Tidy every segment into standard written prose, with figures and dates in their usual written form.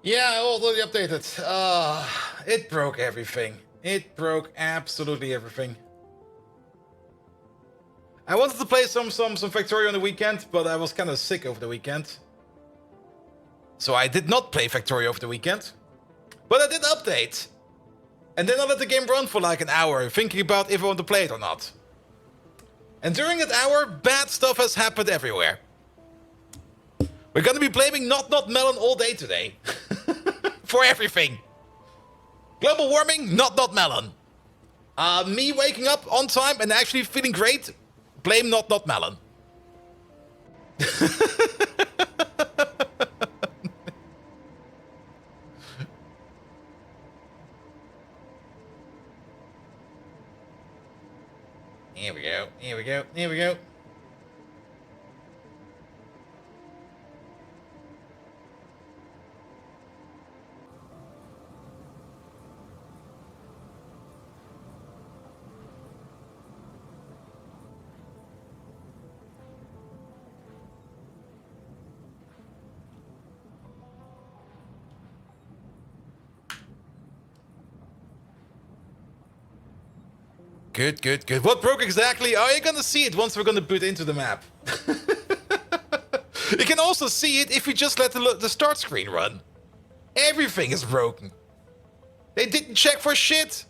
Yeah, I already updated. It broke everything. It broke absolutely everything. I wanted to play some Factorio on the weekend, but I was kind of sick over the weekend. So I did not play Factorio over the weekend. But I did update. And then I let the game run for like an hour, thinking about if I want to play it or not. And during that hour, bad stuff has happened everywhere. We're gonna be blaming Not Melon all day today. For everything. Global warming, Not Melon. Me waking up on time and actually feeling great, blame Not Melon. Here we go, here we go, here we go. Good, good, good. What broke exactly? Oh, you're gonna see it once we're gonna boot into the map. You can also see it if you just let the start screen run. Everything is broken. They didn't check for shit.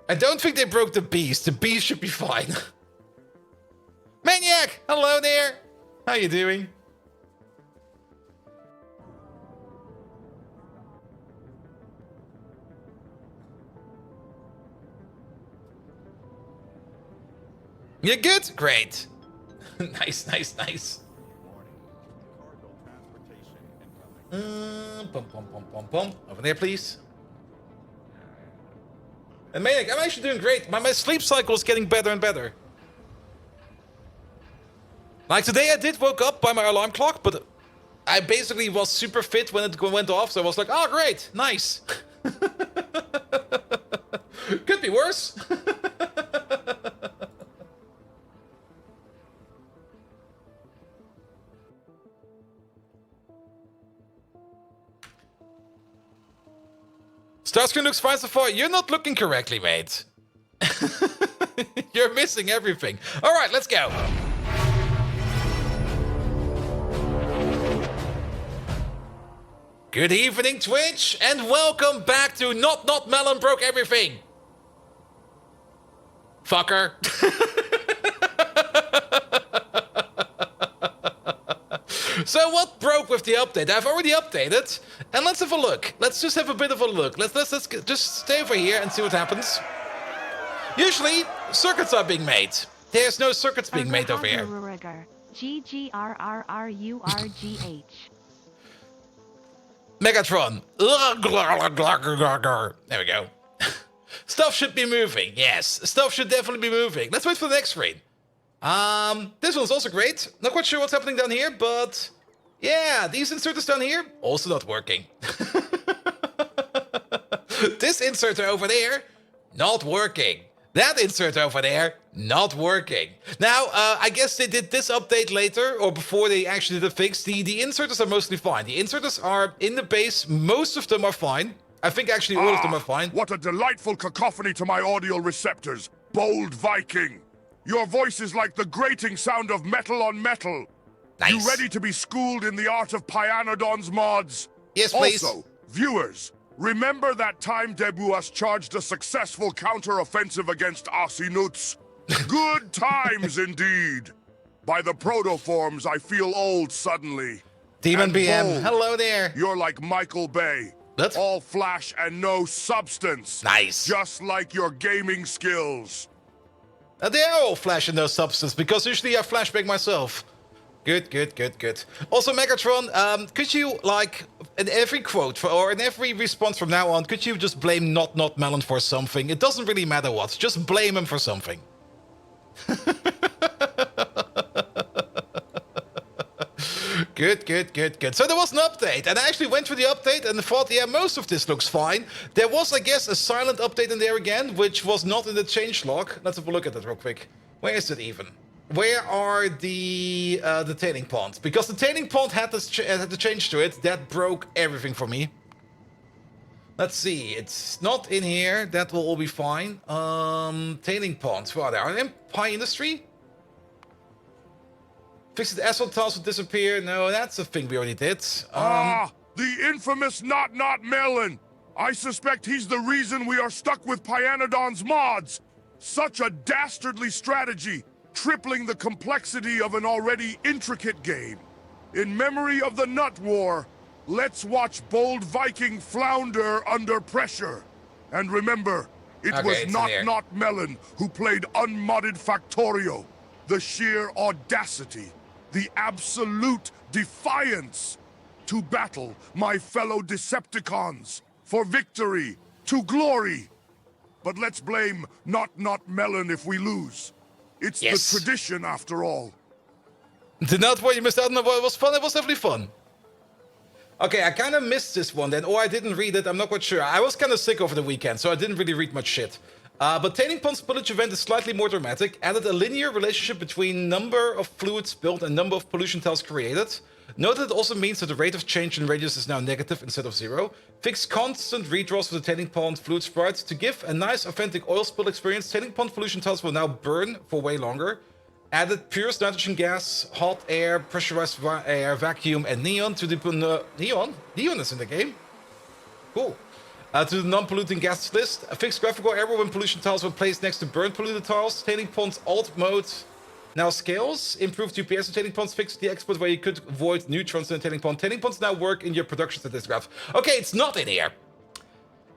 I don't think they broke the beast. The beast should be fine. Maniac! Hello there! How you doing? You good? Great. Nice, nice, nice. Pum, pum, pum, pum, pum. Over there, please. And Maniac, I'm actually doing great. My sleep cycle is getting better and better. Like today I did woke up by my alarm clock, but I basically was super fit when it went off, so I was like, oh great, nice. Could be worse. Starscreen looks fine so far. You're not looking correctly, mate. You're missing everything. Alright, let's go. Good evening, Twitch, and welcome back to Not Melon Broke Everything. Fucker. So what broke with the update? I've already updated, and let's have a look. Let's just have a bit of a look. Let's just stay over here and see what happens. Usually, circuits are being made. There's no circuits being made over here. GGRRRURGH. Megatron. There we go. Stuff should be moving. Yes, stuff should definitely be moving. Let's wait for the next screen. This one's also great. Not quite sure what's happening down here, but yeah, these inserters down here also not working. This inserter over there, not working. That inserter over there, not working. Now, I guess they did this update later, or before they actually did the fix. The inserters are mostly fine. The inserters are in the base. Most of them are fine. I think actually all of them are fine. What a delightful cacophony to my audio receptors, bold Viking. Your voice is like the grating sound of metal on metal. Nice. You ready to be schooled in the art of Pyanodons mods? Yes, please. Also, viewers, remember that time Debuas charged a successful counter-offensive against Asinuts? Good times indeed. By the protoforms, I feel old suddenly. Demon And BM, bold. hello there. You're like Michael Bay. What? All flash and no substance. Nice. Just like your gaming skills. They are all flash and no substance, because usually I flashback myself. Good, good, good, good. Also, Megatron, could you, like, in every quote, or in every response from now on, could you just blame Not Melon for something? It doesn't really matter what, just blame him for something. Good. So there was an update, and I actually went through the update and thought, yeah, most of this looks fine. There was, I guess, a silent update in there again, which was not in the changelog. Let's have a look at that real quick. Where is it even? Where are the tailing ponds? Because the tailing pond had to change to it. That broke everything for me. Let's see. It's not in here. That will all be fine. Tailing ponds. Where are they? Are they in Pie Industry? Fix the asphalt tiles will disappear. No, that's a thing we already did. The infamous Not Melon. I suspect he's the reason we are stuck with Pyanodons mods. Such a dastardly strategy, tripling the complexity of an already intricate game. In memory of the Nut War, let's watch bold Viking flounder under pressure. And remember, it was Not Melon who played unmodded Factorio. The sheer audacity, the absolute defiance to battle my fellow Decepticons for victory, to glory. But let's blame Not Melon if we lose. It's the tradition after all. The Nut War you missed out on, it was fun. It was definitely fun. Okay, I kind of missed this one then, or I didn't read it. I'm not quite sure. I was kind of sick over the weekend, so I didn't really read much shit. But Tailing Pond Spillage event is slightly more dramatic. Added a linear relationship between number of fluids spilled and number of pollution tiles created. Note that it also means that the rate of change in radius is now negative instead of 0. Fixed constant redraws for the Tailing Pond fluid sprites. To give a nice authentic oil spill experience, Tailing Pond pollution tiles will now burn for way longer. Added purest nitrogen gas, hot air, pressurized air, vacuum, and neon to the... neon? Neon is in the game? Cool. To the non-polluting gases list. A fixed graphical error when pollution tiles were placed next to burnt polluted tiles. Tailing Pond's alt mode now scales. Improved UPS of Tailing Ponds. Fixed the export where you could avoid neutrons in the Tailing Pond. Tailing Ponds now work in your production statistics graph. Okay, it's not in here.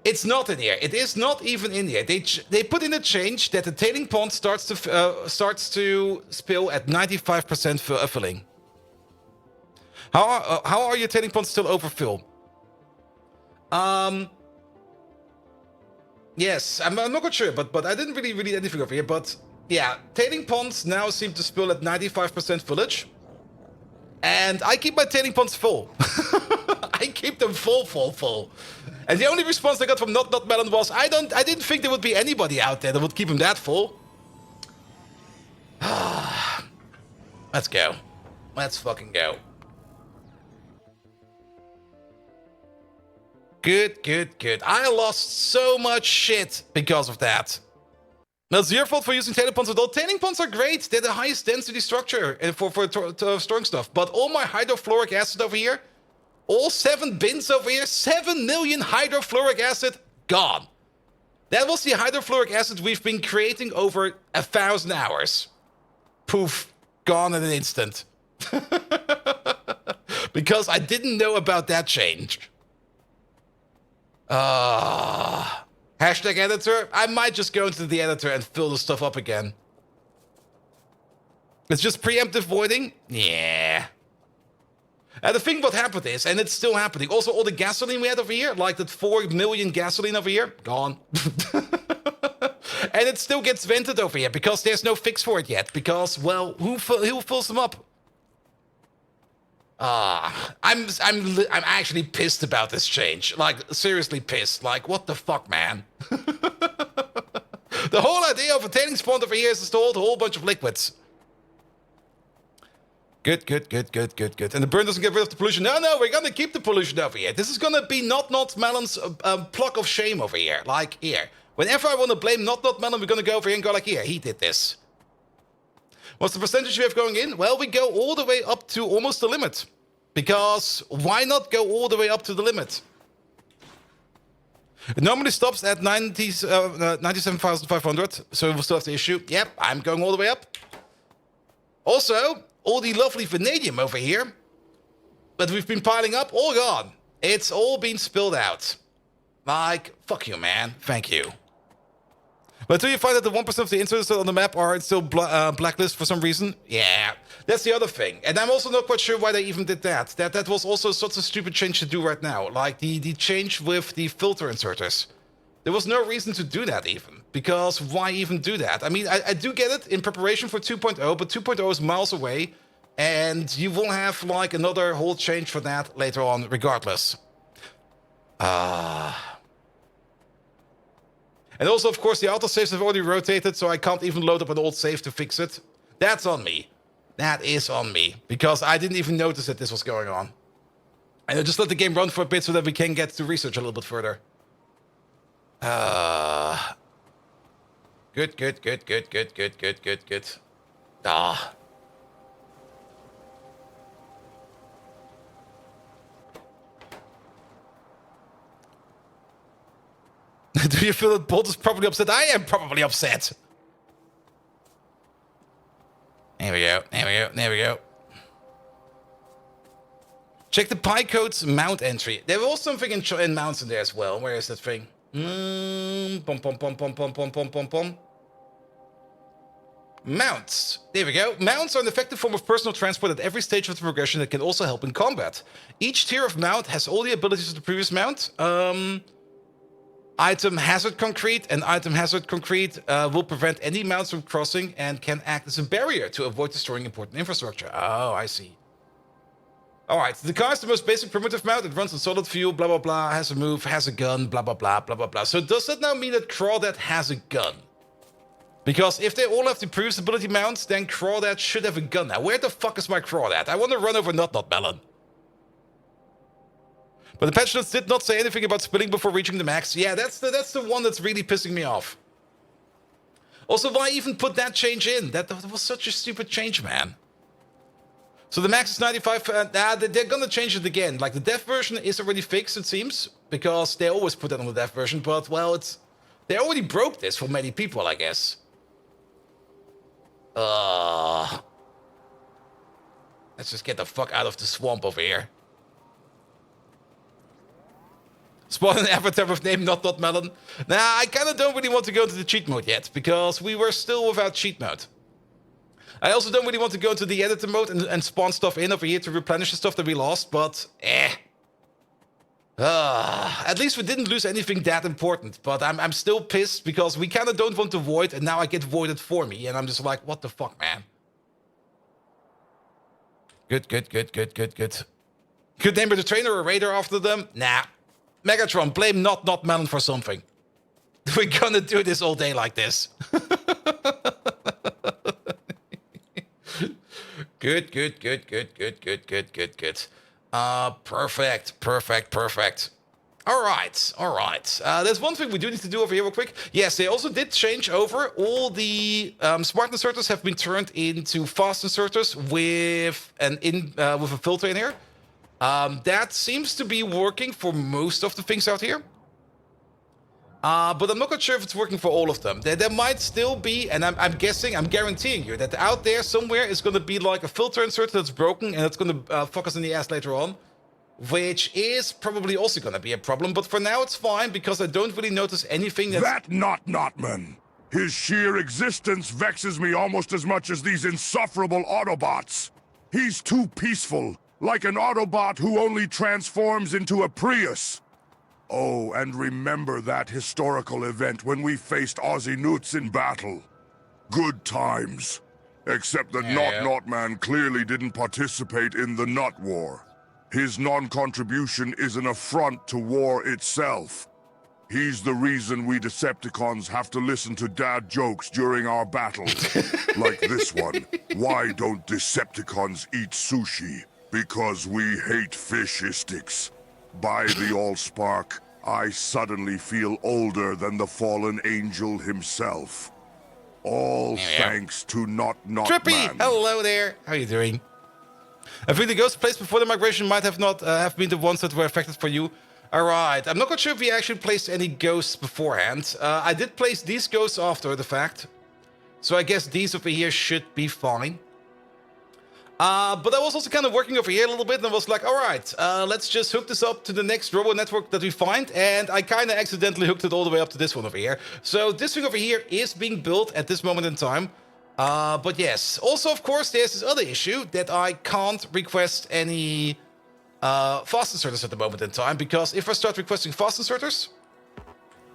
It's not in here. It is not even in here. They put in a change that the Tailing Pond starts to spill at 95% filling. How are your Tailing Ponds still overfill? Yes, I'm not quite sure, but I didn't really read anything over here. But yeah, Tailing Ponds now seem to spill at 95% fillage. And I keep my Tailing Ponds full. I keep them full. And the only response I got from Not Melon was, I didn't think there would be anybody out there that would keep him that full. Let's go. Let's fucking go. Good. I lost so much shit because of that. That's your fault for using tailing ponds at all. Tailing ponds are great. They're the highest density structure for storing stuff. But all my hydrofluoric acid over here, all 7 bins over here, 7 million hydrofluoric acid, gone. That was the hydrofluoric acid we've been creating over 1,000 hours. Poof, gone in an instant. Because I didn't know about that change. Hashtag editor. I might just go into the editor and fill the stuff up again. It's just preemptive voiding? Yeah. And the thing what happened is, and it's still happening, also all the gasoline we had over here, like that 4 million gasoline over here, gone. And it still gets vented over here because there's no fix for it yet. Because, well, who fills them up? I'm actually pissed about this change. Like, seriously pissed. Like, what the fuck, man? The whole idea of a tailings pond over here is to store a whole bunch of liquids. Good. And the burn doesn't get rid of the pollution. No, we're gonna keep the pollution over here. This is gonna be Not Melon's pluck of shame over here. Like, here. Whenever I want to blame Not Melon, we're gonna go over here and go like, here, he did this. What's the percentage we have going in? Well, we go all the way up to almost the limit. Because why not go all the way up to the limit? It normally stops at 97,500, so we'll still have the issue. Yep, I'm going all the way up. Also, all the lovely vanadium over here that we've been piling up, all gone. It's all been spilled out. Like, fuck you, man. Thank you. But do you find that the 1% of the instances on the map are still blacklisted for some reason? Yeah, that's the other thing. And I'm also not quite sure why they even did that. That was also such a stupid change to do right now. Like the change with the filter inserters. There was no reason to do that even. Because why even do that? I mean, I do get it in preparation for 2.0, but 2.0 is miles away. And you will have like another whole change for that later on, regardless. And also, of course, the autosaves have already rotated, so I can't even load up an old save to fix it. That's on me. That is on me, because I didn't even notice that this was going on. And I just let the game run for a bit so that we can get to research a little bit further. Good. Ah. Do you feel that Bolt is probably upset? I am probably upset. There we go. Check the Pycode's mount entry. There was something in mounts in there as well. Where is that thing? Pom. Mounts. There we go. Mounts are an effective form of personal transport at every stage of the progression that can also help in combat. Each tier of mount has all the abilities of the previous mount. Item Hazard Concrete and Item Hazard Concrete will prevent any mounts from crossing and can act as a barrier to avoid destroying important infrastructure. Oh, I see. Alright, the car is the most basic primitive mount. It runs on solid fuel, blah blah blah, has a move, has a gun, blah blah blah, blah blah blah. So does that now mean that Crawdad has a gun? Because if they all have the previous ability mounts, then Crawdad should have a gun now. Where the fuck is my Crawdad? I want to run over Not Melon. But the patch notes did not say anything about spilling before reaching the max. Yeah, that's the one that's really pissing me off. Also, why even put that change in? That was such a stupid change, man. So the max is 95. They're gonna change it again. Like, the dev version is already fixed, it seems. Because they always put that on the dev version. But, well, they already broke this for many people, I guess. Let's just get the fuck out of the swamp over here. Spawn an avatar with name Not Melon. Nah, I kind of don't really want to go into the cheat mode yet, because we were still without cheat mode. I also don't really want to go into the editor mode and spawn stuff in over here to replenish the stuff that we lost, but at least we didn't lose anything that important, but I'm still pissed because we kind of don't want to void, and now I get voided for me, and I'm just like, what the fuck, man? Good. Could name it a trainer or a raider after them? Nah. Megatron, blame Not Melon for something. We're gonna do this all day like this. Good. Perfect. All right. There's one thing we do need to do over here real quick. Yes, they also did change over. All the smart inserters have been turned into fast inserters with a filter in here. That seems to be working for most of the things out here. But I'm not quite sure if it's working for all of them. There might still be, and I'm guaranteeing you, that out there somewhere is going to be like a filter inserter that's broken, and it's going to fuck us in the ass later on. Which is probably also going to be a problem, but for now it's fine, because I don't really notice anything that's... That Notman! His sheer existence vexes me almost as much as these insufferable Autobots. He's too peaceful. Like an Autobot who only transforms into a Prius. Oh, and remember that historical event when we faced Aussie Newts in battle. Good times. Except that Not Man clearly didn't participate in the Nut War. His non-contribution is an affront to war itself. He's the reason we Decepticons have to listen to dad jokes during our battles. Like this one. Why don't Decepticons eat sushi? Because we hate fishistics. By the Allspark, I suddenly feel older than the fallen angel himself. All thanks to Not Trippy! Man. Hello there. How are you doing? I think the ghosts placed before the migration might have not have been the ones that were affected for you. Alright, I'm not quite sure if we actually placed any ghosts beforehand. I did place these ghosts after the fact. So I guess these over here should be fine. But I was also kind of working over here a little bit, and I was like, alright, let's just hook this up to the next robo network that we find, and I kind of accidentally hooked it all the way up to this one over here. So this thing over here is being built at this moment in time. But yes, also of course there's this other issue that I can't request any fast inserters at the moment in time, because if I start requesting fast inserters,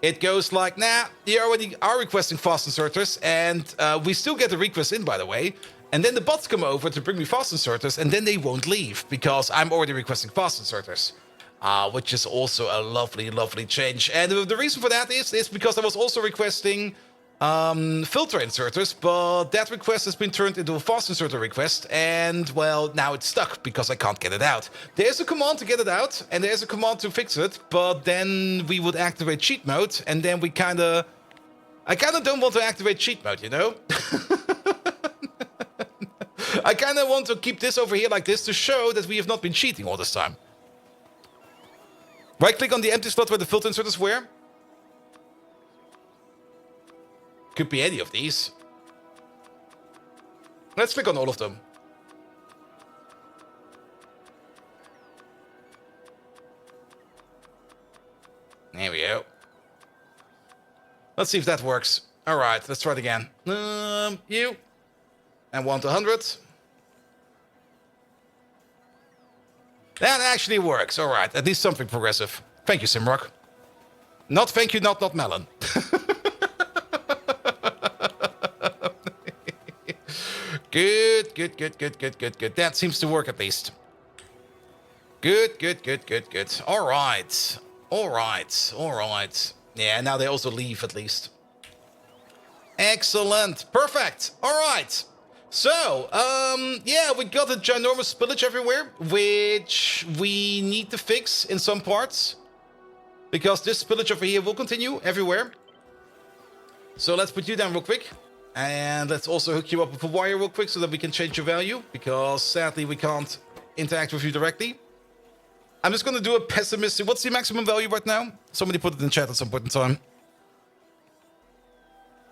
it goes like, nah, you already are requesting fast inserters, and we still get the request in, by the way, And then the bots come over to bring me fast inserters, and then they won't leave because I'm already requesting fast inserters. Which is also a lovely, lovely change. And the reason for that is because I was also requesting filter inserters, but that request has been turned into a fast inserter request, and well, now it's stuck because I can't get it out. There's a command to get it out, and there's a command to fix it, but then we would activate cheat mode, and then I kind of don't want to activate cheat mode, you know? I kind of want to keep this over here like this to show that we have not been cheating all this time. Right-click on the empty slot where the filter inserters were. Could be any of these. Let's click on all of them. There we go. Let's see if that works. All right, let's try it again. You. And 1 to 100. That actually works. All right, at least something progressive. Thank you, Simrock. Not thank you, not Melon. Good. That seems to work at least. Good. All right. Yeah, now they also leave at least. Excellent. Perfect. All right. So, yeah, we got a ginormous spillage everywhere, which we need to fix in some parts. Because this spillage over here will continue everywhere. So let's put you down real quick. And let's also hook you up with a wire real quick so that we can change your value. Because sadly we can't interact with you directly. I'm just going to do a pessimistic... What's the maximum value right now? Somebody put it in chat at some point in time.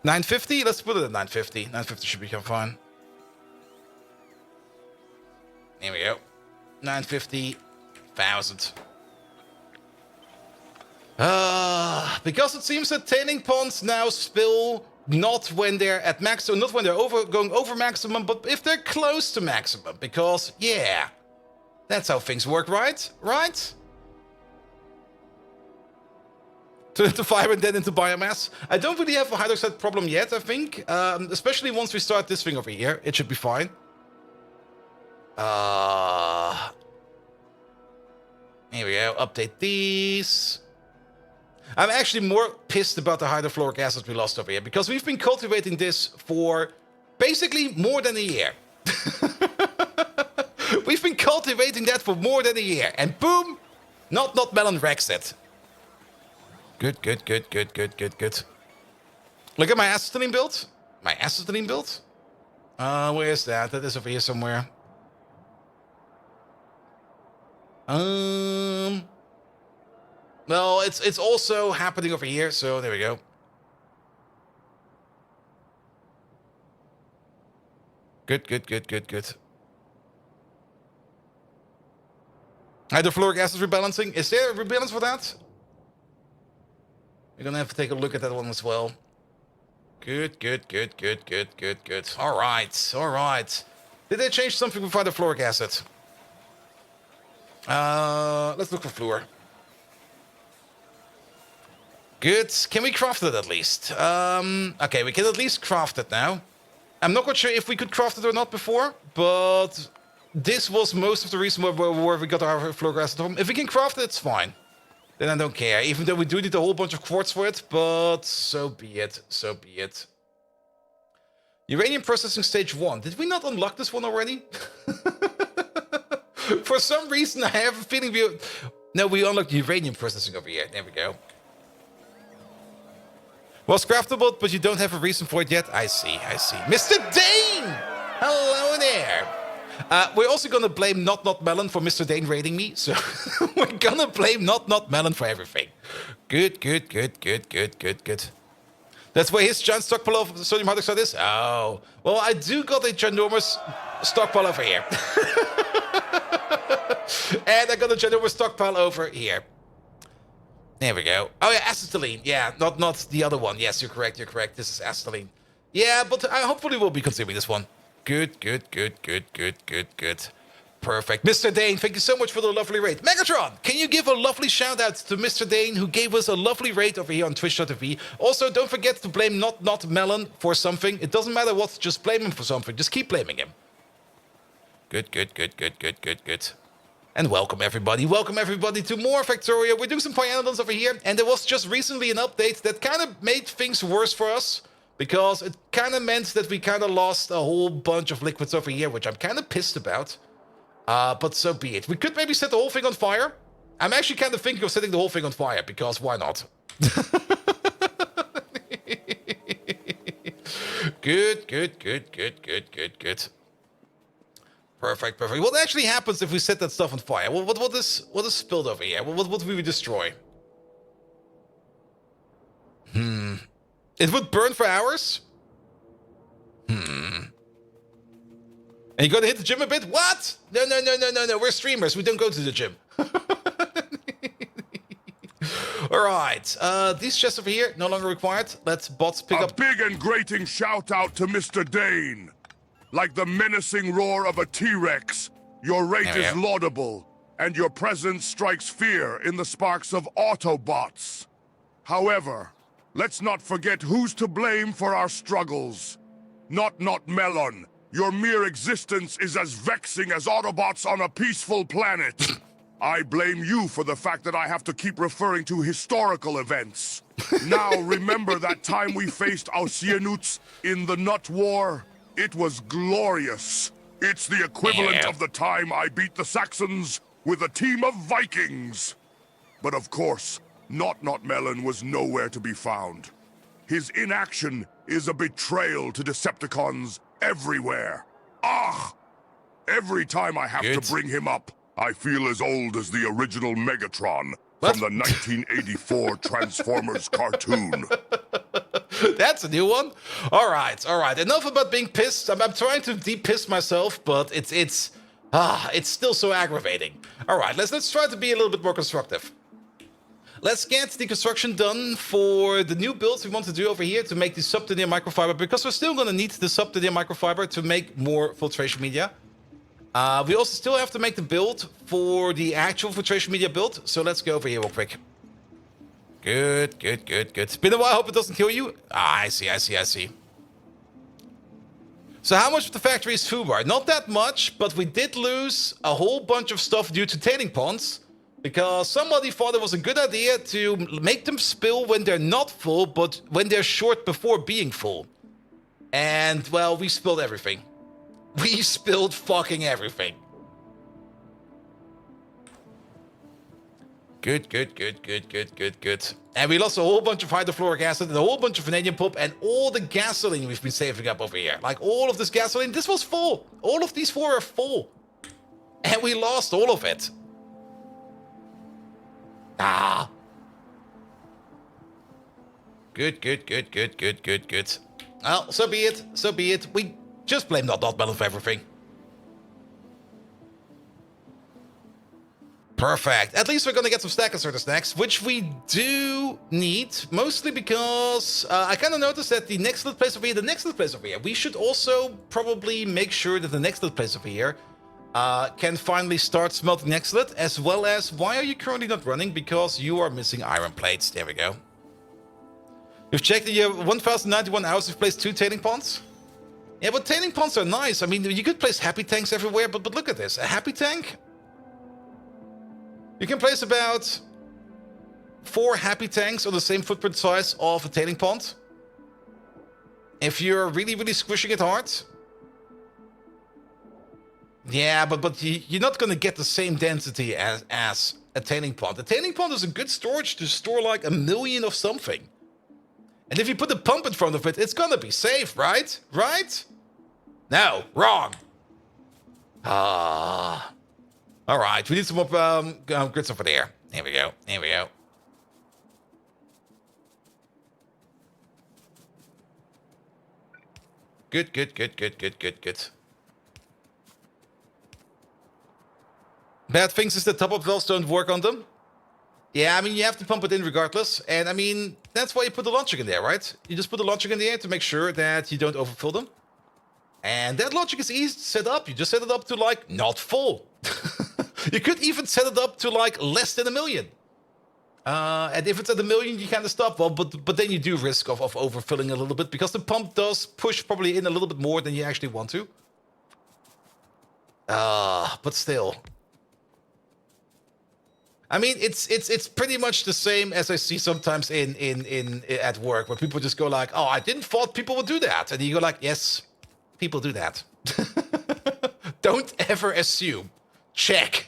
950? Let's put it at 950. 950 should be fine. Here we go. 950,000. Because it seems that tailing ponds now spill not when they're at maximum, not when they're going over maximum, but if they're close to maximum. Because, yeah, that's how things work, right? Right? Turn into fire and then into biomass. I don't really have a hydroxide problem yet, I think. Especially once we start this thing over here. It should be fine. Here we go. Update these. I'm actually more pissed about the hydrofluoric acid we lost over here because we've been cultivating this for basically more than a year. We've been cultivating that for more than a year, and boom, not melon wrecks it. Good. Look at my acetylene build. Where is that? That is over here somewhere. No, it's also happening over here, so there we go. Good. Hydrofluoric acid rebalancing. Is there a rebalance for that? We're gonna have to take a look at that one as well. Good. All right. Did they change something with hydrofluoric acid? Let's look for fluor. Good. Can we craft it at least? Okay, we can at least craft it now. I'm not quite sure if we could craft it or not before, but this was most of the reason where we got our hydrofluoric acid from. If we can craft it, it's fine. Then I don't care, even though we do need a whole bunch of quartz for it, but so be it. Uranium processing stage 1. Did we not unlock this one already? For some reason, I have a feeling we unlocked uranium processing over here. There we go. Was craftable, but you don't have a reason for it yet? I see. Mr. Dane! Hello there! We're also gonna blame Not Melon for Mr. Dane raiding me, so we're gonna blame Not Melon for everything. Good. That's where his giant stockpile of sodium hydroxide is? Oh. Well, I do got a ginormous stockpile over here. And I got a ginormous stockpile over here. There we go. Oh yeah, acetylene. Yeah, not the other one. Yes, you're correct. This is acetylene. Yeah, but I hopefully will be consuming this one. Good. Perfect. Mr. Dane, thank you so much for the lovely rate. Megatron, can you give a lovely shout out to Mr. Dane, who gave us a lovely rate over here on Twitch.tv. Also, don't forget to blame not Melon for something. It doesn't matter what, just blame him for something. Just keep blaming him. Good. And welcome everybody to more Factorio. We're doing some Pyanodons over here, and there was just recently an update that kind of made things worse for us, because it kind of meant that we kind of lost a whole bunch of liquids over here, which I'm kind of pissed about. But so be it. We could maybe set the whole thing on fire. I'm actually kind of thinking of setting the whole thing on fire, because why not? Good. Perfect. What actually happens if we set that stuff on fire? What is spilled over here? What would we destroy? It would burn for hours? And you're gonna hit the gym a bit? What? No. We're streamers. We don't go to the gym. Alright. These chests over here, no longer required. Let's bots pick up. A big and grating shout out to Mr. Dane. Like the menacing roar of a T-Rex, your rate is laudable, and your presence strikes fear in the sparks of Autobots. However, let's not forget who's to blame for our struggles. Not Melon. Your mere existence is as vexing as Autobots on a peaceful planet. I blame you for the fact that I have to keep referring to historical events. Now remember that time we faced Oceanuts in the Nut War? It was glorious. It's the equivalent of the time I beat the Saxons with a team of Vikings. But of course, Not Melon was nowhere to be found. His inaction is a betrayal to Decepticons everywhere. Every time I have to bring him up, I feel as old as the original Megatron from the 1984 Transformers cartoon. That's a new one. All right. Enough about being pissed. I'm trying to de-piss myself, but it's still so aggravating. All right, let's try to be a little bit more constructive. Let's get the construction done for the new builds we want to do over here to make the subtitanium microfiber, because we're still going to need the subtitanium microfiber to make more filtration media. We also still have to make the build for the actual filtration media build, so let's go over here real quick. Good. It's been a while, I hope it doesn't kill you. I see. So how much of the factory is foobar? Not that much, but we did lose a whole bunch of stuff due to tailing ponds, because somebody thought it was a good idea to make them spill when they're not full, but when they're short before being full. And, well, we spilled everything. We spilled fucking everything. Good. And we lost a whole bunch of hydrofluoric acid and a whole bunch of vanadium pulp and all the gasoline we've been saving up over here. Like, all of this gasoline, this was full. All of these four are full. And we lost all of it. Good. Well, so be it. We just blame not Melon for everything. Perfect. At least we're gonna get some stack inserters next, which we do need, mostly because I kind of noticed that the next little place over here, we should also probably make sure that the next little place over here can finally start smelting Nextlet, as well as, why are you currently not running? Because you are missing iron plates. There we go. You've checked that you have 1,091 hours to place 2 tailing ponds? Yeah, but tailing ponds are nice. I mean, you could place happy tanks everywhere, but look at this. A happy tank? You can place about 4 happy tanks on the same footprint size of a tailing pond. If you're really squishing it hard. Yeah, but you're not going to get the same density as a tailing pond. A tailing pond is a good storage to store like 1 million of something. And if you put a pump in front of it, it's going to be safe, right? Right? No, wrong. All right, we need some more grids over there. Here we go. Good. Bad things is the top-up valves don't work on them. Yeah, I mean, you have to pump it in regardless. And, I mean, that's why you put the launcher in there, right? You just put the launcher in there to make sure that you don't overfill them. And that logic is easy to set up. You just set it up to like not full. You could even set it up to like less than 1 million. And if it's at 1 million, you kind of stop. Well, but then you do risk of overfilling a little bit because the pump does push probably in a little bit more than you actually want to. But still. I mean, it's pretty much the same as I see sometimes in at work where people just go like, "Oh, I didn't thought people would do that," and you go like, "Yes, people do that." Don't ever assume. Check.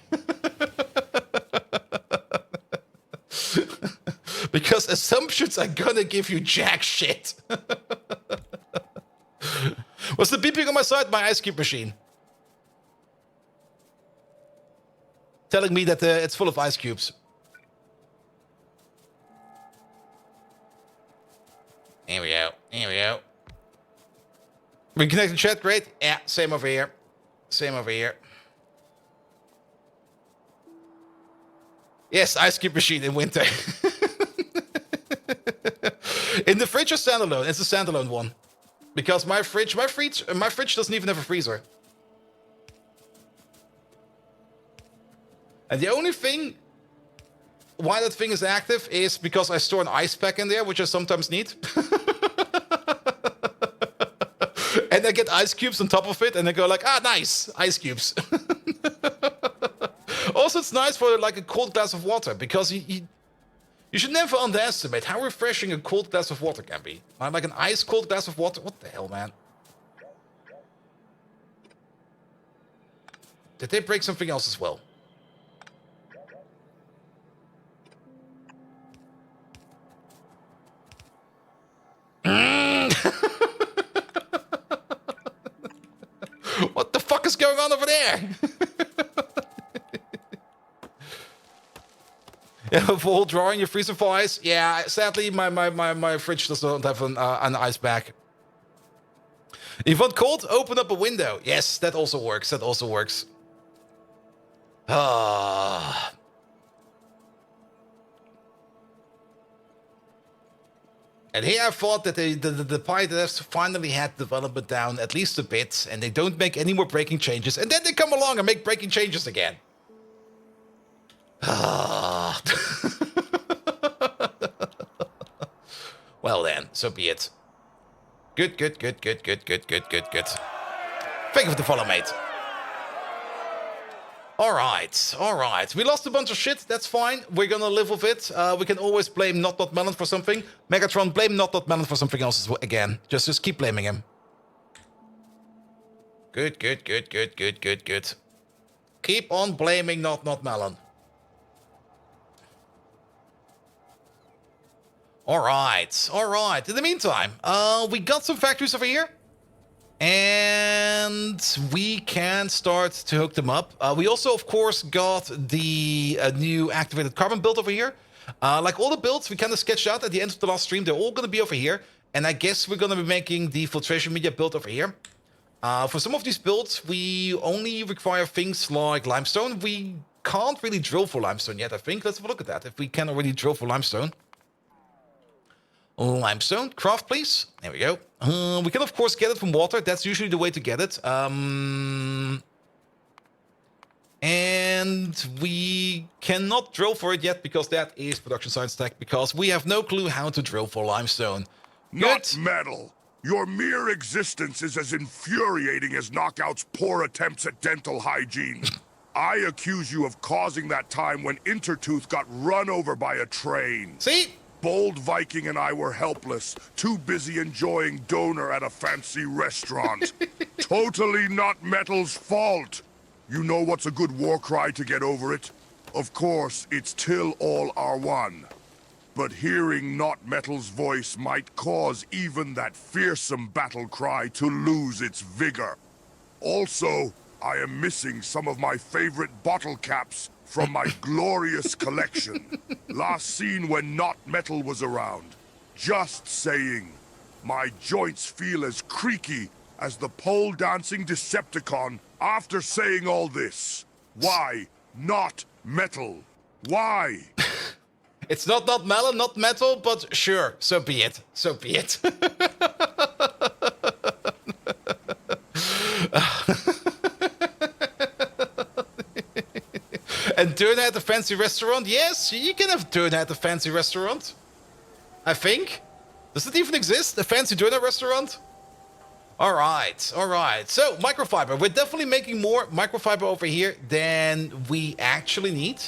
Because assumptions are gonna give you jack shit. What's the beeping on my side? My ice cube machine. Telling me that it's full of ice cubes. Here we go. Here we go. We connect the chat, great. Yeah, same over here. Same over here. Yes, ice cube machine in winter. In the fridge or standalone? It's a standalone one. Because my fridge doesn't even have a freezer. And the only thing why that thing is active is because I store an ice pack in there, which I sometimes need. And I get ice cubes on top of it, and I go like, ah, nice, ice cubes. Also, it's nice for like a cold glass of water, because you should never underestimate how refreshing a cold glass of water can be. Like an ice cold glass of water. What the hell, man? Did they break something else as well? What the fuck is going on over there? Yeah, a full drawer in your freezer for ice. Yeah, sadly, my fridge does not have an ice bag. If you want cold, open up a window. Yes, that also works. That also works. Ah. And here I thought that the Pi devs finally had development down at least a bit, and they don't make any more breaking changes, and then they come along and make breaking changes again. Ah. Well then, so be it. Good. Thank you for the follow, mate. Alright. We lost a bunch of shit, that's fine. We're gonna live with it. We can always blame Not Melon for something. Megatron, blame Not Melon for something else again. Just keep blaming him. Good. Keep on blaming Not Melon. Alright. In the meantime, we got some factories over here. And we can start to hook them up. We also, of course, got the new activated carbon build over here. Like all the builds we kind of sketched out at the end of the last stream, they're all going to be over here. And I guess we're going to be making the filtration media build over here. For some of these builds, we only require things like limestone. We can't really drill for limestone yet, I think. Let's have a look at that, if we can already drill for limestone. Limestone, craft, please. There we go. We can, of course, get it from water. That's usually the way to get it. And we cannot drill for it yet because that is production science tech, because we have no clue how to drill for limestone. Not metal. Your mere existence is as infuriating as Knockout's poor attempts at dental hygiene. I accuse you of causing that time when Intertooth got run over by a train. See? Bold Viking and I were helpless, too busy enjoying doner at a fancy restaurant. Totally not Metal's fault. You know what's a good war cry to get over it? Of course, it's till all are one. But hearing not Metal's voice might cause even that fearsome battle cry to lose its vigor. Also, I am missing some of my favorite bottle caps from my glorious collection. Last seen when Not Metal was around. Just saying. My joints feel as creaky as the pole dancing Decepticon after saying all this. Why Not Metal? Why? It's not melon, not metal, but sure, so be it. And Döner at the fancy restaurant? Yes, you can have Döner at the fancy restaurant. I think. Does it even exist? A fancy Döner restaurant? Alright, alright. So, microfiber. We're definitely making more microfiber over here than we actually need.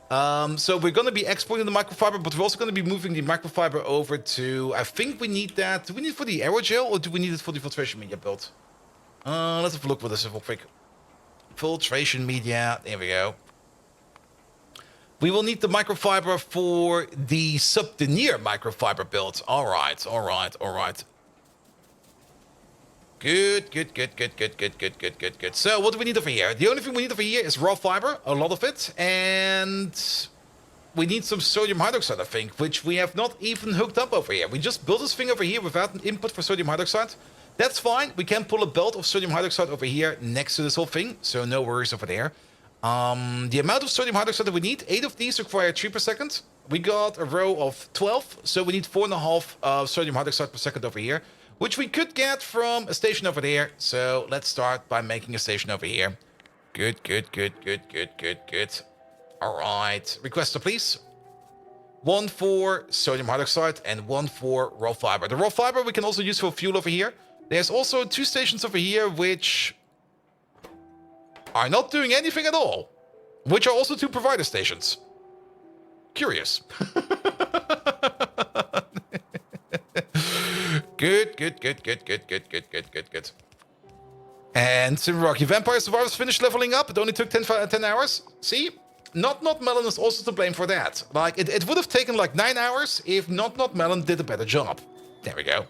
So we're going to be exporting the microfiber, but we're also going to be moving the microfiber over to... I think we need that... Do we need it for the aerogel, or do we need it for the filtration media build? Let's have a look at this real quick. Filtration media. There we go. We will need the microfiber for the subdenier microfiber build. Alright, alright, alright. Good. So, what do we need over here? The only thing we need over here is raw fiber, a lot of it, and we need some sodium hydroxide, I think, which we have not even hooked up over here. We just built this thing over here without an input for sodium hydroxide. That's fine. We can pull a belt of sodium hydroxide over here next to this whole thing, so no worries over there. The amount of sodium hydroxide that we need, 8 of these require 3 per second. We got a row of 12, so we need 4.5 sodium hydroxide per second over here, which we could get from a station over there. So let's start by making a station over here. Good. All right. Requester, please. 1 for sodium hydroxide and 1 for raw fiber. The raw fiber we can also use for fuel over here. There's also 2 stations over here which are not doing anything at all, which are also 2 provider stations. Curious. Good. And Sim Rocky Vampire Survivors finished leveling up. It only took 10 hours. See? Not Melon is also to blame for that. Like, it would have taken like 9 hours if Not Melon did a better job. There we go.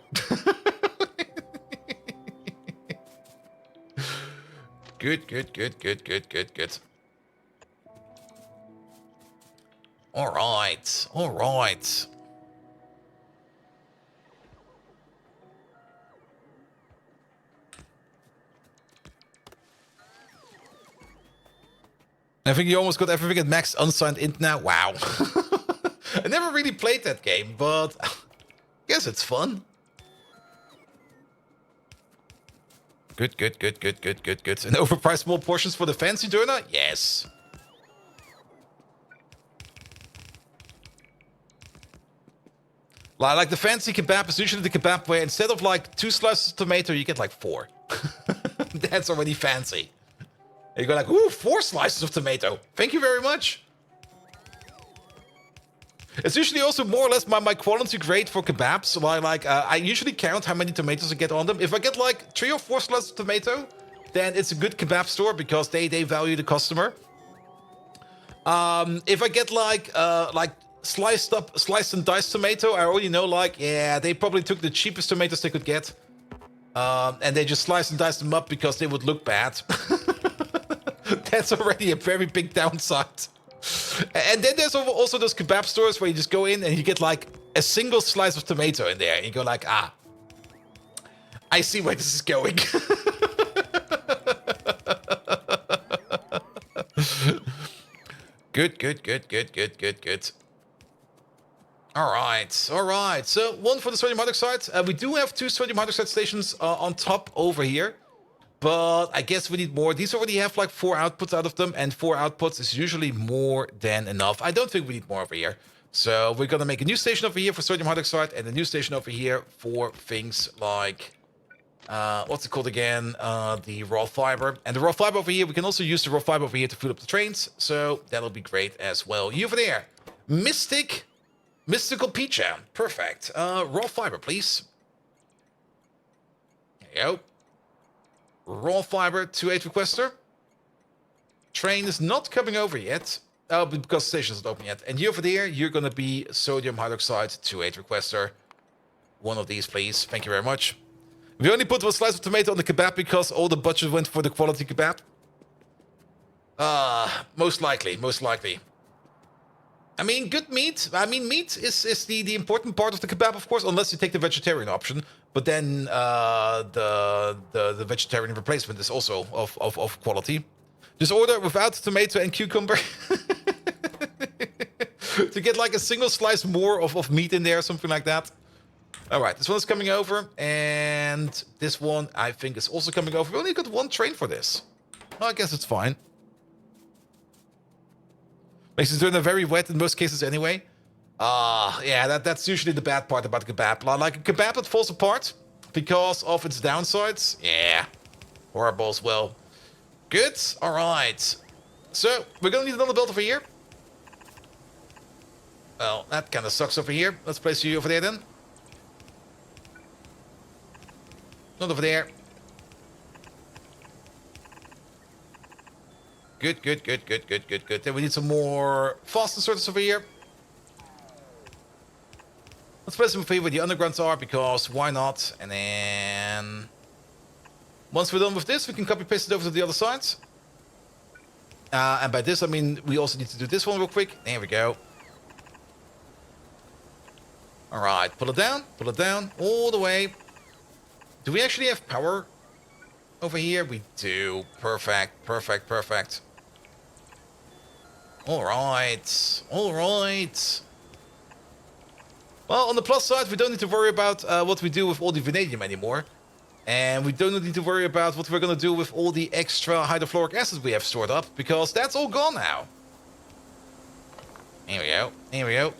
Good. All right. I think you almost got everything at max unsigned int now. Wow. I never really played that game, but I guess it's fun. Good. And overpriced small portions for the fancy Döner? Yes. Like the fancy kebab is usually the kebab where instead of like 2 slices of tomato, you get like 4. That's already fancy. And you go like, ooh, 4 slices of tomato. Thank you very much. It's usually also more or less my quality grade for kebabs. So I usually count how many tomatoes I get on them. If I get like 3 or 4 slices of tomato, then it's a good kebab store because they value the customer. If I get like sliced and diced tomato, I already know like, yeah, they probably took the cheapest tomatoes they could get. And they just sliced and diced them up because they would look bad. That's already a very big downside. And then there's also those kebab stores where you just go in and you get like a single slice of tomato in there. And you go like, I see where this is going. Good. All right. So 1 for the sodium hydroxide. We do have 2 sodium hydroxide stations on top over here. But I guess we need more. These already have like 4 outputs out of them. And 4 outputs is usually more than enough. I don't think we need more over here. So we're going to make a new station over here for sodium hydroxide. And a new station over here for things like... what's it called again? The raw fiber. And the raw fiber over here, we can also use the raw fiber over here to fill up the trains. So that'll be great as well. You over there. Mystical Peacha. Perfect. Raw fiber, please. There you go. Raw fiber, 2.8 requester. Train is not coming over yet. Because the station isn't open yet. And you over there, you're going to be sodium hydroxide, 2.8 requester. 1 of these, please. Thank you very much. We only put 1 slice of tomato on the kebab because all the budget went for the quality kebab. Most likely. I mean, good meat. I mean, meat is the important part of the kebab, of course, unless you take the vegetarian option. But then the vegetarian replacement is also of quality. Just order without tomato and cucumber. To get like a single slice more of meat in there, something like that. All right, this one is coming over. And this one, I think, is also coming over. We only got 1 train for this. Well, I guess it's fine. Makes it turn very wet in most cases anyway. Yeah, that's usually the bad part about a kebab. Like a kebab that falls apart because of its downsides. Yeah, horrible as well. Good, alright. So, we're gonna need another build over here. Well, that kind of sucks over here. Let's place you over there then. Not over there. Good. Then we need some more fast inserters over here. Let's place them over here where the undergrounds are, because why not? And then... once we're done with this, we can copy paste it over to the other sides. And by this, I mean, we also need to do this one real quick. There we go. Alright, pull it down, all the way. Do we actually have power over here? We do. Perfect. Alright. Well, on the plus side, we don't need to worry about what we do with all the vanadium anymore. And we don't need to worry about what we're going to do with all the extra hydrofluoric acid we have stored up, because that's all gone now. Here we go.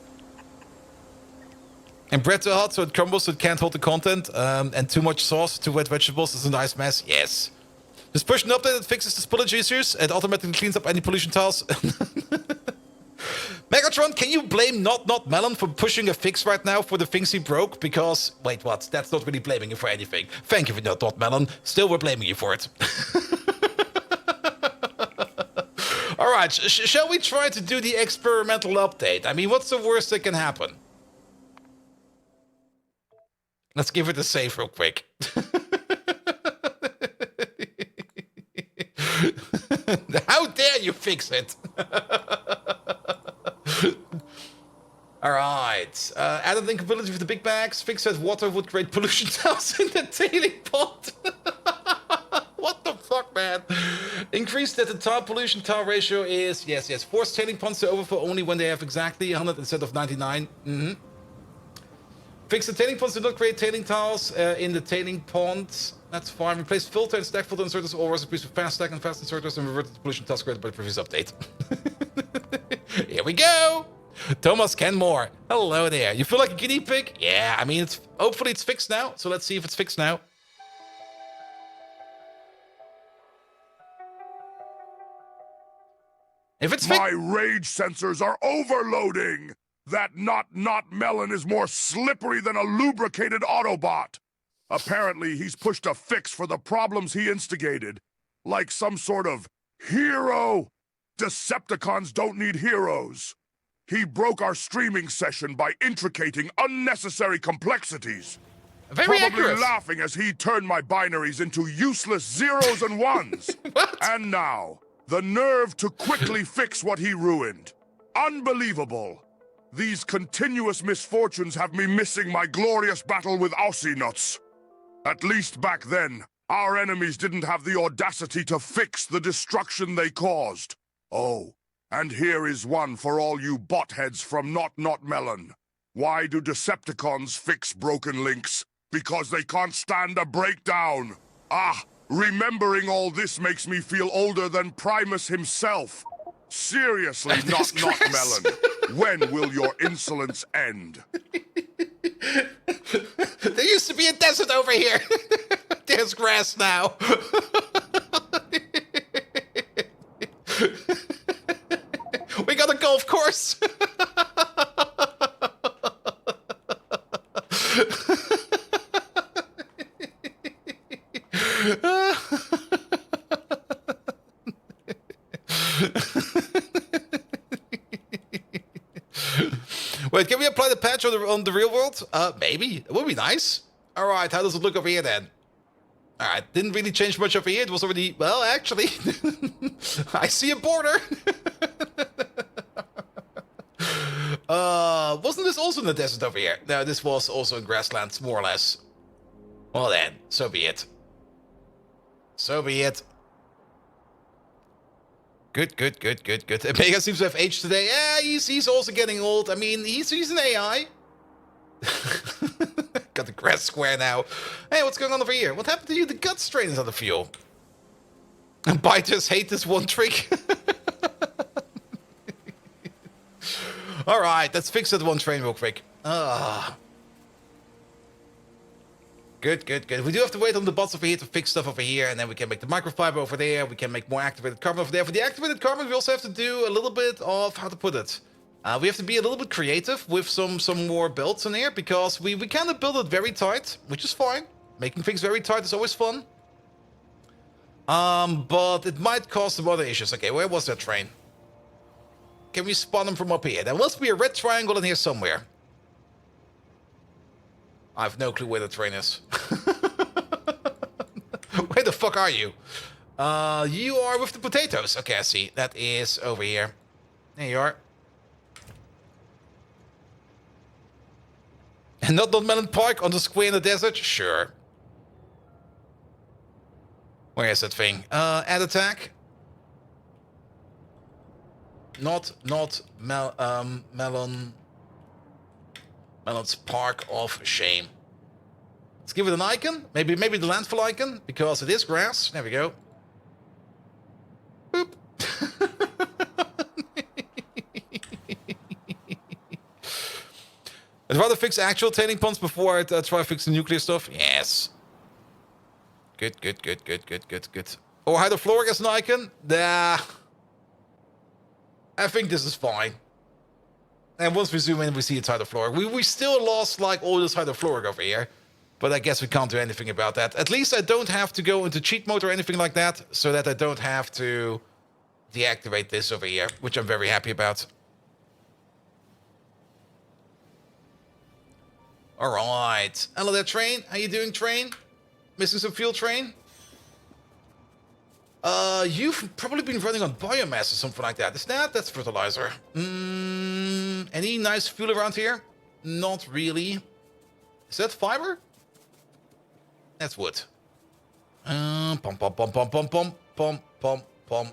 And bread too hot so it crumbles, so it can't hold the content. And too much sauce, too wet vegetables is a nice mess. Yes. Just push an update that fixes the spillage issues and automatically cleans up any pollution tiles. Megatron, can you blame Not Melon for pushing a fix right now for the things he broke? Because, wait, what? That's not really blaming you for anything. Thank you for Not Melon. Still, we're blaming you for it. Alright, shall we try to do the experimental update? I mean, what's the worst that can happen? Let's give it a save real quick. How dare you fix it? Alright. Added incompatibility with the big bags. Fix that water would create pollution tiles in the tailing pond. What the fuck, man? Increase that the tile pollution tile ratio is... Yes. Force tailing ponds to overflow only when they have exactly 100 instead of 99. Fix the tailing ponds to not create tailing tiles in the tailing pond. That's fine. Replace filter and stack filter inserters or recipes with fast stack and fast inserters and revert the pollution tiles created by the previous update. Here we go! Thomas Kenmore. Hello there. You feel like a guinea pig? Yeah, I mean, hopefully it's fixed now. So let's see if it's fixed now. If it's fixed... My rage sensors are overloading! That Not Melon is more slippery than a lubricated Autobot. Apparently, he's pushed a fix for the problems he instigated. Like some sort of hero. Decepticons don't need heroes. He broke our streaming session by intricating unnecessary complexities. Very Probably accurate. laughing as he turned my binaries into useless zeros and ones. What? And now, the nerve to quickly fix what he ruined. Unbelievable. These continuous misfortunes have me missing my glorious battle with Aussie-nuts. At least back then, our enemies didn't have the audacity to fix the destruction they caused. Oh, and here is one for all you botheads from Not Melon. Why do Decepticons fix broken links? Because they can't stand a breakdown. Ah, remembering all this makes me feel older than Primus himself. Seriously, Not Melon. When will your insolence end? There used to be a desert over here. There's grass now. We got a golf course. Wait, can we apply the patch on the real world? Maybe. It would be nice. Alright, how does it look over here then? Alright, didn't really change much over here. It was already... Well, actually... I see a border. Wasn't this also in the desert over here? No, this was also in grasslands, more or less. Well then, so be it. So be it. Good. Mega seems to have aged today. Yeah, he's also getting old. I mean, he's an AI. Got the grass square now. Hey, what's going on over here? What happened to you? The gut strain is out of fuel. And biters hate this one trick. All right, let's fix that one train real quick. Good, good, good. We do have to wait on the bots over here to fix stuff over here, and then we can make the microfiber over there. We can make more activated carbon over there. For the activated carbon, we also have to do a little bit of, how to put it? We have to be a little bit creative with some more builds in here, because we kind of build it very tight, which is fine. Making things very tight is always fun. But it might cause some other issues. Okay, where was that train? Can we spawn them from up here? There must be a red triangle in here somewhere. I have no clue where the train is. Where the fuck are you? You are with the potatoes. Okay, I see. That is over here. There you are. And not Melon Park on the square in the desert? Sure. Where is that thing? Add attack. Not Melon's Park of Shame. Let's give it an icon. Maybe the landfill icon, because it is grass. There we go. Boop. I'd rather fix actual tailing ponds before I try fixing nuclear stuff. Yes. Good, good, good, good, good, good, good. Or hydrofluoric as an icon? Nah. I think this is fine. And once we zoom in, we see it's hydrofluoric. We still lost, like, all this hydrofluoric over here. But I guess we can't do anything about that. At least I don't have to go into cheat mode or anything like that, so that I don't have to deactivate this over here, which I'm very happy about. Alright. Hello there, train. How you doing, train? Missing some fuel, train? You've probably been running on biomass or something like that. Is that? That's fertilizer. Any nice fuel around here? Not really. Is that fiber? That's wood. Pom, pom, pom, pom, pom, pom, pom, pom, pom.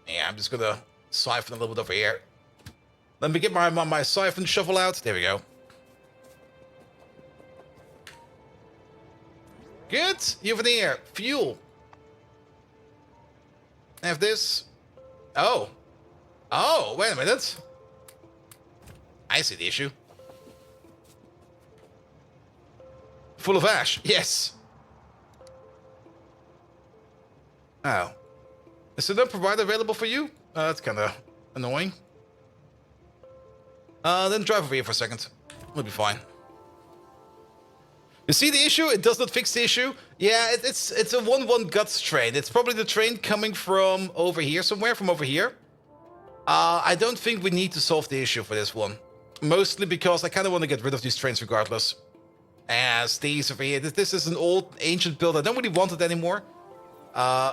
Yeah, I'm just gonna siphon a little bit over here. Let me get my siphon shovel out. There we go. Good. You have an air. Fuel. Have this. Oh. Oh, wait a minute. I see the issue. Full of ash. Yes. Oh. Is there no provider available for you? That's kind of annoying. Then drive over here for a second. We'll be fine. You see the issue? It does not fix the issue. Yeah, it's a 1-1 guts train. It's probably the train coming from over here somewhere, from over here. I don't think we need to solve the issue for this one. Mostly because I kind of want to get rid of these trains regardless. As these over here, this is an old, ancient build. I don't really want it anymore.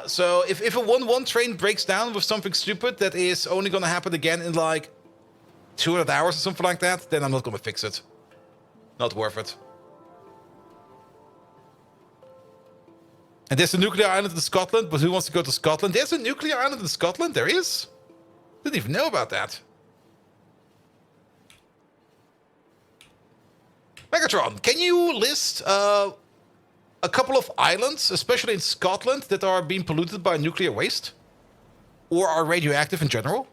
So if a 1-1 train breaks down with something stupid that is only going to happen again in like 200 hours or something like that, then I'm not going to fix it. Not worth it. And there's a nuclear island in Scotland, but who wants to go to Scotland? There's a nuclear island in Scotland? There is? Didn't even know about that. Megatron, can you list a couple of islands, especially in Scotland, that are being polluted by nuclear waste? Or are radioactive in general?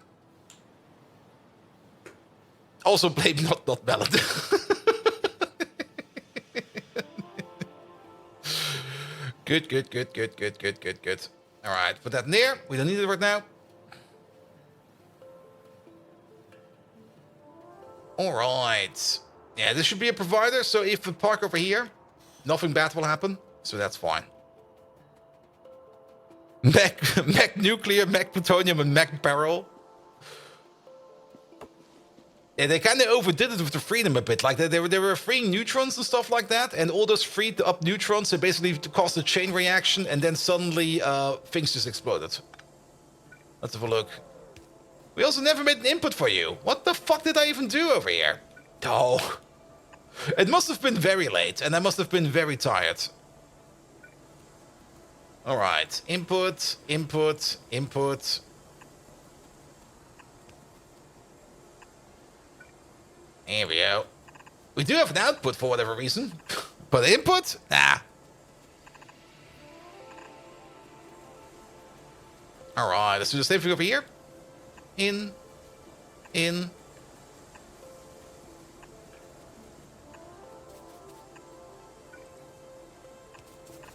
Also blame not valid. Good, good, good, good, good, good, good, good. Alright, put that in there. We don't need it right now. Alright. Yeah, this should be a provider, so if we park over here, nothing bad will happen, so that's fine. Mech nuclear, mech plutonium, and mech barrel. Yeah, they kind of overdid it with the freedom a bit. Like, they were freeing neutrons and stuff like that, and all those freed up neutrons, they basically caused a chain reaction, and then suddenly things just exploded. Let's have a look. We also never made an input for you. What the fuck did I even do over here? Oh. It must have been very late, and I must have been very tired. Alright. Input, input, input. Here we go. We do have an output for whatever reason. But input? Nah. Alright, let's do the same thing over here. In. in.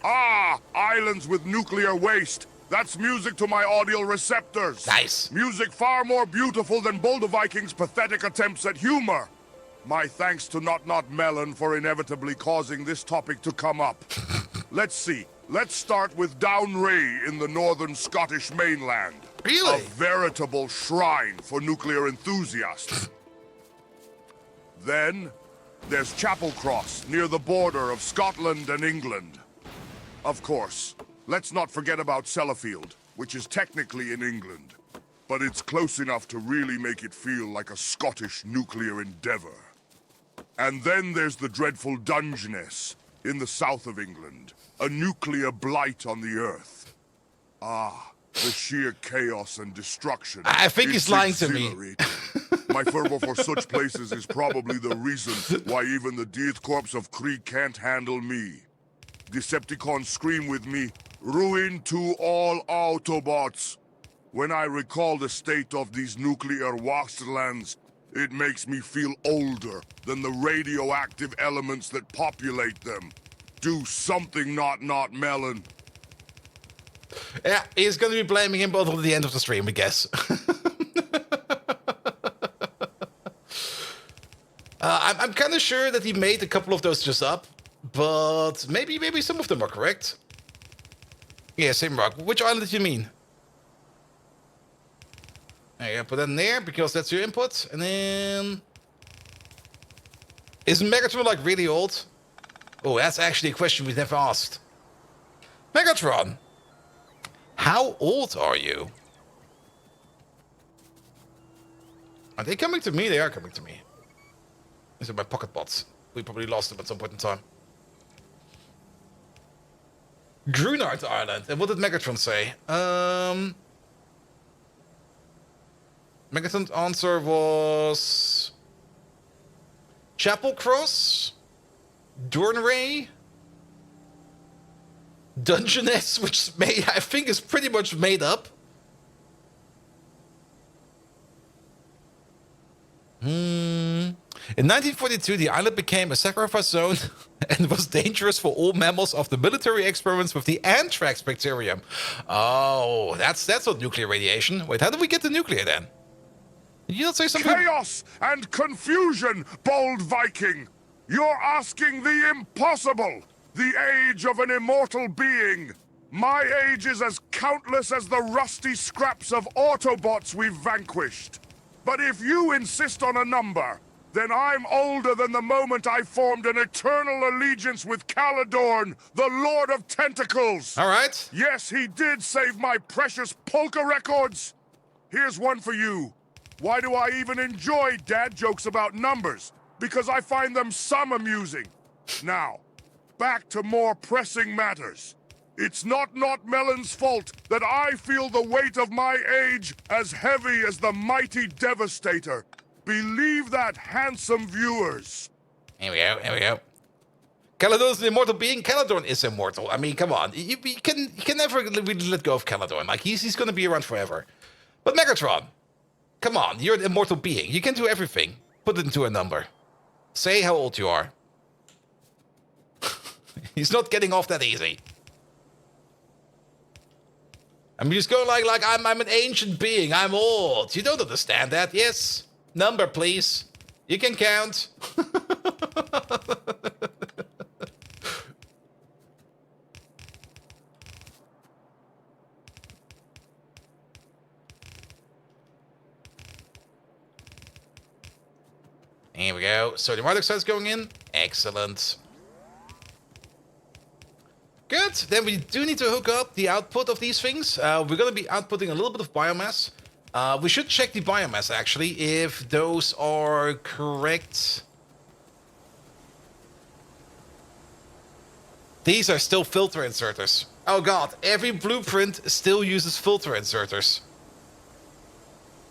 Ah, islands with nuclear waste. That's music to my audio receptors. Nice. Music far more beautiful than Boldoviking's pathetic attempts at humor. My thanks to Not Melon for inevitably causing this topic to come up. Let's see. Let's start with Downray in the northern Scottish mainland. Really? A veritable shrine for nuclear enthusiasts. Then, there's Chapel Cross near the border of Scotland and England. Of course, let's not forget about Sellafield, which is technically in England. But it's close enough to really make it feel like a Scottish nuclear endeavor. And then there's the dreadful Dungeness in the south of England, a nuclear blight on the Earth. Ah, the sheer chaos and destruction. I think he's It's lying to me. exhilarating. My fervor for such places is probably the reason why even the Death Corps of Krieg can't handle me. Decepticons scream with me, ruin to all Autobots. When I recall the state of these nuclear wastelands, it makes me feel older than the radioactive elements that populate them. Do something, Not Melon. Yeah, he's going to be blaming him both at the end of the stream, I guess. I'm kind of sure that he made a couple of those just up, but maybe some of them are correct. Yeah, same rock. Which island did you mean? There you go, put that in there because that's your input, and then is Megatron like really old? Oh, that's actually a question we've never asked. Megatron, how old are you? Are they coming to me? They are coming to me. These are my pocket bots. We probably lost them at some point in time. Grunard Island. And what did Megatron say? Megatron's answer was Chapel Cross, Dornray, Dungeness, which I think is pretty much made up. In 1942, the island became a sacrifice zone and was dangerous for all mammals of the military experiments with the anthrax bacterium. Oh, that's not nuclear radiation. Wait, how did we get the nuclear then? Did you not say something? Chaos and confusion, bold Viking! You're asking the impossible! The age of an immortal being! My age is as countless as the rusty scraps of Autobots we've vanquished. But if you insist on a number, then I'm older than the moment I formed an eternal allegiance with Caladorn, the Lord of Tentacles! Alright. Yes, he did save my precious polka records! Here's one for you. Why do I even enjoy dad jokes about numbers? Because I find them some amusing. Now, back to more pressing matters. It's not Melon's fault that I feel the weight of my age as heavy as the mighty Devastator. Believe that, handsome viewers. Here we go. Caladorn is an immortal being. Caladorn is immortal. I mean, come on. You can never really let go of Caladorn. Like, he's going to be around forever. But Megatron, come on. You're an immortal being. You can do everything. Put it into a number. Say how old you are. He's not getting off that easy. I'm just going like I'm an ancient being. I'm old. You don't understand that, yes? Number, please. You can count. Here we go. So the Marduk side's going in. Excellent. Good. Then we do need to hook up the output of these things. We're going to be outputting a little bit of biomass. We should check the biomass, actually, if those are correct. These are still filter inserters. Oh god, every blueprint still uses filter inserters.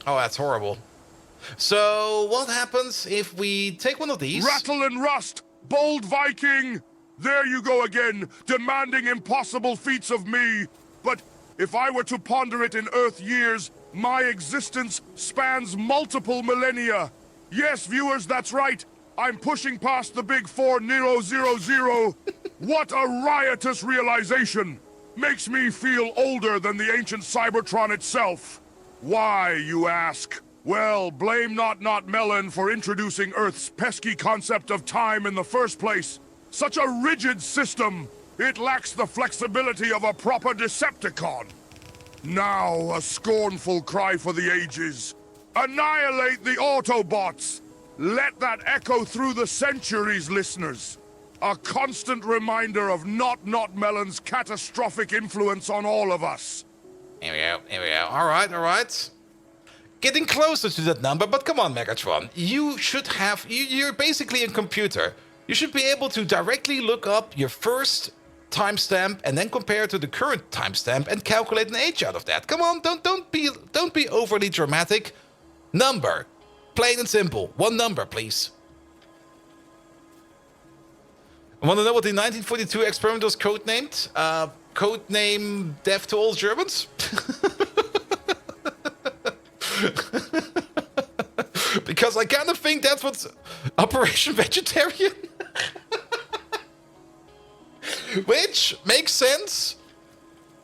Oh, that's horrible. So, what happens if we take one of these? Rattle and rust, bold Viking! There you go again, demanding impossible feats of me. But if I were to ponder it in Earth years, My existence spans multiple millennia. Yes, viewers, that's right. I'm pushing past the big 4000. What a riotous realization! Makes me feel older than the ancient Cybertron itself. Why, you ask? Well, blame Not Melon for introducing Earth's pesky concept of time in the first place. Such a rigid system, it lacks the flexibility of a proper Decepticon. Now, a scornful cry for the ages. Annihilate the Autobots! Let that echo through the centuries, listeners. A constant reminder of Not Melon's catastrophic influence on all of us. Here we go. Alright. Getting closer to that number, but come on, Megatron. You should have... You're basically a computer. You should be able to directly look up your first timestamp and then compare it to the current timestamp and calculate an age out of that. Come on, don't be overly dramatic. Number. Plain and simple. One number, please. I want to know what the 1942 experiment was codenamed. Codename Death to All Germans? Because I kind of think that's what's Operation Vegetarian. Which makes sense.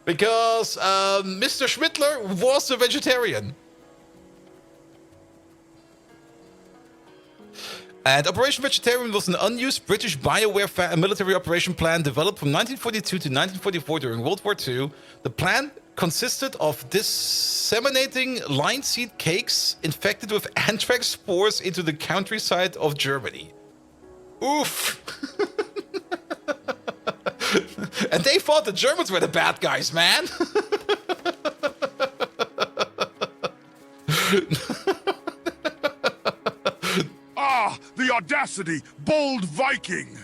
Because Mr. Schmittler was a vegetarian. And Operation Vegetarian was an unused British BioWare military operation plan developed from 1942 to 1944 during World War II. The plan consisted of disseminating linseed cakes infected with anthrax spores into the countryside of Germany. Oof. And they thought the Germans were the bad guys, man. The audacity, bold Viking!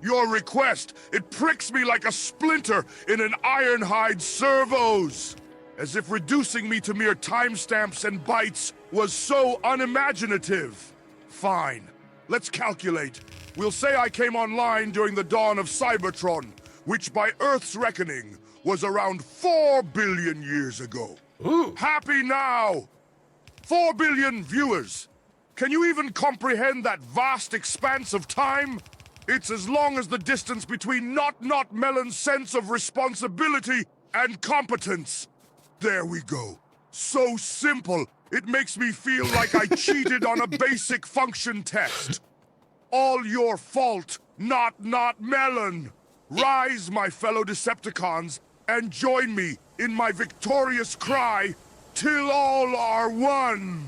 Your request, it pricks me like a splinter in an ironhide servos! As if reducing me to mere timestamps and bytes was so unimaginative. Fine, let's calculate. We'll say I came online during the dawn of Cybertron, which by Earth's reckoning was around 4 billion years ago. Ooh. Happy now! 4 billion viewers! Can you even comprehend that vast expanse of time? It's as long as the distance between Not Melon's sense of responsibility and competence. There we go. So simple, it makes me feel like I cheated on a basic function test. All your fault, Not Melon. Rise, my fellow Decepticons, and join me in my victorious cry, till all are one.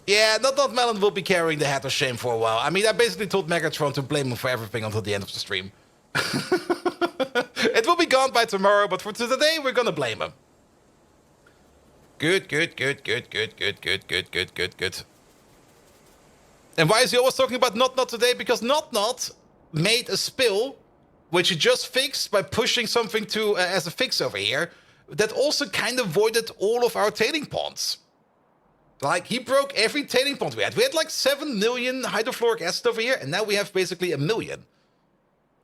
Yeah, Not Melon will be carrying the hat of shame for a while. I mean, I basically told Megatron to blame him for everything until the end of the stream. It will be gone by tomorrow, but for today, we're gonna blame him. Good. And why is he always talking about Not today? Because Not made a spill, which he just fixed by pushing something to as a fix over here, that also kind of voided all of our tailing ponds. Like, he broke every tailing pond we had. We had like 7 million hydrofluoric acid over here, and now we have basically 1 million.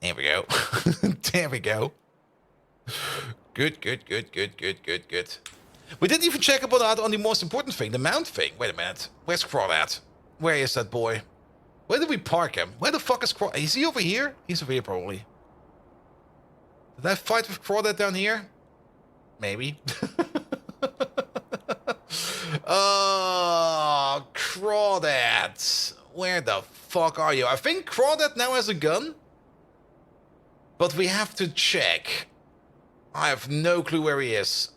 There we go. There we go. Good. We didn't even check about on the most important thing, the mount thing. Wait a minute. Where's Crawdad? Where is that boy? Where did we park him? Where the fuck is Crawdad? Is he over here? He's over here, probably. Did I fight with Crawdad down here? Maybe. Oh, Crawdad. Where the fuck are you? I think Crawdad now has a gun. But we have to check. I have no clue where he is.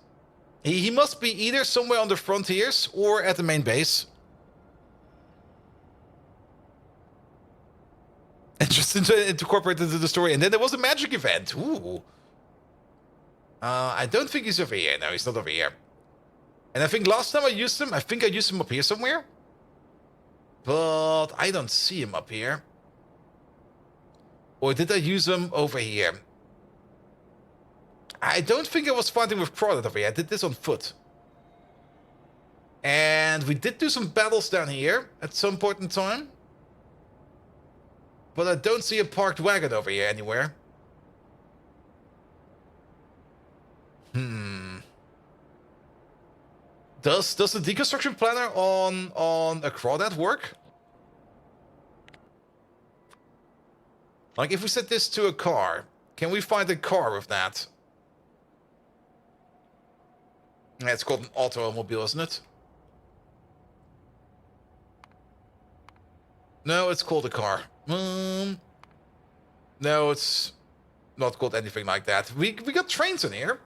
He must be either somewhere on the frontiers or at the main base. And just incorporated into the story. And then there was a magic event. Ooh. I don't think he's over here. No, he's not over here. And I think last time I used him, I used him up here somewhere. But I don't see him up here. Or did I use him over here? I don't think I was fighting with Crawdad over here. I did this on foot. And we did do some battles down here at some point in time. But I don't see a parked wagon over here anywhere. Does the deconstruction planner on a crawdad work? Like, if we set this to a car, can we find a car with that? Yeah, it's called an automobile, isn't it? No, it's called a car. No, it's not called anything like that. We got trains in here.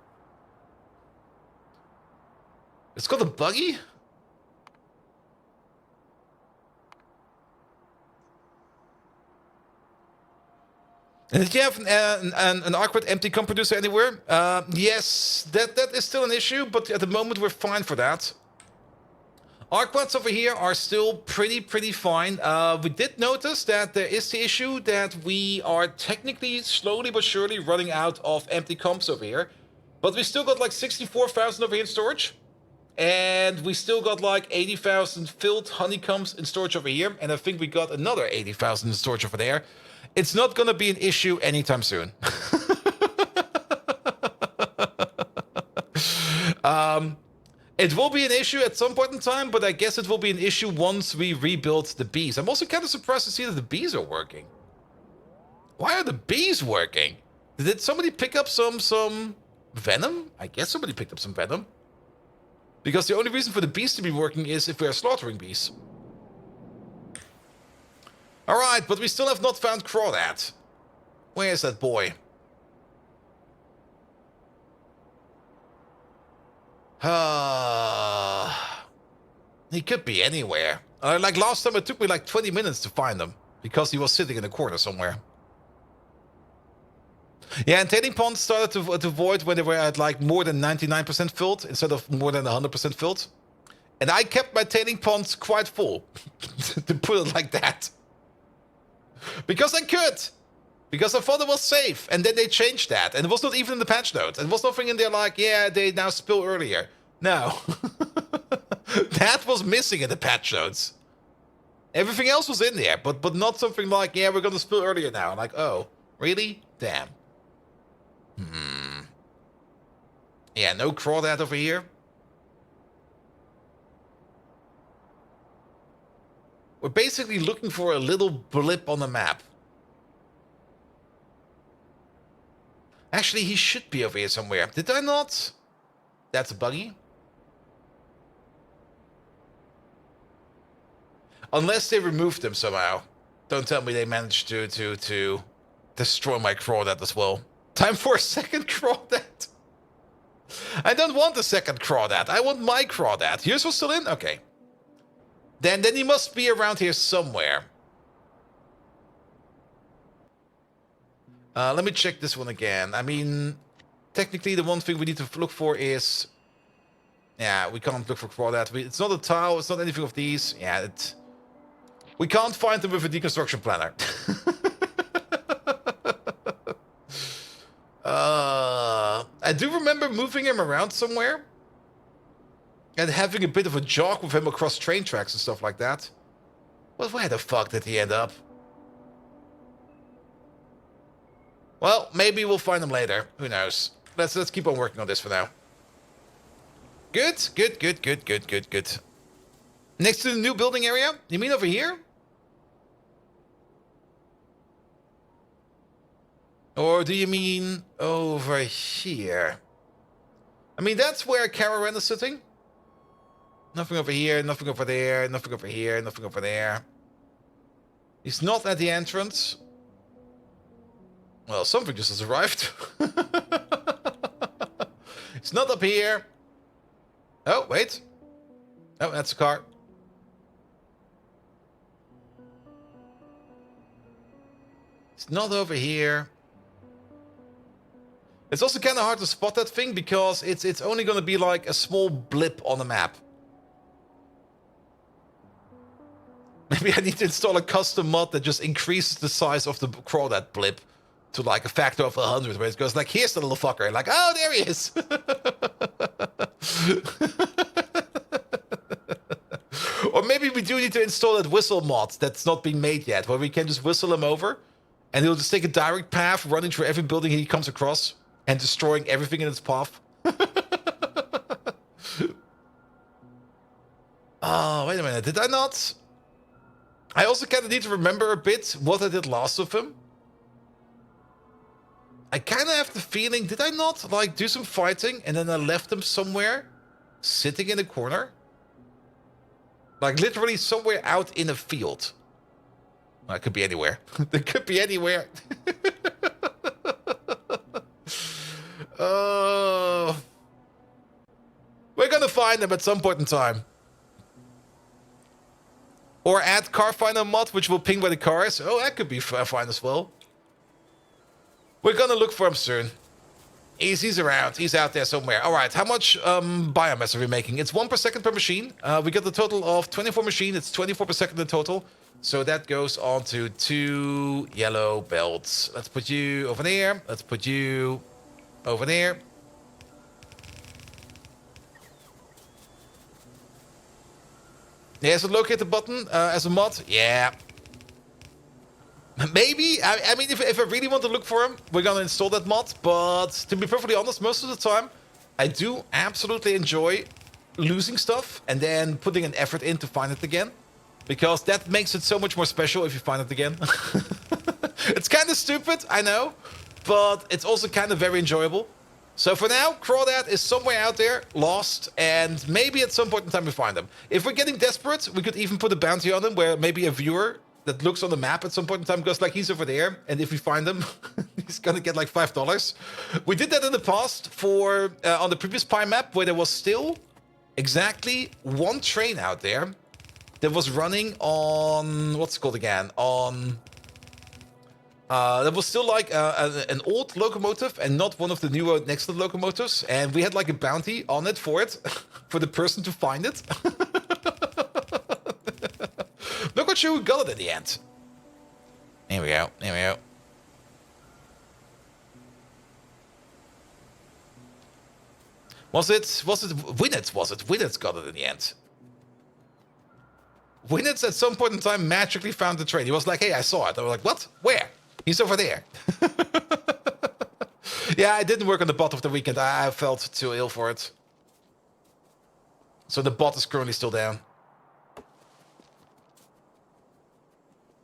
It's called a buggy? And did you have an awkward empty comp producer anywhere? Yes, that is still an issue, but at the moment we're fine for that. Arcquads over here are still pretty fine. We did notice that there is the issue that we are technically slowly but surely running out of empty comps over here. But we still got like 64,000 over here in storage. And we still got like 80,000 filled honeycombs in storage over here. And I think we got another 80,000 in storage over there. It's not going to be an issue anytime soon. It will be an issue at some point in time, but I guess it will be an issue once we rebuild the bees. I'm also kind of surprised to see that the bees are working. Why are the bees working? Did somebody pick up some venom? I guess somebody picked up some venom. Because the only reason for the bees to be working is if we are slaughtering bees. Alright, but we still have not found Crawdad. Where is that boy? He could be anywhere. Like last time it took me like 20 minutes to find him. Because he was sitting in a corner somewhere. Yeah, and tailing ponds started to void when they were at like more than 99% filled instead of more than 100% filled. And I kept my tailing ponds quite full. To put it like that. Because I could. Because I thought it was safe. And then they changed that. And it was not even in the patch notes. And there was nothing in there like, yeah, they now spill earlier. No. That was missing in the patch notes. Everything else was in there. But not something like, yeah, we're going to spill earlier now. I'm like, oh, really? Damn. Yeah, no crawdad over here. We're basically looking for a little blip on the map. Actually, he should be over here somewhere. Did I not? That's a buggy. Unless they removed them somehow. Don't tell me they managed to destroy my crawdad as well. Time for a second crawdad. I don't want a second crawdad. I want my crawdad. Yours was still in? Okay. Then he must be around here somewhere. Let me check this one again. I mean, technically the one thing we need to look for is... Yeah, we can't look for crawdad. It's not a tile. It's not anything of these. Yeah, we can't find them with a deconstruction planner. I do remember moving him around somewhere. And having a bit of a jog with him across train tracks and stuff like that. But where the fuck did he end up? Well, maybe we'll find him later. Who knows? Let's keep on working on this for now. Good. Next to the new building area? You mean over here? Or do you mean over here? I mean, that's where Caravan is sitting. Nothing over here, nothing over there, nothing over here, nothing over there. He's not at the entrance. Well, something just has arrived. It's not up here. Oh, wait. Oh, that's a car. It's not over here. It's also kind of hard to spot that thing because it's only going to be like a small blip on the map. Maybe I need to install a custom mod that just increases the size of the crawdad blip to like a factor of 100, where it goes like, here's the little fucker, and like, oh, there he is. Or maybe we do need to install that whistle mod that's not been made yet, where we can just whistle him over, and he'll just take a direct path running through every building he comes across and destroying everything in its path. Oh, wait a minute. Did I not? I also kind of need to remember a bit what I did last with him. I kind of have the feeling, did I not like do some fighting and then I left him somewhere sitting in a corner? Like literally somewhere out in a field. Well, it could be anywhere. It could be anywhere. Oh. We're gonna find them at some point in time. Or add car finder mod, which will ping where the car is. Oh, that could be fine as well. We're gonna look for him soon. He's around. He's out there somewhere. All right, how much biomass are we making? It's 1 per second per machine. We got the total of 24 machines. It's 24 per second in total. So that goes on to 2 yellow belts. Let's put you over there. Let's put you over there. There's a locate the button as a mod. Yeah. Maybe. I mean, if I really want to look for him, we're going to install that mod. But to be perfectly honest, most of the time, I do absolutely enjoy losing stuff and then putting an effort in to find it again. Because that makes it so much more special if you find it again. It's kind of stupid, I know. But it's also kind of very enjoyable. So for now, Crawdad is somewhere out there, lost, and maybe at some point in time we find him. If we're getting desperate, we could even put a bounty on him where maybe a viewer that looks on the map at some point in time goes like, he's over there, and if we find him, he's gonna get like $5. We did that in the past for on the previous Pi map where there was still exactly 1 train out there that was running on, what's it called again? On... that was still like an old locomotive and not one of the newer next locomotives. And we had like a bounty on it for for the person to find it. Not quite sure who got it in the end. There we go. There we go. Was it Winnets? Was it Winnets got it in the end? Winnets at some point in time magically found the train. He was like, hey, I saw it. I was like, what? Where? He's over there. Yeah, it didn't work on the bot of the weekend. I felt too ill for it. So the bot is currently still down.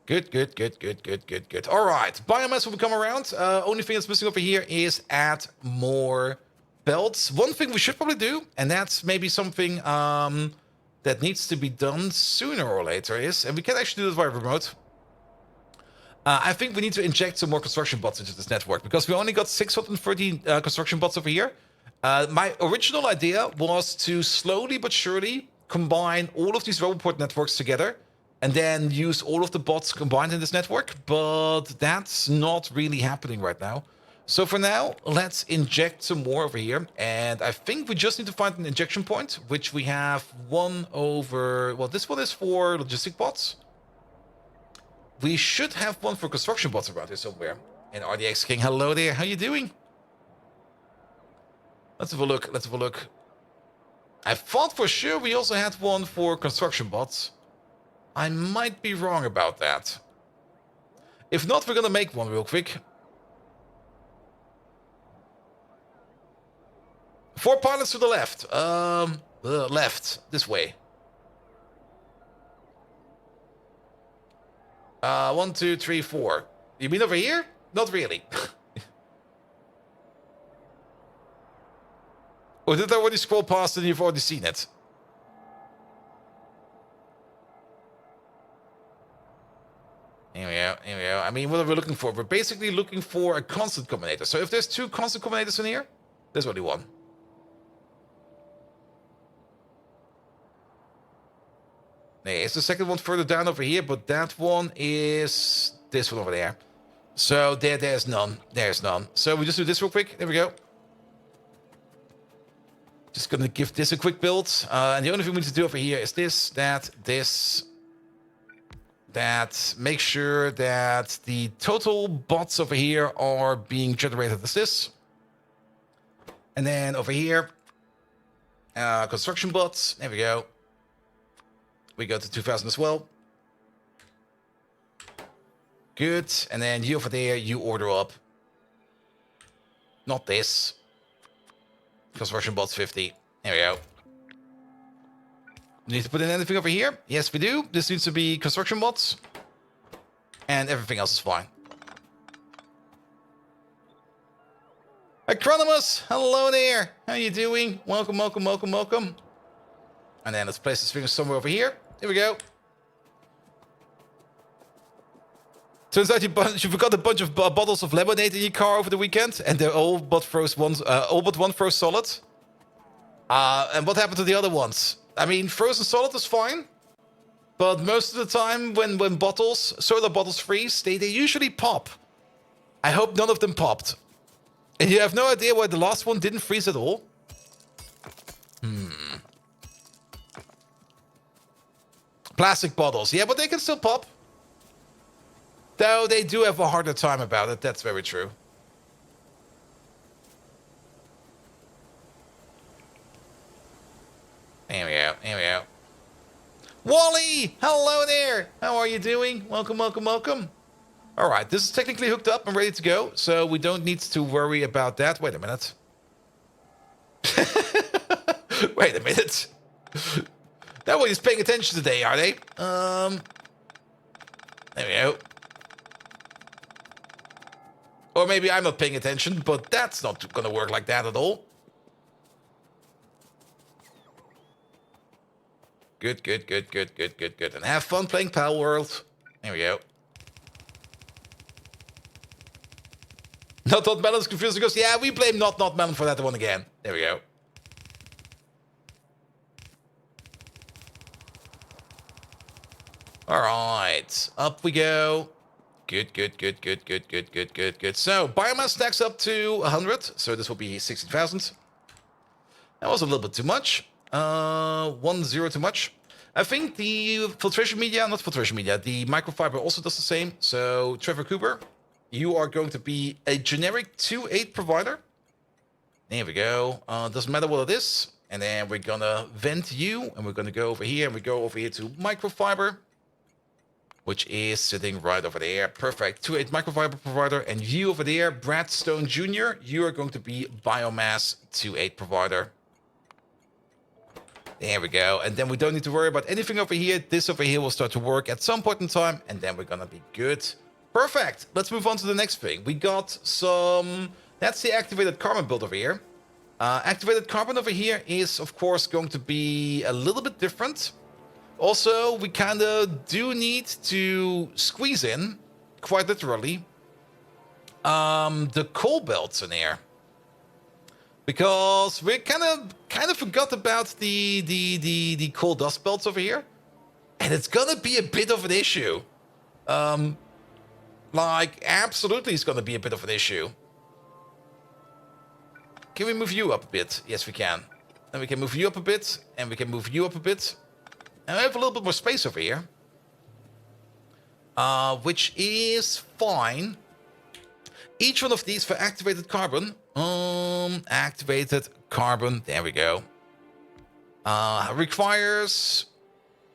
Good, good, good, good, good, good, good. All right, biomass will come around. Only thing that's missing over here is add more belts. One thing we should probably do, and that's maybe something that needs to be done sooner or later is, and we can actually do this via remote. I think we need to inject some more construction bots into this network because we only got 630 construction bots over here. My original idea was to slowly but surely combine all of these roboport networks together and then use all of the bots combined in this network, but that's not really happening right now. So for now, let's inject some more over here, and I think we just need to find an injection point, which we have one over... Well, this one is for logistic bots. We should have one for construction bots around here somewhere. And RDX King, hello there, how you doing? Let's have a look, let's have a look. I thought for sure we also had one for construction bots. I might be wrong about that. If not, we're gonna make one real quick. 4 pilots to the left. Left, this way. 1, 2, 3, 4. You mean over here? Not really. Or did I already scroll past and you've already seen it? Here we go, here we go. I mean, what are we looking for? We're basically looking for a constant combinator. So if there's 2 constant combinators in here, there's only 1. There's the second one further down over here, but that one is this one over there. So there's none. There's none. So we just do this real quick. There we go. Just gonna give this a quick build. And the only thing we need to do over here is this, that, this, that. Make sure that the total bots over here are being generated as this. And then over here, construction bots. There we go. We go to 2000 as well. Good. And then you over there, you order up. Not this. Construction bots 50. There we go. Need to put in anything over here? Yes, we do. This needs to be construction mods. And everything else is fine. Acronymus, hello there. How you doing? Welcome, welcome, welcome, welcome. And then let's place this thing somewhere over here. Here we go. Turns out you forgot a bunch of bottles of lemonade in your car over the weekend, and they're all but one froze solid. And what happened to the other ones? I mean, frozen solid is fine, but most of the time when soda bottles freeze, they usually pop. I hope none of them popped. And you have no idea why the last one didn't freeze at all? Plastic bottles. Yeah, but they can still pop. Though they do have a harder time about it. That's very true. Here we go. Here we go. Wally! Hello there! How are you doing? Welcome, welcome, welcome. All right, this is technically hooked up and ready to go, so we don't need to worry about that. Wait a minute. Wait a minute. Nobody's paying attention today, are they? There we go. Or maybe I'm not paying attention, but that's not gonna work like that at all. Good, good, good, good, good, good, good. And have fun playing Pal World. There we go. Not Melon's confused because, yeah, we blame Not Melon for that one again. There we go. All right, up we go. Good, good, good, good, good, good, good, good, good. So, biomass stacks up to 100, so this will be 16,000. That was a little bit too much. 1-0 too much. I think the the microfiber also does the same. So, Trevor Cooper, you are going to be a generic 2.8 provider. There we go. Doesn't matter what it is. And then we're gonna vent you, and we're gonna go over here, and we go over here to microfiber, which is sitting right over there. Perfect. 2.8 microfiber provider. And you over there, Brad Stone Jr., you are going to be biomass 2.8 provider. There we go. And then we don't need to worry about anything over here. This over here will start to work at some point in time, and then we're gonna be good. Perfect. Let's move on to the next thing. We got some... That's the activated carbon build over here. Activated carbon over here is, of course, going to be a little bit different. Also, we kind of do need to squeeze in, quite literally, the coal belts in here. Because we kind of forgot about the coal dust belts over here. And it's gonna be a bit of an issue. Like, absolutely it's gonna be a bit of an issue. Can we move you up a bit? Yes, we can. And we can move you up a bit, and we can move you up a bit. And we have a little bit more space over here. Which is fine. Each one of these for activated carbon. Activated carbon. There we go. Requires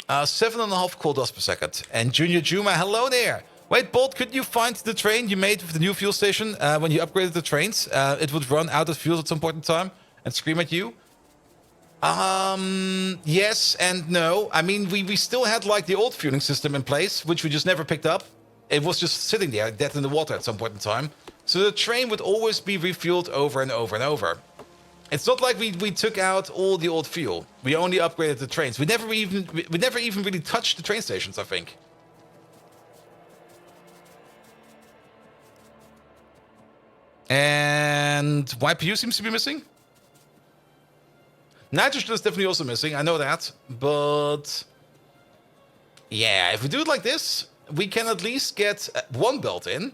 7.5 coal dust per second. And Junior Juma, hello there. Wait, Bolt, could you find the train you made with the new fuel station when you upgraded the trains? It would run out of fuel at some point in time and scream at you. Yes and no. I mean, we still had like the old fueling system in place, which we just never picked up. It was just sitting there, dead in the water at some point in time. So the train would always be refueled over and over and over. It's not like we took out all the old fuel. We only upgraded the trains. We never even really touched the train stations, I think. And YPU seems to be missing. Nitrogen is definitely also missing, I know that. But yeah, if we do it like this, we can at least get one belt in.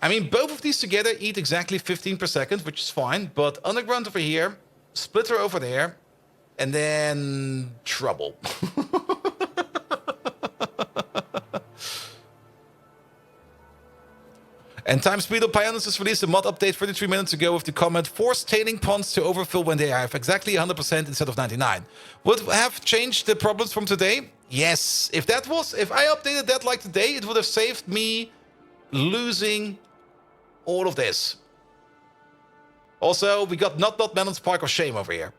I mean, both of these together eat exactly 15 per second, which is fine. But underground over here, splitter over there, and then trouble. And Time Speed of Pyanodons has released a mod update 33 minutes ago with the comment, force tailing ponds to overfill when they have exactly 100% instead of 99. Would have changed the problems from today? Yes. If I updated that like today, it would have saved me losing all of this. Also, we got not Melon's Park of Shame over here.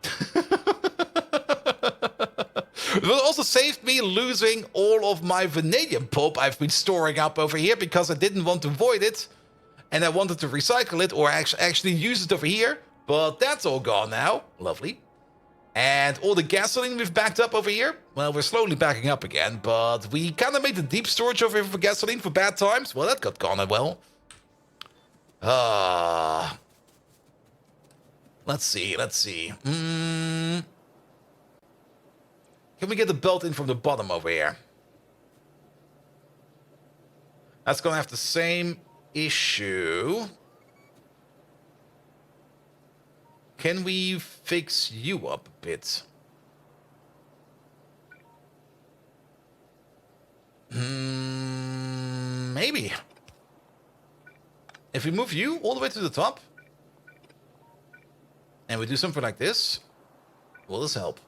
It will also save me losing all of my vanadium pulp I've been storing up over here because I didn't want to void it. And I wanted to recycle it or actually use it over here. But that's all gone now. Lovely. And all the gasoline we've backed up over here. Well, we're slowly backing up again. But we kind of made the deep storage over here for gasoline for bad times. Well, that got gone as well. Let's see. Can we get the belt in from the bottom over here? That's going to have the same issue. Can we fix you up a bit? Maybe. If we move you all the way to the top, and we do something like this, will this help?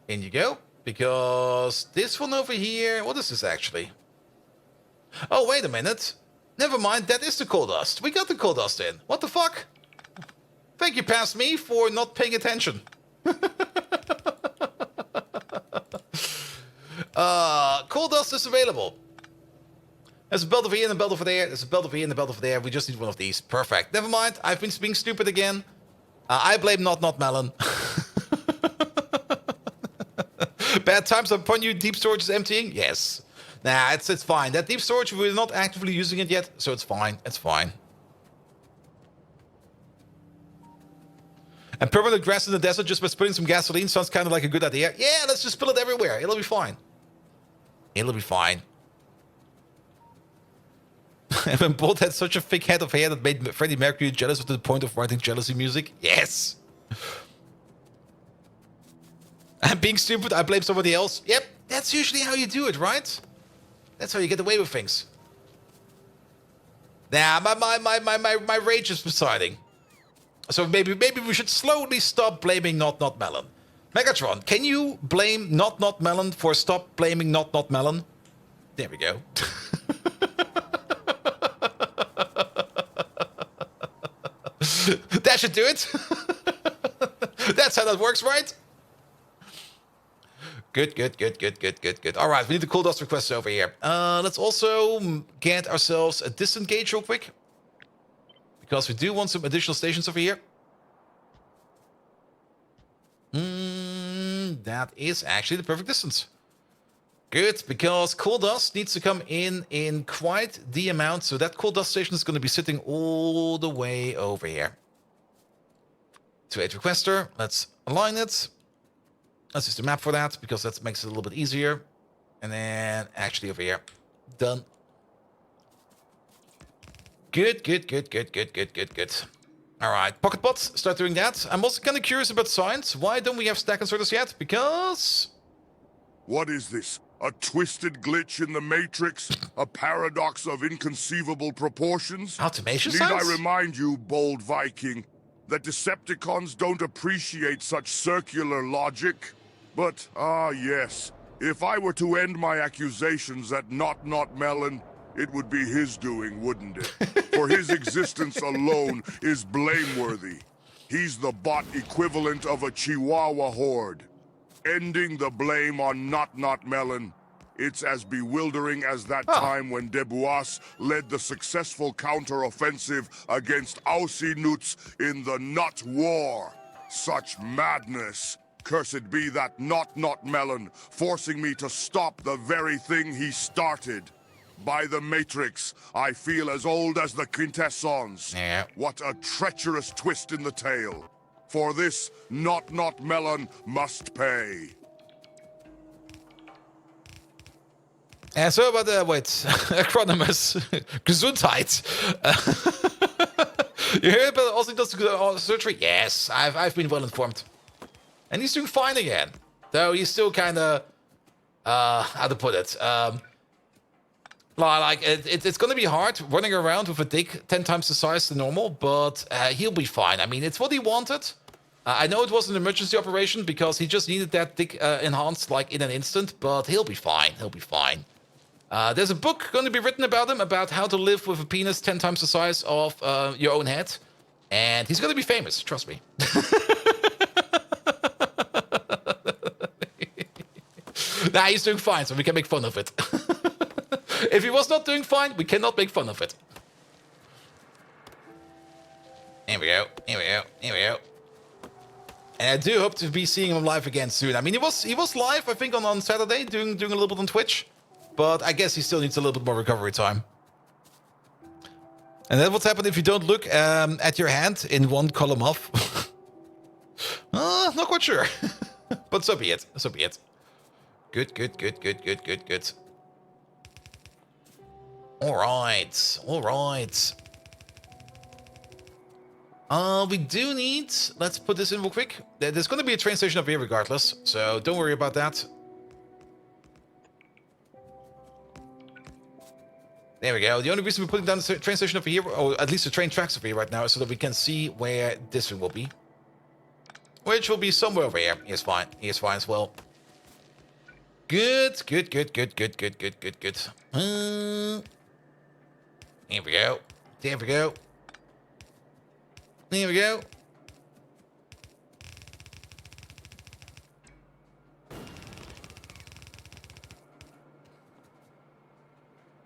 In you go. Because this one over here... What is this actually? Oh, wait a minute. Never mind, that is the coal dust. We got the coal dust in. What the fuck? Thank you, past me, for not paying attention. Coal dust is available. There's a belt over here and a belt over there. There's a belt over here and a belt over there. We just need one of these. Perfect. Never mind. I've been being stupid again. I blame not Melon. Bad times upon you. Deep storage is emptying. Yes. Nah, it's fine. That deep storage, we're not actively using it yet, so it's fine. It's fine. And permanent grass in the desert just by spilling some gasoline sounds kind of like a good idea. Yeah, let's just spill it everywhere. It'll be fine. It'll be fine. And when Bolt had such a thick head of hair that made Freddie Mercury jealous to the point of writing jealousy music. Yes. I'm being stupid. I blame somebody else. Yep, that's usually how you do it, right? That's how you get away with things. Nah, my rage is subsiding. So maybe we should slowly stop blaming not Melon. Megatron, can you blame not Melon for stop blaming not Melon? There we go. That should do it. That's how that works, right? Good. All right, we need the cool dust requests over here. Let's also get ourselves a disengage real quick. Because we do want some additional stations over here. That is actually the perfect distance. Good, because coal dust needs to come in quite the amount. So that coal dust station is going to be sitting all the way over here. To 8 requester, let's align it. Let's use the map for that, because that makes it a little bit easier. And then actually over here. Done. Good. All right, pocket bots, start doing that. I'm also kind of curious about science. Why don't we have stack inserters yet? Because... What is this? A twisted glitch in the Matrix? A paradox of inconceivable proportions? Automation Need science? I remind you, bold Viking, that Decepticons don't appreciate such circular logic? But, yes, if I were to end my accusations at not Melon, it would be his doing, wouldn't it? For his existence alone is blameworthy. He's the bot equivalent of a Chihuahua horde. Ending the blame on not Melon, it's as bewildering as that time when Debois led the successful counter-offensive against Ausinuts in the Nut War. Such madness. Cursed be that not Melon, forcing me to stop the very thing he started. By the Matrix, I feel as old as the Quintessons. Yeah. What a treacherous twist in the tale. For this, not Melon must pay. So about the, wait, Acronymus, Gesundheit. You heard about also does surgery? Yes, I've been well informed. And he's doing fine again. Though he's still kind of, how to put it, like, it's going to be hard running around with a dick 10 times the size than normal, but he'll be fine. I mean, it's what he wanted. I know it was an emergency operation because he just needed that dick enhanced like in an instant, but he'll be fine. He'll be fine. There's a book going to be written about him, about how to live with a penis 10 times the size of your own head. And he's going to be famous, trust me. Nah, he's doing fine, so we can make fun of it. If he was not doing fine, we cannot make fun of it. Here we go, here we go, here we go. And I do hope to be seeing him live again soon. I mean, he was live, I think, on Saturday, doing a little bit on Twitch. But I guess he still needs a little bit more recovery time. And then what's happened if you don't look at your hand in one column off? Not quite sure. But so be it, so be it. Good, good, good, good, good, good, good. All right, all right. We do need... Let's put this in real quick. There's going to be a train station up here regardless, so don't worry about that. There we go. The only reason we're putting down the train station over here, or at least the train tracks over here right now, is so that we can see where this one will be. Which will be somewhere over here. He is fine. He is fine as well. Good, good, good, good, good, good, good, good, good. Here we go. There we go. There we go.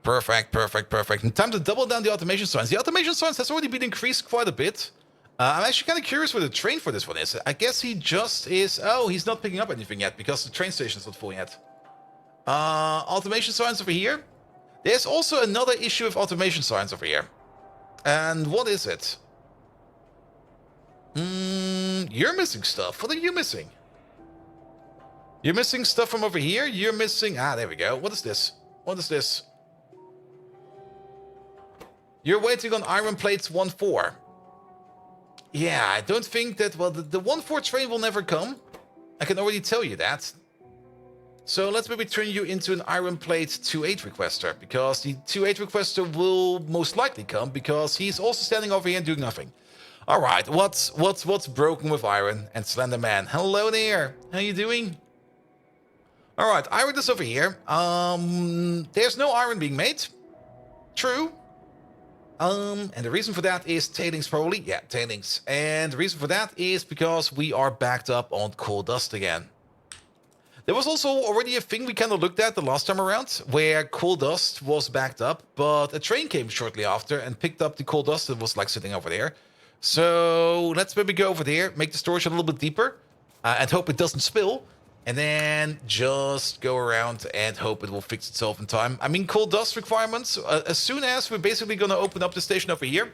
Perfect, perfect, perfect. And time to double down the automation signs. The automation signs has already been increased quite a bit. I'm actually kind of curious where the train for this one is. I guess he just is... Oh, he's not picking up anything yet because the train station's not full yet. Automation signs over here. There's also another issue with automation signs over here. And what is it? You're missing stuff. What are you missing? You're missing stuff from over here? You're missing... Ah, there we go. What is this? What is this? You're waiting on iron plates 1-4. Yeah, I don't think that... Well, the 1-4 train will never come. I can already tell you that. So let's maybe turn you into an iron plate 2-8 requester. Because the 2-8 requester will most likely come. Because he's also standing over here and doing nothing. Alright, what's broken with Iron and Slender Man? Hello there. How you doing? Alright, Iron is over here. There's no iron being made. True. And the reason for that is tailings probably. Yeah, tailings. And the reason for that is because we are backed up on coal dust again. There was also already a thing we kind of looked at the last time around, where coal dust was backed up, but a train came shortly after and picked up the coal dust that was like sitting over there. So let's maybe go over there, make the storage a little bit deeper, and hope it doesn't spill. And then just go around and hope it will fix itself in time. I mean, coal dust requirements, as soon as we're basically going to open up the station over here,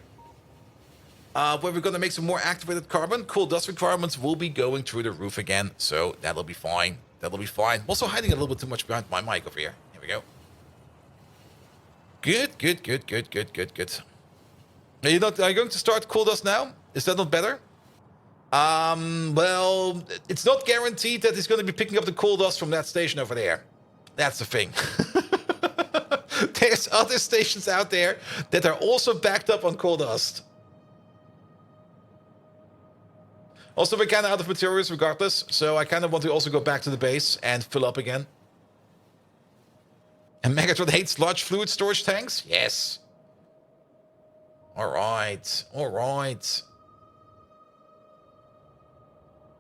where we're going to make some more activated carbon, coal dust requirements will be going through the roof again. So that'll be fine. That'll be fine. I'm also hiding a little bit too much behind my mic over here. Here we go. Good, good, good, good, good, good, good. Are you going to start coal dust now? Is that not better? Well, it's not guaranteed that he's going to be picking up the coal dust from that station over there. That's the thing. There's other stations out there that are also backed up on coal dust. Also, we're kind of out of materials regardless, so I kind of want to also go back to the base and fill up again. And Megatron hates large fluid storage tanks? Yes. Alright, alright.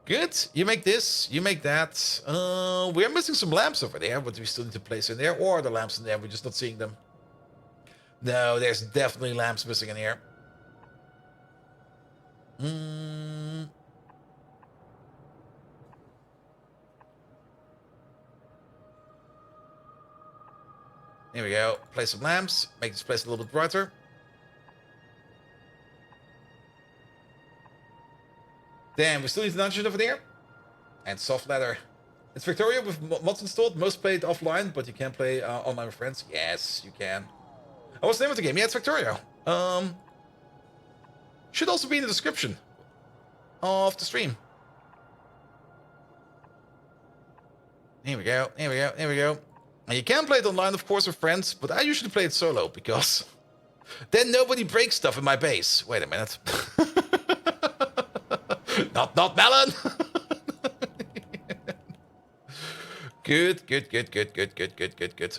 Good. You make this, you make that. We're missing some lamps over there, but we still need to place in there. Or are the lamps in there, we're just not seeing them. No, there's definitely lamps missing in here. Here we go. Place some lamps. Make this place a little bit brighter. Damn, we still need an nitrogen over there. And soft leather. It's Factorio with mods installed. Most played offline, but you can play online with friends. Yes, you can. Oh, what's the name of the game? Yeah, it's Factorio. Should also be in the description of the stream. Here we go. Here we go. Here we go. And you can play it online, of course, with friends, but I usually play it solo because then nobody breaks stuff in my base. Wait a minute. Not melon. Good, good, good, good, good, good, good, good, good.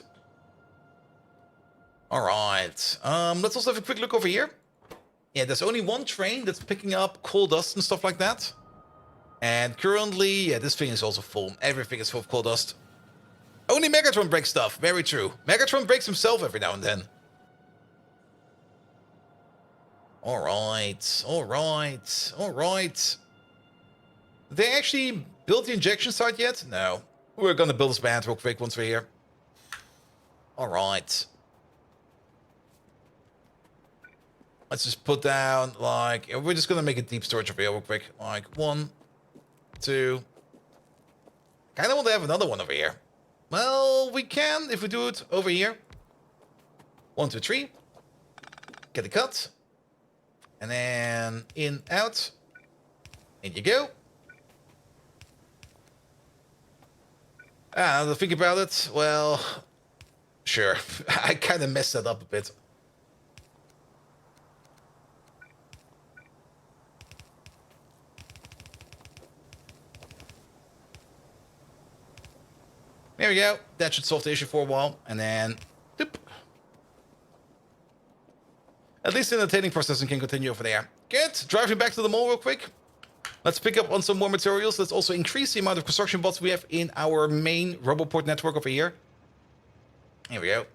Alright. Let's also have a quick look over here. Yeah, there's only one train that's picking up coal dust and stuff like that. And currently, yeah, this thing is also full. Everything is full of coal dust. Only Megatron breaks stuff. Very true. Megatron breaks himself every now and then. Alright. Alright. Alright. Did they actually build the injection site yet? No. We're gonna build this band real quick once we're here. Alright. Let's just put down, like... We're just gonna make a deep storage over here real quick. Like, 1, 2... Kinda want to have another one over here. Well, we can if we do it over here. 1, 2, 3. Get the cut. And then in, out. In you go. Now to think about it, well, sure. I kind of messed that up a bit. There we go. That should solve the issue for a while. And then, doop. At least the entertaining processing can continue over there. Good. Driving back to the mall real quick. Let's pick up on some more materials. Let's also increase the amount of construction bots we have in our main Roboport network over here. Here we go.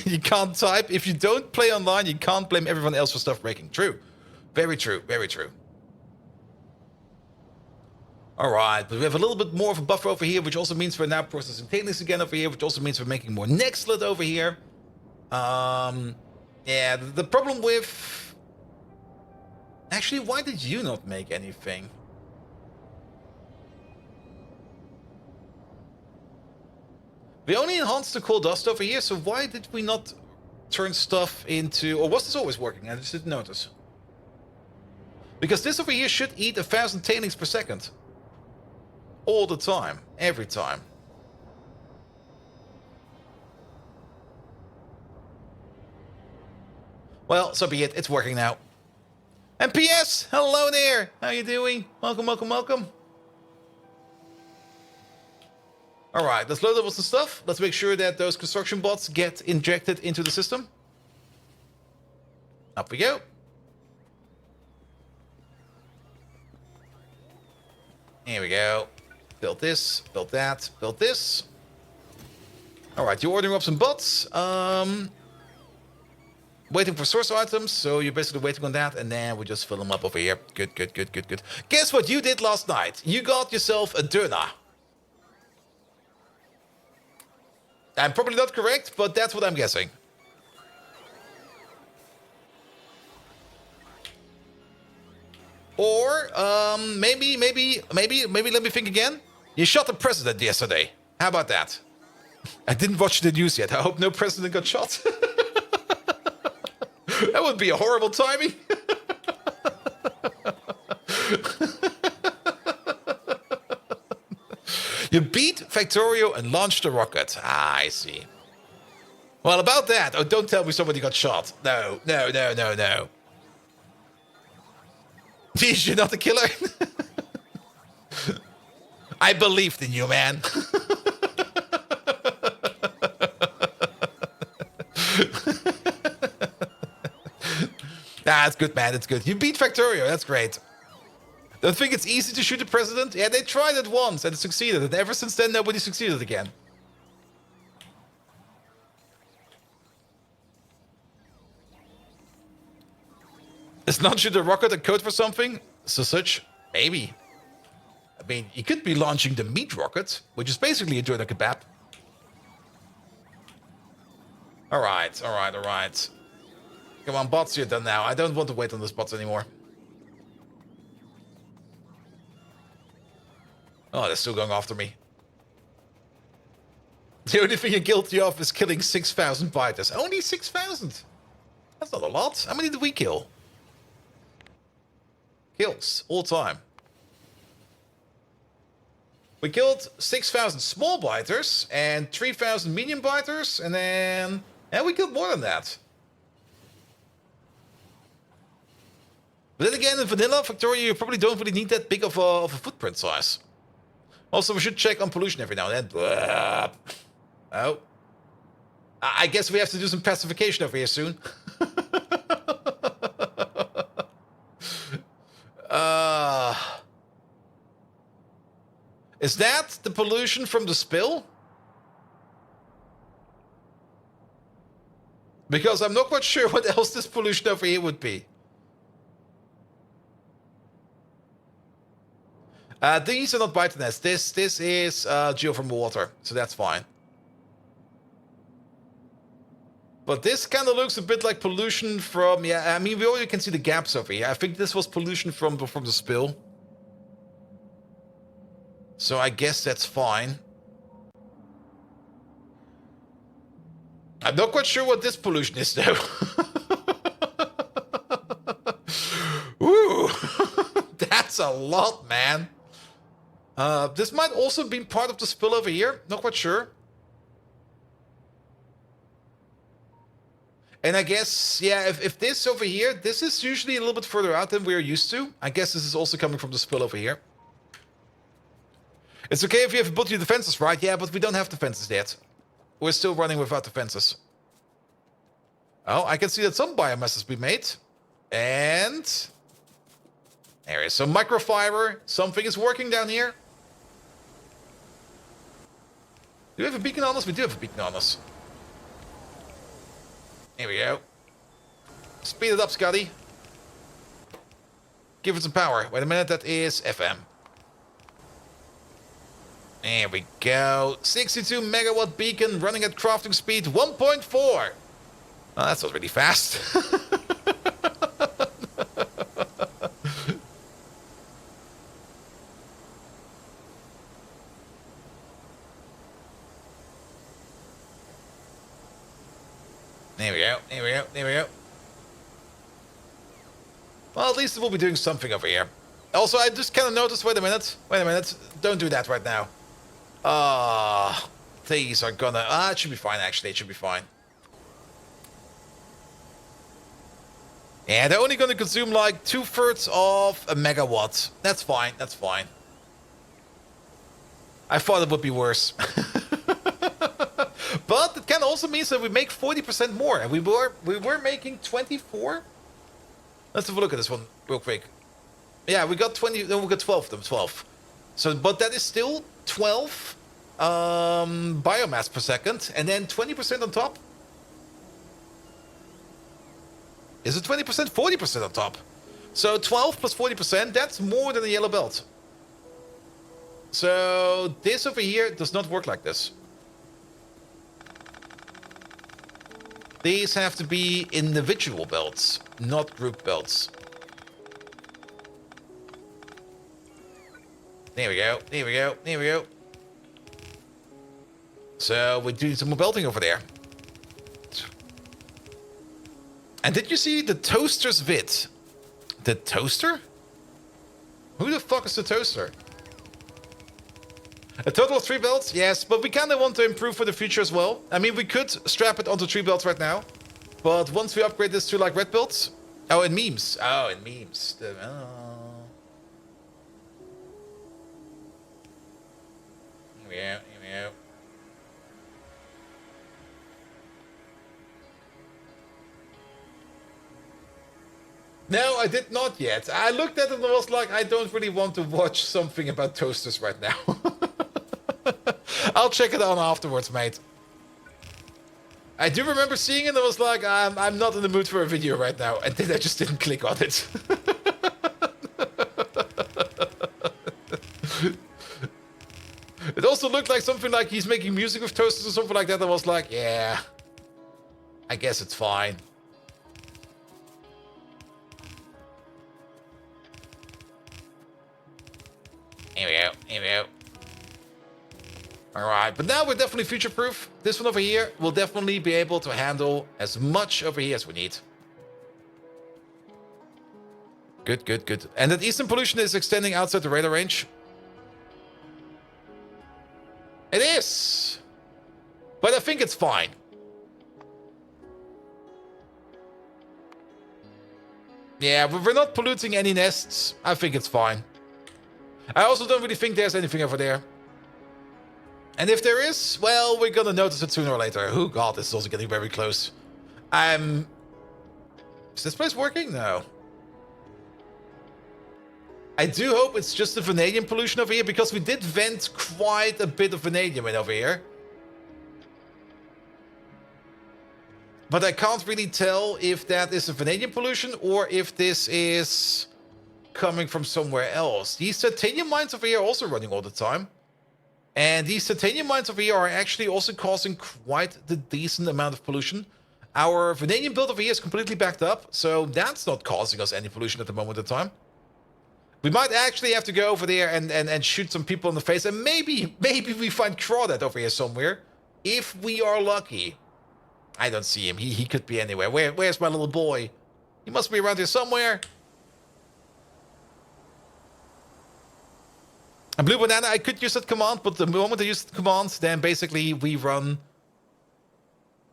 You can't type. If you don't play online, you can't blame everyone else for stuff breaking. True. Very true. Very true. Alright, but we have a little bit more of a buffer over here, which also means we're now processing tailings again over here, which also means we're making more Nextlet over here. Yeah, the problem with... Actually, why did you not make anything? We only enhanced the coal dust over here, so why did we not turn stuff into... Or was this always working? I just didn't notice. Because this over here should eat 1,000 tailings per second. All the time. Every time. Well, so be it. It's working now. And PS, hello there. How you doing? Welcome, welcome, welcome. All right, let's load up with some stuff. Let's make sure that those construction bots get injected into the system. Up we go. Here we go. Build this, build that, build this. All right, you're ordering up some bots. Waiting for source items, so you're basically waiting on that, and then we just fill them up over here. Good, good, good, good, good. Guess what you did last night? You got yourself a doner. I'm probably not correct, but that's what I'm guessing. Or, maybe, let me think again. You shot the president yesterday. How about that? I didn't watch the news yet. I hope no president got shot. That would be a horrible timing. You beat Factorio and launched the rocket. Ah, I see. Well, about that. Oh, don't tell me somebody got shot. No, no, no, no, no. Geez, you're not a killer. I believed in you, man. Nah, it's good, man. It's good. You beat Factorio. That's great. Don't think it's easy to shoot the president? Yeah, they tried it once and it succeeded. And ever since then, nobody succeeded again. Is not shoot a rocket a code for something? So such? Maybe. I mean, you could be launching the meat rocket, which is basically a doner kebab. Alright, alright, alright. Come on, bots, you're done now. I don't want to wait on the bots anymore. Oh, they're still going after me. The only thing you're guilty of is killing 6,000 biters. Only 6,000? That's not a lot. How many did we kill? Kills, all time. We killed 6,000 small biters and 3,000 medium biters, and then... Yeah, we killed more than that. But then again, in vanilla Factorio, you probably don't really need that big of a footprint size. Also, we should check on pollution every now and then. Oh. I guess we have to do some pacification over here soon. Is that the pollution from the spill? Because I'm not quite sure what else this pollution over here would be. These are not biotinets. This is geothermal water, so that's fine. But this kind of looks a bit like pollution from... Yeah, I mean, we already can see the gaps over here. I think this was pollution from the spill. So I guess that's fine. I'm not quite sure what this pollution is, though. Ooh, that's a lot, man. This might also be part of the spill over here. Not quite sure. And I guess, yeah, if this over here, this is usually a little bit further out than we're used to. I guess this is also coming from the spill over here. It's okay if you have built your defenses, right? Yeah, but we don't have defenses yet. We're still running without defenses. Oh, I can see that some biomass has been made. And... there is some microfiber. Something is working down here. Do we have a beacon on us? We do have a beacon on us. Here we go. Speed it up, Scotty. Give it some power. Wait a minute, that is FM. There we go. 62 megawatt beacon running at crafting speed 1.4. Oh, that's not really fast. There we go, there we go, there we go. Well, at least we'll be doing something over here. Also, I just kind of noticed, wait a minute, don't do that right now. These are gonna, it should be fine actually, it should be fine. Yeah, they're only gonna consume like 2/3 of a megawatt. That's fine, that's fine. I thought it would be worse. But it can also mean that we make 40% more, and we were making 24. Let's have a look at this one real quick. Yeah, we got 20. No, we got 12 of them. 12. So, but that is still 12 biomass per second, and then 20% on top. Is it 20%? 40% on top. So 12 plus 40%. That's more than a yellow belt. So this over here does not work like this. These have to be individual belts, not group belts. There we go, there we go, there we go. So we're doing some more belting over there. And did you see the toaster's vid? The toaster? Who the fuck is the toaster? A total of 3 belts? Yes, but we kind of want to improve for the future as well. I mean, we could strap it onto 3 belts right now. But once we upgrade this to, like, red belts... Oh, and memes. Oh, and memes. Here we go, here we go. No, I did not yet. I looked at it and was like, I don't really want to watch something about toasters right now. I'll check it on afterwards, mate. I do remember seeing it and I was like, I'm not in the mood for a video right now. And then I just didn't click on it. It also looked like something like he's making music with toasters or something like that. I was like, yeah, I guess it's fine. Here we go, here we go. Alright, but now we're definitely future-proof. This one over here will definitely be able to handle as much over here as we need. Good, good, good. And that eastern pollution is extending outside the radar range. It is! But I think it's fine. Yeah, but we're not polluting any nests. I think it's fine. I also don't really think there's anything over there. And if there is, well, we're gonna notice it sooner or later. Oh god, this is also getting very close. Is this place working? No. I do hope it's just the vanadium pollution over here, because we did vent quite a bit of vanadium in over here. But I can't really tell if that is a vanadium pollution or if this is coming from somewhere else. These titanium mines over here are also running all the time. And these titanium mines over here are actually also causing quite the decent amount of pollution. Our vanadium build over here is completely backed up, so that's not causing us any pollution at the moment in time. We might actually have to go over there and shoot some people in the face, and maybe we find Crawdad over here somewhere, if we are lucky. I don't see him. He could be anywhere. Where's my little boy? He must be around here somewhere. A blue banana, I could use that command, but the moment I use the command, then basically we run.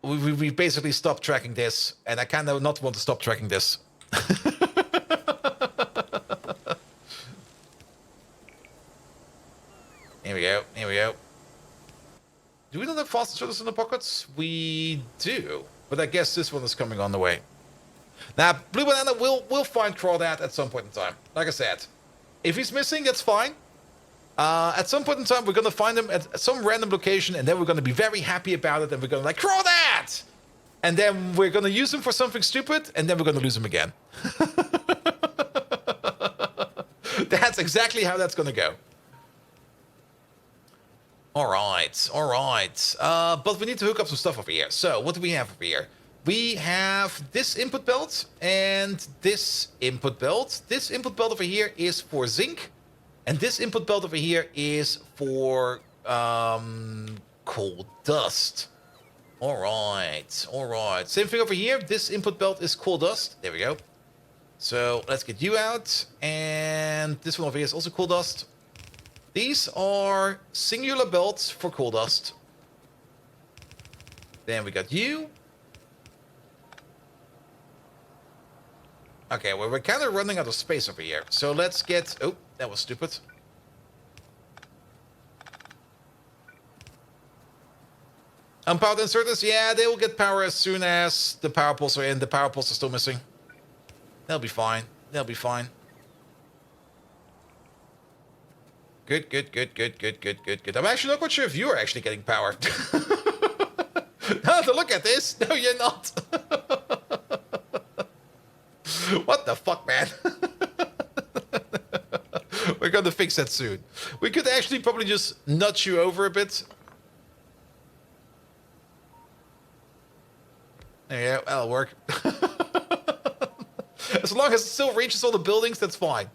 We basically stop tracking this, and I kind of not want to stop tracking this. Here we go. Here we go. Do we not have fast inserters in the pockets? We do, but I guess this one is coming on the way. Now, blue banana will find Crawdad at some point in time. Like I said, if he's missing, that's fine. At some point in time, we're going to find him at some random location, and then we're going to be very happy about it, and we're going to like, Crawdad! And then we're going to use him for something stupid, and then we're going to lose him again. That's exactly how that's going to go. Alright, alright. But we need to hook up some stuff over here. So, what do we have over here? We have this input belt, and this input belt. This input belt over here is for zinc. And this input belt over here is for coal dust. Alright, alright. Same thing over here. This input belt is coal dust. There we go. So let's get you out. And this one over here is also coal dust. These are singular belts for coal dust. Then we got you. Okay, well, we're kind of running out of space over here. So let's get... Oh, that was stupid. Unpowered inserters, yeah, they will get power as soon as the power poles are in. The power poles are still missing. They'll be fine. They'll be fine. Good, good, good, good, good, good, good, good. I'm actually not quite sure if you are actually getting power. Now to look at this. No, you're not. What the fuck, man? We're gonna fix that soon. We could actually probably just nudge you over a bit. There you go, that'll work. As long as it still reaches all the buildings, that's fine.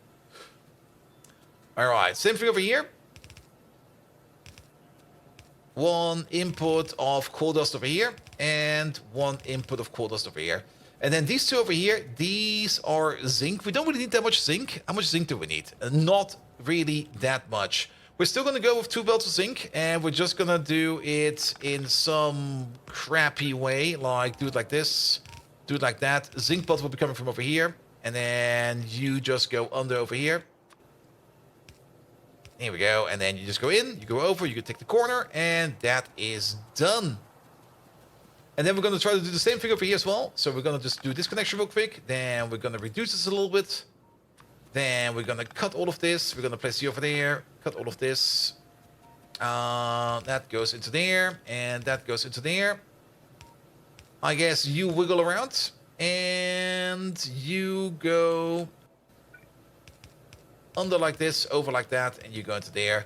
Alright, same thing over here. One input of coal dust over here, and one input of coal dust over here. And then these two over here, these are zinc. We don't really need that much zinc. How much zinc do we need? Not really that much. We're still going to go with 2 belts of zinc, and we're just going to do it in some crappy way, like do it like this, do it like that. Zinc belt will be coming from over here, and then you just go under over here. Here we go, and then you just go in, you go over, you can take the corner, and that is done. And then we're going to try to do the same thing over here as well. So we're going to just do this connection real quick. Then we're going to reduce this a little bit. Then we're going to cut all of this. We're going to place you over there. Cut all of this. That goes into there. And that goes into there. I guess you wiggle around. And you go under like this, over like that. And you go into there.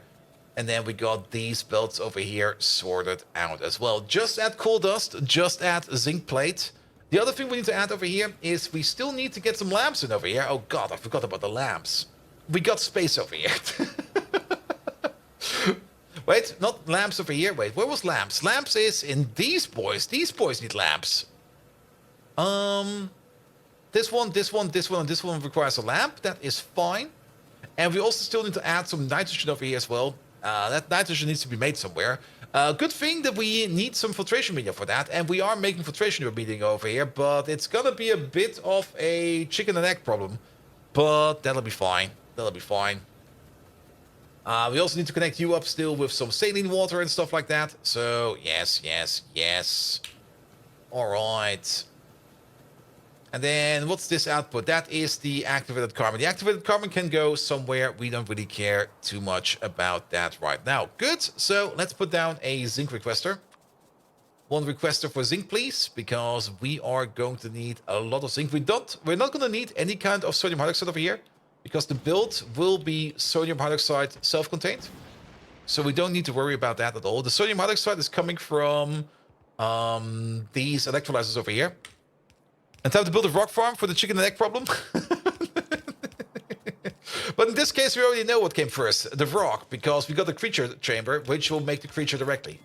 And then we got these belts over here sorted out as well. Just add coal dust, just add zinc plate. The other thing we need to add over here is we still need to get some lamps in over here. Oh god, I forgot about the lamps. We got space over here. Wait, not lamps over here. Wait, where was lamps? Lamps is in these boys. These boys need lamps. This one, this one, this one, and this one requires a lamp. That is fine. And we also still need to add some nitrogen over here as well. That nitrogen needs to be made somewhere. Good thing that we need some filtration media for that, and we are making filtration media over here, but it's gonna be a bit of a chicken and egg problem. But that'll be fine. That'll be fine. We also need to connect you up still with some saline water and stuff like that. So, yes, yes, yes. All right. And then what's this output? That is the activated carbon. The activated carbon can go somewhere. We don't really care too much about that right now. Good. So let's put down a zinc requester. One requester for zinc, please, because we are going to need a lot of zinc. We're not going to need any kind of sodium hydroxide over here, because the build will be sodium hydroxide self-contained. So we don't need to worry about that at all. The sodium hydroxide is coming from these electrolyzers over here. And time to build a rock farm for the chicken and egg problem. But in this case, we already know what came first. The rock, because we got the creature chamber, which will make the creature directly.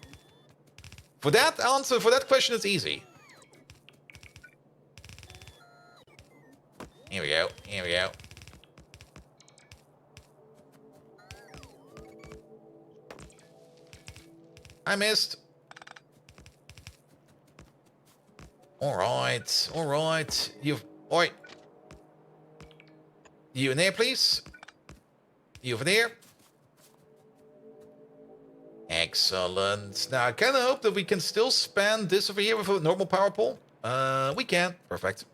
For that answer, for that question, it's easy. Here we go. Here we go. I missed. All right. All right. Oi. You in there, please? You over there? Excellent. Now, I kind of hope that we can still span this over here with a normal power pole. We can. Perfect.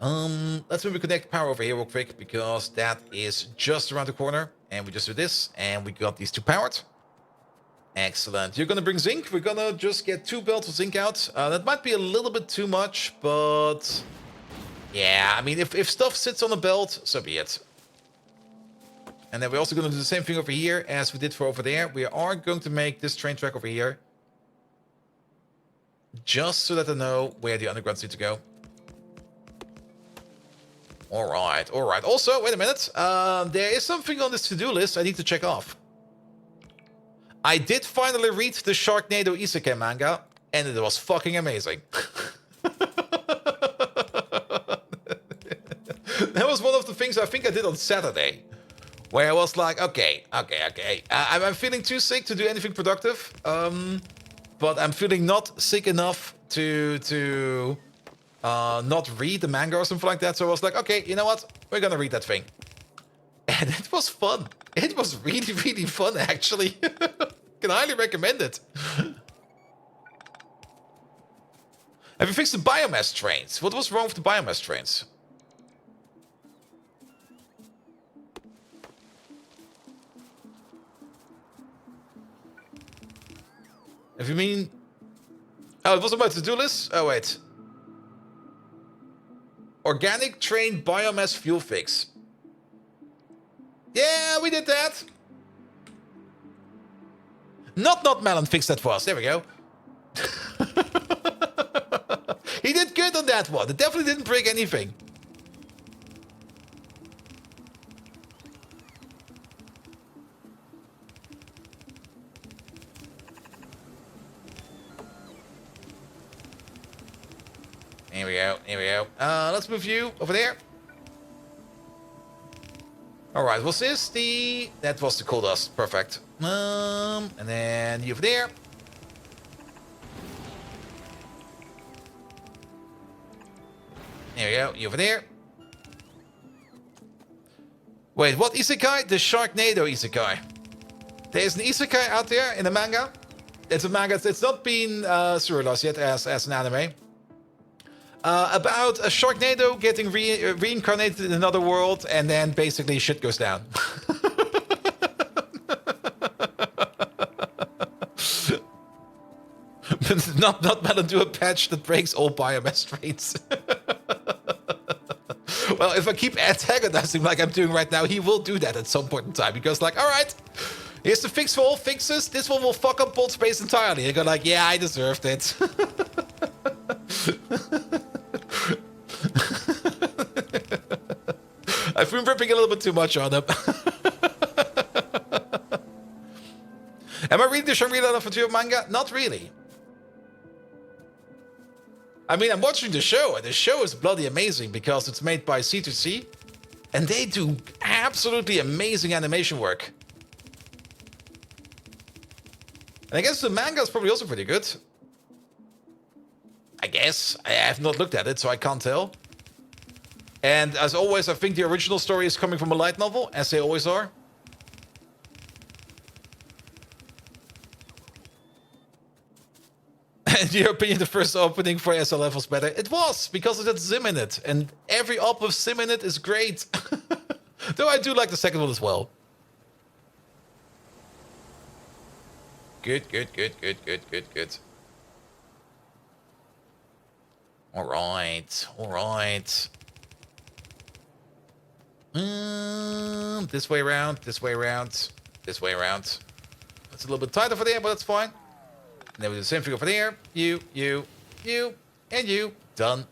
Let's maybe connect power over here real quick, because that is just around the corner. And we just do this, and we got these two powered. Excellent. You're gonna bring zinc. We're gonna just get 2 belts of zinc out. That might be a little bit too much, but yeah, I mean, if stuff sits on a belt, so be it. And then we're also going to do the same thing over here as we did for over there. We are going to make this train track over here, just so that I know where the undergrounds need to go. All right, all right. Also, wait a minute. There is something on this to-do list I need to check off. I did finally read the Sharknado Isekai manga, and it was fucking amazing. That was one of the things I think I did on Saturday, where I was like, okay. I'm feeling too sick to do anything productive, but I'm feeling not sick enough to not read the manga or something like that. So I was like, okay, you know what? We're gonna read that thing. And it was fun. It was really, really fun, actually. Can highly recommend it. Have you fixed the biomass trains? What was wrong with the biomass trains? If you mean... Oh, it was about to-do list? Oh, wait. Organic train biomass fuel fix. Yeah, we did that. Not Melon fixed that for us. There we go. He did good on that one. It definitely didn't break anything. Here we go. Here we go. Let's move you over there. All right. Was this the... That was the coal dust. Perfect. And then you over there. There we go. You over there. Wait, what isekai? The Sharknado isekai. There's an isekai out there in the manga. It's a manga. It's not been serialized yet as an anime. About a Sharknado getting reincarnated in another world, and then basically shit goes down. not Melon do a patch that breaks all biomass trains. Well, if I keep antagonizing like I'm doing right now, he will do that at some point in time. He goes like, all right, here's the fix for all fixes. This one will fuck up bolt space entirely. You go like, yeah, I deserved it. I've been ripping a little bit too much on him. Am I reading the Shangri-La Factorio manga? Not really. I mean, I'm watching the show, and the show is bloody amazing because it's made by C2C, and they do absolutely amazing animation work. And I guess the manga is probably also pretty good. I guess. I have not looked at it, so I can't tell. And as always, I think the original story is coming from a light novel, as they always are. In your opinion, the first opening for SLF was better? It was, because it had Zim in it. And every op with Sim in it is great. Though I do like the second one as well. Good. Alright. This way around. It's a little bit tight over there, but that's fine. And then we do the same thing over there. You, and you. Done.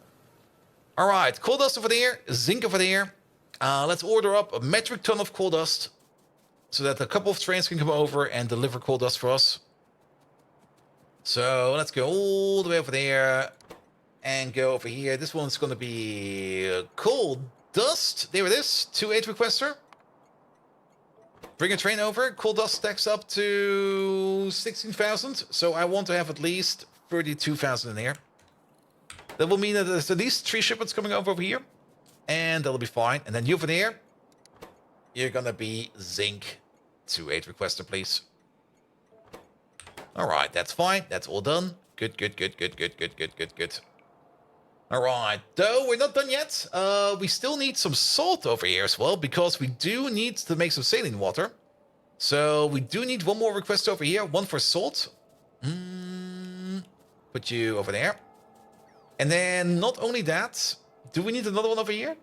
Alright, coal dust over there, zinc over there. Let's order up a metric ton of coal dust so that a couple of trains can come over and deliver coal dust for us. So let's go all the way over there and go over here. This one's going to be coal dust. There it is. 2-8 requester. Bring a train over. Coal dust stacks up to 16,000. So I want to have at least 32,000 in here. That will mean that there's at least 3 shipments coming over here. And that'll be fine. And then you over there, you're going to be zinc. 2-8 requester, please. All right, that's fine. That's all done. Good. All right, though we're not done yet. We still need some salt over here as well, because we do need to make some saline water. So we do need one more request over here, one for salt. Put you over there. And then not only that, do we need another one over here?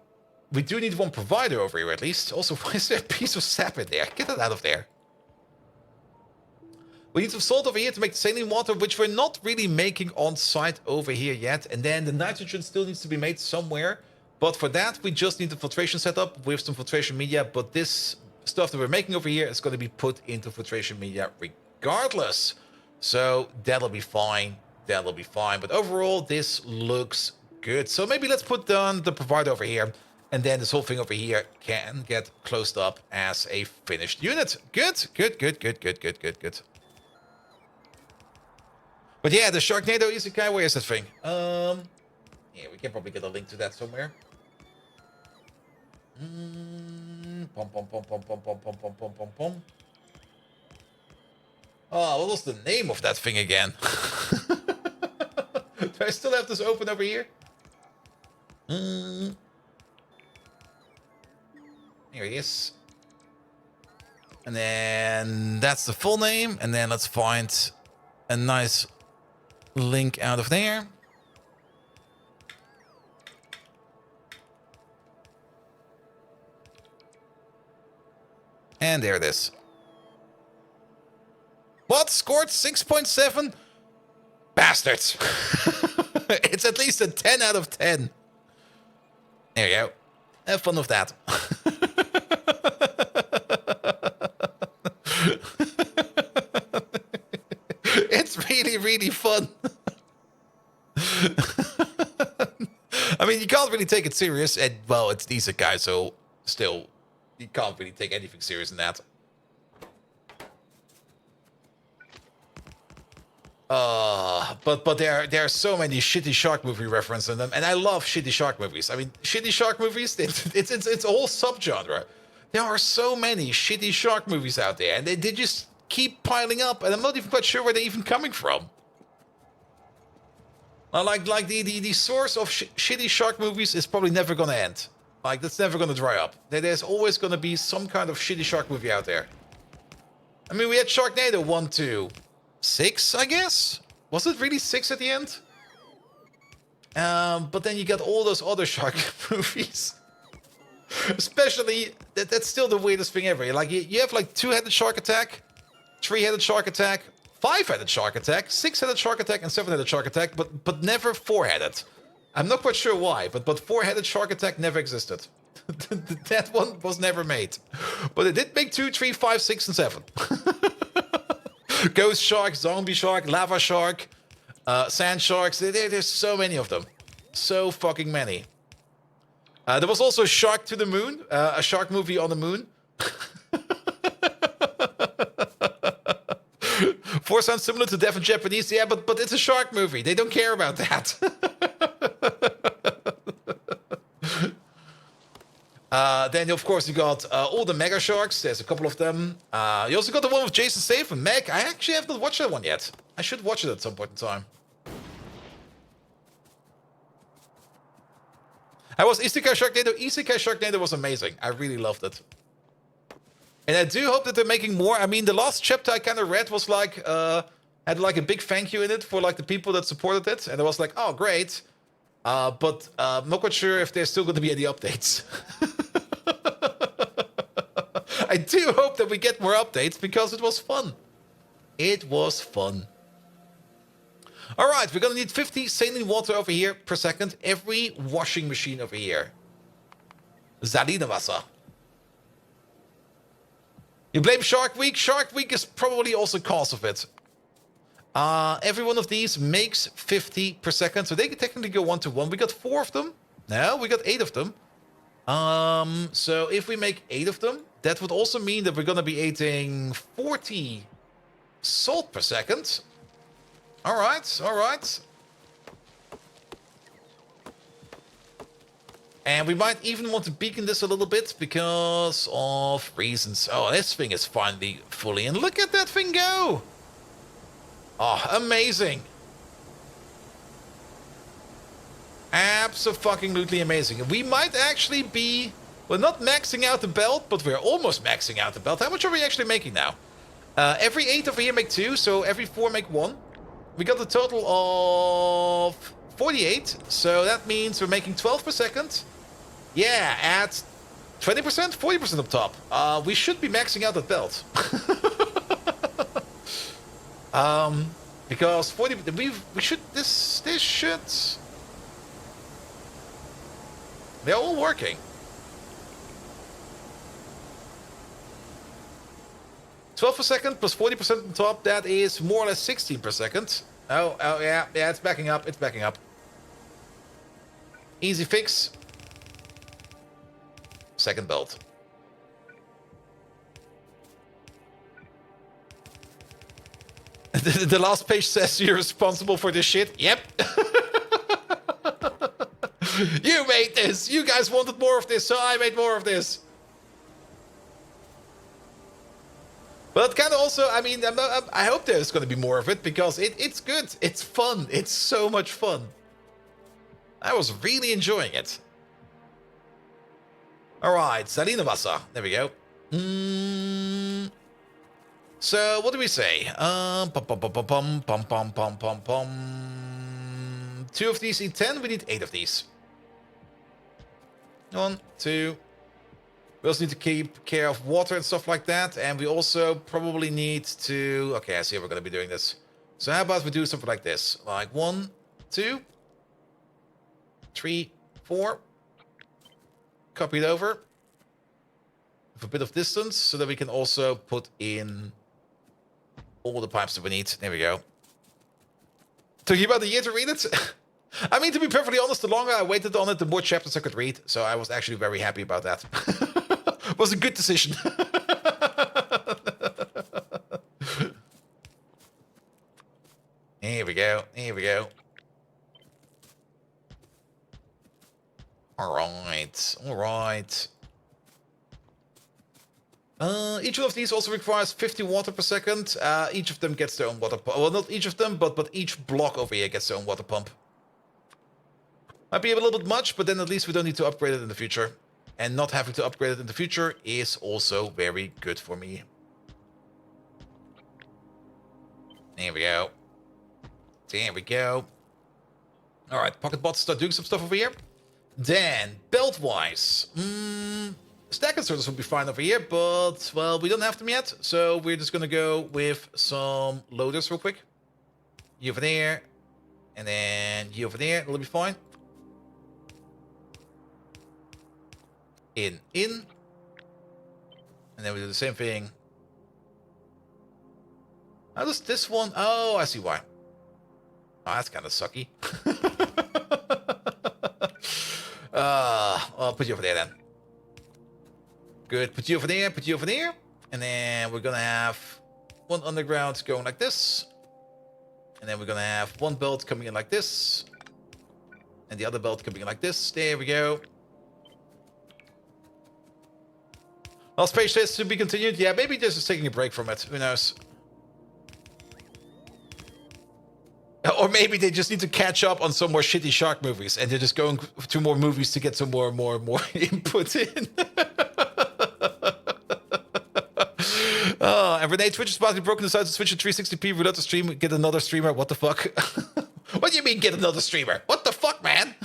We do need one provider over here at least. Also, why is there a piece of sap in there? Get that out of there. We need some salt over here to make the saline water, which we're not really making on site over here yet. And then the nitrogen still needs to be made somewhere. But for that, we just need the filtration setup with some filtration media. But this stuff that we're making over here is going to be put into filtration media regardless. So that'll be fine. But overall, this looks good. So maybe let's put down the provider over here. And then this whole thing over here can get closed up as a finished unit. Good. But yeah, the Sharknado Isekai, where is that thing? Yeah, we can probably get a link to that somewhere. Pom. Oh, what was the name of that thing again? Do I still have this open over here? Here it is. And then that's the full name. And then let's find a nice link out of there. And there it is. What? Scored 6.7? Bastards. It's at least a 10 out of 10. There you go. Have fun with that. It's really fun. I mean, you can't really take it serious. And, well, it's the Isekai, so still, you can't really take anything serious in that. But there are so many shitty shark movie references in them, and I love shitty shark movies. I mean, shitty shark movies, it's a whole subgenre. There are so many shitty shark movies out there, and they just keep piling up, and I'm not even quite sure where they're even coming from. Like the source of shitty shark movies is probably never gonna end. Like, that's never gonna dry up. There's always gonna be some kind of shitty shark movie out there. I mean, we had Sharknado 1, 2, 6, I guess? Was it really 6 at the end? But then you got all those other shark movies. Especially, that's still the weirdest thing ever. Like, you have like 2-headed shark attack, 3-headed shark attack, 5-headed shark attack, 6-headed shark attack, and 7-headed shark attack, but never 4-headed. I'm not quite sure why, but 4-headed shark attack never existed. That one was never made. But it did make 2, 3, 5, 6, and 7. Ghost shark, zombie shark, lava shark, sand sharks. There's so many of them. So fucking many. There was also Shark to the Moon, a shark movie on the moon. 4 sounds similar to Deaf and Japanese. Yeah, but it's a shark movie. They don't care about that. Then, of course, you got all the mega sharks. There's a couple of them. You also got the one with Jason Statham, Meg. I actually have not watched that one yet. I should watch it at some point in time. I was Isekai Sharknado. Isekai Sharknado was amazing. I really loved it. And I do hope that they're making more. I mean, the last chapter I kind of read was like, had like a big thank you in it for like the people that supported it. And I was like, oh, great. But I'm not quite sure if there's still going to be any updates. I do hope that we get more updates because it was fun. It was fun. All right, we're going to need 50 saline water over here per second. Every washing machine over here. Salinewasser. You blame Shark Week? Shark Week is probably also cause of it. Every one of these makes 50 per second. So they can technically go 1 to 1. We got 4 of them. No, we got 8 of them. So if we make 8 of them, that would also mean that we're going to be eating 40 salt per second. All right, all right. And we might even want to beacon this a little bit because of reasons. Oh, this thing is finally fully in. Look at that thing go. Oh, amazing. Absolutely amazing. We might actually be... We're not maxing out the belt, but we're almost maxing out the belt. How much are we actually making now? Every 8 over here make 2, so every 4 make 1. We got a total of 48, so that means we're making 12 per second. Yeah, at 20%, 40% up top. We should be maxing out that belt. Because 40, we should, this should... They're all working. 12 per second plus 40% on top, that is more or less 16 per second. Oh, yeah, it's backing up, it's backing up. Easy fix. Second belt. The last page says you're responsible for this shit. Yep. You made this. You guys wanted more of this, so I made more of this. But kind of also, I mean, I hope there's going to be more of it because it's good. It's fun. It's so much fun. I was really enjoying it. All right, Salinewasser. There we go. So, what do we say? 2 of these eat 10. We need 8 of these. 1, 2. We also need to keep care of water and stuff like that. And we also probably need to... Okay, I see how we're going to be doing this. So how about we do something like this? Like 1, 2, 3, 4. Copy it over. With a bit of distance so that we can also put in all the pipes that we need. There we go. Took you about a year to read it? I mean, to be perfectly honest, the longer I waited on it, the more chapters I could read. So I was actually very happy about that. It was a good decision. Here we go. Here we go. All right. All right. Each one of these also requires 50 water per second. Each of them gets their own water pump. Well, not each of them, but each block over here gets their own water pump. Might be a little bit much, but then at least we don't need to upgrade it in the future. And not having to upgrade it in the future is also very good for me. There we go. There we go. All right, pocket bots start doing some stuff over here. Then, belt-wise. Stack inserters would be fine over here, but, well, we don't have them yet. So we're just going to go with some loaders real quick. You over there. And then you over there. It'll be fine. In. And then we do the same thing. How does this one... Oh, I see why. Oh, that's kind of sucky. I'll put you over there then. Good. Put you over there. Put you over there. And then we're going to have one underground going like this. And then we're going to have one belt coming in like this. And the other belt coming in like this. There we go. Last page says to be continued. Yeah, maybe this is taking a break from it. Who knows? Or maybe they just need to catch up on some more shitty shark movies, and they're just going to more movies to get some more input in. And Renee, Twitch is about to be broken. Decides to switch to 360p, reload the stream, get another streamer. What the fuck? What do you mean, get another streamer? What the fuck, man?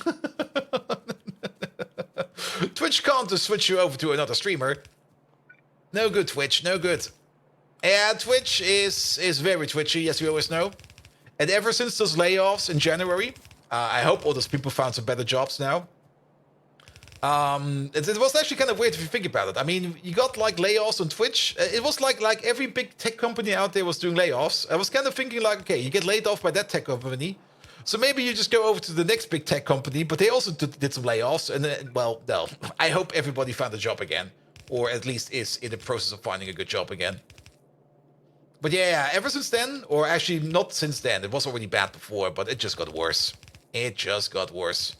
Twitch can't just switch you over to another streamer. No good, Twitch. No good. Yeah, Twitch is very twitchy, as you always know. And ever since those layoffs in January, I hope all those people found some better jobs now. It was actually kind of weird if you think about it. I mean, you got like layoffs on Twitch. It was like every big tech company out there was doing layoffs. I was kind of thinking like, okay, you get laid off by that tech company, so maybe you just go over to the next big tech company. But they also did some layoffs, and well, no. I hope everybody found a job again, or at least is in the process of finding a good job again. But yeah, ever since then, or actually not since then, it was already bad before, but it just got worse. It just got worse.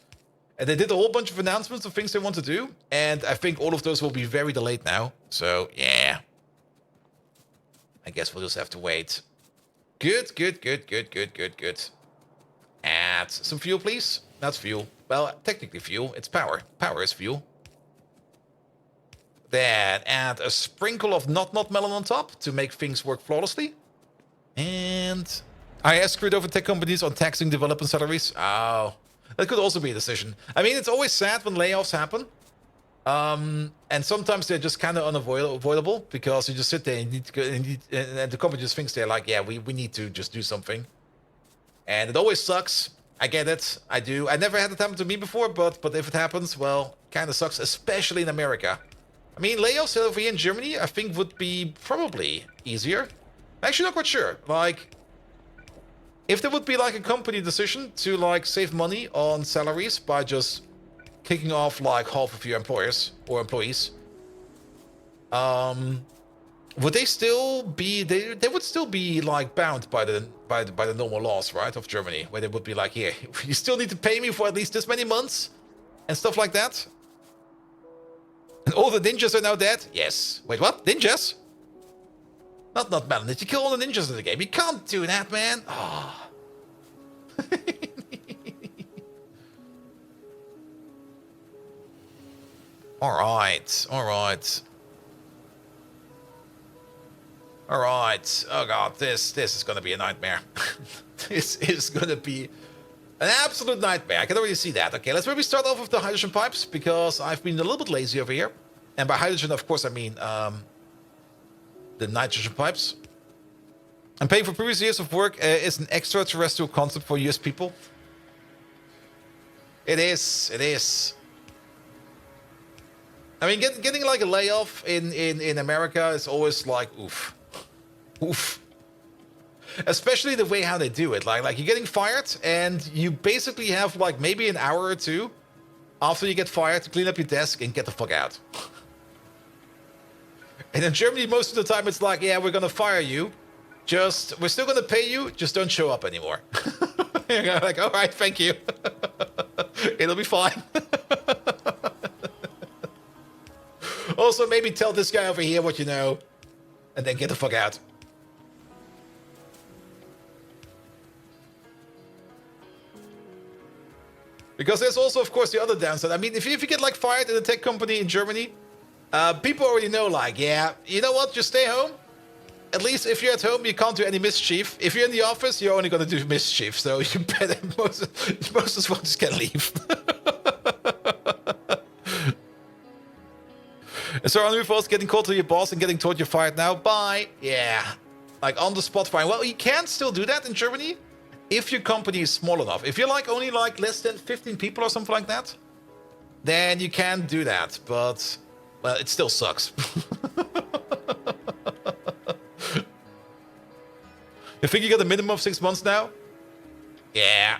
And they did a whole bunch of announcements of things they want to do, and I think all of those will be very delayed now. So yeah, I guess we'll just have to wait. Good. Add some fuel, please. That's fuel. Well, technically fuel. It's power. Power is fuel. Then add a sprinkle of not melon on top to make things work flawlessly. And I screwed over tech companies on taxing development salaries. Oh, that could also be a decision. I mean, it's always sad when layoffs happen. And sometimes they're just kind of unavoidable because you just sit there and you need to go, and the company just thinks they're like, yeah, we need to just do something. And it always sucks. I get it. I do. I never had it happen to me before, but if it happens, well, kind of sucks, especially in America. I mean, layoffs over here in Germany, I think would be probably easier. Actually, not quite sure. Like, if there would be like a company decision to like save money on salaries by just kicking off like half of your employers or employees, would they still be? They would still be like bound by the normal laws, right, of Germany, where they would be like, here, you still need to pay me for at least this many months and stuff like that. And all the ninjas are now dead? Yes. Wait, what? Ninjas? Not Melon. Did you kill all the ninjas in the game? You can't do that, man. Oh. Alright. Oh god, this is gonna be a nightmare. This is gonna be an absolute nightmare. I can already see that. Okay, let's maybe start off with the hydrogen pipes, because I've been a little bit lazy over here. And by hydrogen, of course, I mean the nitrogen pipes. And paying for previous years of work is an extraterrestrial concept for US people. It is. I mean, getting like a layoff in America is always like, oof. Especially the way how they do it. Like you're getting fired, and you basically have like maybe an hour or two after you get fired to clean up your desk and get the fuck out. And in Germany, most of the time, it's like, yeah, we're gonna fire you. We're still gonna pay you. Just don't show up anymore. You're like, all right, thank you. It'll be fine. Also, maybe tell this guy over here what you know, and then get the fuck out. Because there's also, of course, the other downside. I mean, if you get like fired in a tech company in Germany, people already know, like, yeah, you know what? Just stay home. At least if you're at home, you can't do any mischief. If you're in the office, you're only going to do mischief. So you better most as well just can leave. And so on falls getting called to your boss and getting told you're fired now. Bye. Yeah. Like on the spot fire. Well, you can still do that in Germany if your company is small enough. If you're like only like less than 15 people or something like that, then you can do that. But, well, it still sucks. You think you got a minimum of 6 months now? Yeah.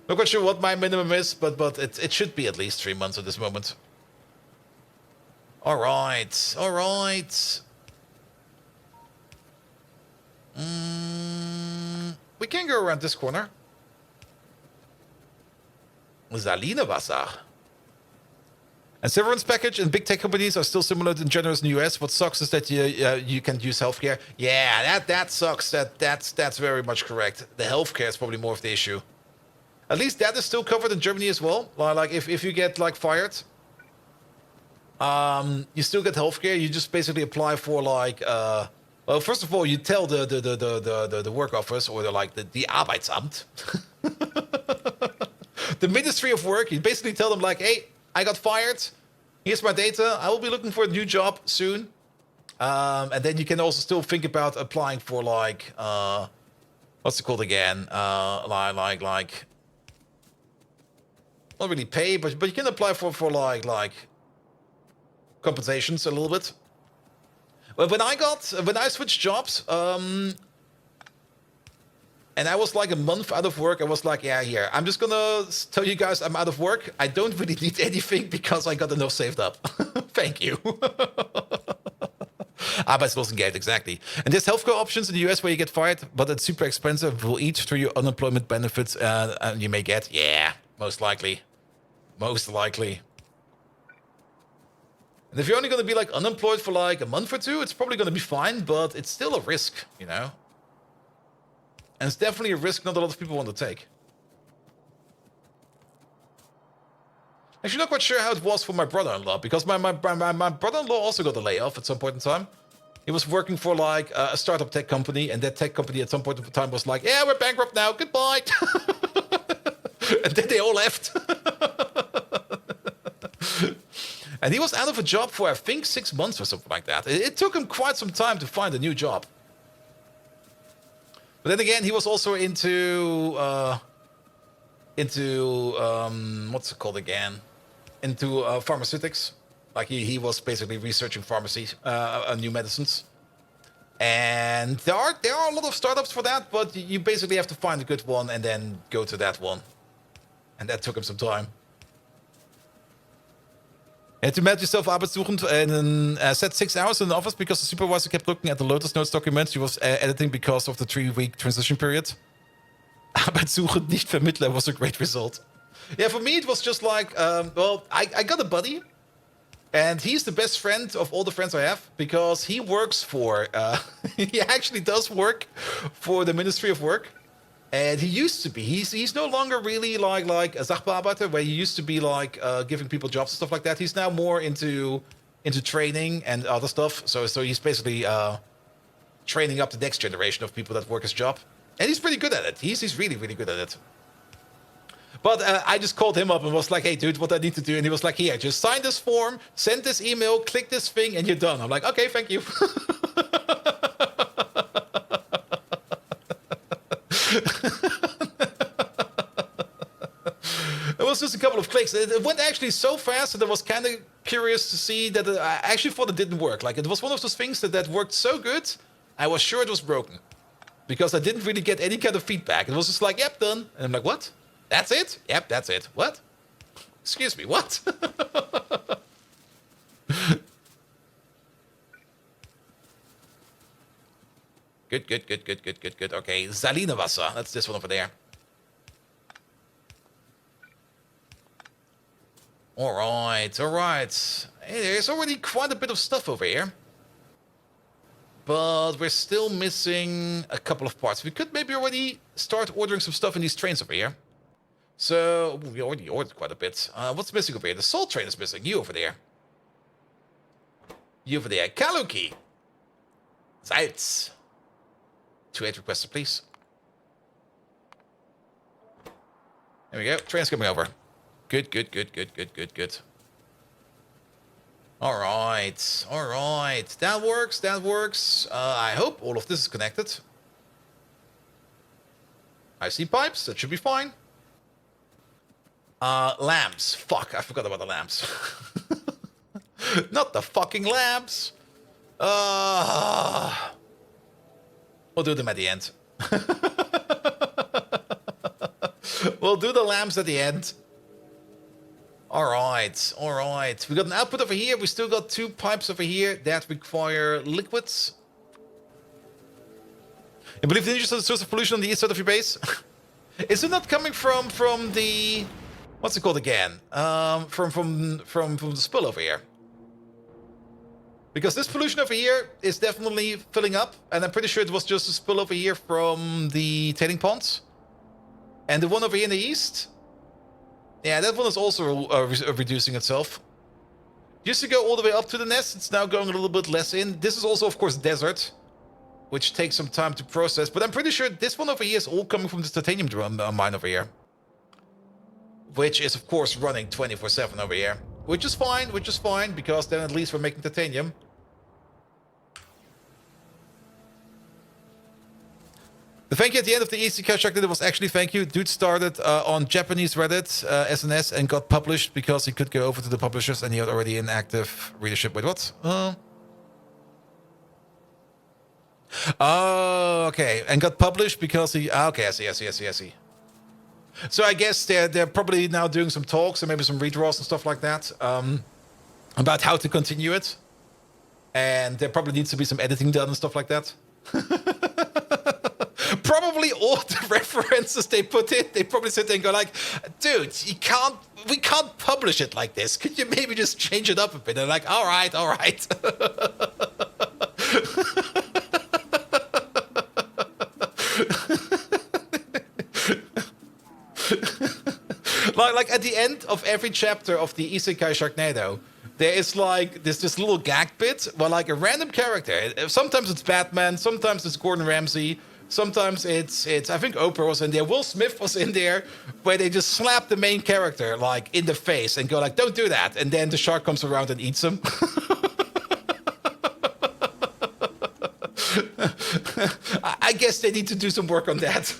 Not quite sure what my minimum is, but it should be at least 3 months at this moment. All right. We can go around this corner. Salinewasser. And severance package in big tech companies are still similar to generous in the US. What sucks is that you can't use healthcare. Yeah, that sucks. That's very much correct. The healthcare is probably more of the issue. At least that is still covered in Germany as well. Like if you get like fired, you still get healthcare. You just basically apply for like well, first of all, you tell the work office or the Arbeitsamt, the Ministry of Work. You basically tell them like, hey, I got fired. Here's my data. I will be looking for a new job soon. And then you can also still think about applying for like what's it called again? Like not really pay, but you can apply for like compensations a little bit. But when I switched jobs, and I was like a month out of work, I was like, yeah, here, I'm just gonna tell you guys I'm out of work. I don't really need anything because I got enough saved up. Thank you. Arbeitslosengeld, exactly. And there's healthcare options in the US where you get fired, but it's super expensive. Will eat through your unemployment benefits, and you may get, yeah, most likely. Most likely. And if you're only going to be like unemployed for like a month or two, it's probably going to be fine, but it's still a risk, you know? And it's definitely a risk not a lot of people want to take. Actually, not quite sure how it was for my brother-in-law, because my brother-in-law also got a layoff at some point in time. He was working for like a startup tech company, and that tech company at some point in time was like, yeah, we're bankrupt now, goodbye. And then they all left. And he was out of a job for, I think, 6 months or something like that. It took him quite some time to find a new job. But then again, he was also into what's it called again? Into pharmaceutics. Like he was basically researching pharmacy, new medicines. And there are a lot of startups for that, but you basically have to find a good one and then go to that one. And that took him some time. And to match yourself arbeitssuchend and set 6 hours in the office because the supervisor kept looking at the Lotus Notes documents he was editing because of the 3-week transition period. Arbeitssuchend, nicht Vermittler was a great result. Yeah, for me it was just like, well, I got a buddy. And he's the best friend of all the friends I have because he works for, he actually does work for the Ministry of Work. And he used to be. He's no longer really like a Sachbearbeiter, where he used to be like giving people jobs and stuff like that. He's now more into training and other stuff. So he's basically training up the next generation of people that work his job. And he's pretty good at it. He's really, really good at it. But I just called him up and was like, hey, dude, what I need to do? And he was like, here, just sign this form, send this email, click this thing, and you're done. I'm like, okay, thank you. It was just a couple of clicks. It went actually so fast that I was kind of curious to see that I actually thought it didn't work. Like, it was one of those things that worked so good, I was sure it was broken. Because I didn't really get any kind of feedback. It was just like, yep, done. And I'm like, what? That's it? Yep, that's it. What? Excuse me, what? Good. Okay, Salinewasser. That's this one over there. All right. Hey, there's already quite a bit of stuff over here. But we're still missing a couple of parts. We could maybe already start ordering some stuff in these trains over here. So, we already ordered quite a bit. What's missing over here? The salt train is missing. You over there. You over there. Kaluki. Salz. 2-8 requested, please. There we go. Train's coming over. Good. All right. That works. I hope all of this is connected. I see pipes. That should be fine. Lamps. Fuck, I forgot about the lamps. Not the fucking lamps. We'll do them at the end. We'll do the lamps at the end. All right. We got an output over here. We still got 2 pipes over here that require liquids. I believe the interest of the source of pollution on the east side of your base. Is it not coming from the What's it called again? From the spill over here. Because this pollution over here is definitely filling up, and I'm pretty sure it was just a spill over here from the tailing ponds. And the one over here in the east, yeah, that one is also reducing itself. Used to go all the way up to the nest, it's now going a little bit less in. This is also, of course, desert, which takes some time to process. But I'm pretty sure this one over here is all coming from this titanium mine over here. Which is, of course, running 24/7 over here. Which is fine, because then at least we're making titanium. The thank you at the end of the EC cash check was actually thank you. Dude started on Japanese Reddit, SNS, and got published because he could go over to the publishers and he had already an active readership. Wait, what? Oh, okay. And got published because he... Okay, I see. So I guess they're probably now doing some talks and maybe some redraws and stuff like that about how to continue it. And there probably needs to be some editing done and stuff like that. Probably all the references they put in, they probably sit there and go like, dude, we can't publish it like this. Could you maybe just change it up a bit? They're like, all right. like at the end of every chapter of the Isekai Sharknado, there is like this little gag bit where like a random character, sometimes it's Batman, sometimes it's Gordon Ramsay, sometimes it's I think Oprah was in there, Will Smith was in there, where they just slap the main character like in the face and go like, don't do that, and then the shark comes around and eats him. I guess they need to do some work on that.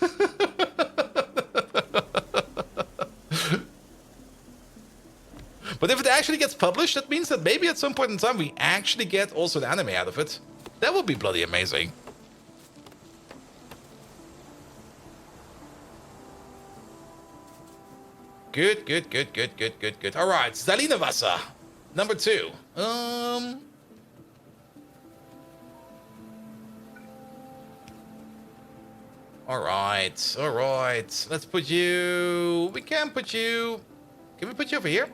But if it actually gets published, that means that maybe at some point in time we actually get also the anime out of it. That would be bloody amazing. Good. All right, Stalinawasser, number 2. All right. Let's put you. We can put you. Can we put you over here?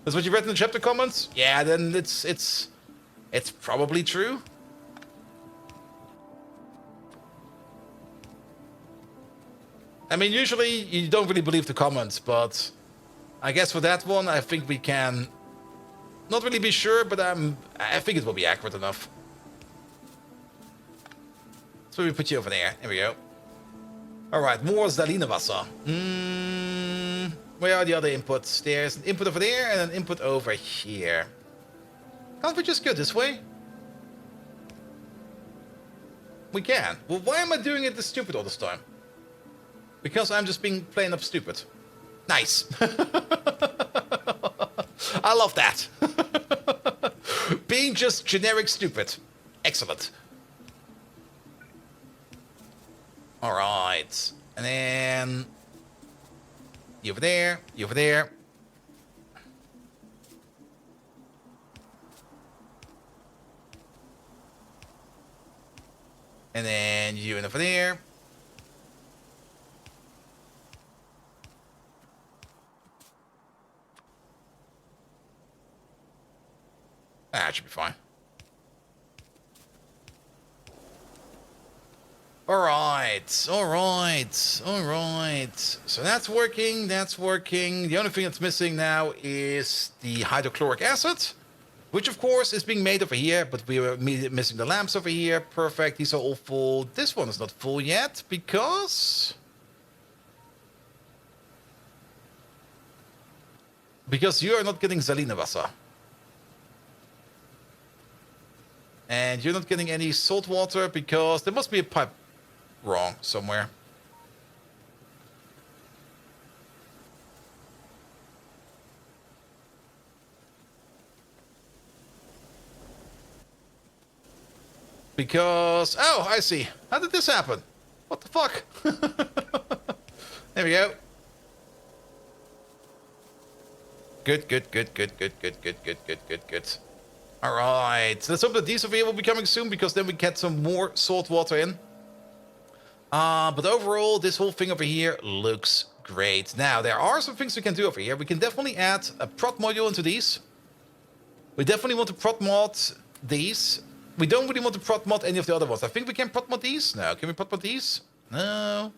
That's what you read in the chapter comments? Yeah, then it's probably true. I mean, usually you don't really believe the comments, but I guess for that one, I think we can not really be sure, but I think it will be accurate enough. So we put you over there. Here we go. All right, more Stalinawasser. Where are the other inputs? There's an input over there and an input over here. Can't we just go this way? We can. Well, why am I doing it this stupid all this time? Because I'm just being plain up stupid. Nice. I love that. Being just generic stupid. Excellent. All right. And then... You over there. You over there. And then you over there. That should be fine. All right. So that's working. The only thing that's missing now is the hydrochloric acid, which of course is being made over here, but we were missing the lamps over here. Perfect. These are all full. This one is not full yet because you are not getting Stalinawasser. And you're not getting any salt water because there must be a pipe wrong somewhere. Because... Oh, I see. How did this happen? What the fuck? There we go. Good. Alright, let's hope that these over here will be coming soon, because then we get some more salt water in. But overall, this whole thing over here looks great. Now, there are some things we can do over here. We can definitely add a prot module into these. We definitely want to prot mod these. We don't really want to prot mod any of the other ones. I think we can prot mod these. No, can we prot mod these? No.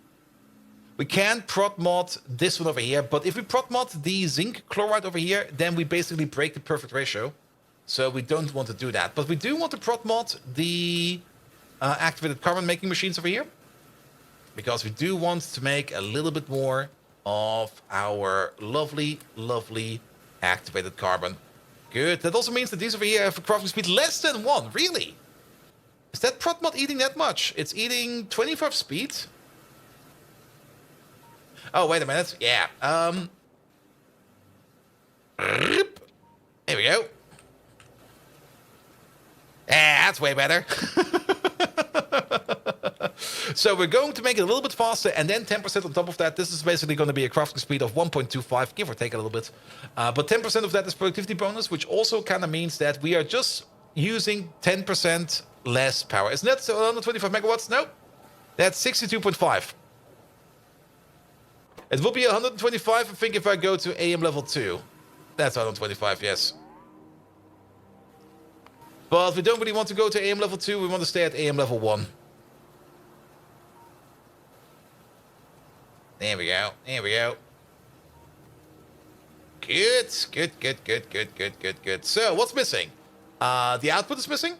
We can prot mod this one over here, but if we prot mod the zinc chloride over here, then we basically break the perfect ratio. So we don't want to do that. But we do want to prot mod the activated carbon making machines over here, because we do want to make a little bit more of our lovely, lovely activated carbon. Good. That also means that these over here have a crafting speed less than 1. Really? Is that prot mod eating that much? It's eating 25 speed. Oh, wait a minute. Yeah. There we go. That's way better. So we're going to make it a little bit faster, and then 10% on top of that. This is basically going to be a crafting speed of 1.25, give or take a little bit. But 10% of that is productivity bonus, which also kind of means that we are just using 10% less power. Isn't that 125 megawatts? No. That's 62.5. It will be 125, I think, if I go to AM level 2. That's 125, yes. But we don't really want to go to AM level 2. We want to stay at AM level 1. There we go. There we go. Good. Good, good, good, good, good, good, good. So, what's missing? The output is missing.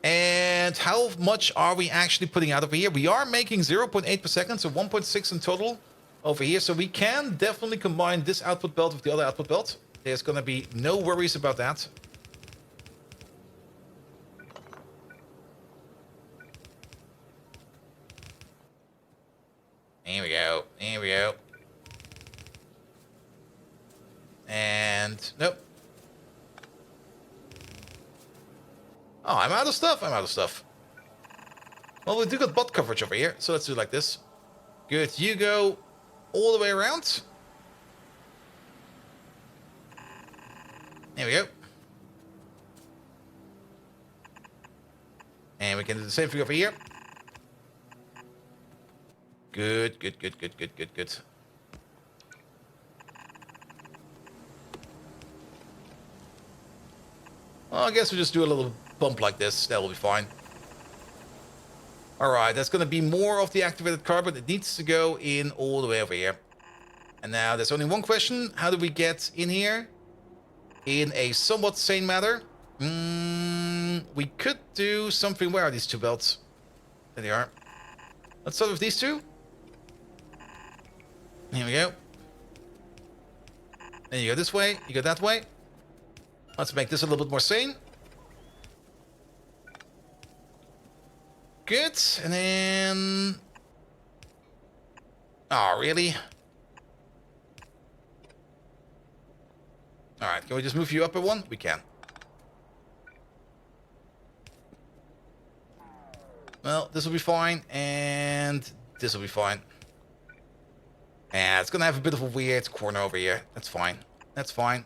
And how much are we actually putting out over here? We are making 0.8 per second, so 1.6 in total over here. So we can definitely combine this output belt with the other output belt. There's going to be no worries about that. Here we go. Here we go. And nope. Oh, I'm out of stuff. I'm out of stuff. Well, we do got bot coverage over here, so let's do it like this. Good. You go all the way around. There we go. And we can do the same thing over here. Good, good, good, good, good, good, good. Well, I guess we'll just do a little bump like this. That will be fine. Alright, that's going to be more of the activated carbon. It needs to go in all the way over here. And now there's only one question. How do we get in here? In a somewhat sane manner. We could do something. Where are these two belts? There they are. Let's start with these two. Here we go. Then you go this way, you go that way. Let's make this a little bit more sane. Good, and then... Oh, really? Alright, can we just move you up a one? We can. Well, this will be fine, and this will be fine. Yeah, it's gonna have a bit of a weird corner over here. That's fine. That's fine.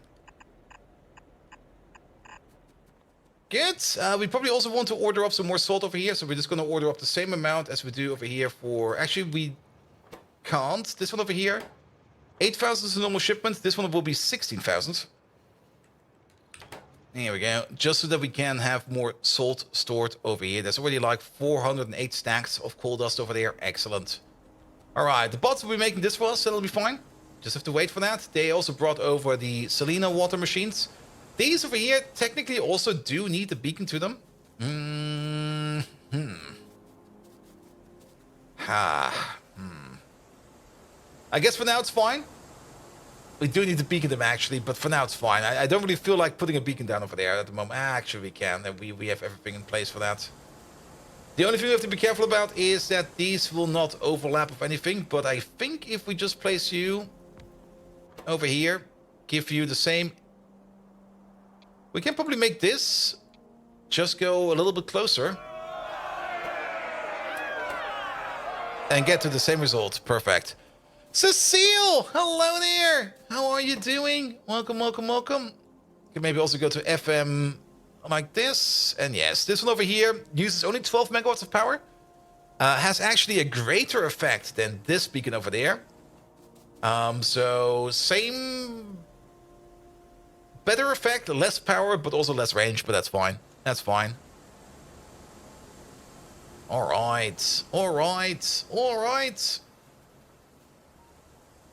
Good. We probably also want to order up some more salt over here, so we're just gonna order up the same amount as we do over here for... Actually, we can't. This one over here. 8,000 is a normal shipment. This one will be 16,000. There we go. Just so that we can have more salt stored over here. There's already like 408 stacks of coal dust over there. Excellent. Alright, the bots will be making this for us, so it'll be fine. Just have to wait for that. They also brought over the Selena water machines. These over here technically also do need a beacon to them. I guess for now it's fine. We do need to beacon them actually, but for now it's fine. I don't really feel like putting a beacon down over there at the moment. Actually we can, and we have everything in place for that. The only thing we have to be careful about is that these will not overlap with anything, but I think if we just place you over here, give you the same... We can probably make this just go a little bit closer. And get to the same result. Perfect. Cecile! Hello there! How are you doing? Welcome, welcome, welcome. You can maybe also go to FM like this. And yes, this one over here uses only 12 megawatts of power. has actually a greater effect than this beacon over there. So same, better effect, less power, but also less range, but that's fine. That's fine. Alright, alright, alright.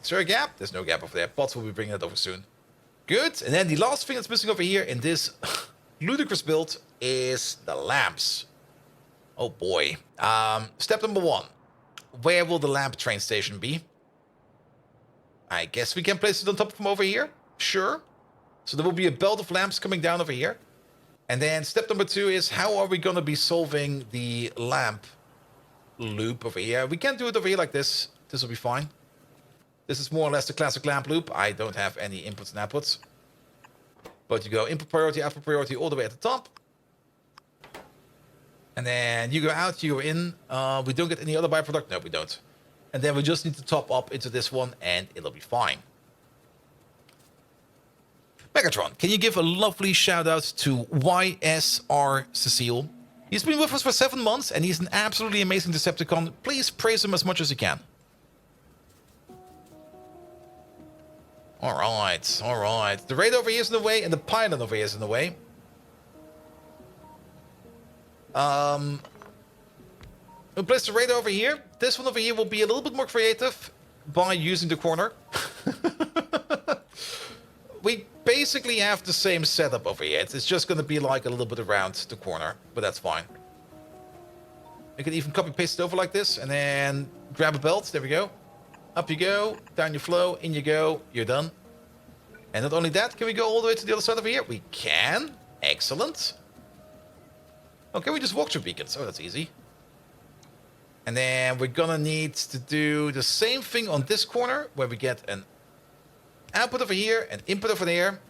Is there a gap? There's no gap over there. Pots will be bringing that over soon. Good. And then the last thing that's missing over here in this ludicrous build is the lamps. Oh boy. Step number 1. Where will the lamp train station be? I guess we can place it on top from over here. Sure. So there will be a belt of lamps coming down over here. And then step number 2 is how are we going to be solving the lamp loop over here? We can do it over here like this. This will be fine. This is more or less the classic lamp loop. I don't have any inputs and outputs. But you go input priority, output priority all the way at the top. And then you go out, you go in. We don't get any other byproduct. No, we don't. And then we just need to top up into this one and it'll be fine. Megatron, can you give a lovely shout out to YSR Cecile? He's been with us for 7 months and he's an absolutely amazing Decepticon. Please praise him as much as you can. Alright, alright. The radar over here is in the way and the pylon over here is in the way. We'll place the radar over here. This one over here will be a little bit more creative by using the corner. We basically have the same setup over here. It's just going to be like a little bit around the corner, but that's fine. You can even copy paste it over like this and then grab a belt. There we go. Up you go, down you flow, in you go, you're done. And not only that, can we go all the way to the other side over here? We can. Excellent. Okay, we just walk through beacons. Oh, that's easy. And then we're gonna need to do the same thing on this corner, where we get an output over here, an input over there.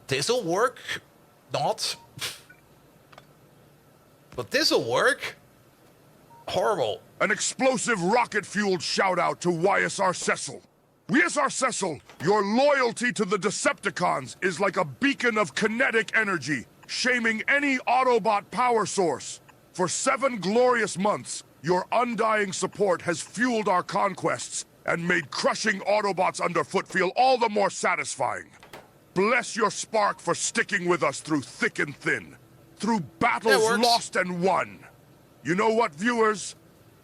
This'll work. Not. But this'll work. Horrible. An explosive rocket-fueled shout-out to YSR Cecil. YSR Cecil, your loyalty to the Decepticons is like a beacon of kinetic energy, shaming any Autobot power source. For 7 glorious months, your undying support has fueled our conquests and made crushing Autobots underfoot feel all the more satisfying. Bless your spark for sticking with us through thick and thin, through battles lost and won. You know what, viewers?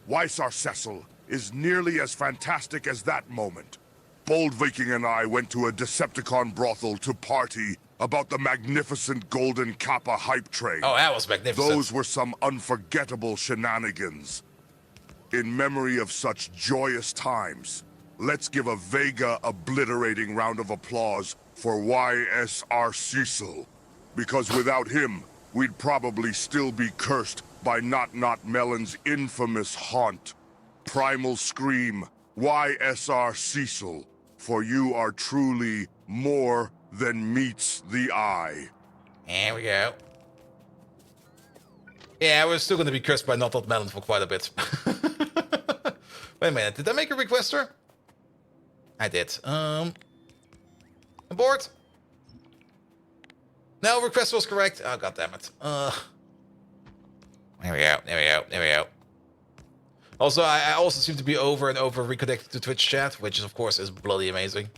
YSR Cecil is nearly as fantastic as that moment. Bold Viking and I went to a Decepticon brothel to party about the magnificent Golden Kappa hype train. Oh, that was magnificent. Those were some unforgettable shenanigans. In memory of such joyous times, let's give a Vega obliterating round of applause for YSR Cecil. Because without him, we'd probably still be cursed by Not Melon's infamous haunt. Primal Scream, YSR Cecil, for you are truly more than meets the eye. There we go. Yeah, we're still going to be cursed by Not Melon for quite a bit. Wait a minute, did I make a requester? I did. Abort. No, request was correct. Oh, god damn it. There we go, there we go, there we go. Also, I also seem to be over and over reconnected to Twitch chat, which of course is bloody amazing.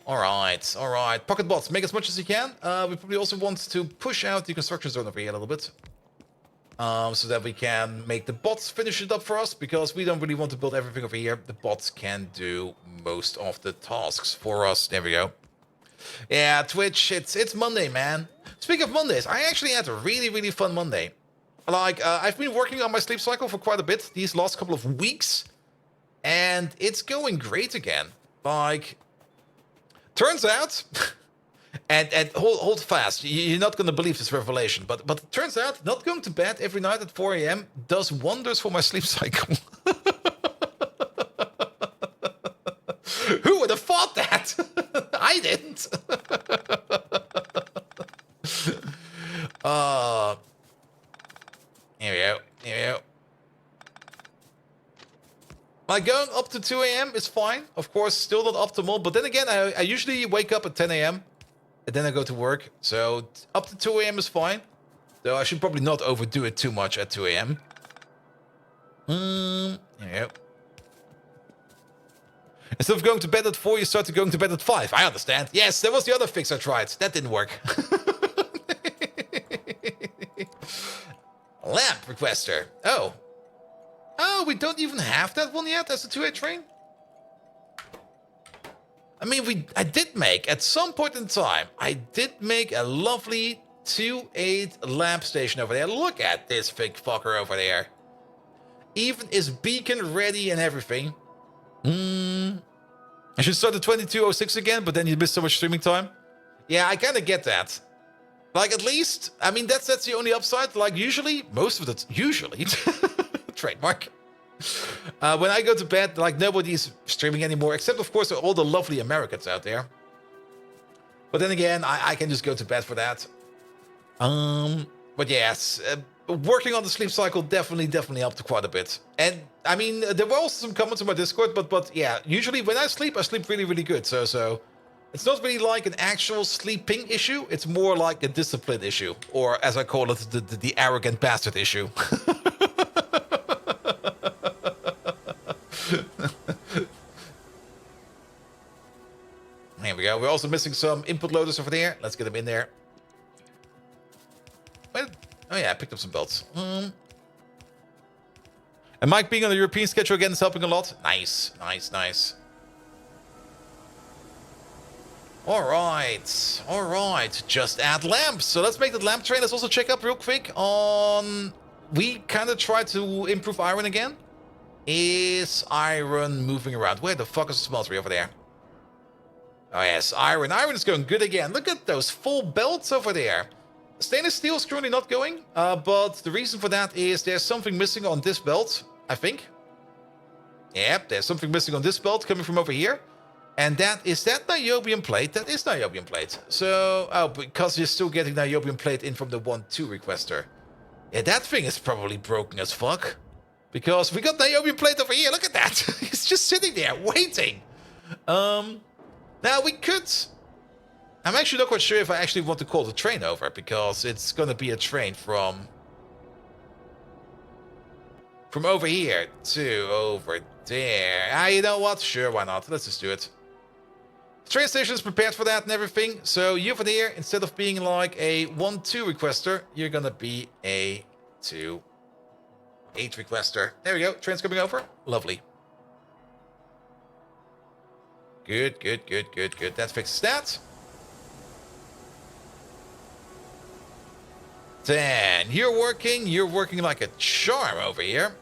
Alright, alright. Pocket bots, make as much as you can. We probably also want to push out the construction zone over here a little bit. So that we can make the bots finish it up for us, because we don't really want to build everything over here. The bots can do most of the tasks for us. There we go. Yeah, Twitch, it's Monday, man. Speaking of Mondays, I actually had a really fun Monday. Like, I've been working on my sleep cycle for quite a bit these last couple of weeks, and it's going great again. Like, turns out, and hold fast, you're not going to believe this revelation, but it turns out not going to bed every night at 4 a.m. does wonders for my sleep cycle. Who would have thought that? I didn't. Here we go. Here we go. Like going up to 2 a.m. is fine. Of course, still not optimal. But then again, I usually wake up at 10 a.m. and then I go to work. So up to 2 a.m. is fine. Though I should probably not overdo it too much at 2 a.m. Yeah. Instead of going to bed at 4, you started going to bed at 5. I understand. Yes, that was the other fix I tried. That didn't work. Lamp requester. Oh. Oh, we don't even have that one yet as a 2A train? I mean, I did make, at some point in time, I did make a lovely 2.8 lamp station over there. Look at this big fucker over there. Even is beacon ready and everything. I should start at 22:06 again, but then you miss so much streaming time. Yeah, I kind of get that. Like, at least, I mean, that's the only upside. Like, usually, most of the usually, trademark. When I go to bed, like, nobody's streaming anymore, except, of course, all the lovely Americans out there. But then again, I can just go to bed for that. But yes, working on the sleep cycle definitely helped quite a bit. And, I mean, there were also some comments on my Discord, but yeah, usually when I sleep really good. So it's not really like an actual sleeping issue. It's more like a discipline issue, or as I call it, the arrogant bastard issue. Here we go. We're also missing some input loaders over there. Let's get them in there. Wait. Oh yeah, I picked up some belts. And Mike being on the European schedule again is helping a lot. Nice. Alright. Just add lamps. So let's make the lamp train. Let's also check up real quick on... We kind of tried to improve iron again. Is iron moving around? Where the fuck is the smeltery over there? Oh yes, iron. Iron is going good again. Look at those full belts over there. Stainless steel is currently not going, but the reason for that is there's something missing on this belt, I think. Yep, there's something missing on this belt coming from over here. And is that niobium plate? That is niobium plate. So, oh, because you're still getting niobium plate in from the 1-2 requester. Yeah, that thing is probably broken as fuck. Because we got niobium plate over here. Look at that. He's just sitting there waiting. Now we could... I'm actually not quite sure if I actually want to call the train over, because it's going to be a train from over here to over there. Ah, you know what? Sure, why not? Let's just do it. The train station is prepared for that and everything. So you over there, instead of being like a 1-2 requester, you're going to be a 2-8 requester. There we go. Train's coming over. Lovely. Good. That fixes that. Then, you're working like a charm over here.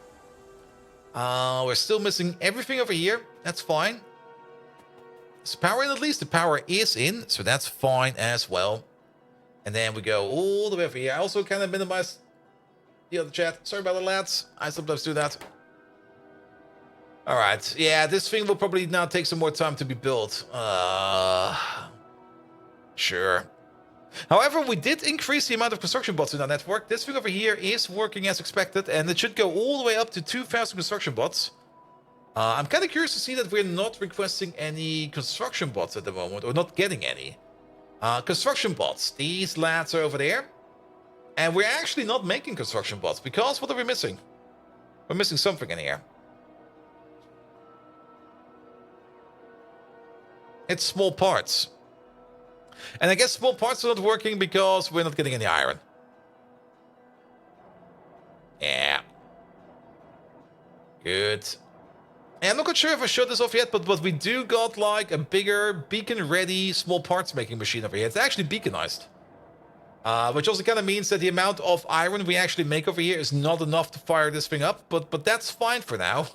We're still missing everything over here. That's fine. Is the power in at least? The power is in, so that's fine as well. And then we go all the way over here. I also kind of minimized the other chat. Sorry about the lads. I sometimes do that. Alright, yeah, this thing will probably now take some more time to be built. Sure. However, we did increase the amount of construction bots in our network. This thing over here is working as expected, and it should go all the way up to 2,000 construction bots. I'm kind of curious to see that we're not requesting any construction bots at the moment, or not getting any. Construction bots. These lads are over there. And we're actually not making construction bots, because what are we missing? We're missing something in here. It's small parts. And I guess small parts are not working because we're not getting any iron. Yeah. Good. And I'm not quite sure if I showed this off yet, but we do got like a bigger beacon-ready small parts making machine over here. It's actually beaconized. Which also kind of means that the amount of iron we actually make over here is not enough to fire this thing up, but that's fine for now.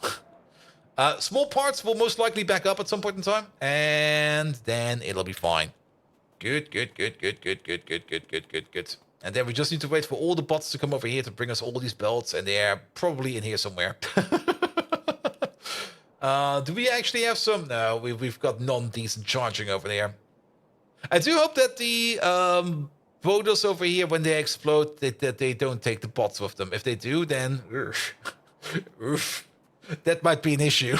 Small parts will most likely back up at some point in time, and then it'll be fine. Good. And then we just need to wait for all the bots to come over here to bring us all these belts, and they're probably in here somewhere. Do we actually have some? No, we've got non-decent charging over there. I do hope that the bodos over here, when they explode, that they don't take the bots with them. If they do, then... oof. That might be an issue.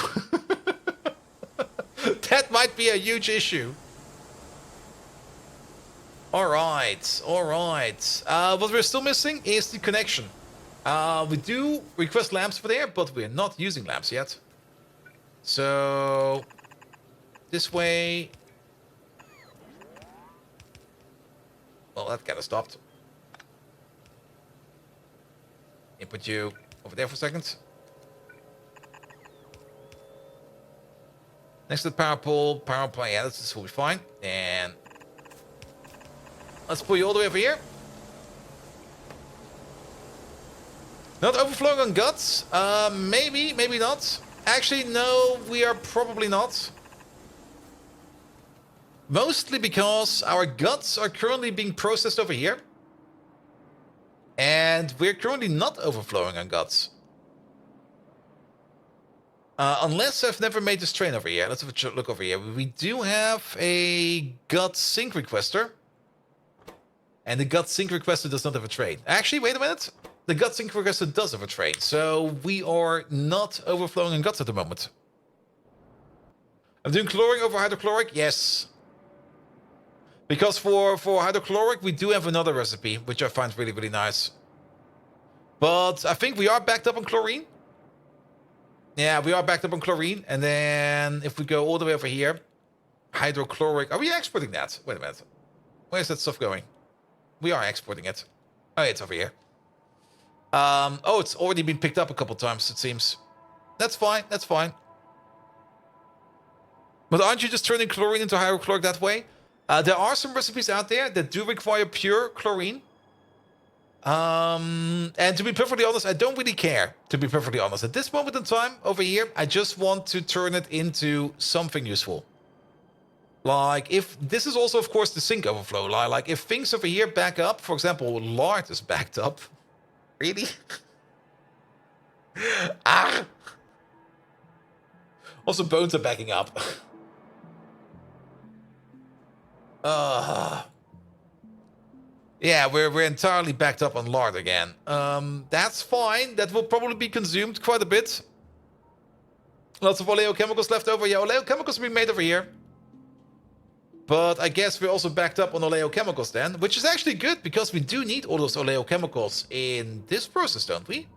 That might be a huge issue. Alright, alright. What we're still missing is the connection. We do request lamps for there, but we're not using lamps yet. So... this way... well, that kind of stopped. Input you over there for a second. Next to the power pole, yeah, this will be fine. And let's pull you all the way over here. Not overflowing on guts? Maybe, maybe not. Actually, no, we are probably not. Mostly because our guts are currently being processed over here. And we're currently not overflowing on guts. Unless I've never made this train over here. Let's have a look over here. We do have a gut sync requester. And the gut sync requester does not have a train. Actually, wait a minute. The gut sync requester does have a train. So we are not overflowing in guts at the moment. I'm doing chlorine over hydrochloric? Yes. Because for hydrochloric, we do have another recipe, which I find really, really nice. But I think we are backed up on chlorine. Yeah, we are backed up on chlorine. And then if we go all the way over here, hydrochloric. Are we exporting that? Wait a minute. Where's that stuff going? We are exporting it. Oh, it's over here. Oh, it's already been picked up a couple times, it seems. That's fine, that's fine. But aren't you just turning chlorine into hydrochloric that way? There are some recipes out there that do require pure chlorine. And to be perfectly honest, I don't really care, to be perfectly honest. At this moment in time, over here, I just want to turn it into something useful. Like, if this is also, of course, the sink overflow. Like, if things over here back up, for example, lard is backed up. Really? Ah! Also, bones are backing up. Yeah, we're entirely backed up on lard again. That's fine. That will probably be consumed quite a bit. Lots of oleochemicals left over. Yeah, oleochemicals will be made over here. But I guess we're also backed up on oleochemicals then, which is actually good because we do need all those oleochemicals in this process, don't we?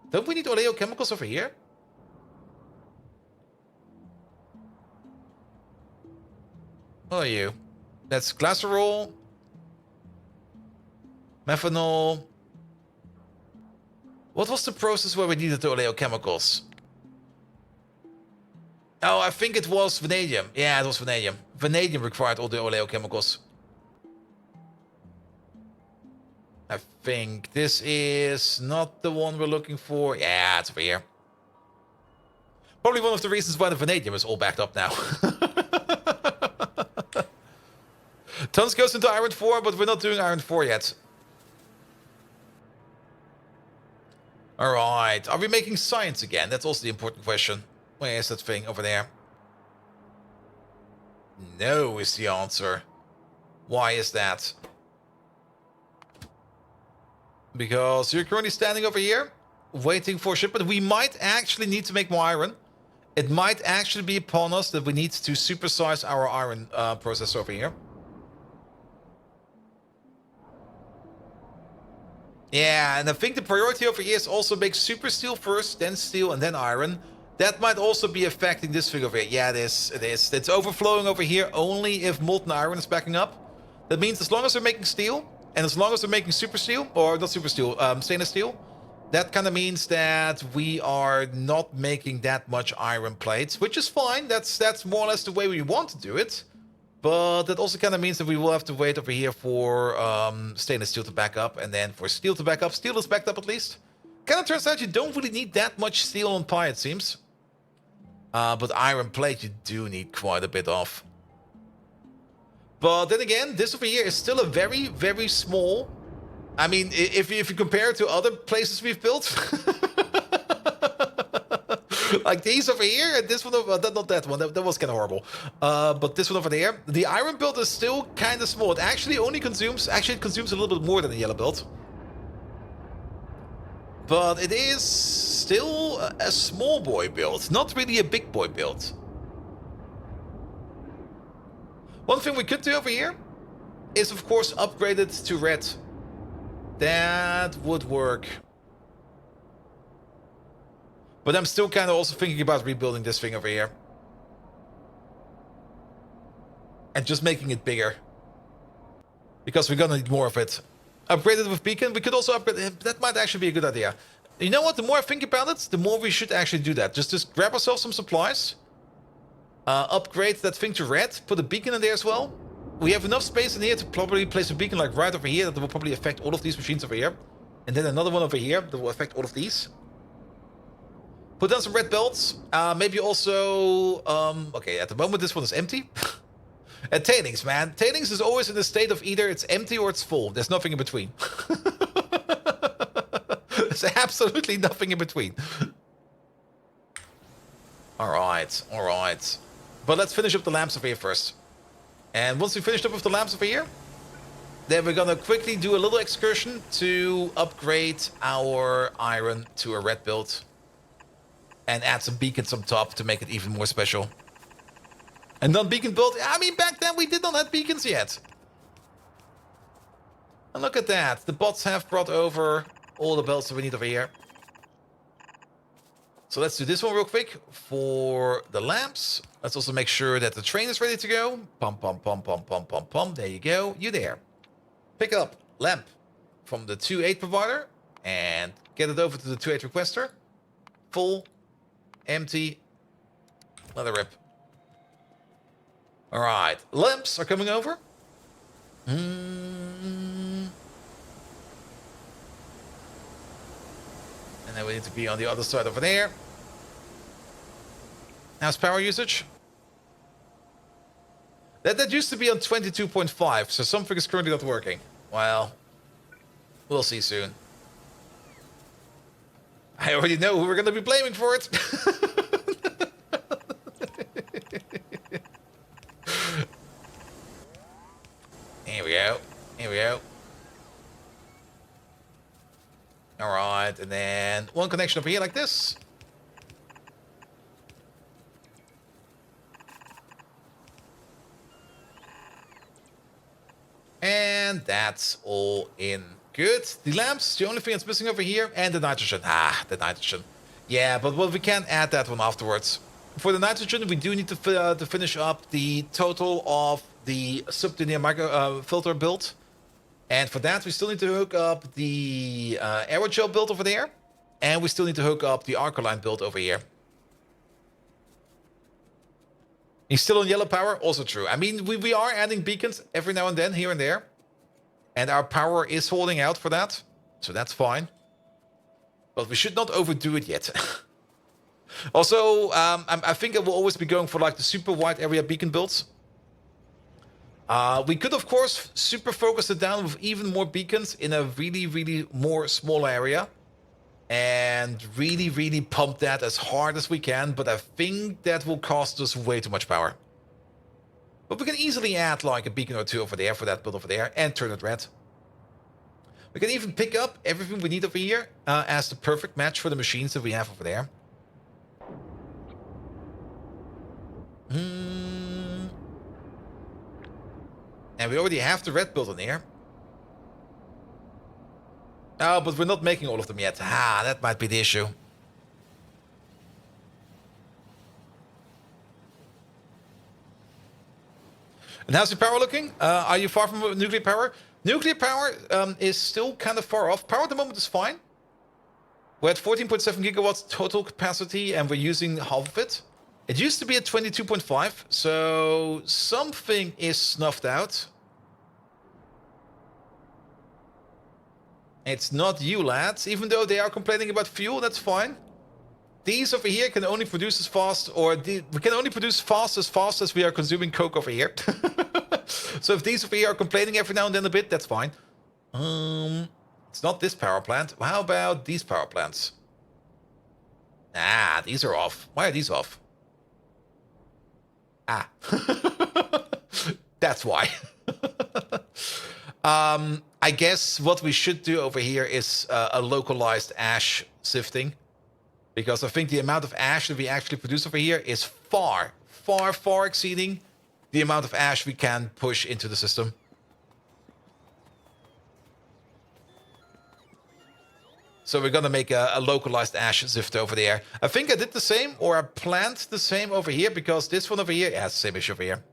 Don't we need oleochemicals over here? What are you? That's glycerol, methanol. What was the process where we needed the oleochemicals? Oh, I think it was vanadium. Yeah, it was vanadium. Vanadium required all the oleochemicals. I think this is not the one we're looking for. Yeah, it's over here. Probably one of the reasons why the vanadium is all backed up now. Tons goes into iron 4, but we're not doing iron 4 yet. Alright, are we making science again? That's also the important question. Where is that thing over there? No is the answer. Why is that? Because you're currently standing over here, waiting for shipment. We might actually need to make more iron. It might actually be upon us that we need to supersize our iron process over here. Yeah, and I think the priority over here is also make super steel first, then steel, and then iron. That might also be affecting this thing over here. Yeah, it is. It is. It's overflowing over here only if molten iron is backing up. That means as long as we're making steel, and as long as we're making super steel, or not super steel, stainless steel, that kind of means that we are not making that much iron plates, which is fine. That's more or less the way we want to do it. But that also kind of means that we will have to wait over here for stainless steel to back up, and then for steel to back up. Steel is backed up at least. Kind of turns out you don't really need that much steel on pie, it seems. But iron plate you do need quite a bit of. But then again, this over here is still a very, very small... I mean, if you compare it to other places we've built... like these over here, and this one over... not that one, that was kind of horrible. But this one over there, the iron build is still kind of small. It actually only consumes... Actually, it consumes a little bit more than the yellow build. But it is still a small boy build, not really a big boy build. One thing we could do over here is, of course, upgrade it to red. That would work. But I'm still kind of also thinking about rebuilding this thing over here. And just making it bigger. Because we're gonna need more of it. Upgrade it with beacon. We could also upgrade it. That might actually be a good idea. You know what? The more I think about it, the more we should actually do that. Just grab ourselves some supplies. Upgrade that thing to red. Put a beacon in there as well. We have enough space in here to probably place a beacon like right over here. That will probably affect all of these machines over here. And then another one over here that will affect all of these. Put down some red belts. Maybe also... okay, at the moment this one is empty. And tailings, man. Tailings is always in a state of either it's empty or it's full. There's nothing in between. There's absolutely nothing in between. Alright, alright. But let's finish up the lamps over here first. And once we finished up with the lamps over here, then we're gonna quickly do a little excursion to upgrade our iron to a red build. And add some beacons on top to make it even more special. And non-beacon build, I mean, back then we did not have beacons yet. And look at that, the bots have brought over all the belts that we need over here. So let's do this one real quick for the lamps. Let's also make sure that the train is ready to go. Pum, pum, pum, pum, pum, pum, pum. There you go. You there. Pick up lamp from the 2.8 provider and get it over to the 2.8 requester. Full, empty, let it rip. All right, lamps are coming over. And then we need to be on the other side over there. How's power usage? That used to be on 22.5, so something is currently not working. Well, we'll see soon. I already know who we're going to be blaming for it. Here we go. Here we go. All right, and then one connection over here like this. And that's all in. Good. The lamps, the only thing that's missing over here, and the nitrogen. Ah, the nitrogen. Yeah, but well, we can add that one afterwards. For the nitrogen, we do need to finish up the total of the sublinear micro filter build. And for that, we still need to hook up the aerogel build over there. And we still need to hook up the alkaline build over here. He's still on yellow power, also true. I mean, we are adding beacons every now and then, here and there. And our power is holding out for that. So that's fine. But we should not overdo it yet. Also, I think I will always be going for like the super wide area beacon builds. We could, of course, super focus it down with even more beacons in a really, really more small area. And really, really pump that as hard as we can. But I think that will cost us way too much power. But we can easily add like a beacon or two over there for that build over there. And turn it red. We can even pick up everything we need over here as the perfect match for the machines that we have over there. And we already have the red build in here. Oh, but we're not making all of them yet. Ah, that might be the issue. And how's your power looking? Are you far from nuclear power? Nuclear power is still kind of far off. Power at the moment is fine. We're at 14.7 gigawatts total capacity, and we're using half of it. It used to be at 22.5, so something is snuffed out. It's not you, lads. Even though they are complaining about fuel, that's fine. These over here can only produce as fast, or we can only produce fast as we are consuming coke over here. So if these over here are complaining every now and then a bit, that's fine. It's not this power plant. How about these power plants? Ah, these are off. Why are these off? Ah. That's why. I guess what we should do over here is a localized ash sifting. Because I think the amount of ash that we actually produce over here is far, far, far exceeding the amount of ash we can push into the system. So we're gonna make a localized ash sift over there. I think I did the same, or I planned the same over here, because this one over here, yeah, it's the same issue over here.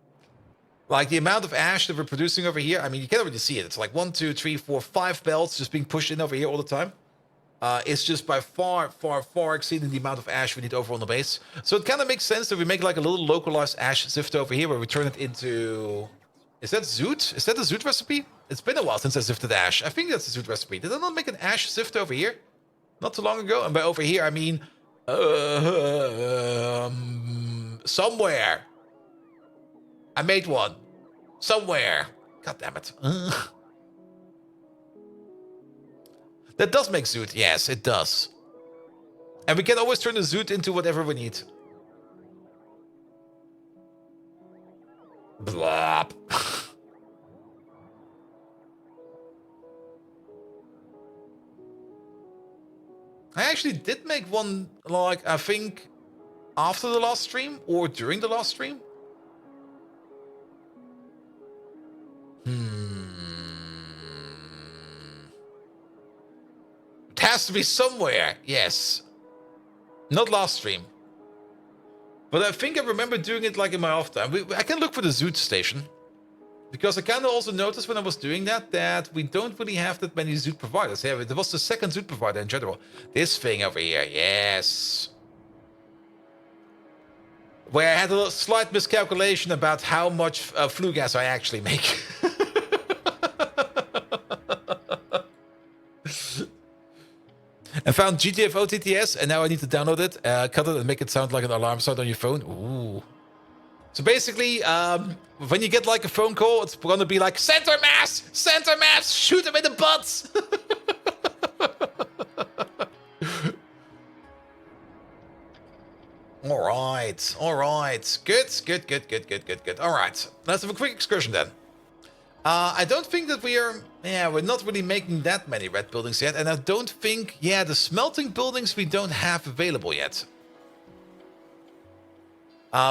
Like the amount of ash that we're producing over here, I mean, you can't really see it. It's like 1, 2, 3, 4, 5 belts just being pushed in over here all the time. It's just by far, far, far exceeding the amount of ash we need over on the base. So it kind of makes sense that we make like a little localized ash sift over here, where we turn it into... Is that Zoot? Is that the Zoot recipe? It's been a while since I sifted ash. I think that's the Zoot recipe. Did I not make an ash sift over here? Not too long ago? And by over here, I mean... somewhere. I made one. Somewhere. God damn it. That does make Zoot. Yes, it does. And we can always turn the Zoot into whatever we need. Blop. I actually did make one, like, I think, after the last stream or during the last stream. It has to be somewhere, yes. Not last stream. But I think I remember doing it like in my off time. I can look for the Zoot station. Because I kind of also noticed when I was doing that we don't really have that many Zoot providers. Yeah, there was the second Zoot provider in general. This thing over here, yes. Where I had a slight miscalculation about how much flue gas I actually make. I found GTFO TTS, and now I need to download it, cut it, and make it sound like an alarm sound on your phone. Ooh. So basically, when you get like a phone call, it's gonna be like, center mass, shoot him in the butts. All right, good. All right, let's have a quick excursion then. I don't think that we're not really making that many red buildings yet, and I don't think, the smelting buildings we don't have available yet.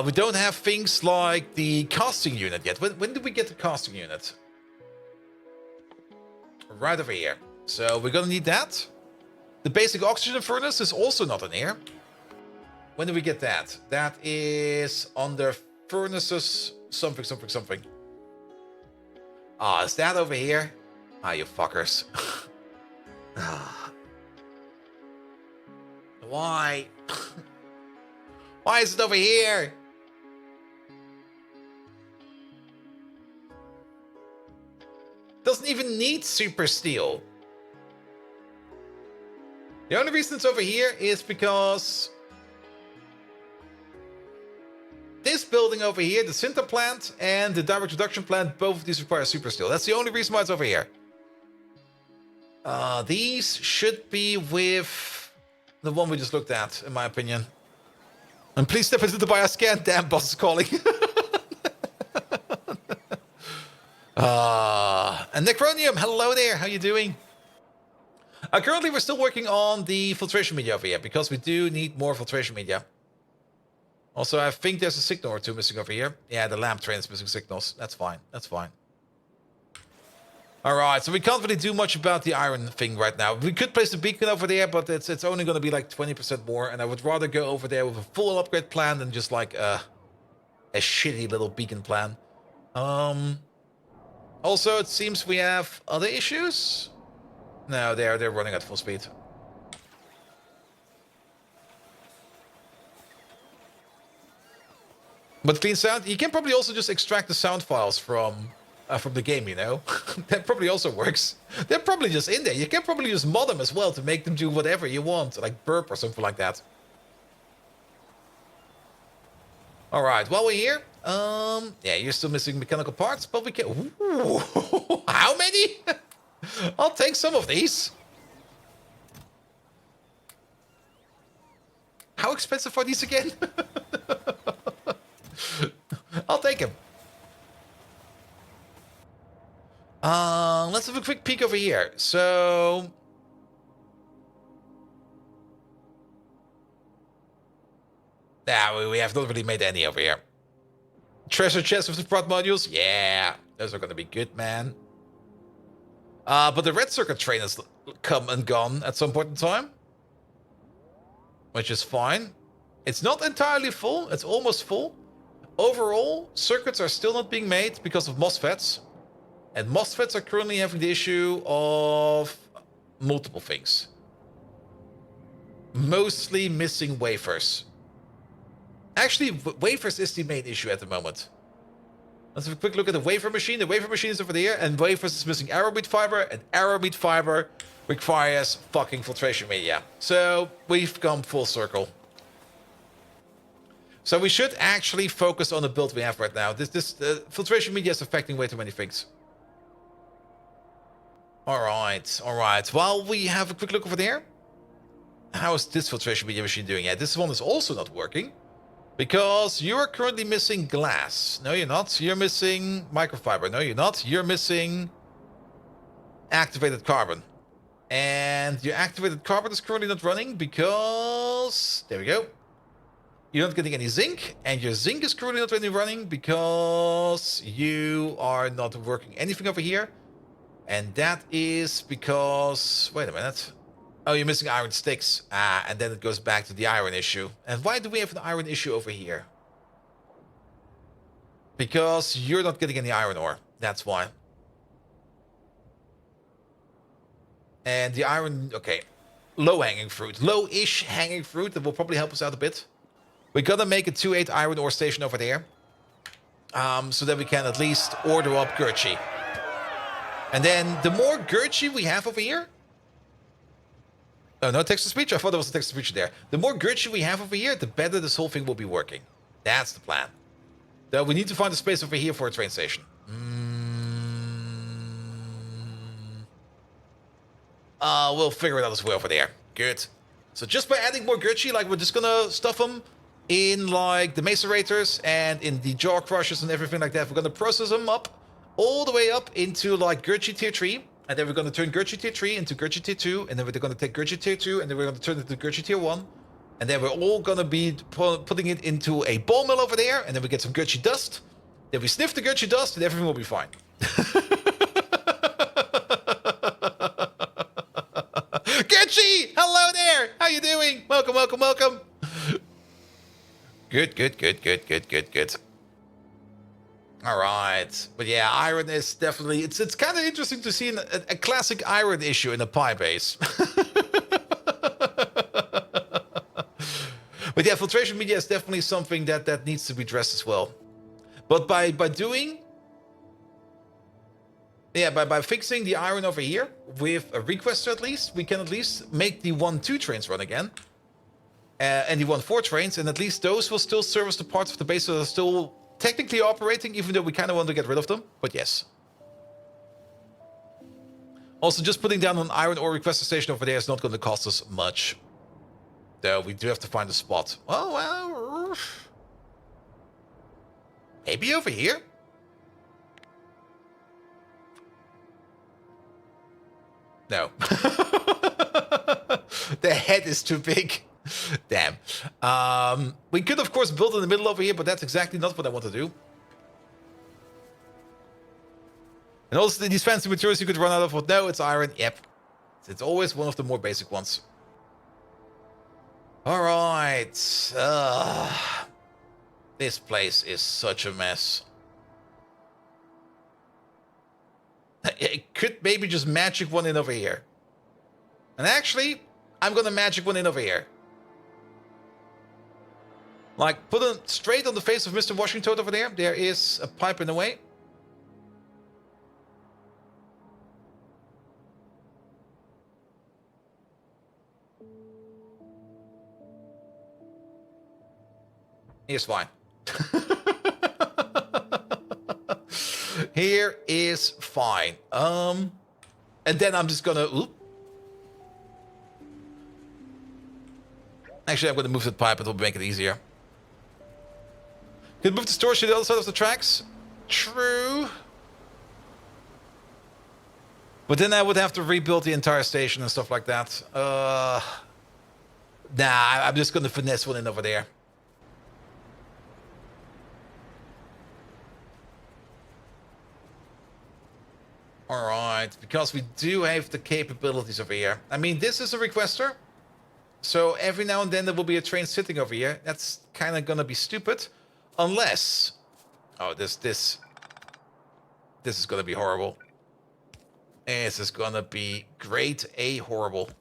We don't have things like the casting unit yet. When did we get the casting unit? Right over here. So we're gonna need that. The basic oxygen furnace is also not in here. When do we get that? That is under furnaces something. Is that over here? You fuckers. Why? Why is it over here? Doesn't even need super steel. The only reason it's over here is because this building over here, the sinter plant and the direct reduction plant, both of these require super steel. That's the only reason why it's over here. These should be with the one we just looked at, in my opinion. And please step into the bioscan. Damn, boss is calling. And Necronium, hello there. How you doing? Currently, we're still working on the filtration media over here because we do need more filtration media. Also, I think there's a signal or two missing over here. Yeah, the lamp train is missing signals. That's fine. All right, so we can't really do much about the iron thing right now. We could place the beacon over there, but it's only going to be like 20% more, and I would rather go over there with a full upgrade plan than just like a shitty little beacon plan. Also, it seems we have other issues. No, they're running at full speed. But clean sound, you can probably also just extract the sound files from the game, you know? That probably also works. They're probably just in there. You can probably just mod them as well to make them do whatever you want, like burp or something like that. All right, while we're here, yeah, you're still missing mechanical parts, but we can... Ooh, how many? I'll take some of these. How expensive are these again? I'll take them. Let's have a quick peek over here. So... Nah, we have not really made any over here. Treasure chest with the prod modules? Yeah, those are gonna be good, man. But the red circuit train has come and gone at some point in time. Which is fine. It's not entirely full, it's almost full. Overall, circuits are still not being made because of MOSFETs. And MOSFETs are currently having the issue of multiple things. Mostly missing wafers. Actually, wafers is the main issue at the moment. Let's have a quick look at the wafer machine. The wafer machine is over there, and wafers is missing arrowmeat fiber, and arrowmeat fiber requires fucking filtration media. So we've come full circle. So we should actually focus on the build we have right now. This filtration media is affecting way too many things. All right. While we have a quick look over there, how is this filtration media machine doing? Yeah, this one is also not working. Because you are currently missing glass. No, you're not. You're missing microfiber. No, you're not. You're missing activated carbon. And your activated carbon is currently not running because... There we go. You're not getting any zinc. And your zinc is currently not really running because you are not working anything over here. And that is because... Wait a minute. Oh, you're missing iron sticks. And then it goes back to the iron issue. And why do we have an iron issue over here? Because you're not getting any iron ore. That's why. And the iron... Okay. Low-hanging fruit. Low-ish hanging fruit. That will probably help us out a bit. We gotta make a 2-8 iron ore station over there. So that we can at least order up Gurchi. And then the more Gurchi we have over here... Oh, no text-to-speech? I thought there was a text-to-speech there. The more Gurchi we have over here, the better this whole thing will be working. That's the plan. Though we need to find a space over here for a train station. We'll figure it out as well over there. Good. So just by adding more Gurchi, like we're just gonna stuff them in like the macerators and in the jaw crushers and everything like that. We're gonna process them up all the way up into like Gurchi tier 3. And then we're going to turn Gurchi tier 3 into Gurchi tier 2. And then we're going to take Gurchi tier 2. And then we're going to turn it to Gurchi tier 1. And then we're all going to be putting it into a ball mill over there. And then we get some Gurchi dust. Then we sniff the Gurchi dust and everything will be fine. Gurchi! Hello there! How you doing? Welcome. Good. All right. But yeah, iron is definitely... It's kind of interesting to see a classic iron issue in a Pi base. But yeah, filtration media is definitely something that needs to be addressed as well. But by doing... Yeah, by fixing the iron over here, with a requester at least, we can at least make the 1-2 trains run again. And the 1-4 trains, and at least those will still service the parts of the base that are still... technically operating, even though we kind of want to get rid of them, but yes. Also, just putting down an iron ore requester station over there is not going to cost us much. Though we do have to find a spot. Oh, well... Maybe over here? No. The head is too big. Damn. We could, of course, build in the middle over here, but that's exactly not what I want to do. And also, these fancy materials you could run out of. Well, no, it's iron. Yep. It's always one of the more basic ones. Alright. This place is such a mess. It could maybe just magic one in over here. And actually, I'm gonna magic one in over here. Like, put it straight on the face of Mr. Washington over there. There is a pipe in the way. Here's fine. Here is fine. And then I'm just gonna... Oop. Actually, I'm gonna move the pipe. It will make it easier. Can move the storage to the other side of the tracks? True. But then I would have to rebuild the entire station and stuff like that. Nah, I'm just gonna finesse one in over there. Alright, because we do have the capabilities over here. I mean, this is a requester. So every now and then there will be a train sitting over here. That's kind of gonna be stupid. Unless... Oh, this is gonna be horrible. This is gonna be great A horrible.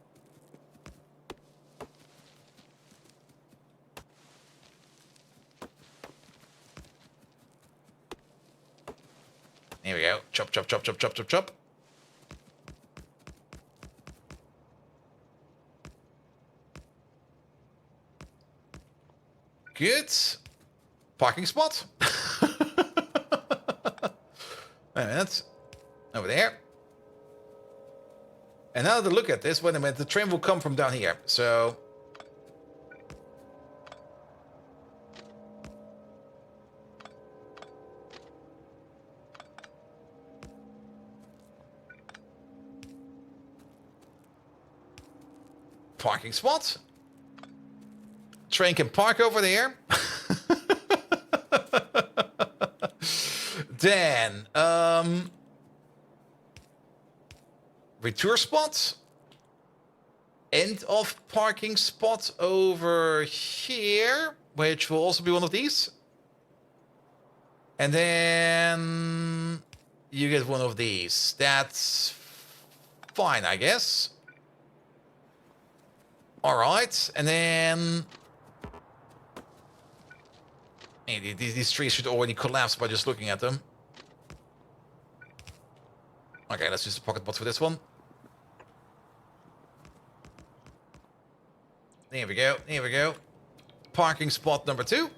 Here we go. Chop, chop, chop, chop, chop, chop, chop. Good. Parking spot. Wait a minute. Over there. And now to look at this, wait a minute, the train will come from down here. So... Parking spot. Train can park over there. Then, retour spot. End of parking spot over here, which will also be one of these. And then you get one of these. That's fine, I guess. All right, and then hey, these trees should already collapse by just looking at them. Okay, let's use the pocket bot for this one. There we go, there we go. Parking spot number 2.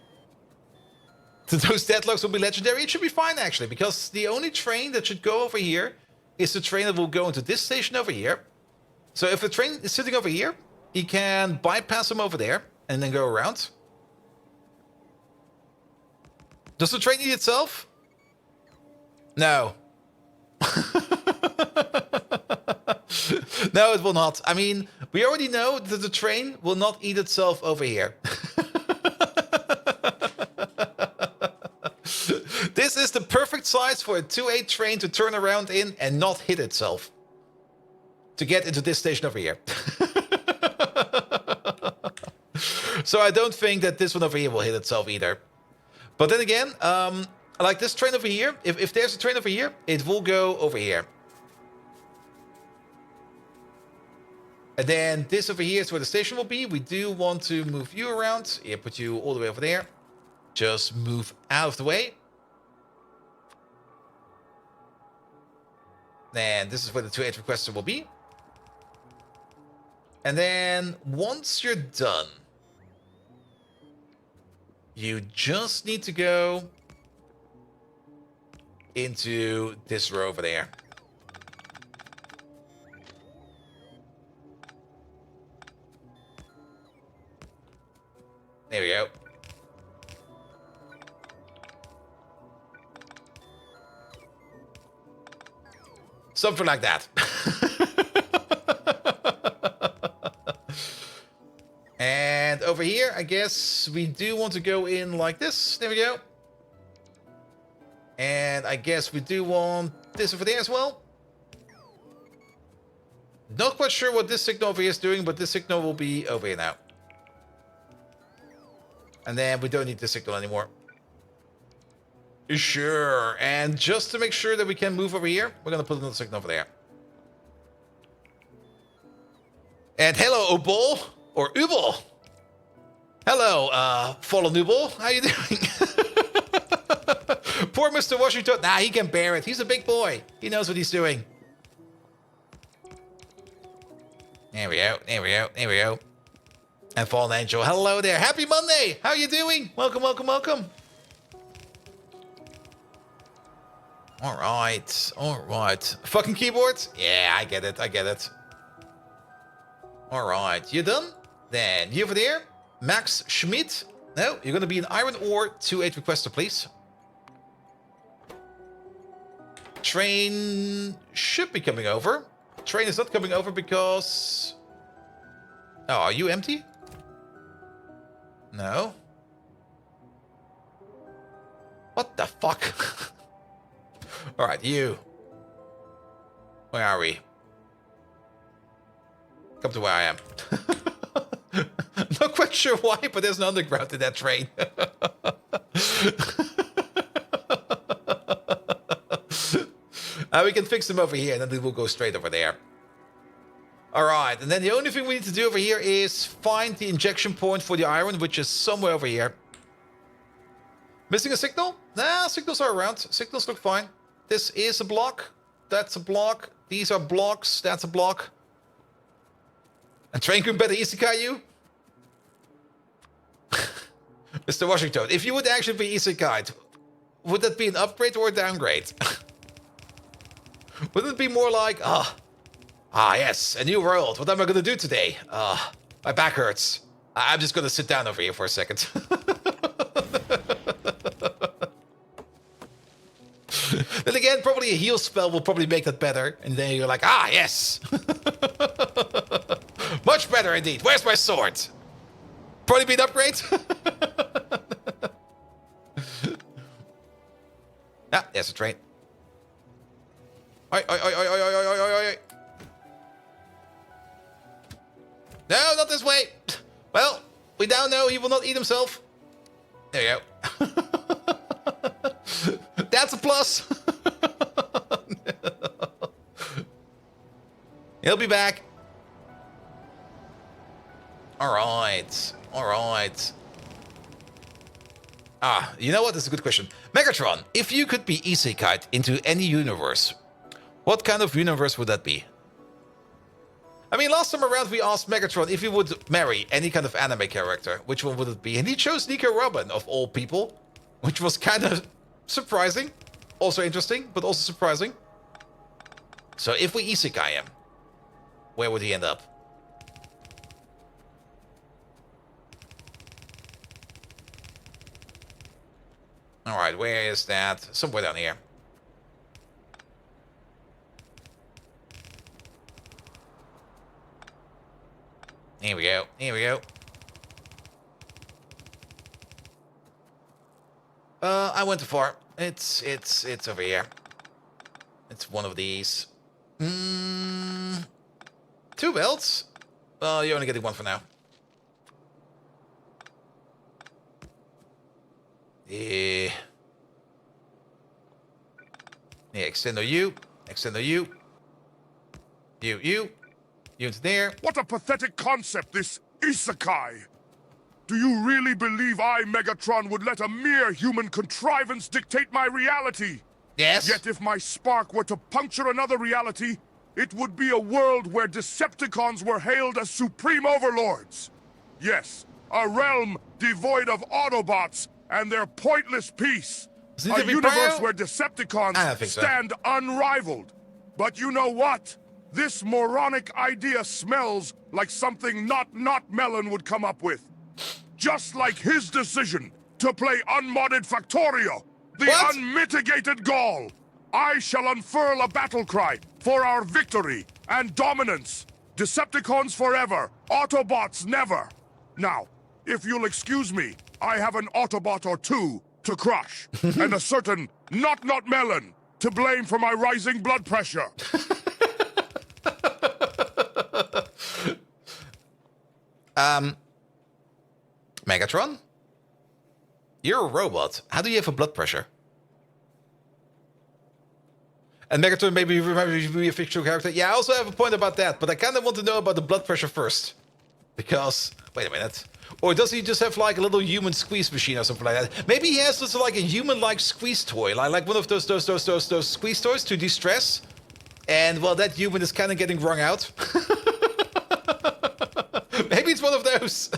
Those deadlocks will be legendary. It should be fine, actually, because the only train that should go over here is the train that will go into this station over here. So if the train is sitting over here, he can bypass him over there and then go around. Does the train eat itself? No. No, it will not. I mean, we already know that the train will not eat itself over here. This is the perfect size for a 2-8 train to turn around in and not hit itself. To get into this station over here. So I don't think that this one over here will hit itself either. But then again, like this train over here, if there's a train over here, it will go over here. And then this over here is where the station will be. We do want to move you around. Yeah, put you all the way over there. Just move out of the way. Then this is where the 2-8 requester will be. And then once you're done, you just need to go into this row over there. There we go. Something like that. And over here, I guess we do want to go in like this. There we go. And I guess we do want this over there as well. Not quite sure what this signal over here is doing, but this signal will be over here now. And then we don't need this signal anymore. Sure. And just to make sure that we can move over here, we're going to put another signal over there. And hello, Ubol. Or Ubol. Hello, Fallen Ubol. How you doing? Poor Mr. Washington. Nah, he can bear it. He's a big boy. He knows what he's doing. There we go. There we go. There we go. And Fallen Angel. Hello there. Happy Monday. How you doing? Welcome, welcome, welcome. All right. All right. Fucking keyboard? Yeah, I get it. I get it. All right. You done? Then you over there. Max Schmidt. No, you're going to be an iron ore 2-8 requester, please. Train should be coming over. Train is not coming over because... Oh, are you empty? No. What the fuck? Alright, you. Where are we? Come to where I am. I'm not quite sure why, but there's an underground in that train. We can fix them over here, and then we'll go straight over there. Alright, and then the only thing we need to do over here is find the injection point for the iron, which is somewhere over here. Missing a signal? Nah, signals are around. Signals look fine. This is a block. That's a block. These are blocks. That's a block. And train could better isekai you? Mr. Washington, if you would actually be isekai'd, would that be an upgrade or a downgrade? Wouldn't it be more like, yes, a new world. What am I going to do today? My back hurts. I'm just going to sit down over here for a second. Then again, probably a heal spell will probably make that better. And then you're like, yes. Much better indeed. Where's my sword? Probably be an upgrade. There's a train. Oi. No, not this way. Well, we now know he will not eat himself. There you go. That's a plus. He'll be back. Alright. You know what? That's a good question. Megatron, if you could be isekai'd into any universe, what kind of universe would that be? I mean, last time around we asked Megatron if he would marry any kind of anime character. Which one would it be? And he chose Nico Robin, of all people. Which was kind of surprising. Also interesting, but also surprising. So if we isekai him, where would he end up? Alright, where is that? Somewhere down here. Here we go. I went too far. It's over here. It's one of these. 2 belts? Well, you're only getting one for now. Yeah, extendo you. You into there. What a pathetic concept, this isekai! Do you really believe I, Megatron, would let a mere human contrivance dictate my reality? Yes. Yet if my spark were to puncture another reality, it would be a world where Decepticons were hailed as supreme overlords. Yes, a realm devoid of Autobots and their pointless peace. A universe where Decepticons stand unrivaled. But you know what? This moronic idea smells like something Not Melon would come up with. Just like his decision to play unmodded Factorio, the unmitigated Gaul. I shall unfurl a battle cry for our victory and dominance. Decepticons forever, Autobots never. Now, if you'll excuse me, I have an Autobot or two to crush, and a certain Not Melon to blame for my rising blood pressure. Megatron? You're a robot. How do you have a blood pressure? And Megatron maybe be a fictional character. Yeah, I also have a point about that, but I kind of want to know about the blood pressure first. Because, wait a minute. Or does he just have like a little human squeeze machine or something like that? Maybe he has just like a human-like squeeze toy, like one of those squeeze toys to de-stress. And well, that human is kind of getting wrung out. Maybe it's one of those.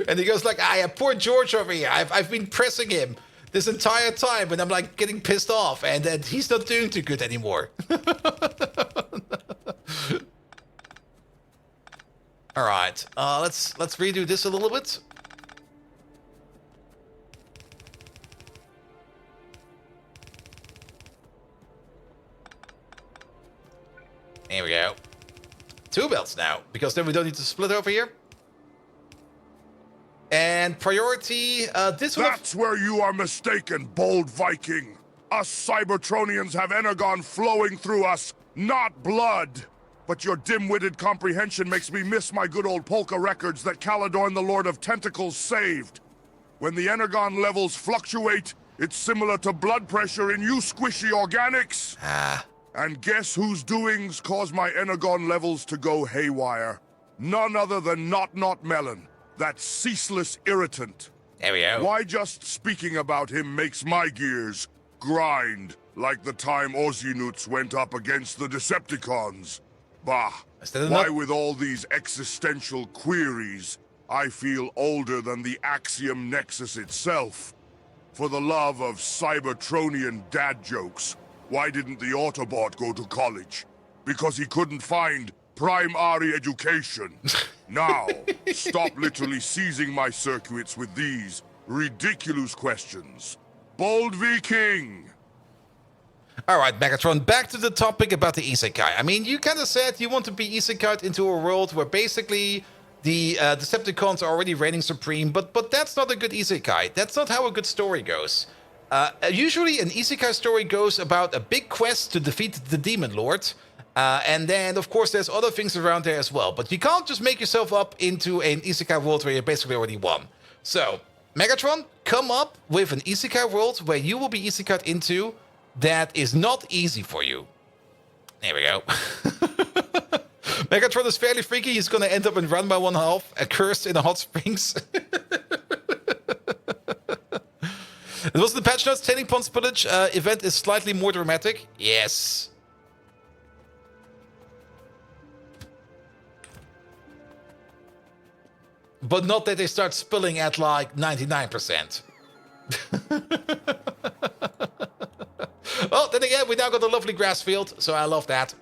And he goes like, poor George over here. I've been pressing him this entire time, and I'm like getting pissed off, and he's not doing too good anymore. All right, let's redo this a little bit. Here we go. 2 belts now, because then we don't need to split over here. And And priority, this one... That's where you are mistaken, bold Viking. Us Cybertronians have energon flowing through us, not blood. But your dim-witted comprehension makes me miss my good old polka records that Caladorn the Lord of Tentacles saved. When the energon levels fluctuate, it's similar to blood pressure in you squishy organics. And guess whose doings cause my energon levels to go haywire? None other than Not Melon, that ceaseless irritant. There we go. Why just speaking about him makes my gears grind, like the time Ozynuts went up against the Decepticons. Bah, why with all these existential queries, I feel older than the Axiom Nexus itself. For the love of Cybertronian dad jokes, why didn't the Autobot go to college? Because he couldn't find primary education. Now, stop literally seizing my circuits with these ridiculous questions. Bold Viking! Alright, Megatron, back to the topic about the Isekai. I mean, you kind of said you want to be Isekai'd into a world where basically the Decepticons are already reigning supreme, but that's not a good Isekai. That's not how a good story goes. Usually an Isekai story goes about a big quest to defeat the Demon Lord, and then, of course, there's other things around there as well. But you can't just make yourself up into an Isekai world where you basically already won. So, Megatron, come up with an Isekai world where you will be Isekai'd into that is not easy for you. There we go. Megatron is fairly freaky. He's going to end up in Ranma 1/2, cursed in the hot springs. It was the patch notes. Tailing Pond Spillage event is slightly more dramatic. Yes. But not that they start spilling at like 99%. Oh, then again, we now got a lovely grass field, so I love that.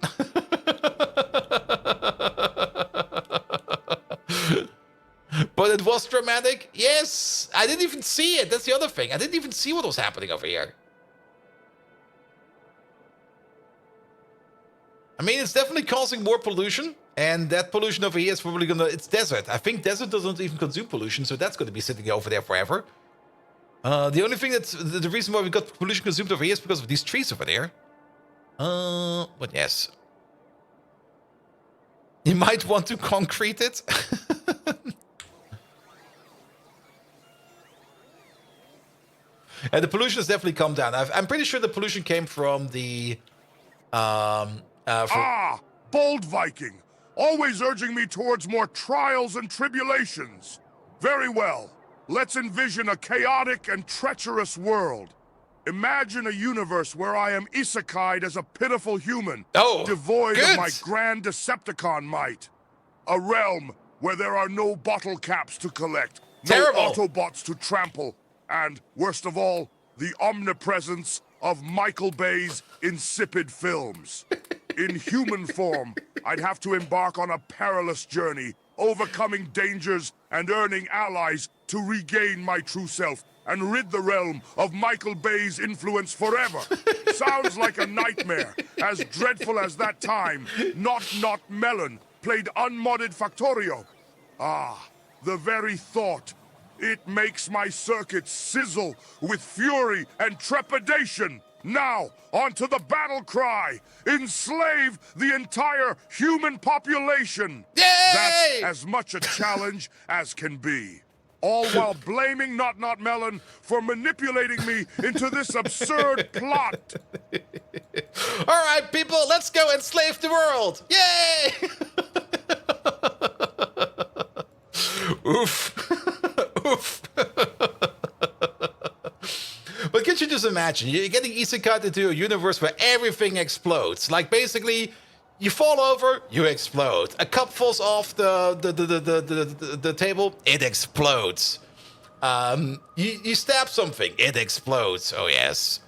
But it was dramatic. Yes, I didn't even see it. That's the other thing. I didn't even see what was happening over here. I mean, it's definitely causing more pollution. And that pollution over here is probably gonna... It's desert. I think desert doesn't even consume pollution, so that's gonna be sitting over there forever. The only thing that's... The reason why we got pollution consumed over here is because of these trees over there. But yes. You might want to concrete it. And the pollution has definitely come down. I'm pretty sure the pollution came from the... Bold Viking! Always urging me towards more trials and tribulations. Very well. Let's envision a chaotic and treacherous world. Imagine a universe where I am isekai'd as a pitiful human, devoid of my grand Decepticon might. A realm where there are no bottle caps to collect, no Autobots to trample, and, worst of all, the omnipresence of Michael Bay's insipid films. In human form, I'd have to embark on a perilous journey, overcoming dangers and earning allies to regain my true self and rid the realm of Michael Bay's influence forever. Sounds like a nightmare, as dreadful as that time Not Melon played unmodded Factorio. The very thought. It makes my circuits sizzle with fury and trepidation. Now, onto the battle cry! Enslave the entire human population! Yay! That's as much a challenge as can be. All while blaming Not Melon for manipulating me into this absurd plot. All right, people, let's go enslave the world! Yay! Oof. Oof. But can't you just imagine, you're getting isekai'd into a universe where everything explodes. Like, basically, you fall over, you explode. A cup falls off the table, it explodes. You stab something, it explodes. Oh, yes.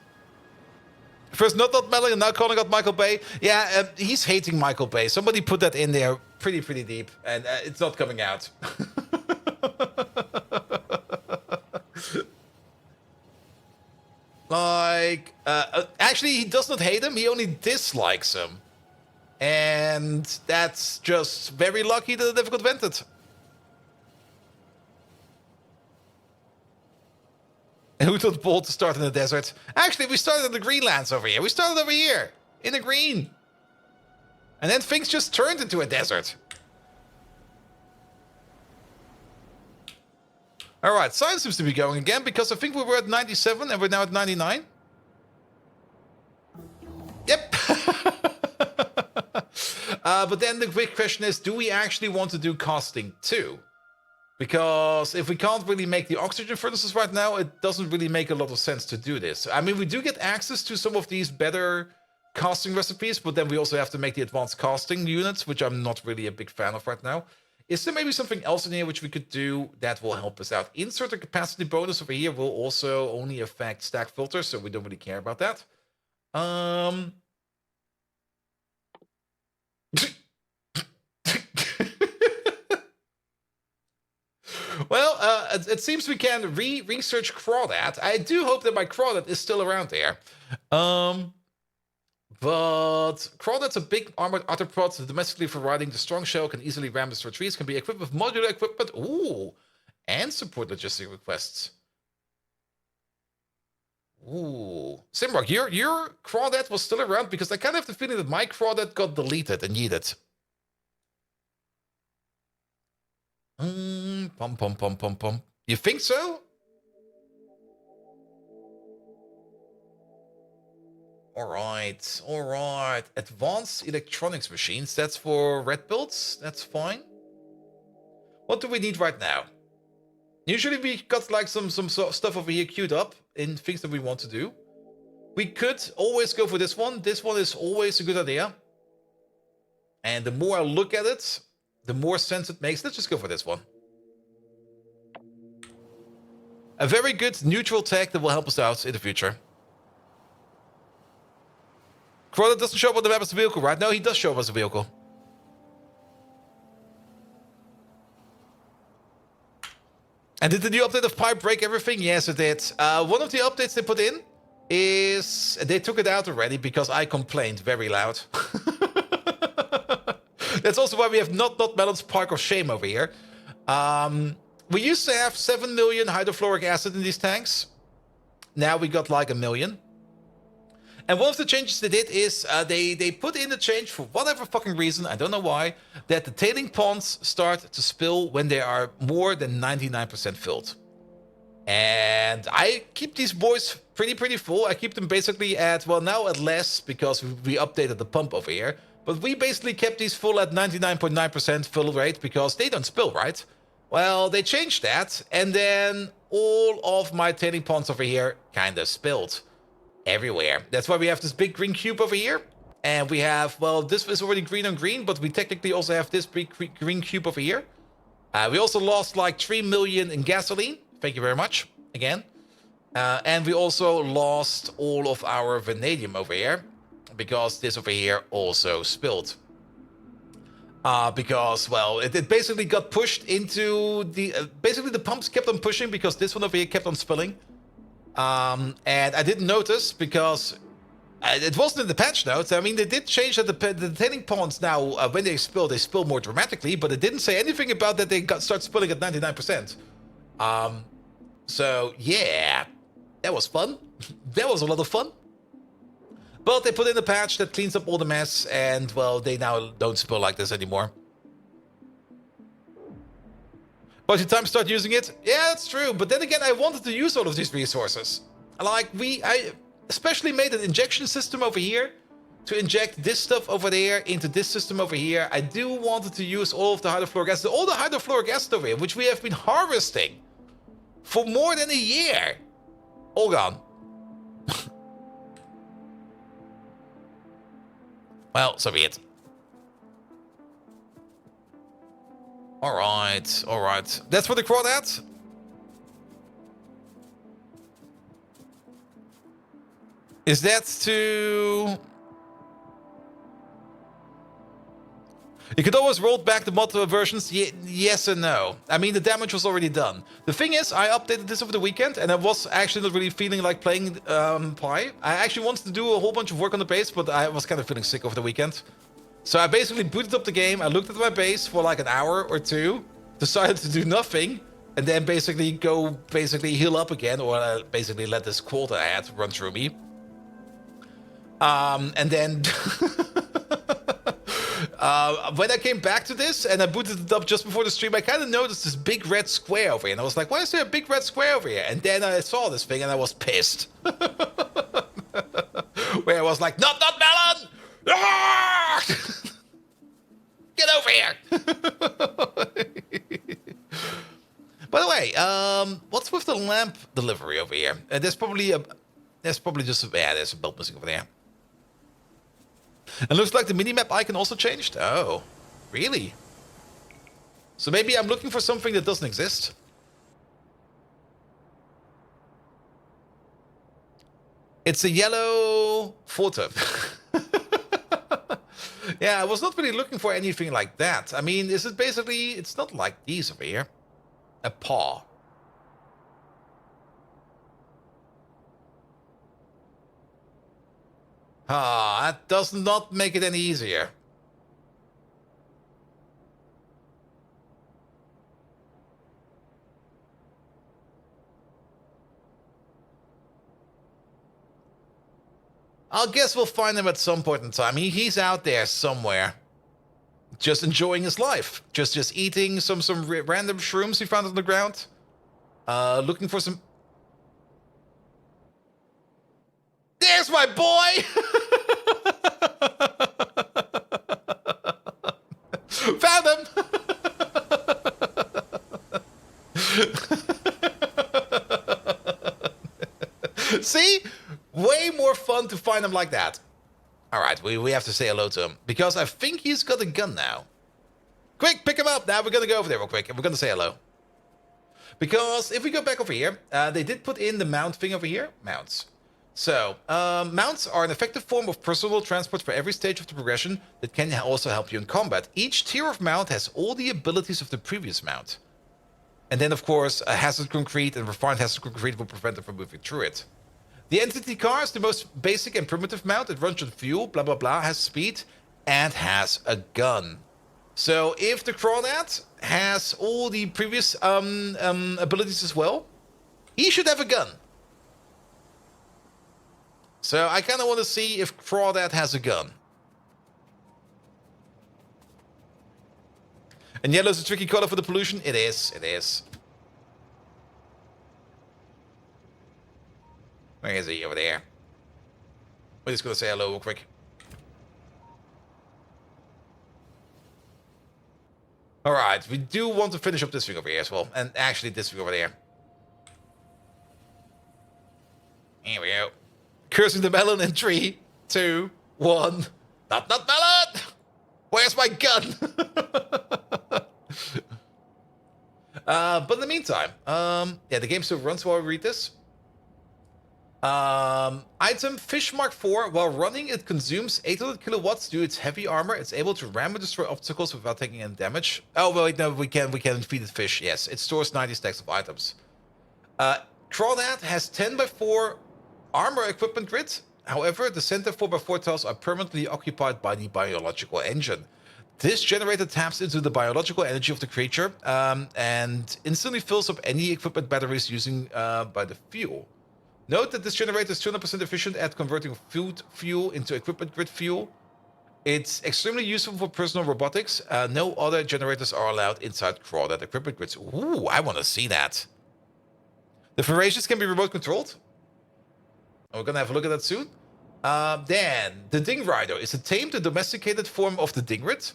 First Not Melon and now calling out Michael Bay. Yeah, he's hating Michael Bay. Somebody put that in there pretty deep, and it's not coming out. Like, actually, he does not hate him. He only dislikes him. And that's just very lucky that it never got vented. And who thought bold to start in the desert? Actually, we started in the Greenlands over here. We started over here, in the green. And then things just turned into a desert. Alright, science seems to be going again, because I think we were at 97 and we're now at 99. Yep. But then the big question is, do we actually want to do casting too? Because if we can't really make the oxygen furnaces right now, it doesn't really make a lot of sense to do this. I mean, we do get access to some of these better casting recipes, but then we also have to make the advanced casting units, which I'm not really a big fan of right now. Is there maybe something else in here which we could do that will help us out? Insert a capacity bonus over here will also only affect stack filters, so we don't really care about that. Well, it seems we can research crawdad. I do hope that my crawdad is still around there. But crawdad's a big armored arthropod domestically for riding. The strong shell can easily ram destroy trees, can be equipped with modular equipment. Ooh, and support logistic requests. Ooh. Simrock, your crawdad was still around because I kind of have the feeling that my crawdad got deleted and yeeted. Pum. You think so? Alright. Advanced electronics machines. That's for red builds. That's fine. What do we need right now? Usually we got like some stuff over here queued up in things that we want to do. We could always go for this one. This one is always a good idea. And the more I look at it, the more sense it makes. Let's just go for this one. A very good neutral tech that will help us out in the future. Crawler doesn't show up on the map as a vehicle, right? No, he does show up as a vehicle. And did the new update of Pipe break everything? Yes, it did. One of the updates they put in is... They took it out already because I complained very loud. That's also why we have not Melon's Park of Shame over here. We used to have 7 million hydrofluoric acid in these tanks. Now we got like 1 million. And one of the changes they did is they put in the change for whatever fucking reason, I don't know why, that the tailing ponds start to spill when they are more than 99% filled. And I keep these boys pretty full. I keep them basically at, well, now at less because we updated the pump over here. But we basically kept these full at 99.9% fill rate because they don't spill, right? Well, they changed that, and then all of my tailing ponds over here kind of spilled everywhere. That's why we have this big green cube over here. And we have, well, this is already green on green, but we technically also have this big green cube over here. We also lost like 3 million in gasoline. Thank you very much, again. And we also lost all of our vanadium over here, because this over here also spilled. Because, well, it basically got pushed into the... basically, the pumps kept on pushing because this one over here kept on spilling. And I didn't notice because it wasn't in the patch notes. I mean, they did change that the tailing ponds now, when they spill more dramatically, but it didn't say anything about that they start spilling at 99%. So, yeah, that was fun. That was a lot of fun. But they put in a patch that cleans up all the mess, and, well, they now don't spill like this anymore. But you time to start using it? Yeah, that's true. But then again, I wanted to use all of these resources. Like, I especially made an injection system over here to inject this stuff over there into this system over here. I do wanted to use all of the hydrofluoric acid, all the hydrofluoric acid over here, which we have been harvesting for more than a year. All gone. Well, so be it. Alright. That's for the crawdad. Is that to... You could always roll back the mod versions, yes and no. I mean, the damage was already done. The thing is, I updated this over the weekend, and I was actually not really feeling like playing Pi. I actually wanted to do a whole bunch of work on the base, but I was kind of feeling sick over the weekend. So I basically booted up the game, I looked at my base for like an hour or two, decided to do nothing, and then basically heal up again, or basically let this quota I had run through me. And then when I came back to this and I booted it up just before the stream, I kind of noticed this big red square over here, and I was like, why is there a big red square over here? And then I saw this thing and I was pissed. Where I was like, not melon! Ah! Get over here! By the way, what's with the lamp delivery over here? There's probably just there's a build missing over there. And looks like the minimap icon also changed. Oh, really? So maybe I'm looking for something that doesn't exist. It's a yellow photo. Yeah, I was not really looking for anything like that. I mean, is it basically... It's not like these over here. A paw. Ah, that does not make it any easier. I guess we'll find him at some point in time. He's out there somewhere. Just enjoying his life. Just eating some random shrooms he found on the ground. Looking for some... There's my boy! Found him! See? Way more fun to find him like that. Alright, we have to say hello to him. Because I think he's got a gun now. Quick, pick him up! Now we're gonna go over there real quick and we're gonna say hello. Because if we go back over here, they did put in the mount thing over here. Mounts. So, mounts are an effective form of personal transport for every stage of the progression that can also help you in combat. Each tier of mount has all the abilities of the previous mount. And then, of course, a hazard concrete and refined hazard concrete will prevent them from moving through it. The entity car is the most basic and primitive mount. It runs on fuel, blah, blah, blah, has speed, and has a gun. So, if the crawdad has all the previous abilities as well, he should have a gun. So I kind of want to see if Crawdad has a gun. And yellow's a tricky color for the pollution? It is, it is. Where is he? Over there. We're just going to say hello real quick. Alright, we do want to finish up this thing over here as well. And actually this thing over there. Here we go. Cursing the melon in 3, 2, 1. Not melon! Where's my gun? But in the meantime, yeah, the game still runs while I read this. Item Fish Mark 4. While running, it consumes 800 kilowatts due to its heavy armor. It's able to ram and destroy obstacles without taking any damage. Oh, well, wait, no, we can feed it fish. Yes, it stores 90 stacks of items. Crawdad has 10x4 armor equipment grid. However, the center 4x4 tiles are permanently occupied by the biological engine. This generator taps into the biological energy of the creature and instantly fills up any equipment batteries using by the fuel. Note that this generator is 200% efficient at converting food fuel into equipment grid fuel. It's extremely useful for personal robotics. No other generators are allowed inside Crawdad equipment grids. Ooh, I want to see that. The Voracious can be remote controlled. We're gonna have a look at that soon. Then, the Ding Rider is a tamed and domesticated form of the Dingrid.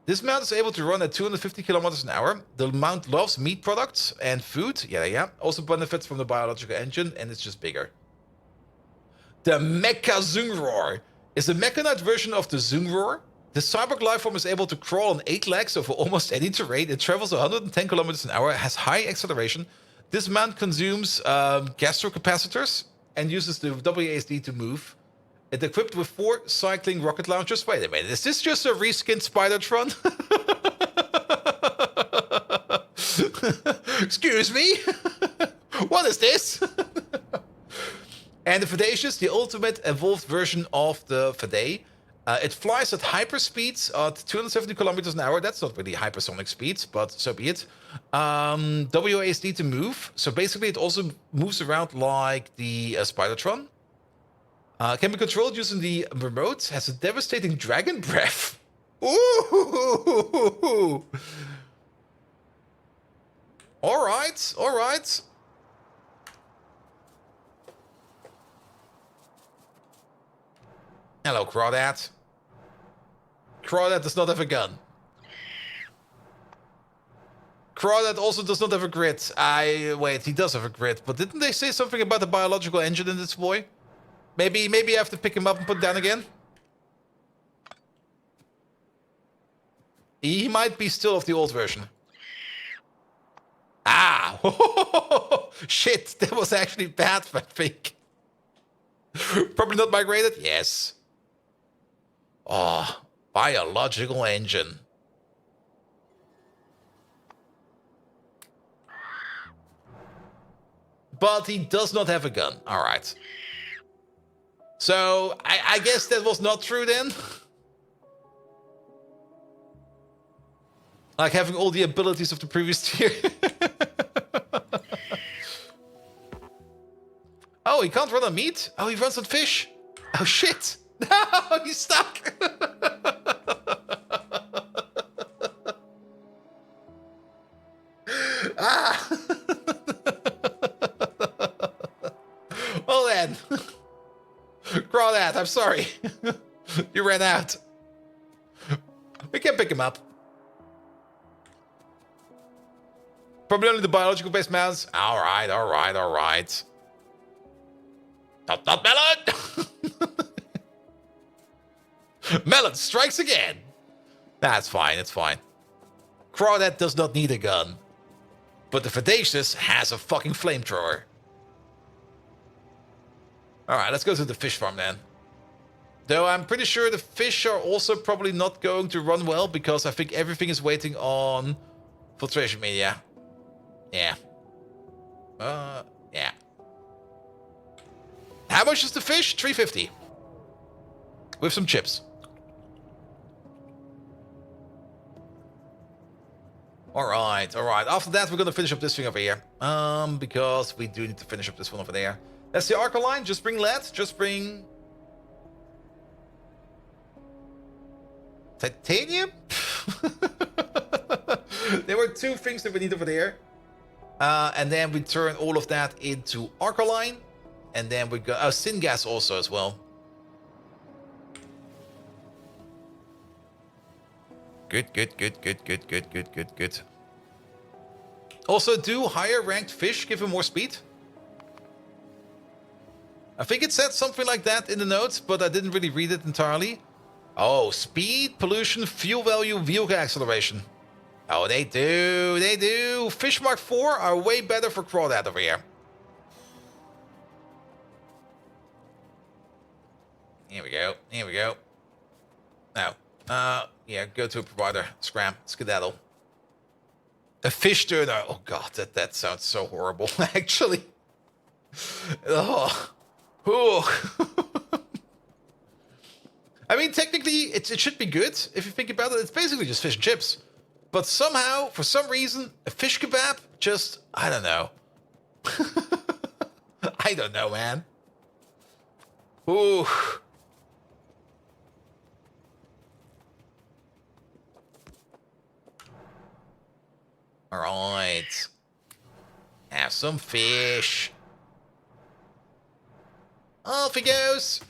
This mount is able to run at 250 kilometers an hour. The mount loves meat products and food. Yeah. Also benefits from the biological engine, and it's just bigger. The Mecha Zungroar is a mechanized version of the Zungroar. The cyborg lifeform is able to crawl on 8 legs over almost any terrain. It travels 110 kilometers an hour, has high acceleration. This mount consumes gastrocapacitors and uses the WASD to move. It's equipped with 4 cycling rocket launchers. Wait a minute, is this just a reskinned Spider-Tron? Excuse me? What is this? And the Fedacious, the ultimate evolved version of the Fede. It flies at hyperspeeds at 270 kilometers an hour. That's not really hypersonic speeds, but so be it. WASD to move. So basically, it also moves around like the Spidertron. Can be controlled using the remote. Has a devastating dragon breath. Ooh! All right, all right. Hello, Crawdad. Crawdad does not have a gun. Crawdad also does not have a grid. Wait, he does have a grid, but didn't they say something about the biological engine in this boy? Maybe I have to pick him up and put down again? He might be still of the old version. Ah! Shit, that was actually bad, I think. Probably not migrated? Yes. Oh, biological engine. But he does not have a gun. All right. So, I guess that was not true then? Like having all the abilities of the previous tier. Oh, he can't run on meat? Oh, he runs on fish? Oh, shit. No, he's stuck. Ah. Well then. Crawdad, I'm sorry. You ran out. We can pick him up. Probably only the biological-based mounts. All right, all right, all right. Not Melon! Melon strikes again! That's fine, it's fine. Crawdad does not need a gun. But the Predacious has a fucking flamethrower. Alright, let's go to the fish farm then. Though I'm pretty sure the fish are also probably not going to run well, because I think everything is waiting on filtration media. Yeah. Yeah. How much is the fish? 350. With some chips. Alright, alright. After that, we're gonna finish up this thing over here. Because we do need to finish up this one over there. That's the Arcaline. Just bring lead. Just bring... titanium? There were two things that we need over there. And then we turn all of that into Arcaline. And then we go... syngas also as well. Good, good, good, good, good, good, good, good, good. Also, do higher ranked fish give him more speed? I think it said something like that in the notes, but I didn't really read it entirely. Oh, speed, pollution, fuel value, vehicle acceleration. Oh, they do, they do. Fish Mark 4 are way better for Crawdad over here. Here we go, here we go. Now, yeah, go to a provider. Scram, skedaddle. A fish turner. Oh god, that sounds so horrible, actually. Oh. Oh. I mean, technically, it should be good, if you think about it. It's basically just fish and chips. But somehow, for some reason, a fish kebab just... I don't know. I don't know, man. Ooh. Alright. Have some fish. Off he goes.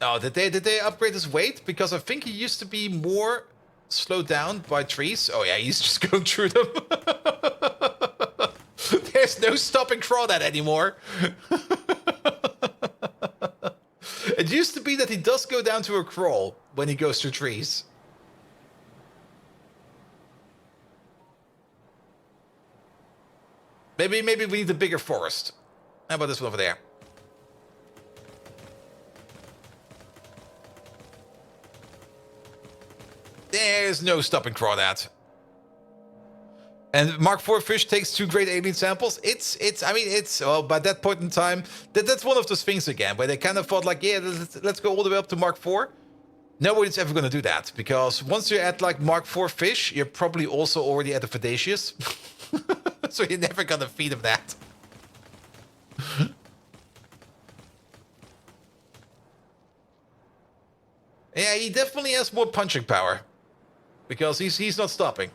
Oh, did they upgrade his weight? Because I think he used to be more slowed down by trees. Oh yeah, he's just going through them. There's no stopping Crawdad anymore. It used to be that he does go down to a crawl when he goes through trees. Maybe we need a bigger forest. How about this one over there? There's no stopping Crawdad. And Mark IV fish takes 2 great alien samples. I mean, well, by that point in time, that's one of those things again, where they kind of thought like, yeah, let's go all the way up to Mark IV. Nobody's ever going to do that, because once you're at like Mark 4 fish, you're probably also already at the Predaceous. So you're never going to feed him that. Yeah, he definitely has more punching power, because he's not stopping.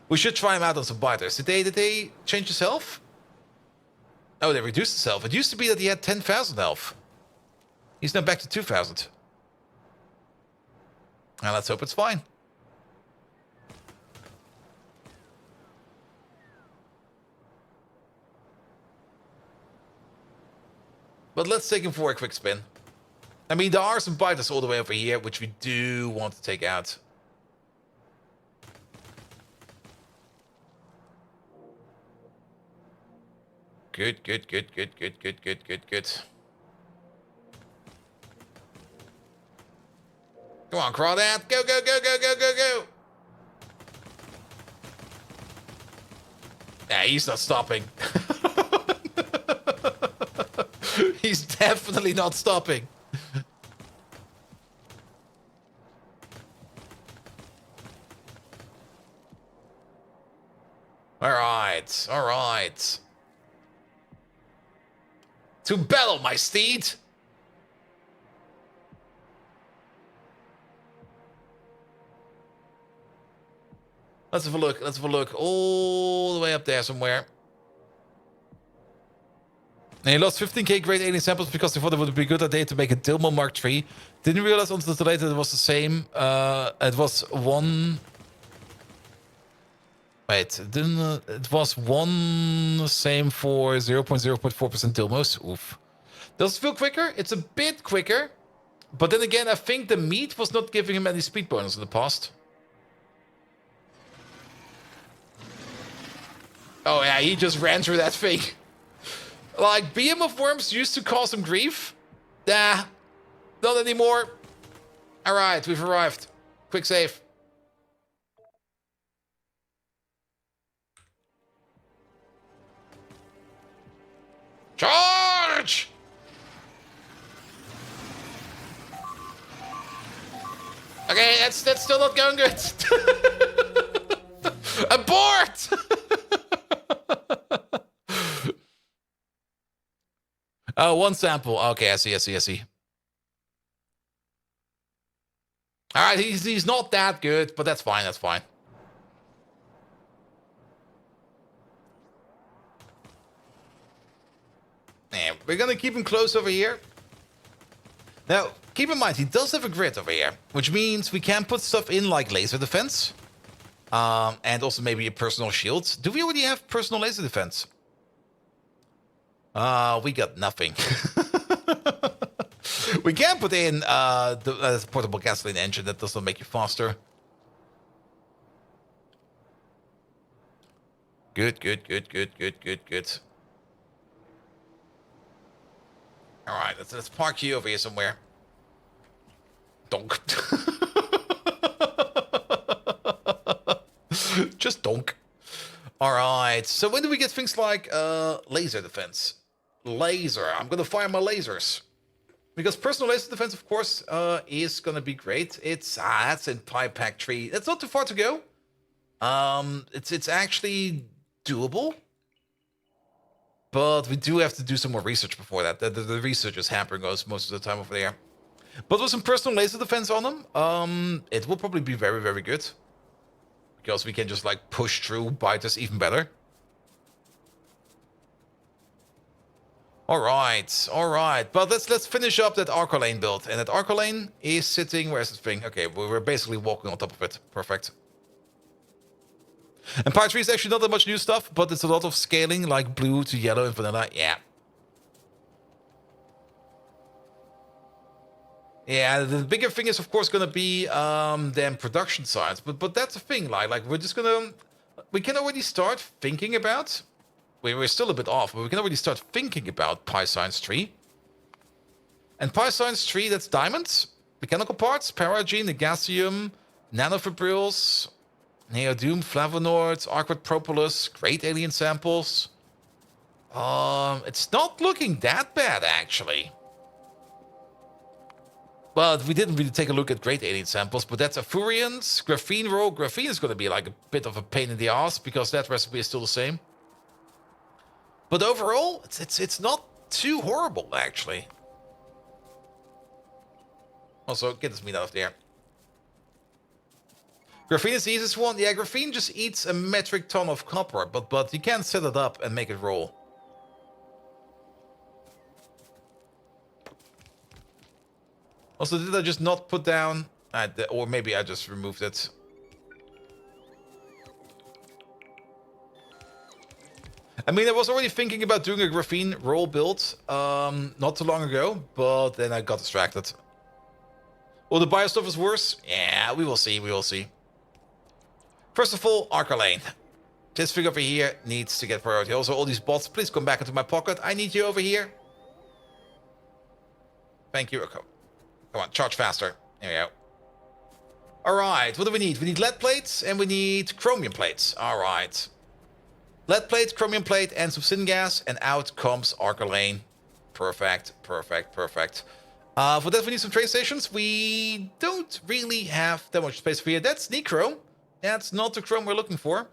We should try him out on some biters. Did they change his health? Oh, they reduced his health. It used to be that he had 10,000 health. He's now back to 2,000. Now let's hope it's fine. But let's take him for a quick spin. I mean, there are some biters all the way over here, which we do want to take out. Good. Come on, Crawdad. Go. Yeah, he's not stopping. He's definitely not stopping. All right. To battle, my steed. Let's have a look. All the way up there somewhere. And he lost 15k great alien samples because they thought it would be a good idea to make a Dilmo Mark III. Didn't realize until later it was the same. It was one... Wait, it was one same for 0.04% Dilmos. Oof. Does it feel quicker? It's a bit quicker. But then again, I think the meat was not giving him any speed bonus in the past. Oh yeah, he just ran through that thing. Like, Beam of Worms used to cause him grief. Nah, not anymore. Alright, we've arrived. Quick save. Charge! Okay, that's still not going good. Abort! Oh, one sample. Okay, I see. All right, he's not that good, but that's fine. And we're gonna keep him close over here. Now, keep in mind, he does have a grid over here, which means we can put stuff in like laser defense. And also maybe a personal shield. Do we already have personal laser defense? We got nothing. We can put in the portable gasoline engine. That does not make you faster. Good. All right, let's park you over here somewhere. Donk. Just donk. All right. So when do we get things like laser defense? Laser. I'm gonna fire my lasers. Because personal laser defense, of course, is gonna be great. That's in Pack 3. That's not too far to go. It's actually doable. But we do have to do some more research before that. The research is hampering us most of the time over there. But with some personal laser defense on them, it will probably be very, very good. Because we can just like push through biters even better. All right. But let's finish up that Arcolane build. And that Arcolane is sitting... Where's this thing? Okay, we're basically walking on top of it. Perfect. And Part 3 is actually not that much new stuff, but it's a lot of scaling, like blue to yellow and vanilla. Yeah. Yeah, the bigger thing is, of course, going to be them production sides. But that's the thing. Like we're just going to... We can already start thinking about... We're still a bit off, but we can already start thinking about Pi Science 3. And Pi Science 3, that's diamonds, mechanical parts, paragene, negasium, nanofibrils, neodymium, flavonoids, arcwood propolis, great alien samples. It's not looking that bad, actually. But we didn't really take a look at great alien samples, but that's a Furians, graphene roll. Graphene is going to be like a bit of a pain in the ass because that recipe is still the same. But overall, it's not too horrible, actually. Also, get this meat out of there. Graphene is the easiest one. Yeah, graphene just eats a metric ton of copper, but you can set it up and make it roll. Also, did I just not put down... or maybe I just removed it. I mean, I was already thinking about doing a graphene roll build not too long ago, but then I got distracted. Will the bio stuff is worse? Yeah, we will see, we will see. First of all, Arcalane. This thing over here needs to get priority. Also, all these bots, please come back into my pocket. I need you over here. Thank you. Okay. Come on, charge faster. There we go. Alright, what do we need? We need lead plates and we need chromium plates. Alright. Lead plate, chromium plate, and some syngas, and out comes Arcalane. Perfect, perfect, perfect. For that, we need some train stations. We don't really have that much space for here. That's Nechrome. That's not the chrome we're looking for.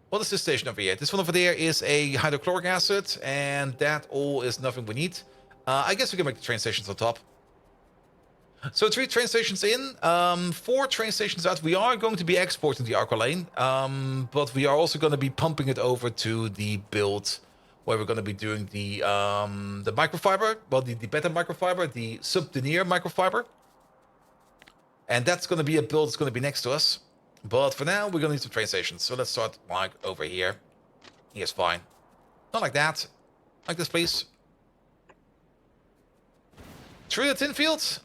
What is this station over here? This one over there is a hydrochloric acid, and that all is nothing we need. I guess we can make the train stations on top. So 3 train stations in, 4 train stations out. We are going to be exporting the Arcalane, but we are also going to be pumping it over to the build where we're going to be doing the microfiber, well, the beta microfiber, the subdenier microfiber. And that's going to be a build that's going to be next to us. But for now, we're going to need some train stations. So let's start like over here. Here's fine. Not like that. Like this, please. Through the tin fields?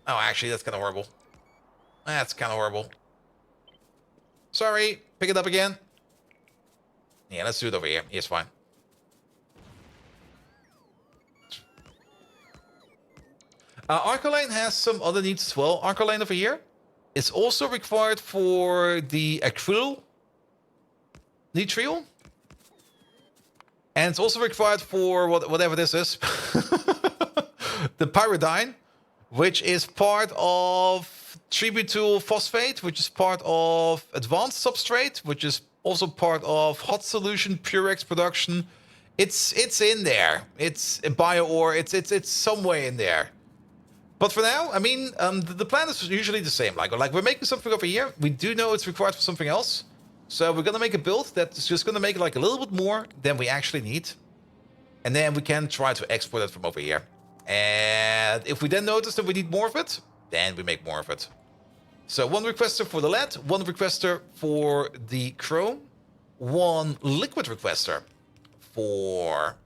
Oh, actually, that's kind of horrible. That's kind of horrible. Sorry. Pick it up again. Yeah, let's do it over here. Here's fine. Arcalane has some other needs as well. Arcalane over here is also required for the acryl nitriol. And it's also required for whatever this is. The pyridine, which is part of tributyl phosphate, which is part of advanced substrate, which is also part of hot solution Purex production. It's in there. It's a bio ore. It's somewhere in there. But for now, I mean, the plan is usually the same. Like we're making something over here. We do know it's required for something else. So we're going to make a build that's just going to make like a little bit more than we actually need. And then we can try to export it from over here. And if we then notice that we need more of it, then we make more of it. So 1 requester for the lead, 1 requester for the chrome, 1 liquid requester for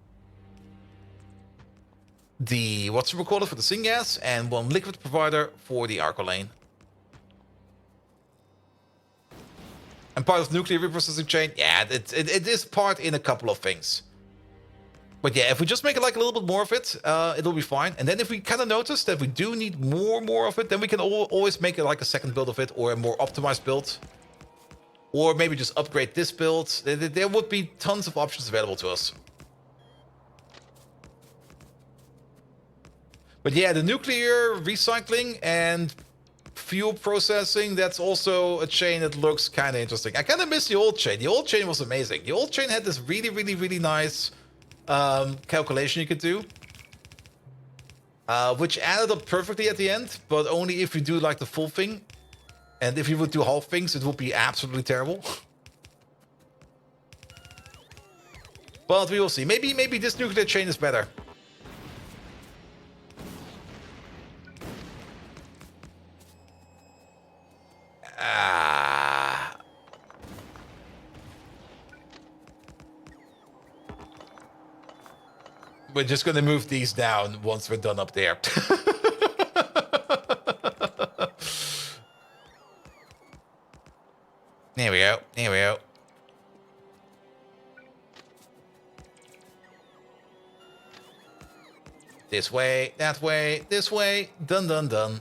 the whatchamacallit for the syngas, and 1 liquid provider for the Arcalane. And part of nuclear reprocessing chain, yeah, it is part in a couple of things. But yeah, if we just make it like a little bit more of it, it'll be fine. And then if we kind of notice that we do need more of it, then we can always make it like a second build of it, or a more optimized build. Or maybe just upgrade this build. There would be tons of options available to us. But yeah, the nuclear recycling and fuel processing, that's also a chain that looks kind of interesting. I kind of miss the old chain. The old chain was amazing. The old chain had this really nice calculation you could do, which added up perfectly at the end, but only if you do like the full thing. And if you would do half things, it would be absolutely terrible. But we will see. Maybe this nuclear chain is better. We're just going to move these down once we're done up there. There we go. There we go. This way, that way, this way. Done, done, done.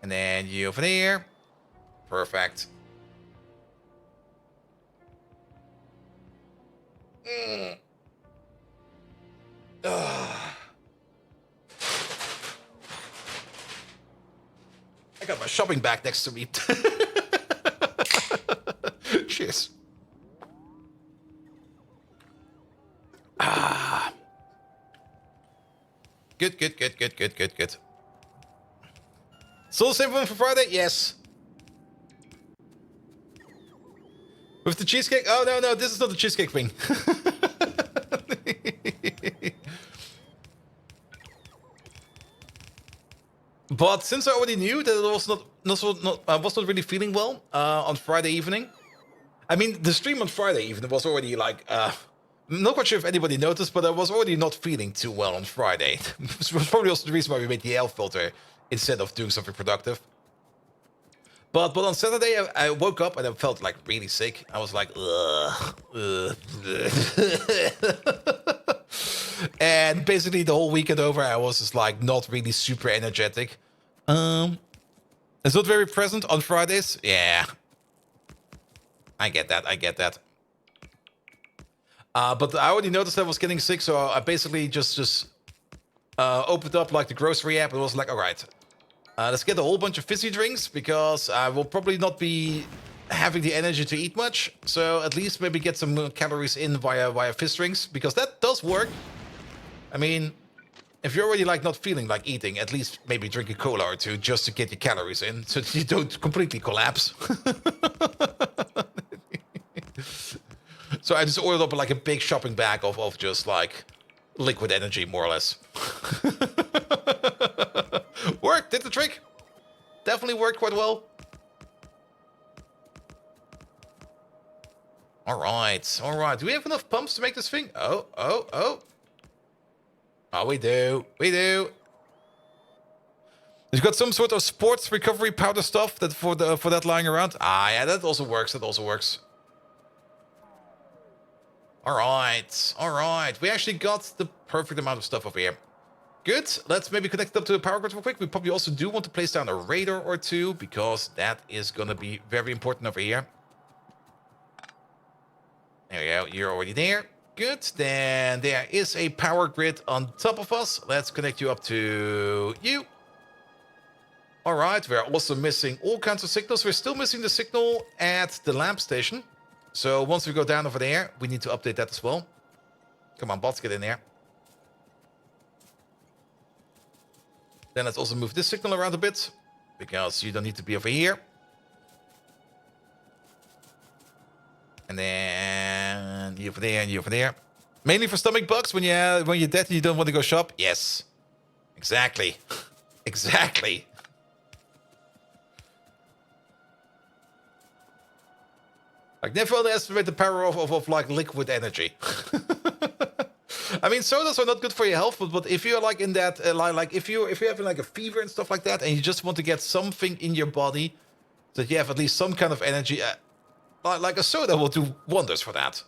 And then you over there. Perfect. I got my shopping bag next to me. Cheers. Ah. Good. Still the same one for Friday? Yes. With the cheesecake? Oh, no, this is not the cheesecake thing. But since I already knew that it was I was not really feeling well on Friday evening. I mean, the stream on Friday evening was already like, not quite sure if anybody noticed, but I was already not feeling too well on Friday. Which was probably also the reason why we made the air filter instead of doing something productive. But on Saturday, I woke up and I felt like really sick. I was like, ugh. And basically the whole weekend over, I was just like not really super energetic. It's not very present on Fridays. Yeah, I get that. But I already noticed I was getting sick, so I basically just opened up like the grocery app and was like, all right, let's get a whole bunch of fizzy drinks because I will probably not be having the energy to eat much. So at least maybe get some calories in via fizz drinks because that does work. I mean, if you're already like not feeling like eating, at least maybe drink a cola or two just to get your calories in so that you don't completely collapse. So I just ordered up like a big shopping bag of just like liquid energy, more or less. Worked, did the trick. Definitely worked quite well. All right. Do we have enough pumps to make this thing? Oh, we do. You've got some sort of sports recovery powder stuff that for that lying around. Ah, yeah, that also works. All right. We actually got the perfect amount of stuff over here. Good. Let's maybe connect it up to the power grid real quick. We probably also do want to place down a radar or two because that is going to be very important over here. There we go. You're already there. Good. Then there is a power grid on top of us. Let's connect you up to you. All right. We're also missing all kinds of signals. We're still missing the signal at the lamp station. So once we go down over there, we need to update that as well. Come on, bots, get in there. Then let's also move this signal around a bit because you don't need to be over here. And then you over there and you over there. Mainly for stomach bugs when you're dead and you don't want to go shop. Yes, exactly. Exactly. Like never underestimate the power of like liquid energy. I mean, sodas are not good for your health, but if you're like in that, like if you're having like a fever and stuff like that, and you just want to get something in your body that you have at least some kind of energy, like a soda will do wonders for that.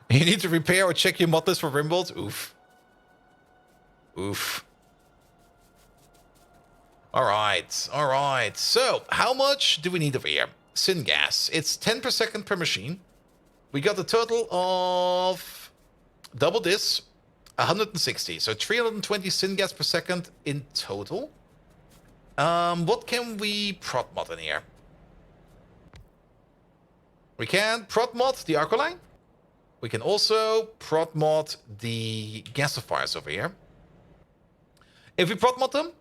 You need to repair or check your mod list for rimbolts. Oof. All right. So, how much do we need over here? Syngas. It's 10 per second per machine. We got a total of double this, 160. So 320 syngas per second in total. What can we prot mod in here? We can prot mod the Arcoline. We can also prot mod the gasifiers over here. If we prot mod them,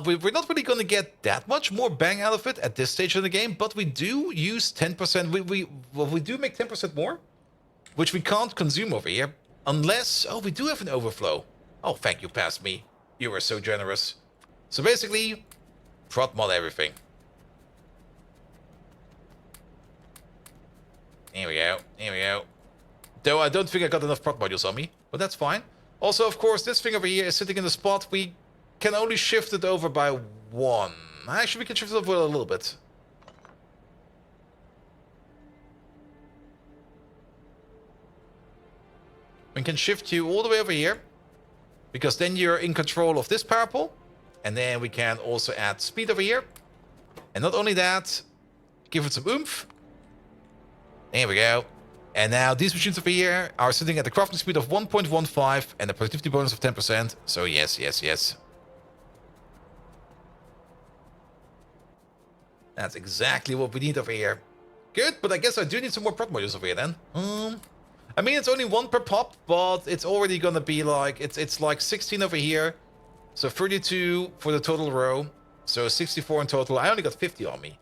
we're not really going to get that much more bang out of it at this stage of the game, but we do use 10%. We do make 10% more, which we can't consume over here unless... Oh, we do have an overflow. Oh, thank you, past me. You were so generous. So basically, prot mod everything. Here we go. Though I don't think I got enough prot modules on me, but that's fine. Also, of course, this thing over here is sitting in the spot. We can only shift it over by one. Actually, we can shift it over a little bit. We can shift you all the way over here, because then you're in control of this power pole. And then we can also add speed over here. And not only that, give it some oomph. There we go. And now these machines over here are sitting at the crafting speed of 1.15 and a productivity bonus of 10%. So yes. That's exactly what we need over here. Good, but I guess I do need some more prop modules over here then. I mean, it's only one per pop, but it's already gonna be like, it's like 16 over here. So 32 for the total row. So 64 in total. I only got 50 on me.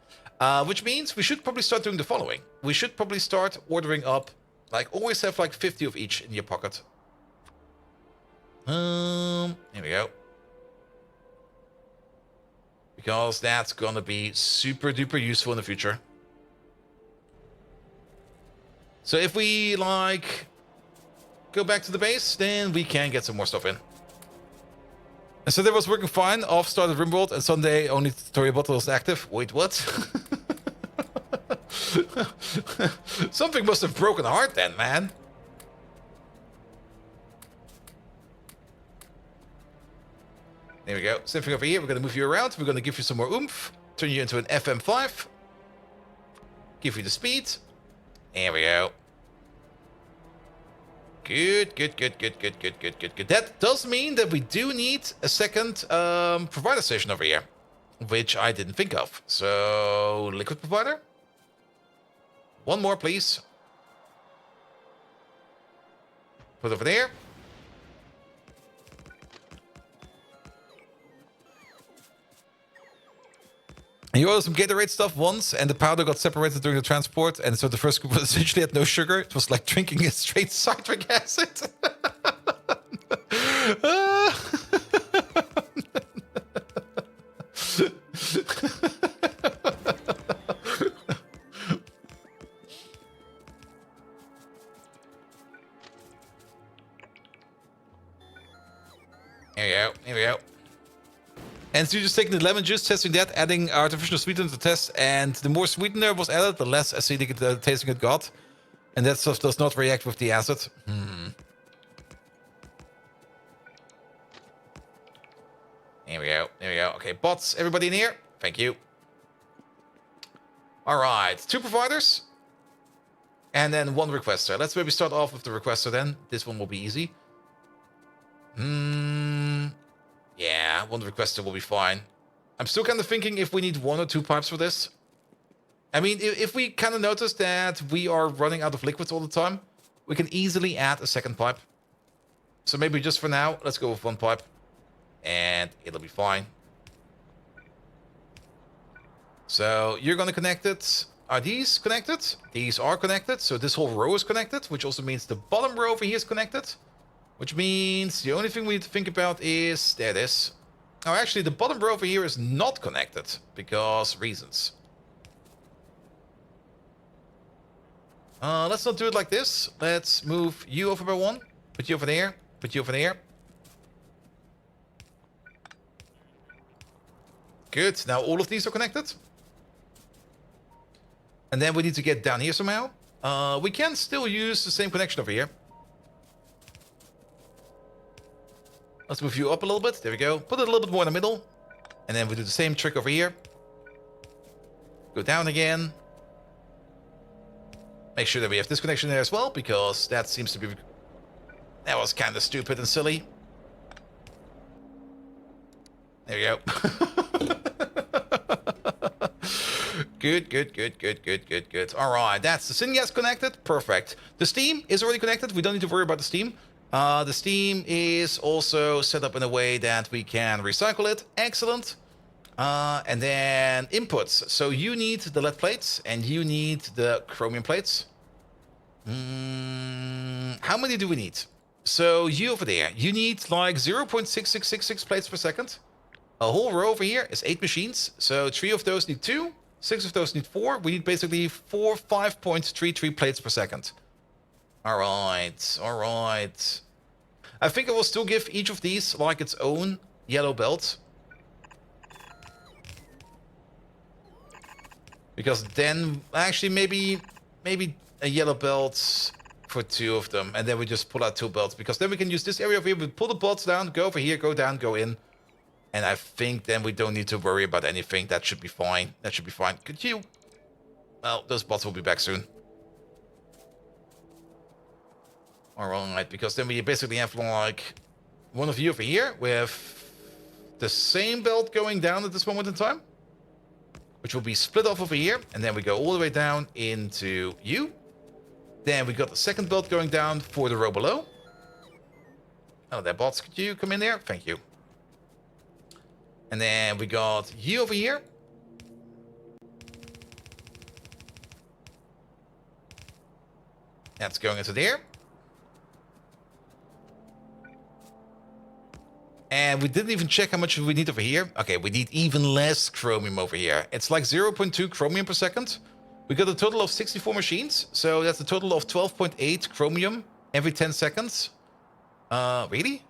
Which means we should probably start doing the following. We should probably start ordering up, like always have like 50 of each in your pocket. Here we go. Because that's gonna be super duper useful in the future. So if we like go back to the base, then we can get some more stuff in. And so that was working fine. Off started Rimworld, and Sunday only tutorial bottle was active. Wait, what? Something must have broken heart then, man. There we go. Same thing over here. We're going to move you around. We're going to give you some more oomph. Turn you into an FM5. Give you the speed. There we go. Good. That does mean that we do need a second provider station over here, which I didn't think of. So, liquid provider. One more, please. Put over there. You ordered some Gatorade stuff once, and the powder got separated during the transport, and so the first scoop essentially had no sugar. It was like drinking a straight citric acid. Here we go. And so you're just taking the lemon juice, testing that, adding artificial sweetener to the test, and the more sweetener was added, the less acidic the tasting it got. And that stuff does not react with the acid. Here we go. Okay, bots, everybody in here? Thank you. Alright, 2 providers. And then 1 requester. Let's maybe start off with the requester then. This one will be easy. Yeah, 1 requester will be fine. I'm still kind of thinking if we need 1 or 2 pipes for this. I mean, if we kind of notice that we are running out of liquids all the time, we can easily add a second pipe. So maybe just for now, let's go with 1 pipe. And it'll be fine. So you're going to connect it. Are these connected? These are connected. So this whole row is connected, which also means the bottom row over here is connected. Which means the only thing we need to think about is... There it is. Now, actually, the bottom row over here is not connected. Because reasons. Let's not do it like this. Let's move you over by 1. Put you over there. Put you over there. Good. Now all of these are connected. And then we need to get down here somehow. We can still use the same connection over here. Let's move you up a little bit. There we go. Put it a little bit more in the middle. And then we do the same trick over here. Go down again. Make sure that we have this connection there as well, because that seems to be... That was kind of stupid and silly. There we go. Good. Alright, that's the syngas connected. Perfect. The steam is already connected. We don't need to worry about the steam. The steam is also set up in a way that we can recycle it. Excellent. And then inputs. So you need the lead plates and you need the chromium plates. How many do we need? So you over there, you need like 0.6666 plates per second. A whole row over here is 8 machines. So 3 of those need 2, 6 of those need 4. We need basically 5.33 plates per second. Alright. I think I will still give each of these like its own yellow belt. Because then, actually maybe a yellow belt for 2 of them. And then we just pull out 2 belts. Because then we can use this area over here. We pull the bolts down, go over here, go down, go in. And I think then we don't need to worry about anything. That should be fine. Could you? Well, those bots will be back soon. Alright, because then we basically have like one of you over here with the same belt going down at this moment in time. which will be split off over here. And then we go all the way down into you. Then we got the second belt going down for the row below. Oh, there, bots. Could you come in there? Thank you. And then we got you over here. That's going into there. And we didn't even check how much we need over here. Okay, we need even less chromium over here. It's like 0.2 chromium per second. We got a total of 64 machines. So that's a total of 12.8 chromium every 10 seconds. Really?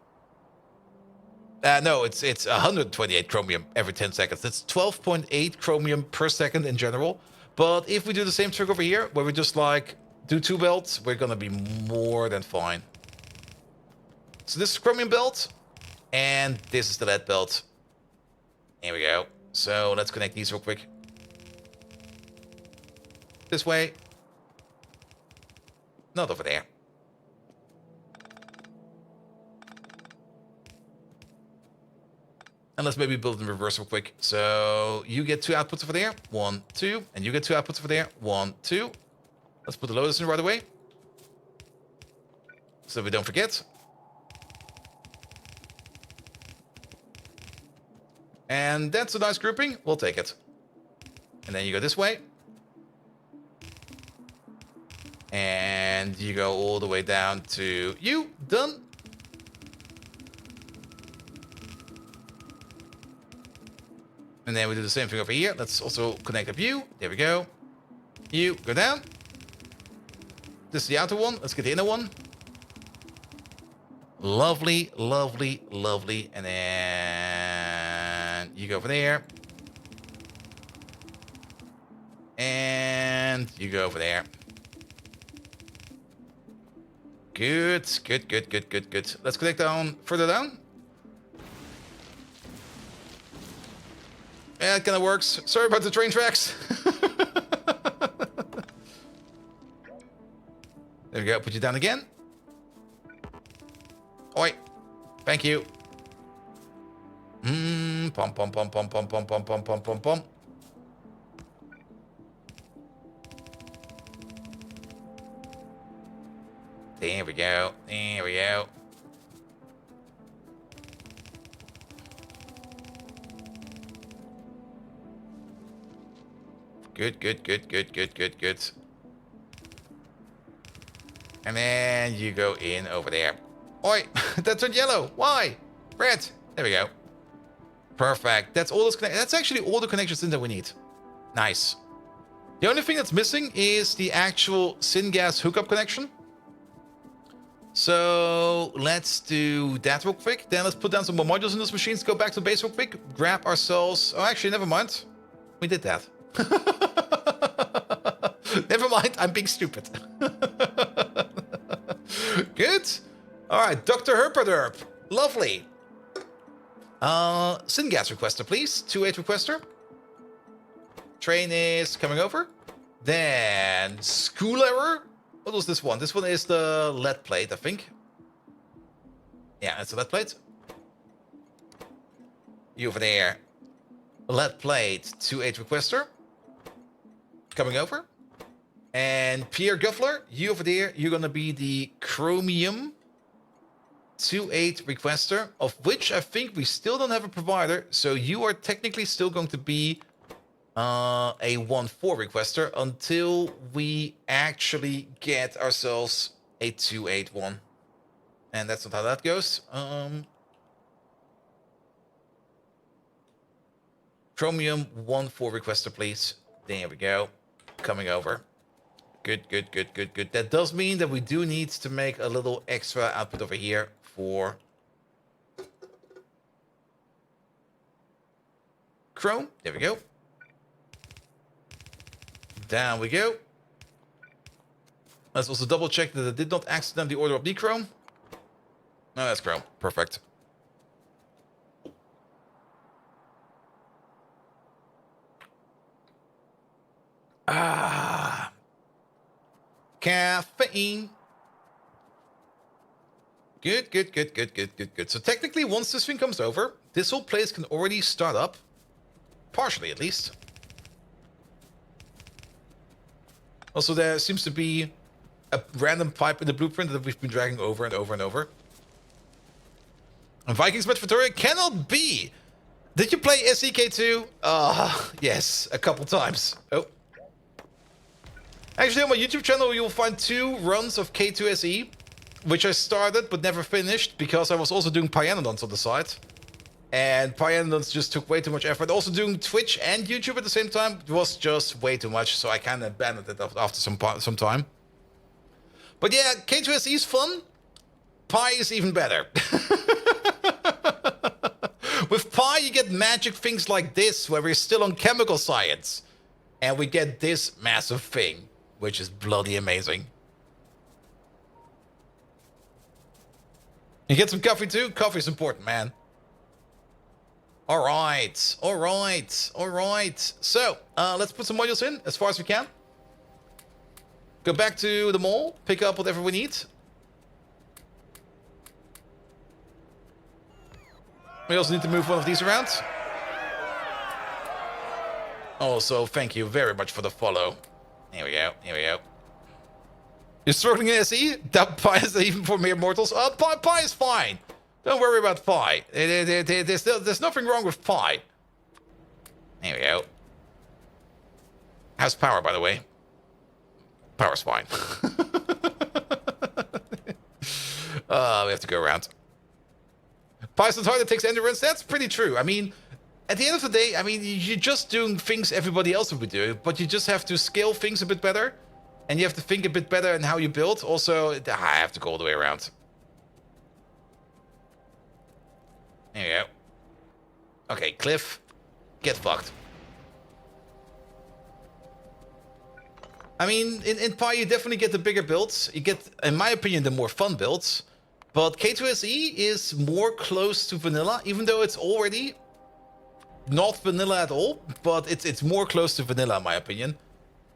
No, it's 128 chromium every 10 seconds. That's 12.8 chromium per second in general. But if we do the same trick over here, where we just like do 2 belts, we're gonna be more than fine. So this is chromium belt. And this is the lead belt. Here we go. So let's connect these real quick. This way. Not over there. And let's maybe build in reverse real quick. So you get 2 outputs over there. 1, 2. And you get 2 outputs over there. 1, 2. Let's put the loaders in right away. So we don't forget. And that's a nice grouping. We'll take it. And then you go this way. And you go all the way down to you. Done. And then we do the same thing over here. Let's also connect up you. There we go. You go down. This is the outer one. Let's get the inner one. Lovely, lovely, lovely. And then you go over there. And you go over there. Good, good, good, good, good, good. Let's connect down, further down. Yeah, it kind of works. Sorry about the train tracks. There we go. Put you down again. Oi. Thank you. Pom pom pom pom pom pom pom pom pom pom pom. There we go. There we go. Good, good, good, good, good, good, good. And then you go in over there. Oi, that turned yellow. Why? Red. There we go. Perfect. That's all those That's actually all the connections in that we need. Nice. The only thing that's missing is the actual syngas hookup connection. So let's do that real quick. Then let's put down some more modules in those machines. Go back to base real quick. Grab ourselves. Oh, actually, never mind. We did that. Never mind. I'm being stupid. Good. All right, Dr. Herpaderp. Lovely. Syngas requester, please. 2-8 requester. Train is coming over. Then school error. What was this one? This one is the lead plate, I think. Yeah, it's a lead plate. You over there. Lead plate, 2-8 requester. Coming over. And Pierre Guffler, you over there, you're going to be the chromium 2-8 requester, of which I think we still don't have a provider. So you are technically still going to be a 1-4 requester until we actually get ourselves a 2-8 one. And that's not how that goes. Chromium 1-4 requester, please. There we go. Coming over. Good, good, good, good, good. That does mean that we do need to make a little extra output over here for chrome. There we go. Down we go. Let's also double check that I did not accidentally order up the chrome. No, that's chrome. Perfect. Ah. Caffeine. Good, good, good, good, good, good, good. So technically, once this thing comes over, this whole place can already start up. Partially, at least. Also, there seems to be a random pipe in the blueprint that we've been dragging over and over and over. And Vikings met Factorio cannot be. Did you play SEK2? Yes, a couple times. Oh. Actually, on my YouTube channel, you'll find 2 runs of K2SE, which I started but never finished because I was also doing Pyanodons on the side. And Pyanodons just took way too much effort. Also doing Twitch and YouTube at the same time was just way too much, so I kind of abandoned it after some time. But yeah, K2SE is fun. Pi is even better. With Pi, you get magic things like this, where we're still on chemical science. And we get this massive thing, which is bloody amazing. You get some coffee too? Coffee's important, man. Alright. So, let's put some modules in as far as we can. Go back to the mall, pick up whatever we need. We also need to move one of these around. Also, thank you very much for the follow. Here we go. You're struggling in SE? That Pi is even for mere mortals? Pi is fine. Don't worry about Pi. There's nothing wrong with Pi. Here we go. How's power, by the way? Power's fine. We have to go around. Pi's not hard, it takes endurance. That's pretty true. I mean, at the end of the day, I mean, you're just doing things everybody else would be doing, but you just have to scale things a bit better. And you have to think a bit better in how you build. Also, I have to go all the way around. There you go. Okay, Cliff. Get fucked. I mean, in Pi, you definitely get the bigger builds. You get, in my opinion, the more fun builds. But K2SE is more close to vanilla, even though it's already not vanilla at all. But it's more close to vanilla, in my opinion,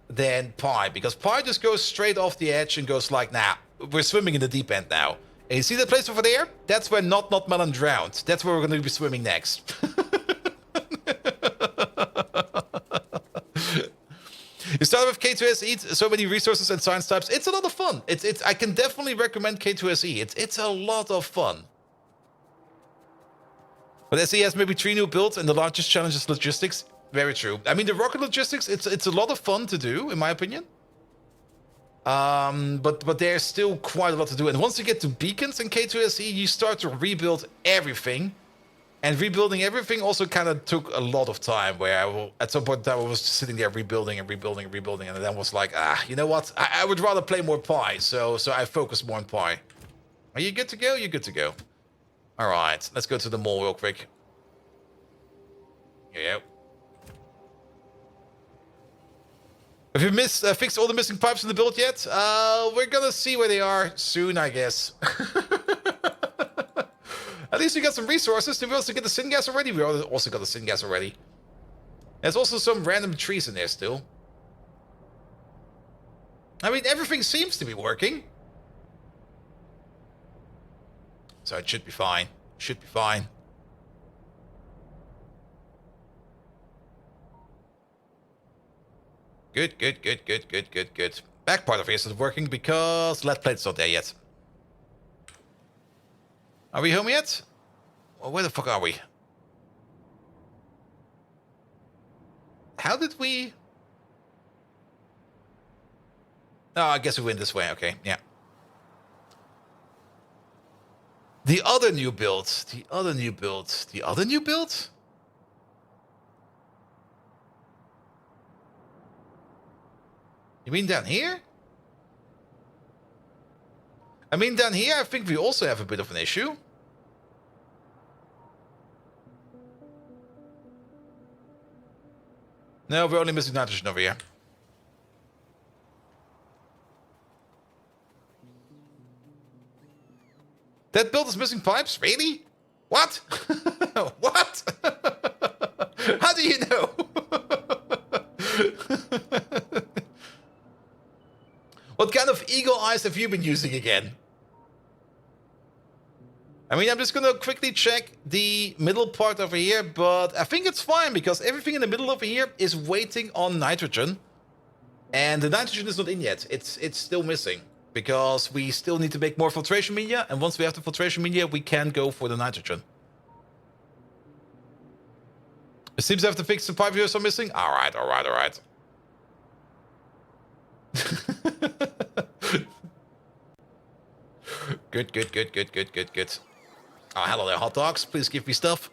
than Pi. Because Pi just goes straight off the edge and goes like, nah, we're swimming in the deep end now. And you see that place over there? That's where Not Melon drowned. That's where we're going to be swimming next. You start with K2SE, so many resources and science types. It's a lot of fun. I can definitely recommend K2SE. It's a lot of fun. But SE has maybe 3 new builds, and the largest challenge is logistics. Very true. I mean, the rocket logistics, it's a lot of fun to do, in my opinion. But there's still quite a lot to do. And once you get to beacons in K2SE, you start to rebuild everything. And rebuilding everything also kind of took a lot of time, where at some point I was just sitting there rebuilding, and then was like, you know what? I would rather play more Pi, so I focus more on Pi. Are you good to go? You're good to go. All right, let's go to the mall real quick. Here you go. Have you fixed all the missing pipes in the build yet? We're gonna see where they are soon, I guess. At least we got some resources. Did we also get the syngas already? We also got the syngas already. There's also some random trees in there still. I mean, everything seems to be working. So it should be fine. Should be fine. Good. Back part of it isn't working because lead plate's not there yet. Are we home yet? Well, where the fuck are we? How did we... Oh, I guess we went this way. Okay, yeah. The other new build. The other new build? You mean down here? I mean, down here, I think we also have a bit of an issue. No, we're only missing nitrogen over here. That build is missing pipes? Really? What? What? How do you know? What kind of eagle eyes have you been using again? I mean, I'm just gonna quickly check the middle part over here, but I think it's fine because everything in the middle over here is waiting on nitrogen. And the nitrogen is not in yet. It's still missing. Because we still need to make more filtration media. And once we have the filtration media, we can go for the nitrogen. It seems I have to fix the pipe viewers are missing. Alright. Good. Oh, hello there, hot dogs. Please give me stuff.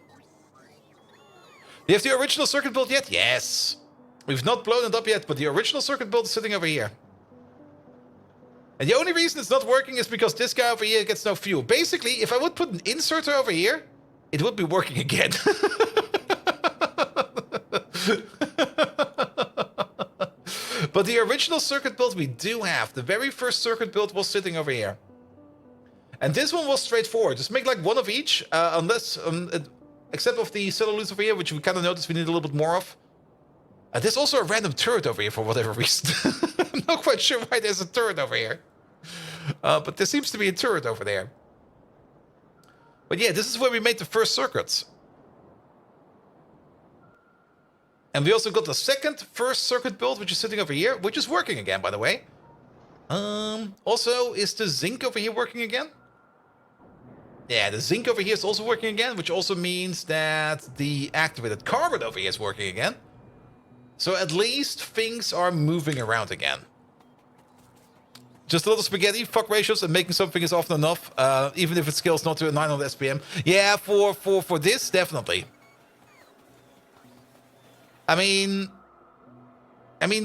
Do you have the original circuit build yet? Yes. We've not blown it up yet, but the original circuit build is sitting over here. And the only reason it's not working is because this guy over here gets no fuel. Basically, if I would put an inserter over here, it would be working again. But the original circuit build we do have. The very first circuit build was sitting over here. And this one was straightforward. Just make like one of each, unless, except of the cellulose over here, which we kind of noticed we need a little bit more of. There's also a random turret over here for whatever reason. I'm not quite sure why there's a turret over here. But there seems to be a turret over there. But yeah, this is where we made the first circuits. And we also got the first circuit build, which is sitting over here, which is working again, by the way. Also, is the zinc over here working again? Yeah, the zinc over here is also working again, which also means that the activated carbon over here is working again. So at least things are moving around again. Just a little spaghetti, fuck ratios, and making something is often enough, even if it scales not to a 900 SPM. Yeah, for this, definitely. I mean,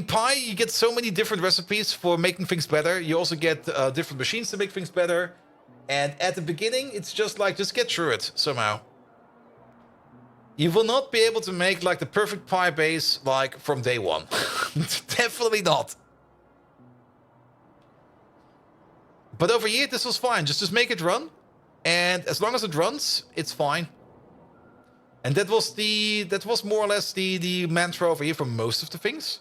Pi, you get so many different recipes for making things better. You also get different machines to make things better. And at the beginning, it's just like, just get through it somehow. You will not be able to make like the perfect Pi base like from day one. Definitely not. But over here, this was fine. Just make it run. And as long as it runs, it's fine. And that was more or less the mantra over here for most of the things.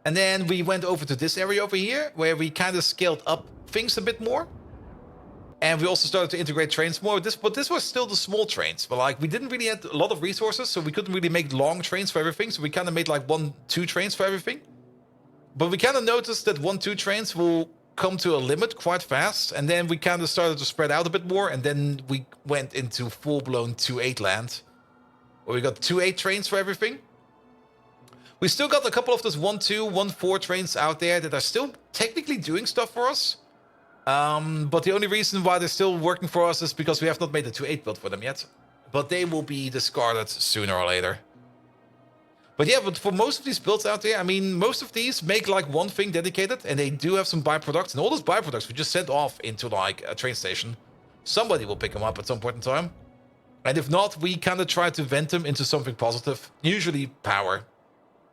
And then we went over to this area over here, where we kind of scaled up things a bit more. And we also started to integrate trains more. But this was still the small trains. But like, we didn't really have a lot of resources, so we couldn't really make long trains for everything. So we kind of made like 1-2 trains for everything. But we kind of noticed that 1-2 trains will come to a limit quite fast. And then we kind of started to spread out a bit more. And then we went into full-blown 2-8 land, where we got 2-8 trains for everything. We still got a couple of those 1-2, 1-4 trains out there that are still technically doing stuff for us. But the only reason why they're still working for us is because we have not made the 2-8 build for them yet. But they will be discarded sooner or later. But yeah, but for most of these builds out there, I mean, most of these make like one thing dedicated, and they do have some byproducts. And all those byproducts we just sent off into like a train station. Somebody will pick them up at some point in time. And if not, we kind of try to vent them into something positive. Usually power.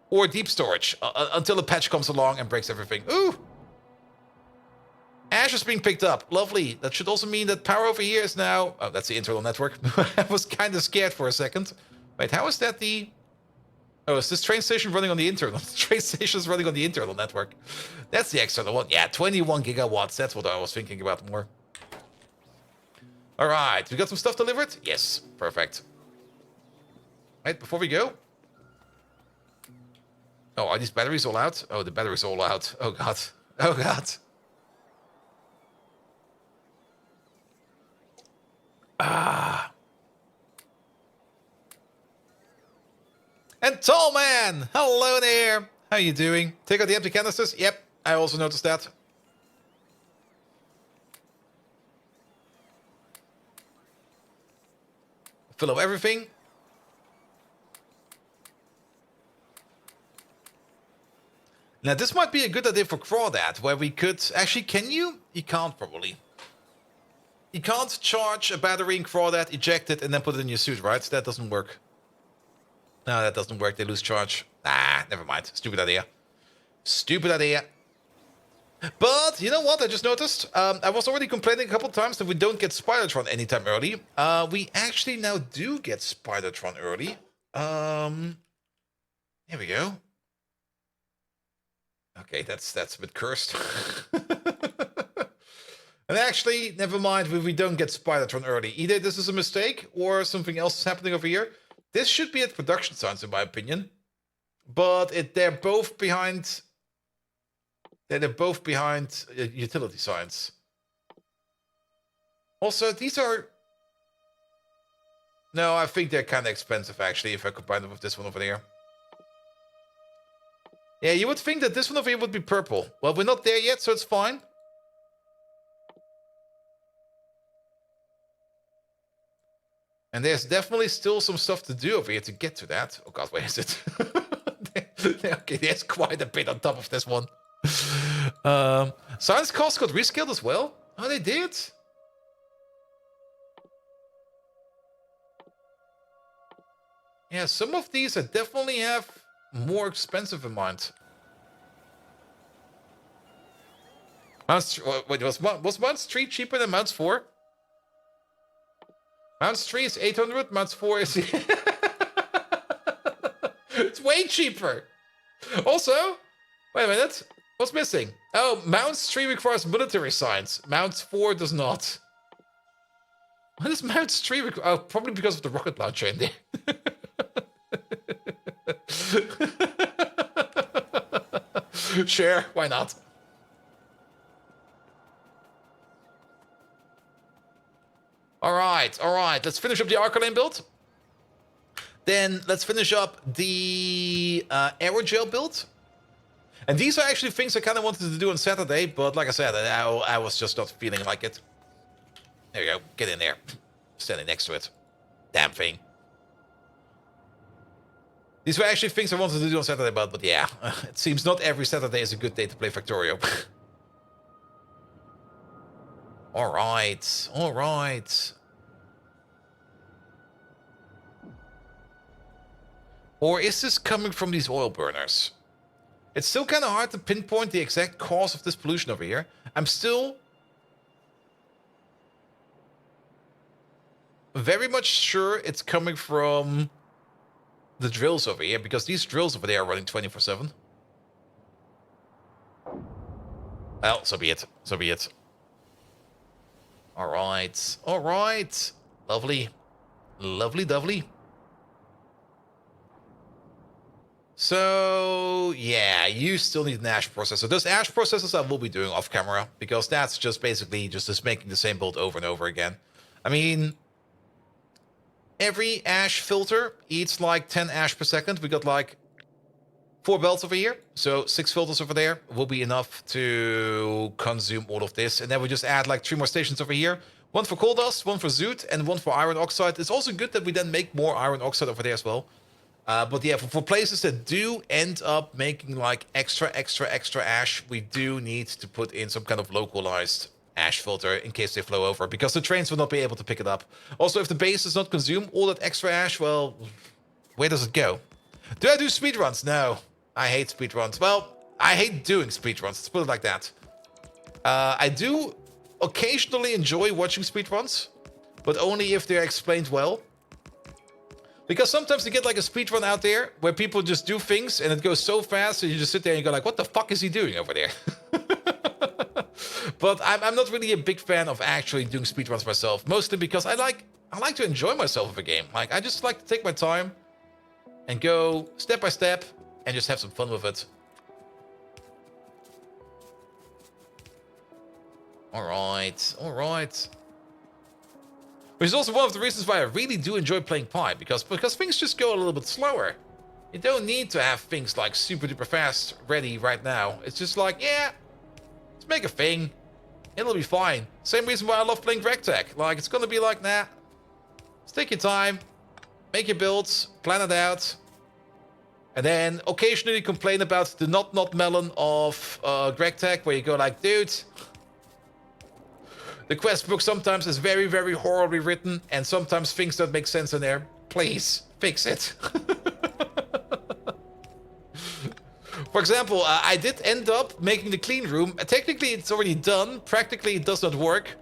Or deep storage, until a patch comes along and breaks everything. Ooh! Ash is being picked up. Lovely. That should also mean that power over here is now... Oh, that's the internal network. I was kind of scared for a second. Wait, how is that the... Oh, is this train station running on the internal? The train station is running on the internal network. That's the external one. Yeah, 21 gigawatts. That's what I was thinking about more. All right. We got some stuff delivered? Yes. Perfect. Right, before we go... Oh, are these batteries all out? Oh, the battery's all out. Oh, God. Oh, God. Ah. And Tall Man! Hello there! How you doing? Take out the empty canisters? Yep, I also noticed that. Fill up everything. Now, this might be a good idea for Crawdad, where we could... Actually, can you? You can't, probably. You can't charge a battery in Crawdad, eject it, and then put it in your suit, right? That doesn't work. No, that doesn't work. They lose charge. Ah, never mind. Stupid idea. Stupid idea. But, you know what? I just noticed. I was already complaining a couple of times that we don't get Spidertron anytime early. We actually now do get Spidertron early. Here we go. Okay, that's a bit cursed. And actually, never mind, we don't get Spidertron early. Either this is a mistake, or something else is happening over here. This should be at production signs, in my opinion. but they're both behind. They're both behind utility science. Also, these are. No, I think they're kind of expensive actually. If I combine them with this one over there. Yeah, you would think that this one over here would be purple. Well, we're not there yet, so it's fine. And there's definitely still some stuff to do over here to get to that. Oh god, where is it? Okay, there's quite a bit on top of this one. Science costs got rescaled as well? Oh, they did? Yeah, some of these I definitely have more expensive in mind. Wait, was Mounts 3 cheaper than Mounts 4? Mounts 3 is 800, Mounts 4 is... It's way cheaper! Also, wait a minute, what's missing? Oh, Mounts 3 requires military science. Mounts 4 does not. What does Mounts 3 require? Oh, probably because of the rocket launcher in there. Sure, why not? All right. Let's finish up the Arcalane build. Then let's finish up the aerogel build. And these are actually things I kind of wanted to do on Saturday, but like I said, I was just not feeling like it. There you go. Get in there. Standing next to it. Damn thing. These were actually things I wanted to do on Saturday, but yeah. It seems not every Saturday is a good day to play Factorio. All right. Or is this coming from these oil burners? It's still kind of hard to pinpoint the exact cause of this pollution over here. I'm still very much sure it's coming from the drills over here, because these drills over there are running 24/7. Well, so be it. All right. Lovely. So, yeah, you still need an ash processor. Those ash processors I will be doing off camera, because that's just basically just making the same build over and over again. I mean, every ash filter eats like 10 ash per second. We got like 4 belts over here, so 6 filters over there will be enough to consume all of this. And then we just add like 3 more stations over here. 1 for coal dust, 1 for zoot, and 1 for iron oxide. It's also good that we then make more iron oxide over there as well. But yeah, for places that do end up making like extra ash, we do need to put in some kind of localized ash filter in case they flow over, because the trains will not be able to pick it up. Also, if the base does not consume all that extra ash, well, where does it go? Do I do speedruns? No. I hate speedruns. Well, I hate doing speedruns. Let's put it like that. I do occasionally enjoy watching speedruns, but only if they're explained well. Because sometimes you get like a speedrun out there where people just do things and it goes so fast, and you just sit there and you go like, what the fuck is he doing over there? But I'm not really a big fan of actually doing speedruns myself, mostly because I like to enjoy myself with a game. Like, I just like to take my time and go step by step and just have some fun with it. All right. Which is also one of the reasons why I really do enjoy playing Pi, because things just go a little bit slower. You don't need to have things like super duper fast ready right now. It's just like, yeah, let's make a thing. It'll be fine. Same reason why I love playing RegTech. Like, it's gonna be like, nah, just take your time, make your builds, plan it out, and then occasionally complain about the not melon of RegTech, where you go like, dude, the quest book sometimes is very, very horribly written, and sometimes things don't make sense in there. Please, fix it. For example, I did end up making the clean room. Technically, it's already done. Practically, it does not work,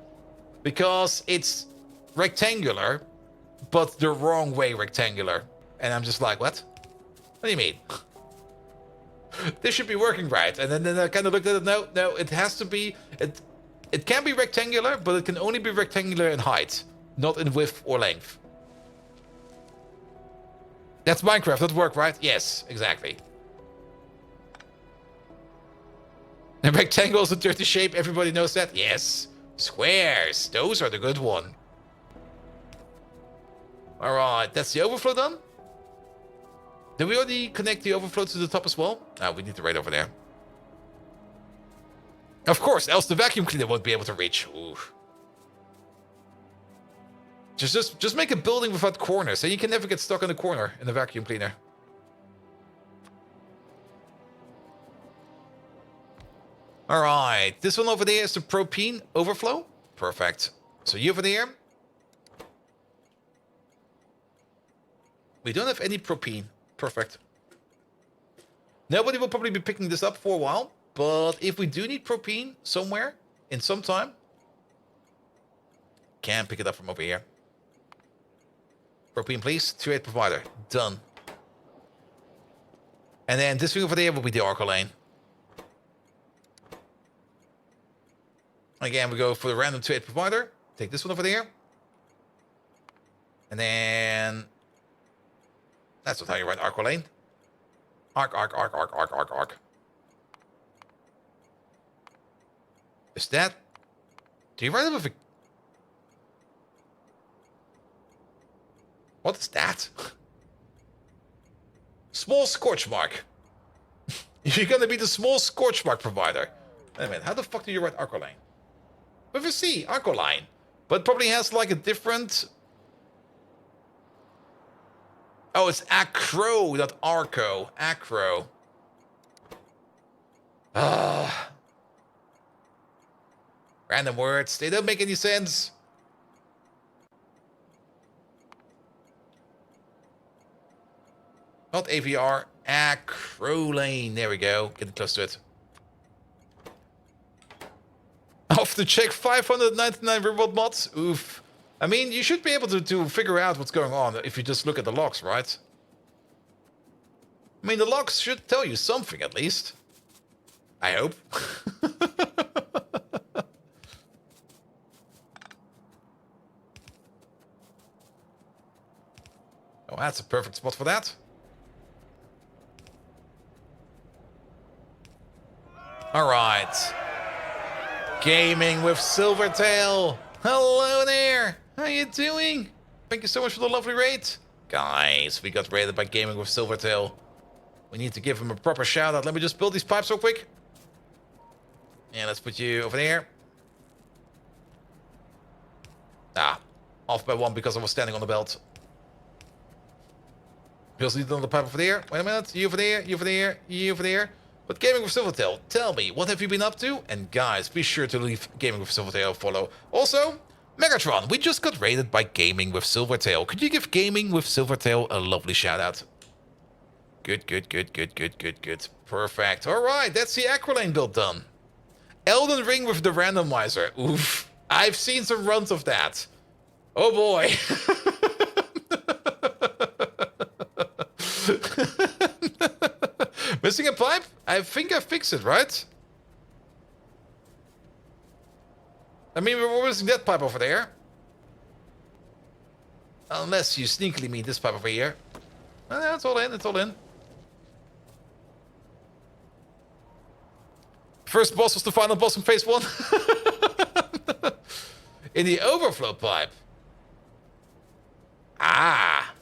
because it's rectangular, but the wrong way rectangular. And I'm just like, what? What do you mean? This should be working right. And then I kind of looked at it. No, it has to be... It can be rectangular, but it can only be rectangular in height, not in width or length. That's Minecraft, that work, right? Yes, exactly. And rectangles in dirty shape, everybody knows that? Yes. Squares, those are the good one. Alright, that's the overflow done. Did we already connect the overflow to the top as well? Ah, we need to right over there. Of course, else the vacuum cleaner won't be able to reach. Ooh. Just make a building without corners, and you can never get stuck in the corner in the vacuum cleaner. Alright, this one over there is the propane overflow. Perfect. So you over there. We don't have any propane. Perfect. Nobody will probably be picking this up for a while, but if we do need propane somewhere in some time, can pick it up from over here. Propane, please. 2-8 provider. Done. And then this thing over there will be the Arco lane. Again, we go for the random 2-8 provider. Take this one over there. And that's not how you write Arco lane. Arc. Is that... Do you write it with a... What is that? Small scorch mark. You're gonna be the small scorch mark provider. Wait a minute, how the fuck do you write Arco lane? With a C, Arco line. But probably has like a different... Oh, it's acro, not arco. Acro. Random words. They don't make any sense. Not AVR. Acro lane. There we go. Getting close to it. Off to check 599 reward mods. Oof. I mean, you should be able to figure out what's going on if you just look at the logs, right? I mean, the logs should tell you something, at least. I hope. Oh, that's a perfect spot for that. Alright. Gaming with Silvertail. Hello there. How you doing? Thank you so much for the lovely raid. Guys, we got raided by Gaming with Silvertail. We need to give him a proper shout out. Let me just build these pipes real quick. Yeah, let's put you over there. Ah, off by one because I was standing on the belt. We also need another pipe over there. Wait a minute. You over there, you over there, you over there. But Gaming with Silvertail, tell me, what have you been up to? And guys, be sure to leave Gaming with Silvertail a follow. Also, Megatron, we just got raided by Gaming with Silvertail. Could you give Gaming with Silvertail a lovely shout out? Good. Perfect. Alright, that's the Aqualane build done. Elden Ring with the randomizer. Oof. I've seen some runs of that. Oh boy. Missing a pipe? I think I fixed it, right? I mean, we're missing that pipe over there. Unless you sneakily mean this pipe over here. No, it's all in, it's all in. First boss was the final boss in phase 1. In the overflow pipe. Ah.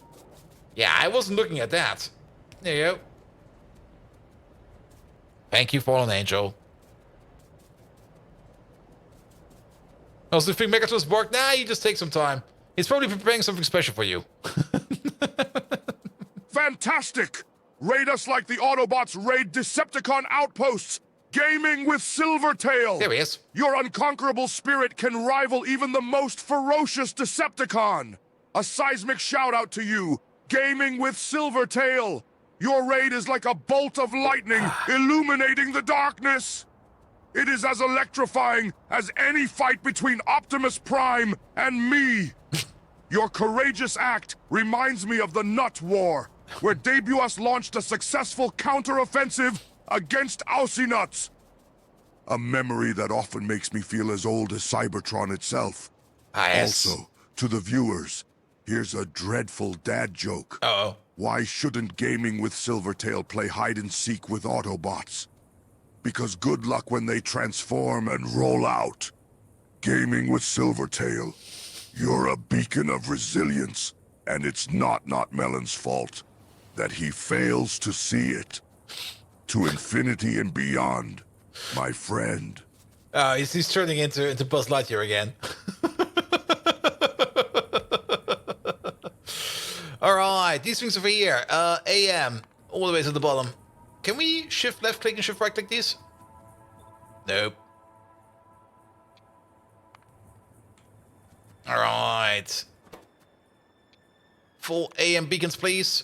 Yeah, I wasn't looking at that. There you go. Thank you, Fallen Angel. Also, if you think Megatron's bark, nah, you just take some time. He's probably preparing something special for you. Fantastic! Raid us like the Autobots raid Decepticon outposts! Gaming with Silvertail! There he is. Your unconquerable spirit can rival even the most ferocious Decepticon! A seismic shout-out to you, Gaming with Silvertail! Your raid is like a bolt of lightning illuminating the darkness! It is as electrifying as any fight between Optimus Prime and me! Your courageous act reminds me of the Nut War, where Debuas launched a successful counter-offensive against Aussinuts. A memory that often makes me feel as old as Cybertron itself. Yes. Also, to the viewers, here's a dreadful dad joke. Uh-oh. Why shouldn't Gaming with Silvertail play hide-and-seek with Autobots? because good luck when they transform and roll out. Gaming with Silvertail, you're a beacon of resilience, and it's not Melon's fault that he fails to see it. To infinity and beyond, my friend. He's turning into Buzz Lightyear again. Alright, these things over here. AM, all the way to the bottom. Can we shift left click and shift right click these? Nope. Alright. Full AM beacons, please.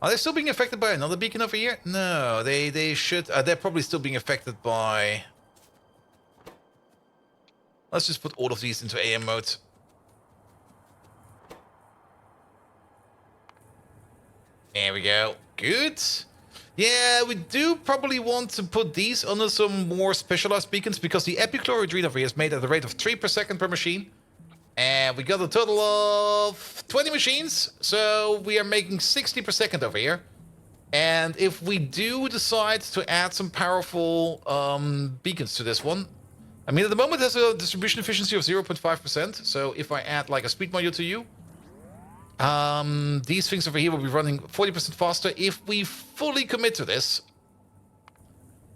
Are they still being affected by another beacon over here? No, they should. They're probably still being affected by... Let's just put all of these into AM mode. There we go. Good. Yeah, we do probably want to put these under some more specialized beacons because the epichlorohydrin over here is made at the rate of 3 per second per machine. And we got a total of 20 machines, so we are making 60 per second over here. And if we do decide to add some powerful beacons to this one, I mean, at the moment it has a distribution efficiency of 0.5%, so if I add like a speed module to you, these things over here will be running 40% faster if we fully commit to this.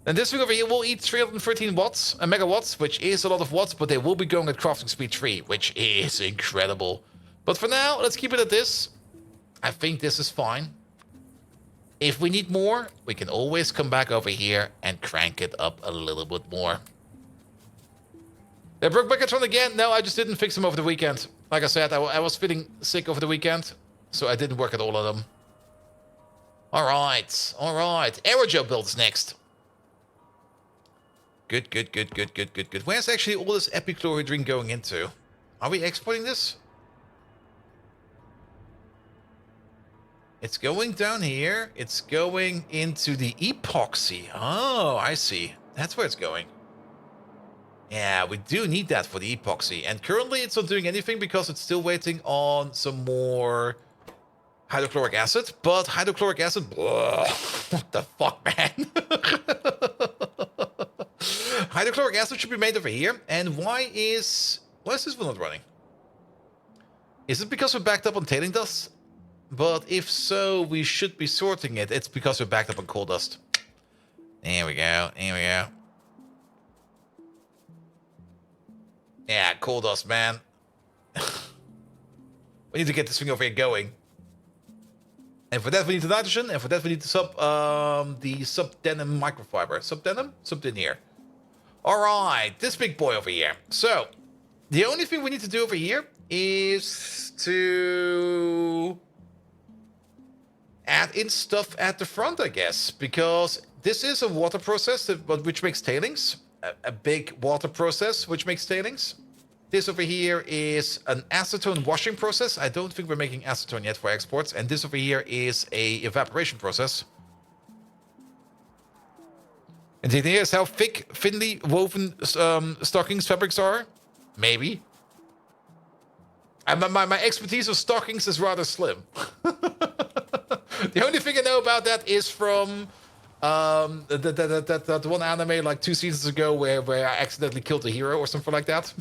And this thing over here will eat 313 watts, megawatts, which is a lot of watts, but they will be going at crafting speed 3, which is incredible. But for now, let's keep it at this. I think this is fine. If we need more, we can always come back over here and crank it up a little bit more. They broke Megatron again? No, I just didn't fix them over the weekend. Like I said, I was feeling sick over the weekend, so I didn't work at all of them. Alright, alright. Aerojob builds next. Good, good, good, good, good, good, good. Where's actually all this epichlorohydrin going into? Are we exporting this? It's going down here. It's going into the epoxy. Oh, I see. That's where it's going. Yeah, we do need that for the epoxy. And currently it's not doing anything because it's still waiting on some more hydrochloric acid. But hydrochloric acid... Ugh, what the fuck, man? Hydrochloric acid should be made over here. And why is this one not running? Is it because we're backed up on tailing dust? But if so, we should be sorting it. It's because we're backed up on coal dust. There we go. There we go. Yeah, coal dust, man. We need to get this thing over here going. And for that we need the nitrogen, and for that we need the subdenim microfiber. Subdenim? Subdenier. Alright, this big boy over here. So, the only thing we need to do over here is to add in stuff at the front, I guess. Because this is a water process which makes tailings. A big water process which makes tailings. This over here is an acetone washing process. I don't think we're making acetone yet for exports. And this over here is a evaporation process. And the idea is how thick, thinly woven stockings fabrics are. Maybe. And my expertise of stockings is rather slim. The only thing I know about that is from that one anime like 2 seasons ago where I accidentally killed a hero or something like that.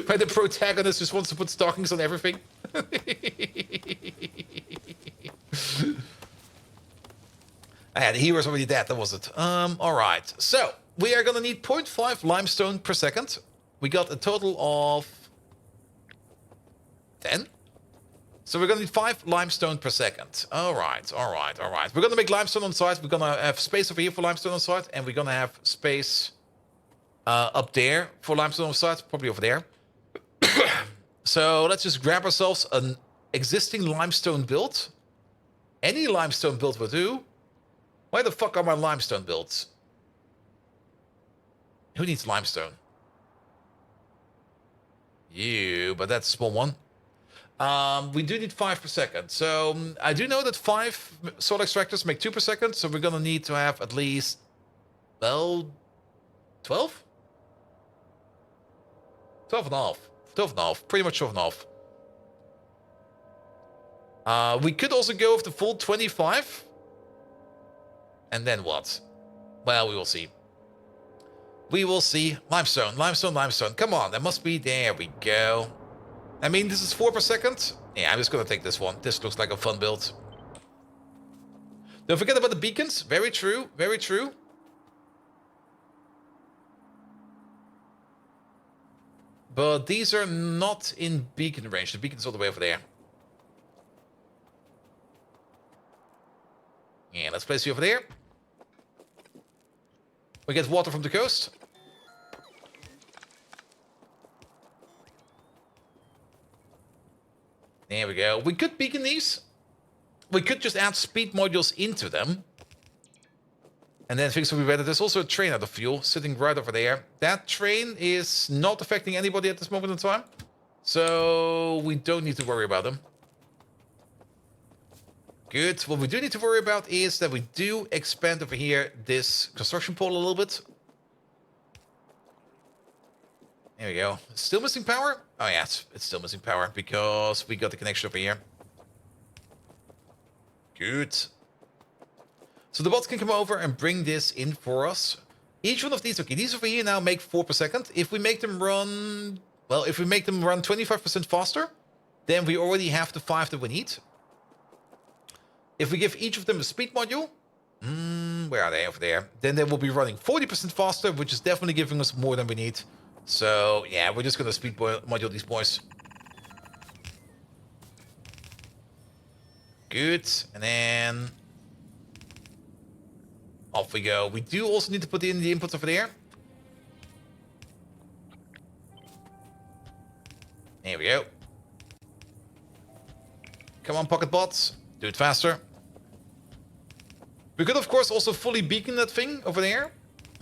Where the protagonist just wants to put stockings on everything. The hero's already dead, that was it. Alright, so we are gonna need 0.5 limestone per second. We got a total of 10. So we're gonna need 5 limestone per second. Alright, alright, alright. We're gonna make limestone on site. We're gonna have space over here for limestone on site, and we're gonna have space up there for limestone on site, probably over there. So let's just grab ourselves an existing limestone build. Any limestone build will do. Why the fuck are my limestone builds? Who needs limestone? You, but that's a small one. We do need 5 per second. So I do know that 5 soil extractors make 2 per second. So we're going to need to have at least, well, 12? 12 and a half. 12 and a half. Pretty much 12 and a half. We could also go with the full 25. And then what? Well, we will see. We will see. Limestone, limestone, limestone. Come on, that must be... There we go. I mean, this is 4 per second. Yeah, I'm just gonna take this one. This looks like a fun build. Don't forget about the beacons. Very true, very true. But these are not in beacon range. The beacon's all the way over there. Yeah, let's place you over there. We get water from the coast. There we go. We could beacon these. We could just add speed modules into them. And then things will be better. There's also a train out of fuel sitting right over there. That train is not affecting anybody at this moment in time. So we don't need to worry about them. Good. What we do need to worry about is that we do expand over here this construction pole a little bit. There we go. Still missing power? Oh yeah, it's still missing power because we got the connection over here. Good. So the bots can come over and bring this in for us. Each one of these, okay, these over here now make 4 per second. If we make them run, well, if we make them run 25% faster, then we already have the 5 that we need. If we give each of them a speed module, where are they over there? Then they will be running 40% faster, which is definitely giving us more than we need. So yeah, we're just gonna speed module these boys. Good, and then off we go. We do also need to put in the inputs over there. There we go. Come on, pocket bots. Do it faster. We could, of course, also fully beacon that thing over there.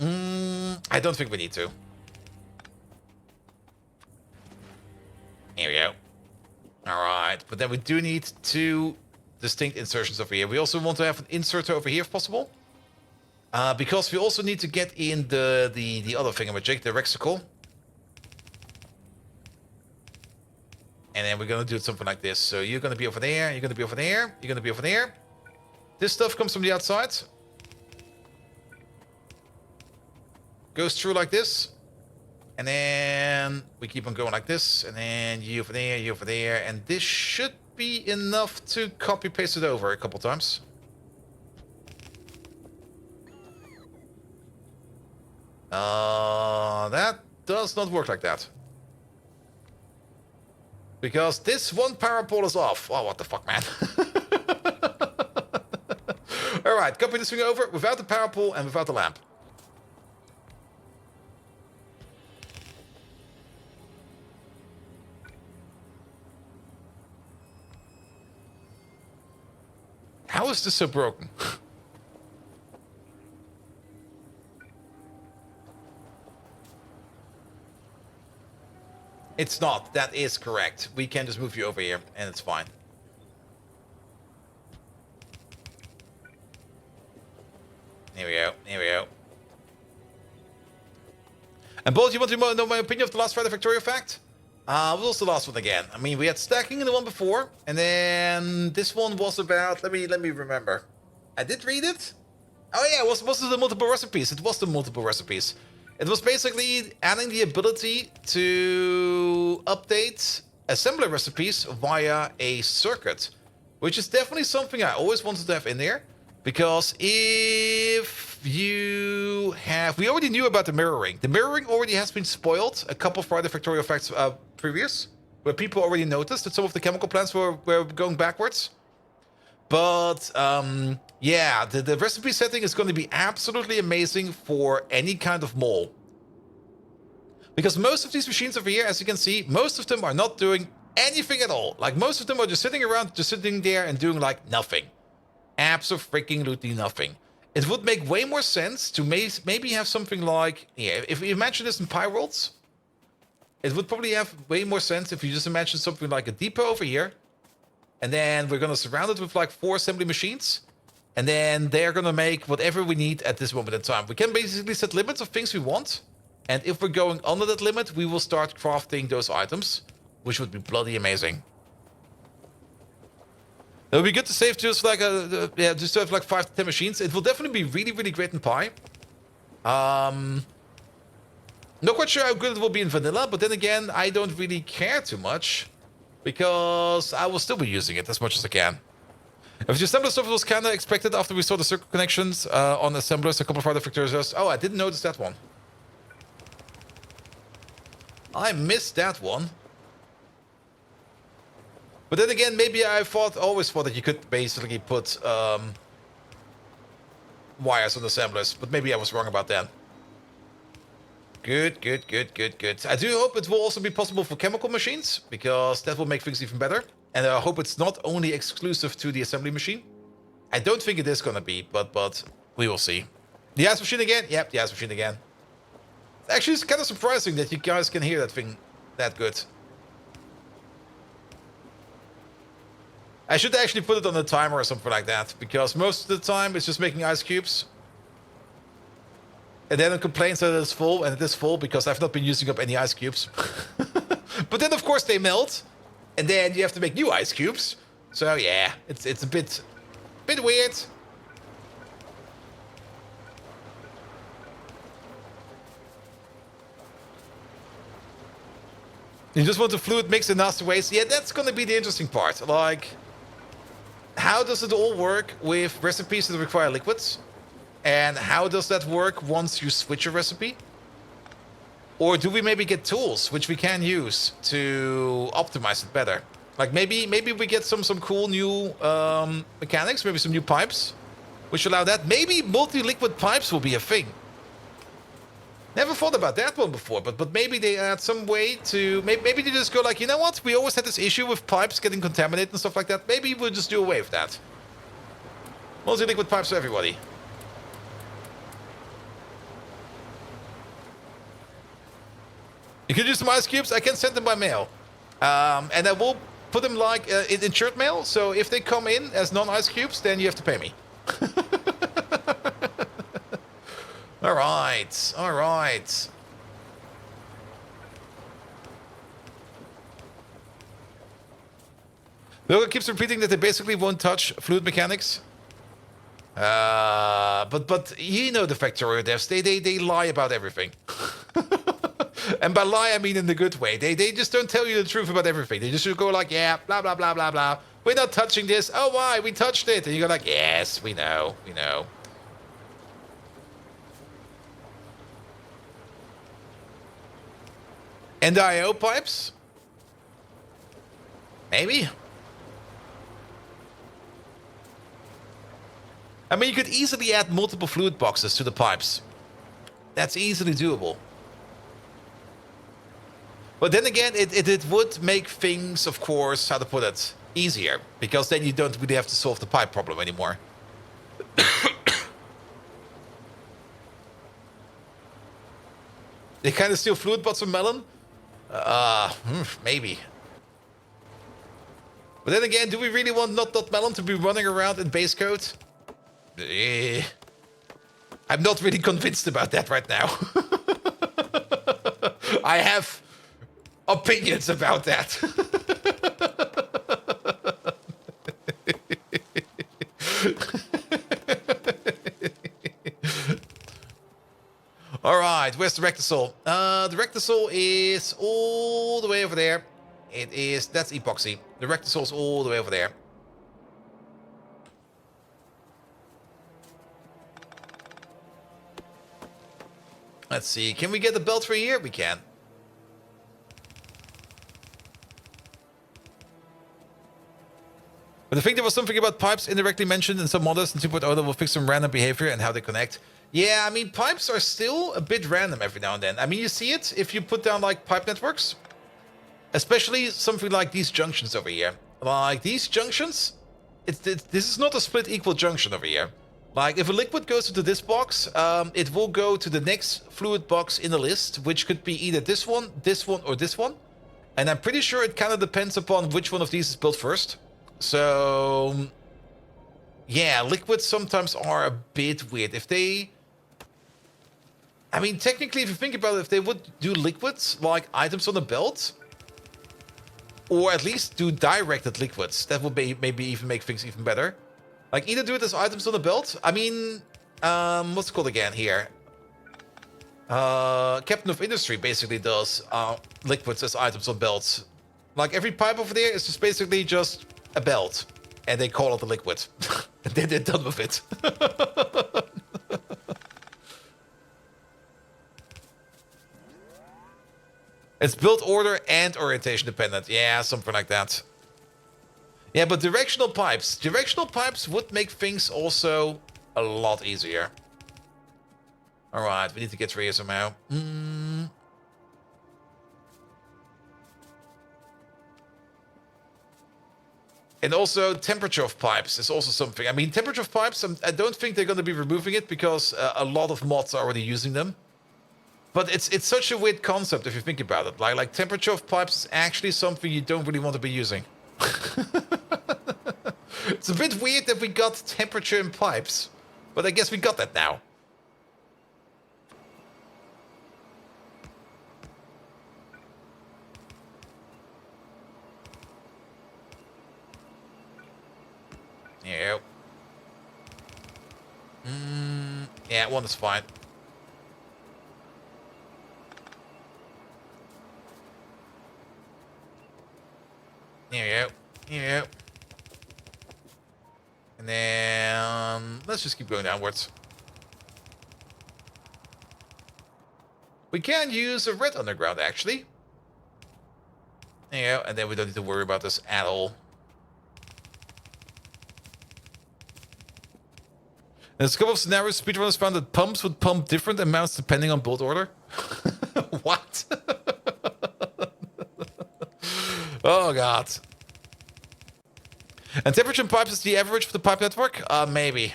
I don't think we need to. Here we go. Alright, but then we do need 2 distinct insertions over here. We also want to have an inserter over here if possible. Because we also need to get in the other thingamajig, the rexicle. And then we're going to do something like this. So you're going to be over there, you're going to be over there, you're going to be over there. This stuff comes from the outside. Goes through like this. And then we keep on going like this. And then you over there, you over there. And this should be enough to copy paste it over a couple times. That does not work like that. Because this one power pole is off. Oh, what the fuck, man. Alright, copy this thing over without the power pole and without the lamp. How is this so broken? It's not. That is correct. We can just move you over here, and it's fine. Here we go. Here we go. And both, you want to know my opinion of the last Friday Factorio fact? What was the last one again? I mean, we had stacking in the one before, and then this one was about... Let me remember. I did read it. Oh yeah, was it the multiple recipes? It was the multiple recipes. It was basically adding the ability to update assembly recipes via a circuit, which is definitely something I always wanted to have in there, because if you have... We already knew about the mirroring. The mirroring already has been spoiled a couple of Friday Factorio facts previous, where people already noticed that some of the chemical plants were going backwards. But, yeah, the recipe setting is going to be absolutely amazing for any kind of mole. Because most of these machines over here, as you can see, most of them are not doing anything at all. Like, most of them are just sitting around, just sitting there and doing, like, nothing. Absolutely nothing. It would make way more sense to maybe have something like... Yeah, if we imagine this in Pi Worlds, it would probably have way more sense if you just imagine something like a depot over here. And then we're going to surround it with like 4 assembly machines. And then they're going to make whatever we need at this moment in time. We can basically set limits of things we want. And if we're going under that limit, we will start crafting those items, which would be bloody amazing. It would be good to save just like just to have like 5 to 10 machines. It will definitely be really, really great in Pi. Not quite sure how good it will be in vanilla, but then again, I don't really care too much because I will still be using it as much as I can. If the assembler stuff was kind of expected after we saw the circuit connections on assemblers, a couple of other Factorios. Oh, I didn't notice that one. I missed that one. But then again, maybe I always thought that you could basically put wires on assemblers, but maybe I was wrong about that. Good, good, good, good, good. I do hope it will also be possible for chemical machines, because that will make things even better. And I hope it's not only exclusive to the assembly machine. I don't think it is going to be, but we will see. The ice machine again? Yep, the ice machine again. Actually, it's kind of surprising that you guys can hear that thing that good. I should actually put it on a timer or something like that, because most of the time it's just making ice cubes. And then it complains that it's full, and it is full because I've not been using up any ice cubes. But then, of course, they melt, and then you have to make new ice cubes. So yeah, it's a bit weird. You just want the fluid mix in nasty ways. Yeah, that's gonna be the interesting part. Like, how does it all work with recipes that require liquids? And how does that work once you switch a recipe? Or do we maybe get tools which we can use to optimize it better? Like maybe we get some cool new mechanics, maybe some new pipes, which allow that. Maybe multi-liquid pipes will be a thing. Never thought about that one before, but maybe they add some way to... Maybe they just go like, you know what? We always had this issue with pipes getting contaminated and stuff like that. Maybe we'll just do away with that. Multi-liquid pipes for everybody. You can use some ice cubes. I can send them by mail. And I will put them like in insured mail. So if they come in as non-ice cubes, then you have to pay me. All right. All right. Logan keeps repeating that they basically won't touch fluid mechanics. But you know the Factorio devs, they lie about everything. And by lie, I mean in the good way. They just don't tell you the truth about everything. They just go like, yeah, blah, blah, blah, blah, blah. We're not touching this. Oh, why? We touched it. And you go like, yes, we know. We know. And the I/O pipes? Maybe. I mean, you could easily add multiple fluid boxes to the pipes. That's easily doable. But then again, it would make things, of course, how to put it, easier. Because then you don't really have to solve the pipe problem anymore. They kind of steal fluid bots from Melon? Maybe. But then again, do we really want not Melon to be running around in base code? I'm not really convinced about that right now. I have opinions about that. All right, where's the Rectasol? The Rectasol is all the way over there. That's epoxy. The Rectasol's all the way over there. Let's see, can we get the belt for here? We can. But I think there was something about pipes indirectly mentioned in some modders in 2.0 that will fix some random behavior and how they connect. Yeah, I mean, pipes are still a bit random every now and then. I mean, you see it if you put down, like, pipe networks. Especially something like these junctions over here. Like, these junctions, this is not a split equal junction over here. Like, if a liquid goes into this box, it will go to the next fluid box in the list, which could be either this one, or this one. And I'm pretty sure it kind of depends upon which one of these is built first. So, yeah, liquids sometimes are a bit weird. If they... I mean, technically, if you think about it, if they would do liquids, like items on the belt, or at least do directed liquids. That would maybe even make things even better. Like, either do it as items on the belt. I mean, what's it called again here? Captain of Industry basically does liquids as items on belts. Like, every pipe over there is just basically just a belt. And they call it a liquid. And then they're done with it. It's build order and orientation dependent. Yeah, something like that. Yeah, but directional pipes. Directional pipes would make things also a lot easier. Alright, we need to get through here somehow. And also, temperature of pipes is also something. I mean, temperature of pipes, I don't think they're going to be removing it because a lot of mods are already using them. But it's such a weird concept if you think about it. Like temperature of pipes is actually something you don't really want to be using. It's a bit weird that we got temperature in pipes, but I guess we got that now. Yeah. Yeah, one is fine. There you go. There you go. And then let's just keep going downwards. We can use a red underground, actually. There you go. And then we don't need to worry about this at all. In a couple of scenarios, speedrunners found that pumps would pump different amounts depending on build order. What? Oh, God. And temperature in pipes is the average for the pipe network? Maybe.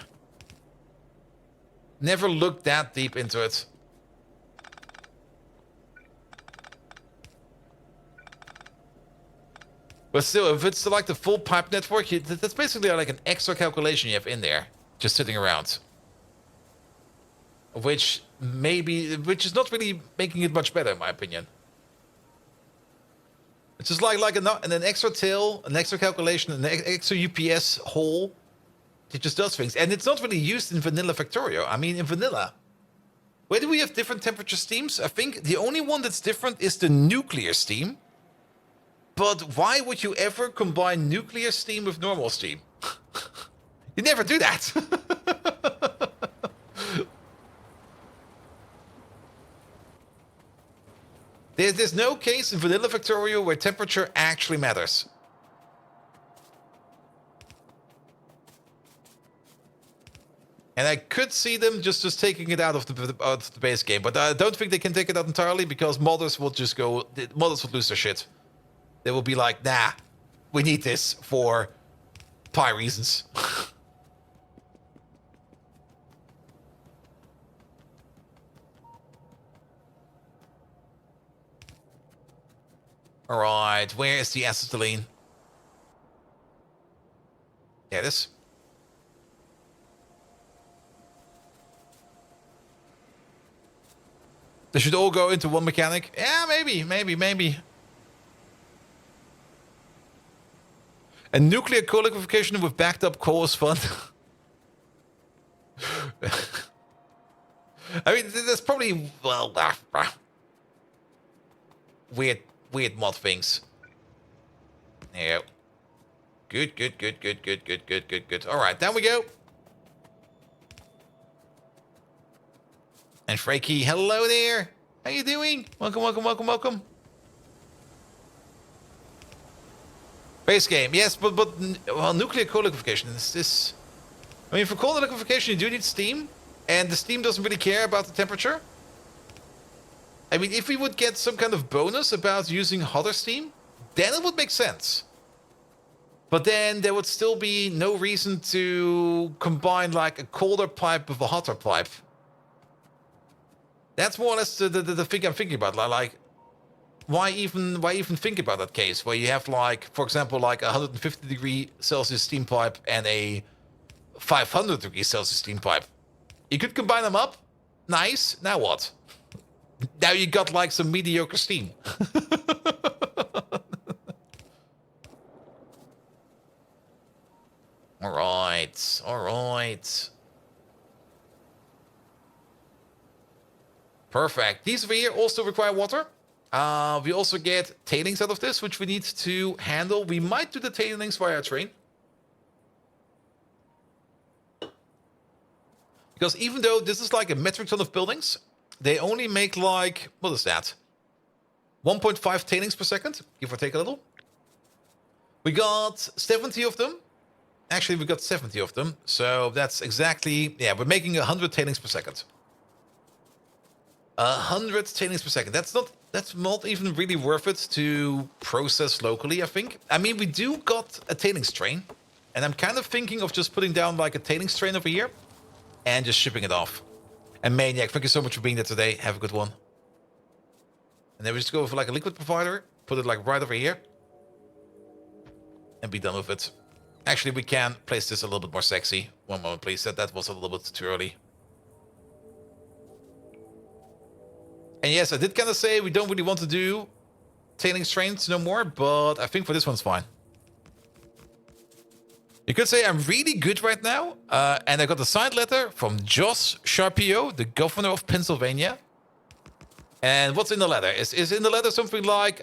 Never looked that deep into it. But still, if it's like the full pipe network, that's basically like an extra calculation you have in there. Just sitting around. Which is not really making it much better, in my opinion. It's just like an extra tail, an extra calculation, an extra UPS hole. It just does things. And it's not really used in vanilla Factorio. I mean, in vanilla. Where do we have different temperature steams? I think the only one that's different is the nuclear steam. But why would you ever combine nuclear steam with normal steam? You never do that. There's no case in vanilla Factorio where temperature actually matters. And I could see them just taking it out of the base game, but I don't think they can take it out entirely because modders will just go. Modders will lose their shit. They will be like, nah, we need this for pie reasons. Alright, where is the acetylene? Yeah, this. They should all go into one mechanic? Yeah, maybe. And nuclear coal liquefaction with backed up coal is fun. I mean, there's probably, well, weird mod things. There you go. Good. Alright, down we go. And Frankie, hello there. How you doing? Welcome. Base game, yes, but well, nuclear coal liquefaction is this. I mean, for coal liquefaction, you do need steam, and the steam doesn't really care about the temperature. I mean, if we would get some kind of bonus about using hotter steam, then it would make sense. But then there would still be no reason to combine like a colder pipe with a hotter pipe. That's more or less the thing I'm thinking about. Like, why even think about that case where you have like, for example, like a 150 degree Celsius steam pipe and a 500 degree Celsius steam pipe? You could combine them up. Nice. Now what? Now you got like some mediocre steam. right. Perfect. These over here also require water. We also get tailings out of this, which we need to handle. We might do the tailings via train. Because even though this is like a metric ton of buildings, they only make like, what is that? 1.5 tailings per second, give or take a little. We got 70 of them. Actually, we got 70 of them. So that's exactly, yeah, we're making 100 tailings per second. 100 tailings per second. That's not even really worth it to process locally, I think. I mean, we do got a tailings train. And I'm kind of thinking of just putting down like a tailings train over here. And just shipping it off. And Maniac, thank you so much for being there today. Have a good one. And then we just go for like a liquid provider. Put it like right over here. And be done with it. Actually, we can place this a little bit more sexy. One moment, please. That was a little bit too early. And yes, I did kind of say we don't really want to do tailings trains no more, but I think for this one's fine. You could say I'm really good right now, and I got a signed letter from Josh Sharpio, the governor of Pennsylvania. And what's in the letter? Is in the letter something like,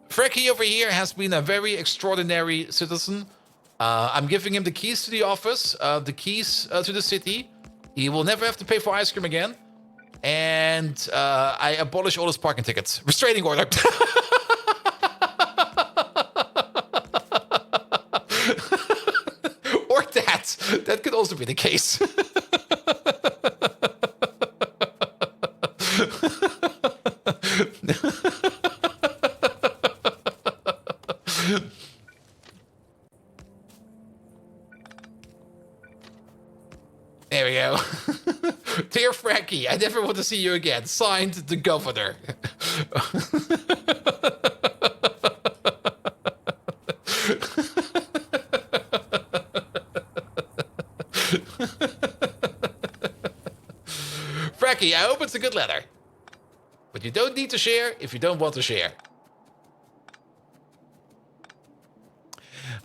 Frecky over here has been a very extraordinary citizen. I'm giving him the keys to the office, the keys to the city. He will never have to pay for ice cream again. And I abolish all his parking tickets. Restraining order. Or that. That could also be the case. There we go. Dear Frankie, I never want to see you again. Signed, the governor. Frankie, I hope it's a good letter. But you don't need to share if you don't want to share.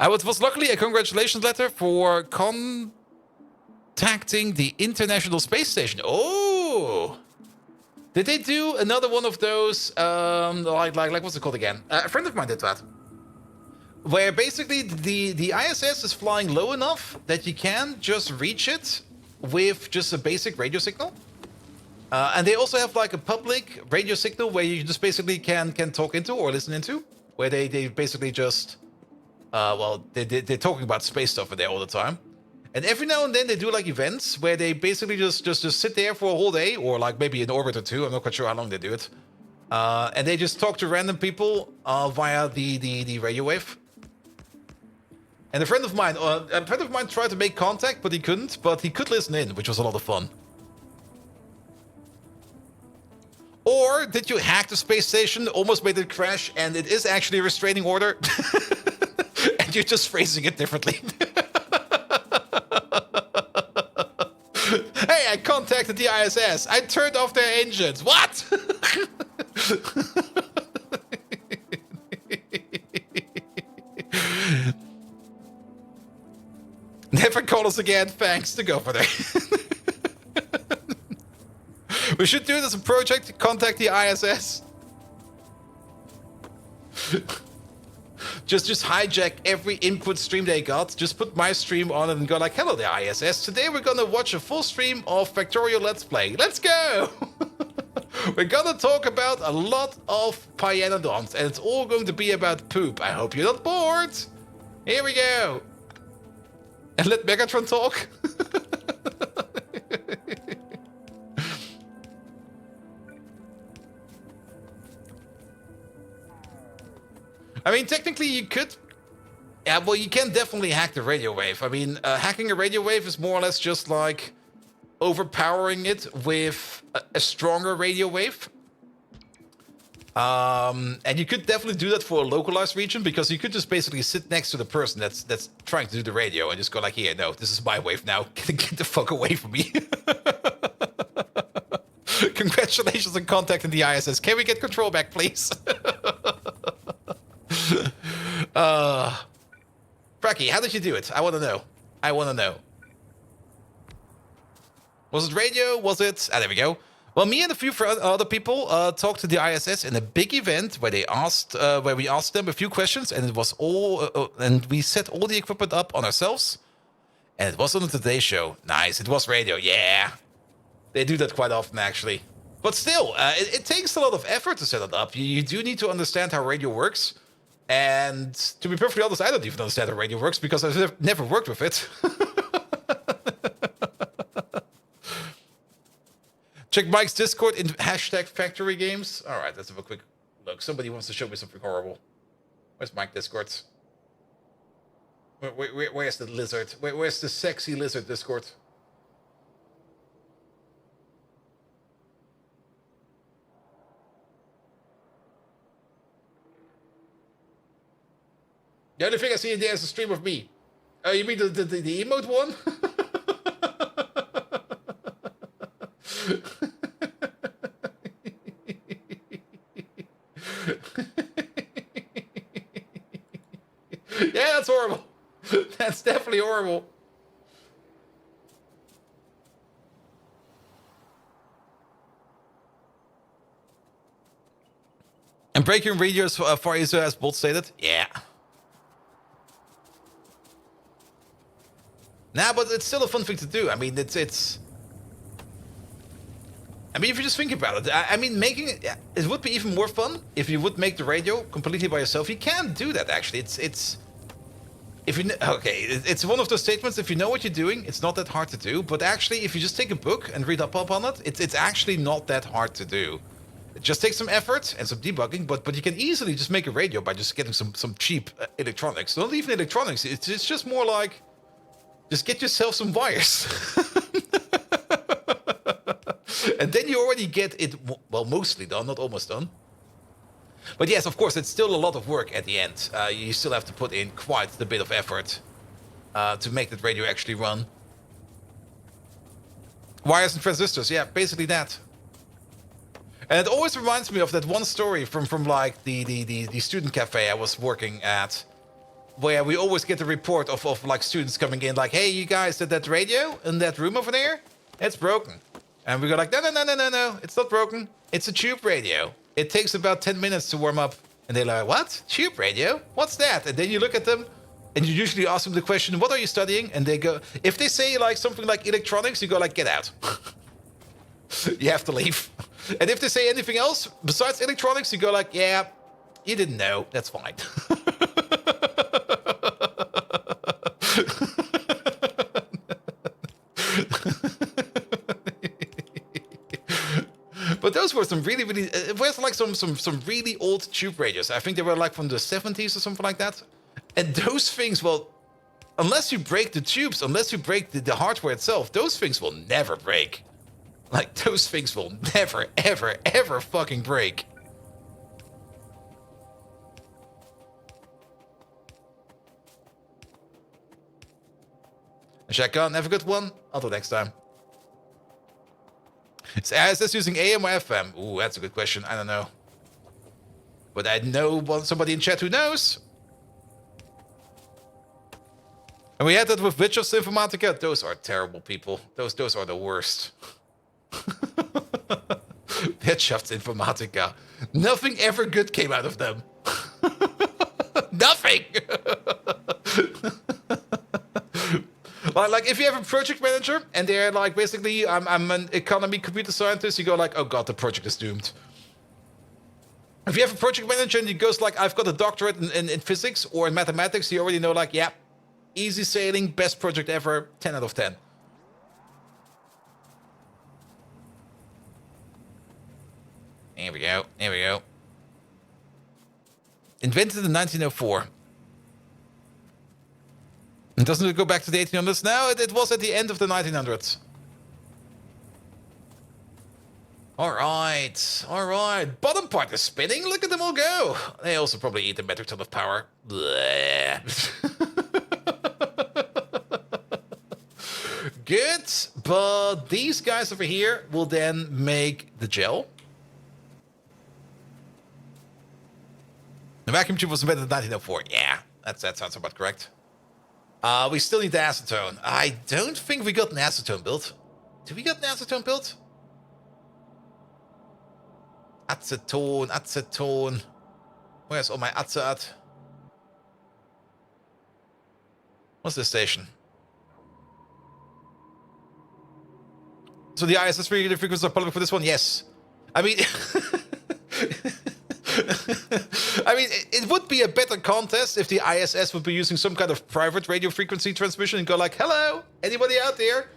It was luckily a congratulations letter for contacting the International Space Station. Oh! Did they do another one of those, like what's it called again? A friend of mine did that. Where basically the ISS is flying low enough that you can just reach it with just a basic radio signal. And they also have like a public radio signal where you just basically can talk into or listen into. Where they basically just, they're talking about space stuff in there all the time. And every now and then they do like events where they basically just sit there for a whole day, or like maybe an orbit or two. I'm not quite sure how long they do it. And they just talk to random people via the radio wave. And a friend of mine tried to make contact, but he couldn't. But he could listen in, which was a lot of fun. Or did you hack the space station, almost made it crash, and it is actually a restraining order? And you're just phrasing it differently. Hey, I contacted the ISS. I turned off their engines. What? Never call us again. Thanks to Governor. We should do it as a project to contact the ISS. Just hijack every input stream they got. Just put my stream on it and go like, hello there, ISS. Today we're gonna watch a full stream of Factorio Let's Play. Let's go! We're gonna talk about a lot of Pyanodons, and it's all going to be about poop. I hope you're not bored. Here we go. And let Megatron talk. I mean, technically you could... Yeah, well, you can definitely hack the radio wave. I mean, hacking a radio wave is more or less just like overpowering it with a stronger radio wave. And you could definitely do that for a localized region, because you could just basically sit next to the person that's trying to do the radio and just go like, here, no, this is my wave now. Get the fuck away from me. Congratulations on contacting the ISS. Can we get control back, please? Bracky, how did you do it? I want to know. Was it radio? Was it... Ah, there we go. Well, me and a few other people talked to the ISS in a big event where we asked them a few questions, and it was all... and we set all the equipment up on ourselves. And it was on the Today Show. Nice. It was radio. Yeah. They do that quite often, actually. But still, it takes a lot of effort to set it up. You do need to understand how radio works. And to be perfectly honest, I don't even understand how radio works because I've never worked with it. Check Mike's Discord in #Factory Games. All right, let's have a quick look. Somebody wants to show me something horrible. Where's Mike Discord? Where's the lizard? Where's the sexy lizard Discord? The only thing I see in there is a stream of me. Oh, you mean the emote one? Yeah, that's horrible. That's definitely horrible. And breaking radios for Israel, as Bolt stated? Yeah. Nah, but it's still a fun thing to do. I mean, it's... I mean, if you just think about it, I mean, making it would be even more fun if you would make the radio completely by yourself. You can do that, actually. It's if you it's one of those statements. If you know what you're doing, it's not that hard to do. But actually, if you just take a book and read up on it, it's actually not that hard to do. It just takes some effort and some debugging, but you can easily just make a radio by just getting some cheap electronics. Not even electronics. It's just more like just get yourself some wires. And then you already get it, well, mostly done, not almost done. But yes, of course, it's still a lot of work at the end. You still have to put in quite a bit of effort to make that radio actually run. Wires and transistors, yeah, basically that. And it always reminds me of that one story from like the student cafe I was working at, where we always get the report of like students coming in like, hey, you guys, that radio in that room over there, it's broken. And we go like, no, it's not broken. It's a tube radio. It takes about 10 minutes to warm up. And they're like, what? Tube radio? What's that? And then you look at them, and you usually ask them the question, what are you studying? And they go, if they say like something like electronics, you go like, get out. You have to leave. And if they say anything else besides electronics, you go like, yeah, you didn't know. That's fine. But those were some really, it was like some really old tube radios. I think they were like from the 70s or something like that. And those things, well, unless you break the tubes, unless you break the hardware itself, those things will never break. Like, those things will never, ever, ever fucking break. Shotgun, have a good one. Until next time. Is ISS using AM or FM? Ooh, that's a good question. I don't know. But I know somebody in chat who knows. And we had that with Witch of Informatica. Those are terrible people. Those are the worst. Witch of Informatica. Nothing ever good came out of them. Nothing. Like if you have a project manager and they're like, basically, I'm an economy computer scientist, you go like, oh god, the project is doomed. If you have a project manager and he goes like, I've got a doctorate in physics or in mathematics, you already know like, yeah, easy sailing, best project ever, 10 out of 10. Here we go, here we go. Invented in 1904. And doesn't it go back to the 1800s? No, it was at the end of the 1900s. Alright, alright. Bottom part is spinning. Look at them all go. They also probably eat a metric ton of power. Good, but these guys over here will then make the gel. The vacuum tube was invented in 1904. Yeah, that sounds about correct. We still need the acetone. I don't think we got an acetone built. Do we get an acetone built? Acetone. Where's all my Atze at? What's this station? So the ISS radio frequencies are public for this one? Yes. I mean... I mean, it would be a better contest if the ISS would be using some kind of private radio frequency transmission and go like, hello, anybody out there?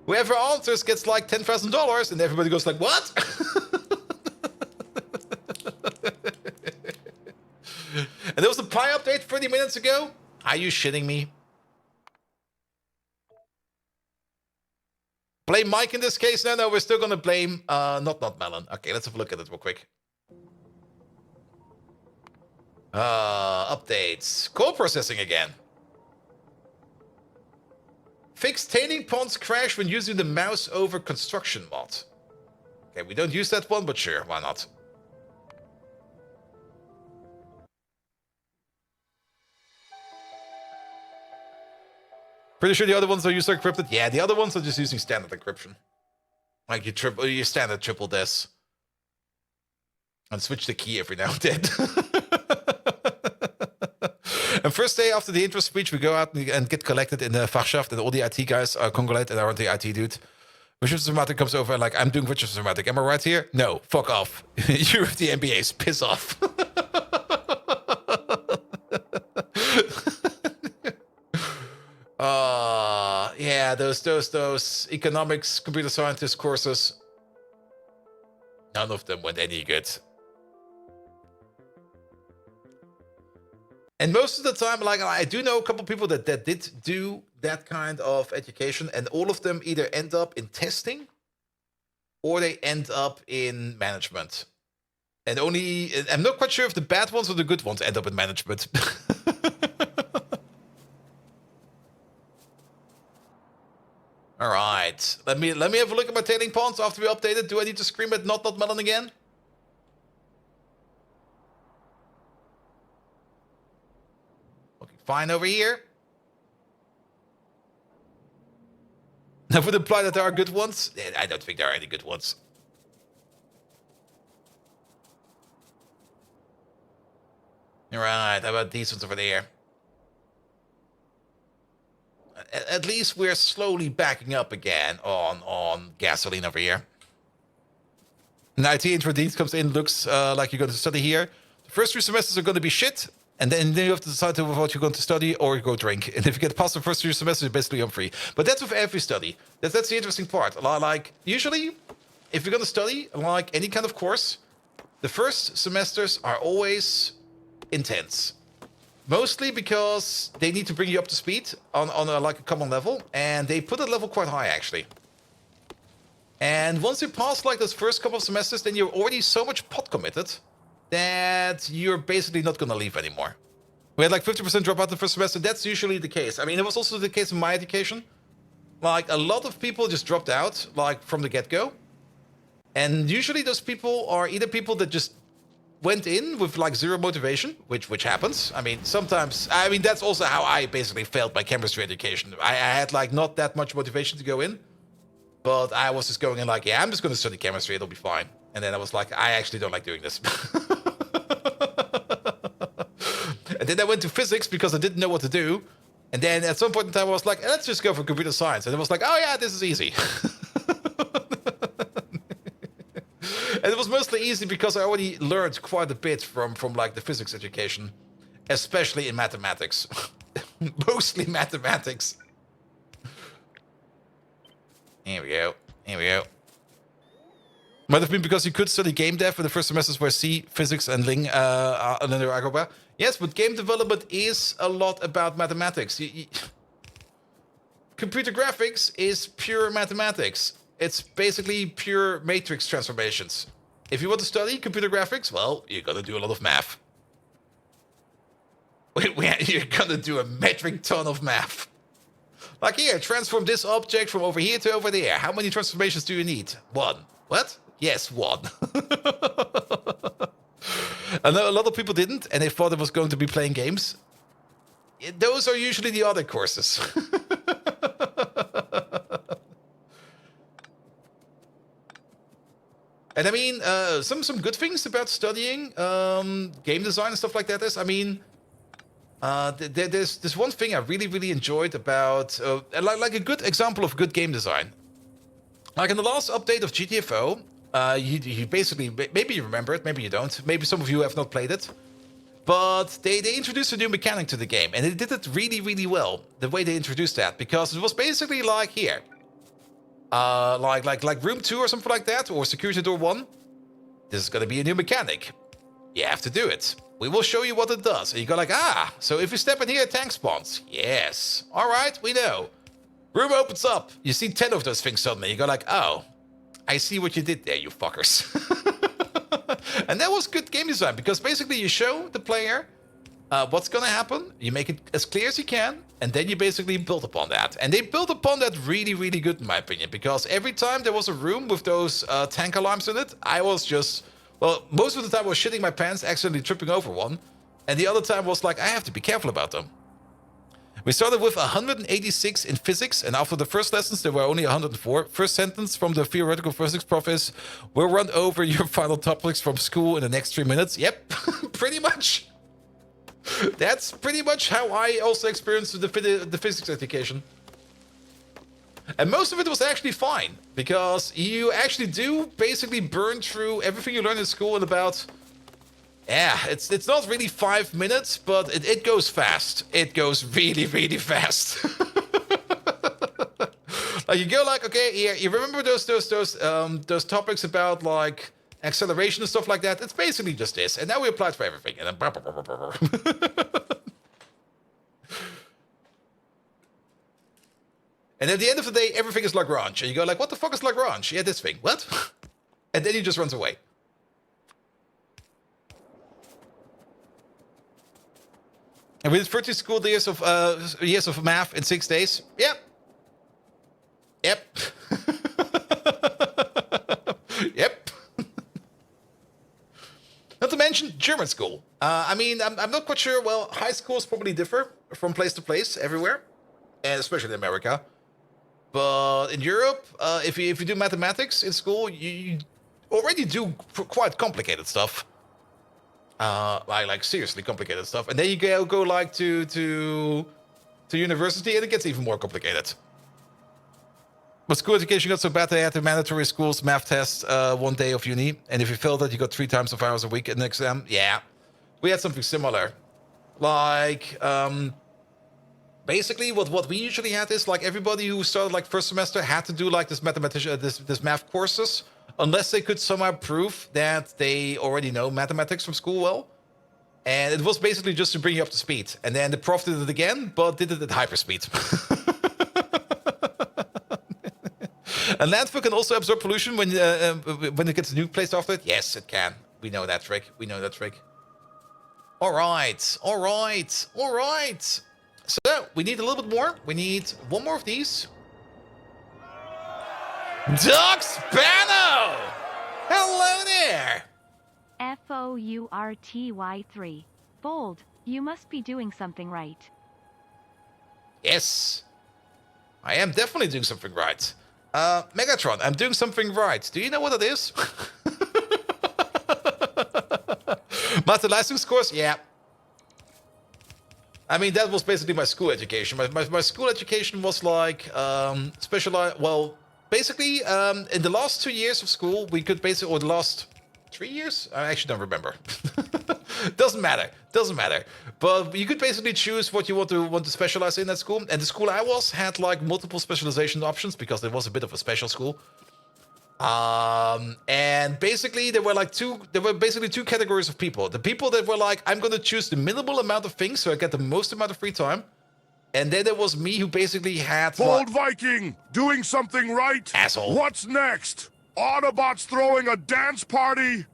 Whoever answers gets like $10,000, and everybody goes like, what? And there was a Pi update 30 minutes ago? Are you shitting me? Blame Mike in this case? No, we're still gonna blame, not Melon. Okay, let's have a look at it real quick. Updates. Core processing again. Fixed tailing ponds crash when using the mouse over construction mod. Okay, we don't use that one, but sure, why not? Pretty sure the other ones are user encrypted. Yeah, the other ones are just using standard encryption. Like you standard triple this. And switch the key every now and then. And first day after the intro speech, we go out and get collected in the Fachschaft, and all the IT guys are congolate and aren't the IT dude. Richard Systematic comes over and like, I'm doing Richard Systematic. Am I right here? No, fuck off. You're the MBAs, piss off. Yeah, those economics, computer scientist courses. None of them went any good. And most of the time, like, I do know a couple people that did do that kind of education, and all of them either end up in testing or they end up in management. And I'm not quite sure if the bad ones or the good ones end up in management. All right, let me have a look at my tailing ponds after we update it. Do I need to scream at not melon again? Looking fine over here. That would imply that there are good ones. I don't think there are any good ones. All right, how about these ones over there? At least we're slowly backing up again on gasoline over here. And IT introduce comes in, looks like you're going to study here. The first 3 semesters are going to be shit, and then you have to decide what you're going to study or go drink. And if you get past the first 3 semesters, you're basically home free. But that's with every study. That's the interesting part. Like, usually, if you're going to study, like any kind of course, the first semesters are always intense. Mostly because they need to bring you up to speed on a common level, and they put the level quite high, actually. And once you pass like those first couple of semesters, then you're already so much pot committed that you're basically not going to leave anymore. We had like 50% dropout the first semester. That's usually the case. I mean, it was also the case in my education. Like, a lot of people just dropped out, like, from the get-go. And usually those people are either people that just went in with like zero motivation, which happens. I mean, sometimes, I mean, that's also how I basically failed my chemistry education. I had like not that much motivation to go in, but I was just going in like, yeah, I'm just going to study chemistry, it'll be fine. And then I was like, I actually don't like doing this. And then I went to physics because I didn't know what to do. And then at some point in time, I was like, let's just go for computer science. And it was like, oh yeah, this is easy. And it was mostly easy because I already learned quite a bit from like the physics education, especially in mathematics. Mostly mathematics. Here we go. Here we go. Might have been because you could study game dev for the first semesters where C, physics, and Ling under Agoba. Yes, but game development is a lot about mathematics. Computer graphics is pure mathematics. It's basically pure matrix transformations. If you want to study computer graphics, well, you're gonna do a lot of math. You're gonna do a metric ton of math. Like here, transform this object from over here to over there. How many transformations do you need? 1. What? Yes, 1. I know a lot of people didn't, and they thought it was going to be playing games. Those are usually the other courses. And I mean, some good things about studying game design and stuff like that is, I mean, there's one thing I really enjoyed about, like a good example of good game design. Like in the last update of GTFO, you basically, maybe you remember it, maybe you don't. Maybe some of you have not played it. But they introduced a new mechanic to the game, and they did it really well, the way they introduced that, because it was basically like here. Like room 2 or something like that, or security door 1. This is gonna be a new mechanic. You have to do it. We will show you what it does. And you go like, ah, so if you step in here, tank spawns. Yes. All right, we know. Room opens up. You see 10 of those things suddenly. You go like, oh, I see what you did there, you fuckers. And that was good game design, because basically you show the player what's gonna happen. You make it as clear as you can, and then you basically build upon that. And they built upon that really good, in my opinion, because every time there was a room with those tank alarms in it, I was just, well, most of the time I was shitting my pants, accidentally tripping over one, and the other time was like, I have to be careful about them. We started with 186 in physics, and after the first lessons, there were only 104. First sentence from the theoretical physics prof is, we'll run over your final topics from school in the next 3 minutes. Yep, pretty much. That's pretty much how I also experienced the physics education. And most of it was actually fine, because you actually do basically burn through everything you learn in school in about... Yeah, it's not really 5 minutes, but it goes fast. It goes really fast. Like you go like, okay, yeah, you remember those topics about like acceleration and stuff like that? It's basically just this, and now we apply it for everything. And then and at the end of the day, everything is Lagrange, and you go like, what the fuck is Lagrange? Yeah, this thing. What? And then he just runs away. And we did 30 school years of math in 6 days. Yep. Yep. Not to mention German school. I mean, I'm not quite sure. Well, high schools probably differ from place to place everywhere, and especially in America. But in Europe, if you do mathematics in school, you already do quite complicated stuff. Like seriously complicated stuff, and then you go like to university, and it gets even more complicated. But school education got so bad they had the mandatory schools math test 1 day of uni, and if you failed that, you got 3 times 5 hours a week in an exam. Yeah, we had something similar. Like basically, what we usually had is like everybody who started like first semester had to do like this this math courses. Unless they could somehow prove that they already know mathematics from school well. And it was basically just to bring you up to speed. And then the prof did it again, but did it at hyperspeed. And landfill can also absorb pollution when it gets a new place after it. Yes, it can. We know that trick. All right. So we need a little bit more. We need 1 more of these. Doc Spano! Hello there! FOURTY3. Bold, you must be doing something right. Yes. I am definitely doing something right. Megatron, I'm doing something right. Do you know what it is? Mathe-Leistungskurs? Yeah. I mean, that was basically my school education. My school education was like specialized... Well... Basically, in the last 2 years of school, we could basically, or the last 3 years? I actually don't remember. Doesn't matter. But you could basically choose what you want to specialize in at school. And the school I was had like multiple specialization options because it was a bit of a special school. And basically there were basically 2 categories of people. The people that were like, I'm going to choose the minimal amount of things so I get the most amount of free time. And then there was me who basically had... Bold Viking, doing something right? Asshole. What's next? Autobots throwing a dance party?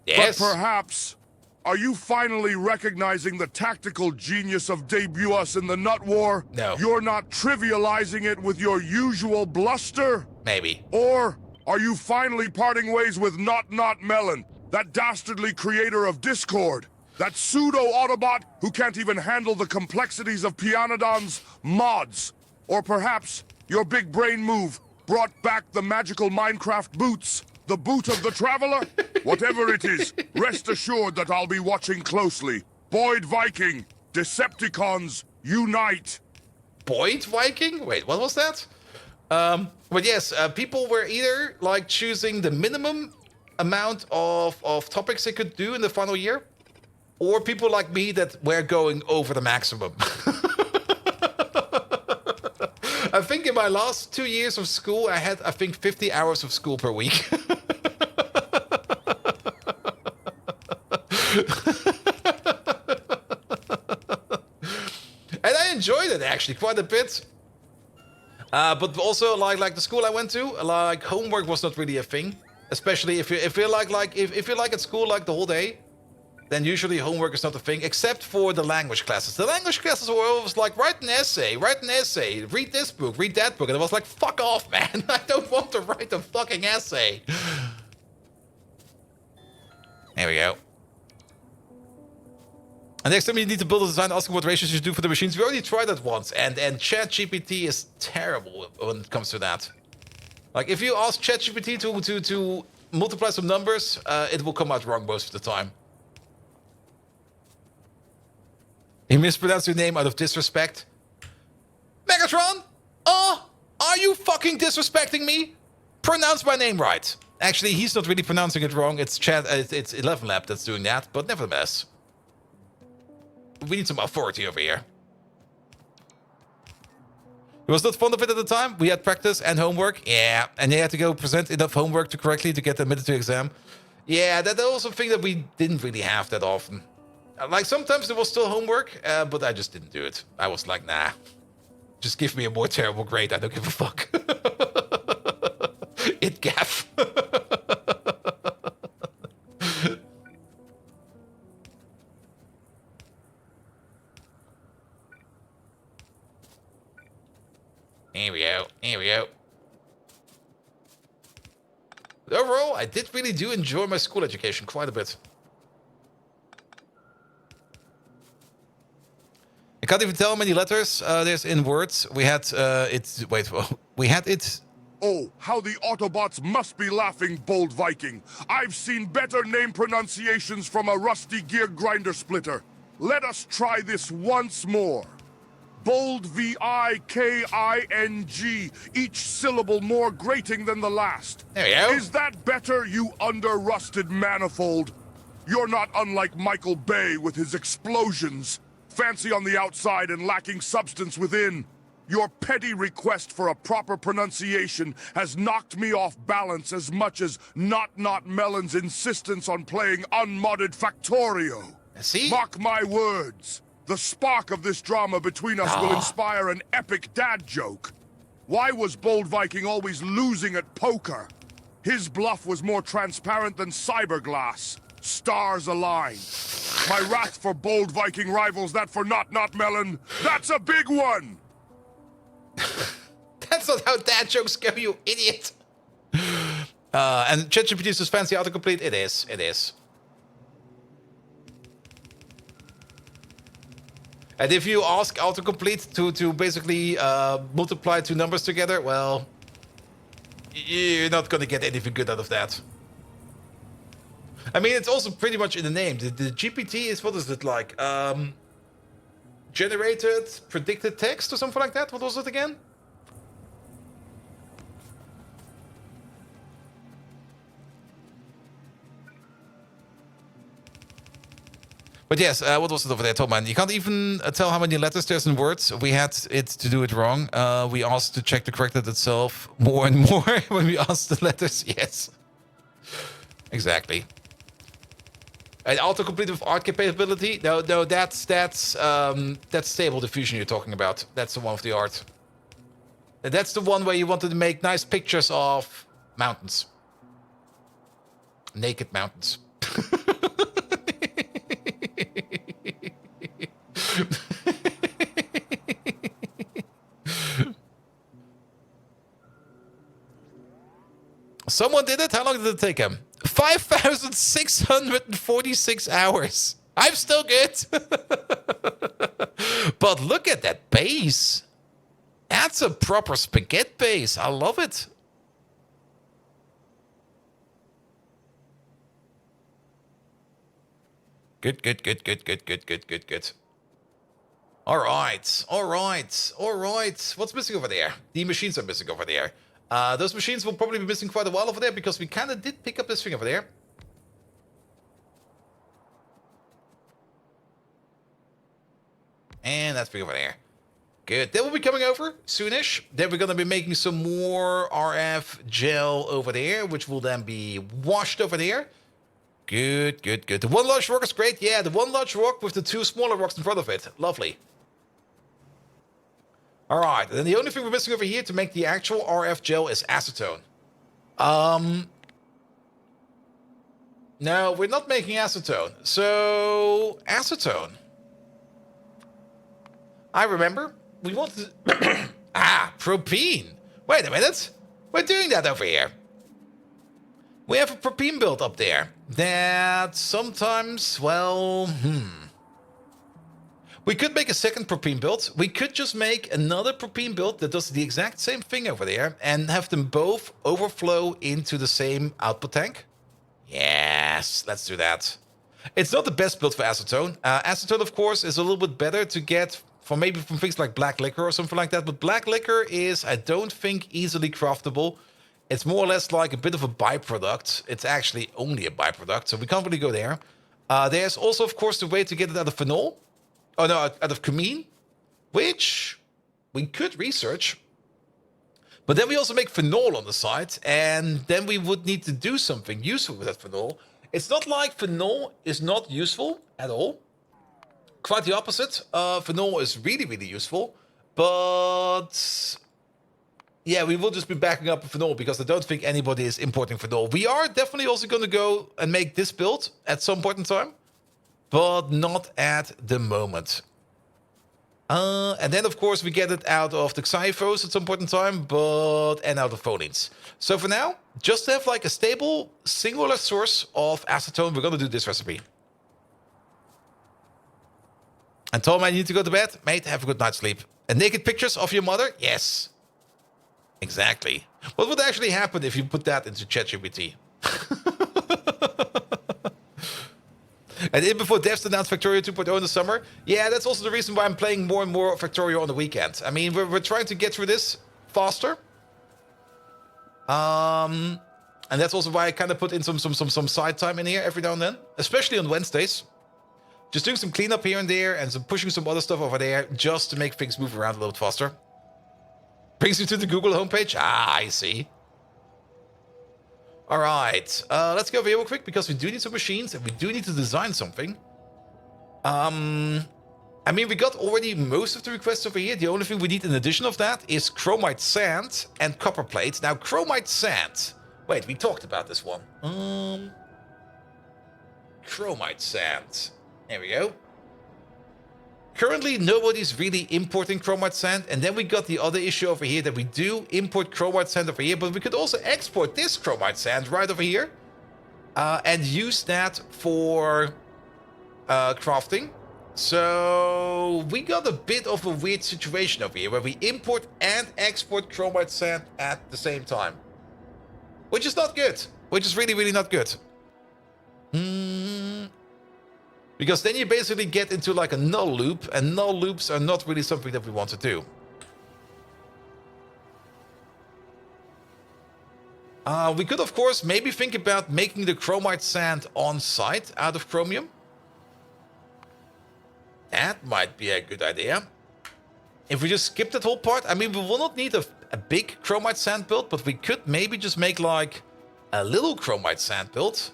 Yes. But perhaps, are you finally recognizing the tactical genius of Debut Us in the Nut War? No. You're not trivializing it with your usual bluster? Maybe. Or are you finally parting ways with Not Melon, that dastardly creator of Discord? That pseudo-Autobot who can't even handle the complexities of Pyanodons mods. Or perhaps your big brain move brought back the magical Minecraft boots, the boot of the traveler? Whatever it is, rest assured that I'll be watching closely. Boyd Viking, Decepticons, unite! Boyd Viking? Wait, what was that? But yes, people were either like choosing the minimum amount of topics they could do in the final year, or people like me that were going over the maximum. I think in my last 2 years of school, I had, 50 hours of school per week. And I enjoyed it actually quite a bit. But also like the school I went to, like homework was not really a thing. Especially if you're like at school like the whole day, then usually homework is not a thing, except for the language classes. The language classes were always like, write an essay, read this book, read that book. And I was like, fuck off, man. I don't want to write a fucking essay. There we go. And next time you need to build a design, asking what ratios you do for the machines. We already tried that once, and ChatGPT is terrible when it comes to that. Like, if you ask ChatGPT to multiply some numbers, it will come out wrong most of the time. He mispronounced your name out of disrespect. Megatron? Are you fucking disrespecting me? Pronounce my name right. Actually, he's not really pronouncing it wrong. It's 11 Lab that's doing that, but nevertheless. We need some authority over here. It was not fond of it at the time. We had practice and homework. Yeah, and you had to go present enough homework to correctly to get admitted to exam. Yeah, that was a thing that we didn't really have that often. Like, sometimes there was still homework, but I just didn't do it. I was like, nah. Just give me a more terrible grade. I don't give a fuck. It gaff. Here we go. Here we go. Overall, I did really do enjoy my school education quite a bit. I can't even tell how many letters there's in words. We had it. Wait, we had it. Oh, how the Autobots must be laughing, Bold Viking. I've seen better name pronunciations from a rusty gear grinder splitter. Let us try this once more. Bold V-I-K-I-N-G, each syllable more grating than the last. There we go. Is that better, you under-rusted manifold? You're not unlike Michael Bay with his explosions. Fancy on the outside and lacking substance within. Your petty request for a proper pronunciation has knocked me off balance as much as Not Melon's insistence on playing unmodded Factorio. See? Mark my words. The spark of this drama between us will inspire an epic dad joke. Why was Bold Viking always losing at poker? His bluff was more transparent than cyberglass. Stars align. My wrath for Bold Viking rivals that for Not Melon. That's a big one! That's not how dad jokes go, you idiot. And ChatGPT is fancy autocomplete. It is. It is. And if you ask autocomplete to basically multiply two numbers together, well, you're not going to get anything good out of that. I mean, it's also pretty much in the name. The GPT is, what is it like? Generated predicted text or something like that? What was it again? But yes, what was it over there, Thoman? You can't even tell how many letters there's in words. We had it to do it wrong. We asked to check to correct it itself more and more when we asked the letters. Yes. Exactly. And autocomplete with art capability? No, that's Stable Diffusion you're talking about. That's the one with the art. And that's the one where you wanted to make nice pictures of mountains. Naked mountains. Someone did it? How long did it take him? 5,646 hours. I'm still good. But look at that base. That's a proper spaghetti base. I love it. Good, good, good, good, good, good, good, good, good. All right, all right, all right. What's missing over there? The machines are missing over there. Those machines will probably be missing quite a while over there because we kind of did pick up this thing over there. And that thing over there. Good. They will be coming over soonish. Then we're going to be making some more RF gel over there, which will then be washed over there. Good, good, good. The one large rock is great. Yeah, the one large rock with the two smaller rocks in front of it. Lovely. All right. And then the only thing we're missing over here to make the actual RF gel is acetone. No, we're not making acetone. So, acetone. I remember. We want to... propene. Wait a minute. We're doing that over here. We have a propene build up there that sometimes, well, we could make a second propene build. We could just make another propene build that does the exact same thing over there and have them both overflow into the same output tank. Yes, let's do that. It's not the best build for acetone. Acetone, of course, is a little bit better to get from things like black liquor or something like that. But black liquor is, I don't think, easily craftable. It's more or less like a bit of a byproduct. It's actually only a byproduct, so we can't really go there. There's also, of course, the way to get it out of phenol. Oh, no, out of cumene, which we could research. But then we also make phenol on the side, and then we would need to do something useful with that phenol. It's not like phenol is not useful at all. Quite the opposite. Phenol is really, really useful. But yeah, we will just be backing up phenol because I don't think anybody is importing phenol. We are definitely also going to go and make this build at some point in time, but not at the moment. And then, of course, we get it out of the xyphos at some point in time, and out of phonenes. So for now, just to have like a stable, singular source of acetone, we're going to do this recipe. And Tom, I need to go to bed. Mate, have a good night's sleep. And naked pictures of your mother? Yes. Exactly. What would actually happen if you put that into ChatGPT? And in before devs announced Factorio 2.0 in the summer. Yeah, that's also the reason why I'm playing more and more Factorio on the weekend. I mean, we're trying to get through this faster. And that's also why I kind of put in some side time in here every now and then, especially on Wednesdays. Just doing some cleanup here and there and pushing some other stuff over there just to make things move around a little bit faster. Brings you to the Google homepage. Ah, I see. All right, let's go over here real quick because we do need some machines and we do need to design something. I mean, we got already most of the requests over here. The only thing we need in addition of that is chromite sand and copper plates. Now, chromite sand. Wait, we talked about this one. Chromite sand. There we go. Currently, nobody's really importing chromite sand. And then we got the other issue over here that we do import chromite sand over here. But we could also export this chromite sand right over here. And use that for crafting. So we got a bit of a weird situation over here where we import and export chromite sand at the same time. Which is not good. Which is really, really not good. Because then you basically get into like a null loop, and null loops are not really something that we want to do. We could, of course, maybe think about making the chromite sand on site out of chromium. That might be a good idea. If we just skip that whole part, I mean, we will not need a big chromite sand build, but we could maybe just make like a little chromite sand build.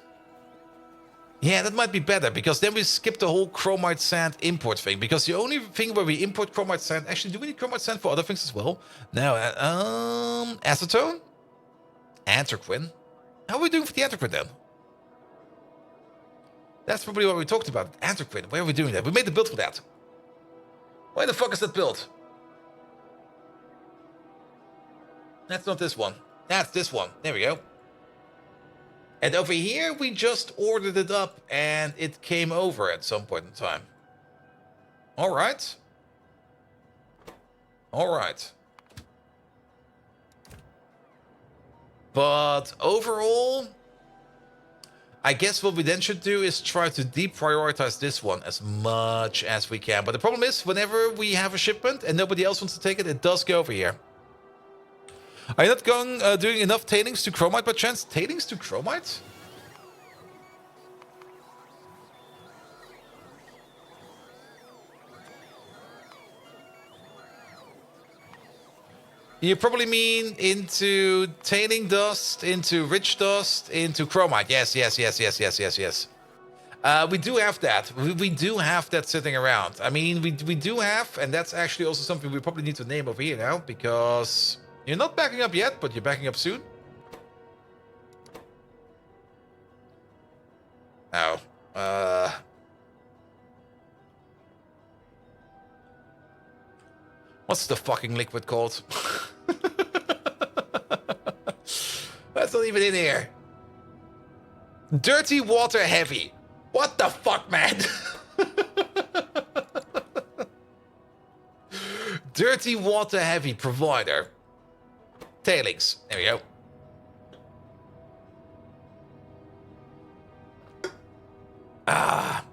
Yeah, that might be better, because then we skip the whole chromite sand import thing. Because the only thing where we import chromite sand... Actually, do we need chromite sand for other things as well? No, acetone? Anthraquin? How are we doing for the anthraquin then? That's probably what we talked about. Anthraquin, where are we doing that? We made the build for that. Why the fuck is that build? That's not this one. That's this one. There we go. And over here, we just ordered it up, and it came over at some point in time. All right. All right. But overall, I guess what we then should do is try to deprioritize this one as much as we can. But the problem is, whenever we have a shipment and nobody else wants to take it, it does go over here. Are you not doing enough tailings to chromite by chance? Tailings to chromite? You probably mean into tailing dust, into rich dust, into chromite. Yes. We do have that. We do have that sitting around. I mean, we do have, and that's actually also something we probably need to name over here now, because you're not backing up yet, but you're backing up soon. Oh. What's the fucking liquid called? That's not even in here. Dirty water heavy. What the fuck, man? Dirty water heavy provider. Tailings. There we go. Ah.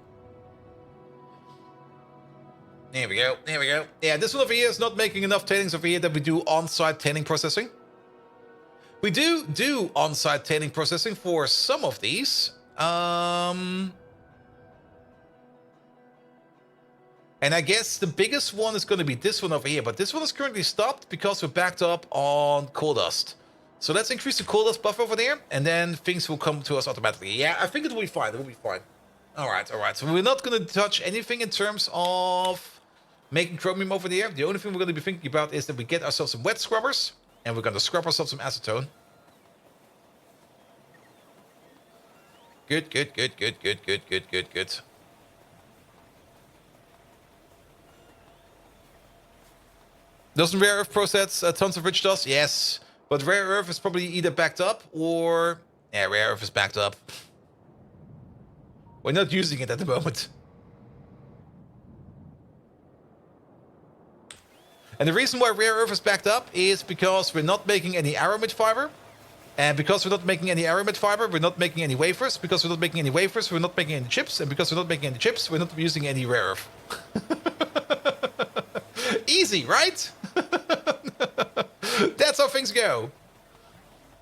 There we go. There we go. Yeah, this one over here is not making enough tailings over here that we do on-site tailing processing. We do on-site tailing processing for some of these. And I guess the biggest one is going to be this one over here. But this one is currently stopped because we're backed up on coal dust. So let's increase the coal dust buffer over there. And then things will come to us automatically. Yeah, I think it will be fine. It will be fine. All right. So we're not going to touch anything in terms of making chromium over there. The only thing we're going to be thinking about is that we get ourselves some wet scrubbers. And we're going to scrub ourselves some acetone. Good. Doesn't rare earth process tons of rich dust? Yes. But rare earth is probably either backed up or... Yeah, rare earth is backed up. We're not using it at the moment. And the reason why rare earth is backed up is because we're not making any aramid fiber. And because we're not making any aramid fiber, we're not making any wafers. Because we're not making any wafers, we're not making any chips. And because we're not making any chips, we're not using any rare earth. Easy, right? That's how things go.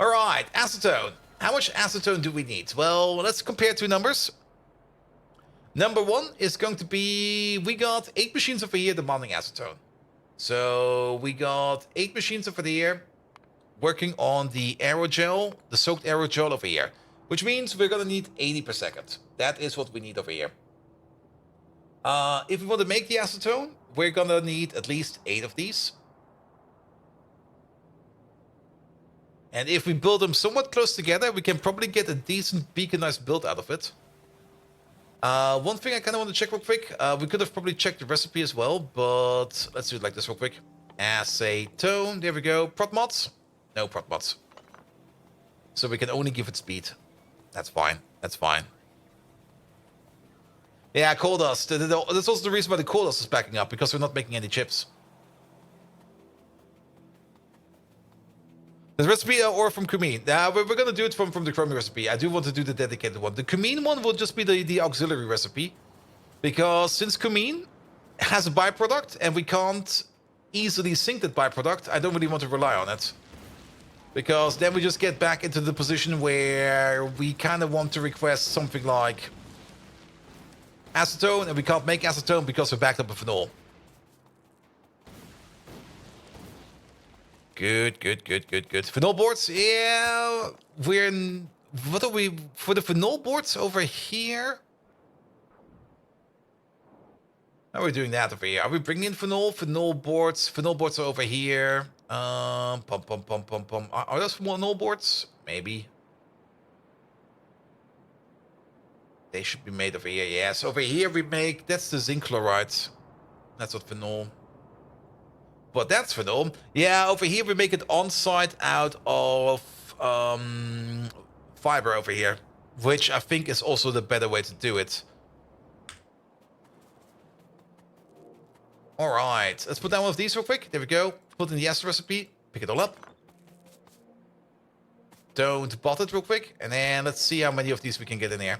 All right, acetone. How much acetone do we need? Well, let's compare two numbers. Number one is going to be... We got 8 machines over here demanding acetone. So we got 8 machines over here working on the aerogel, the soaked aerogel over here. Which means we're going to need 80 per second. That is what we need over here. If we want to make the acetone, we're going to need at least 8 of these. And if we build them somewhat close together, we can probably get a decent beaconized build out of it. One thing I kind of want to check real quick. We could have probably checked the recipe as well, but let's do it like this real quick. Acetone, there we go. Prot mods? No prot mods. So we can only give it speed. That's fine. That's fine. Yeah, coal dust. That's also the reason why the coal dust is backing up, because we're not making any chips. The recipe or from Cumene? We're going to do it from the chromium recipe. I do want to do the dedicated one. The Cumene one will just be the auxiliary recipe. Because since Cumene has a byproduct and we can't easily sink that byproduct, I don't really want to rely on it. Because then we just get back into the position where we kind of want to request something like acetone, and we can't make acetone because we're backed up with phenol. Good. Phenol boards, yeah, we're in... What are we... For the phenol boards over here? How are we doing that over here? Are we bringing in phenol? Phenol boards are over here. Are those phenol boards? Maybe. They should be made over here, yes. Over here we make... That's the zinc chloride. That's what phenol... But that's phenol. Yeah, over here we make it on-site out of fiber over here. Which I think is also the better way to do it. Alright, let's put down one of these real quick. There we go. Put in the acid recipe. Pick it all up. Don't bot it real quick. And then let's see how many of these we can get in here.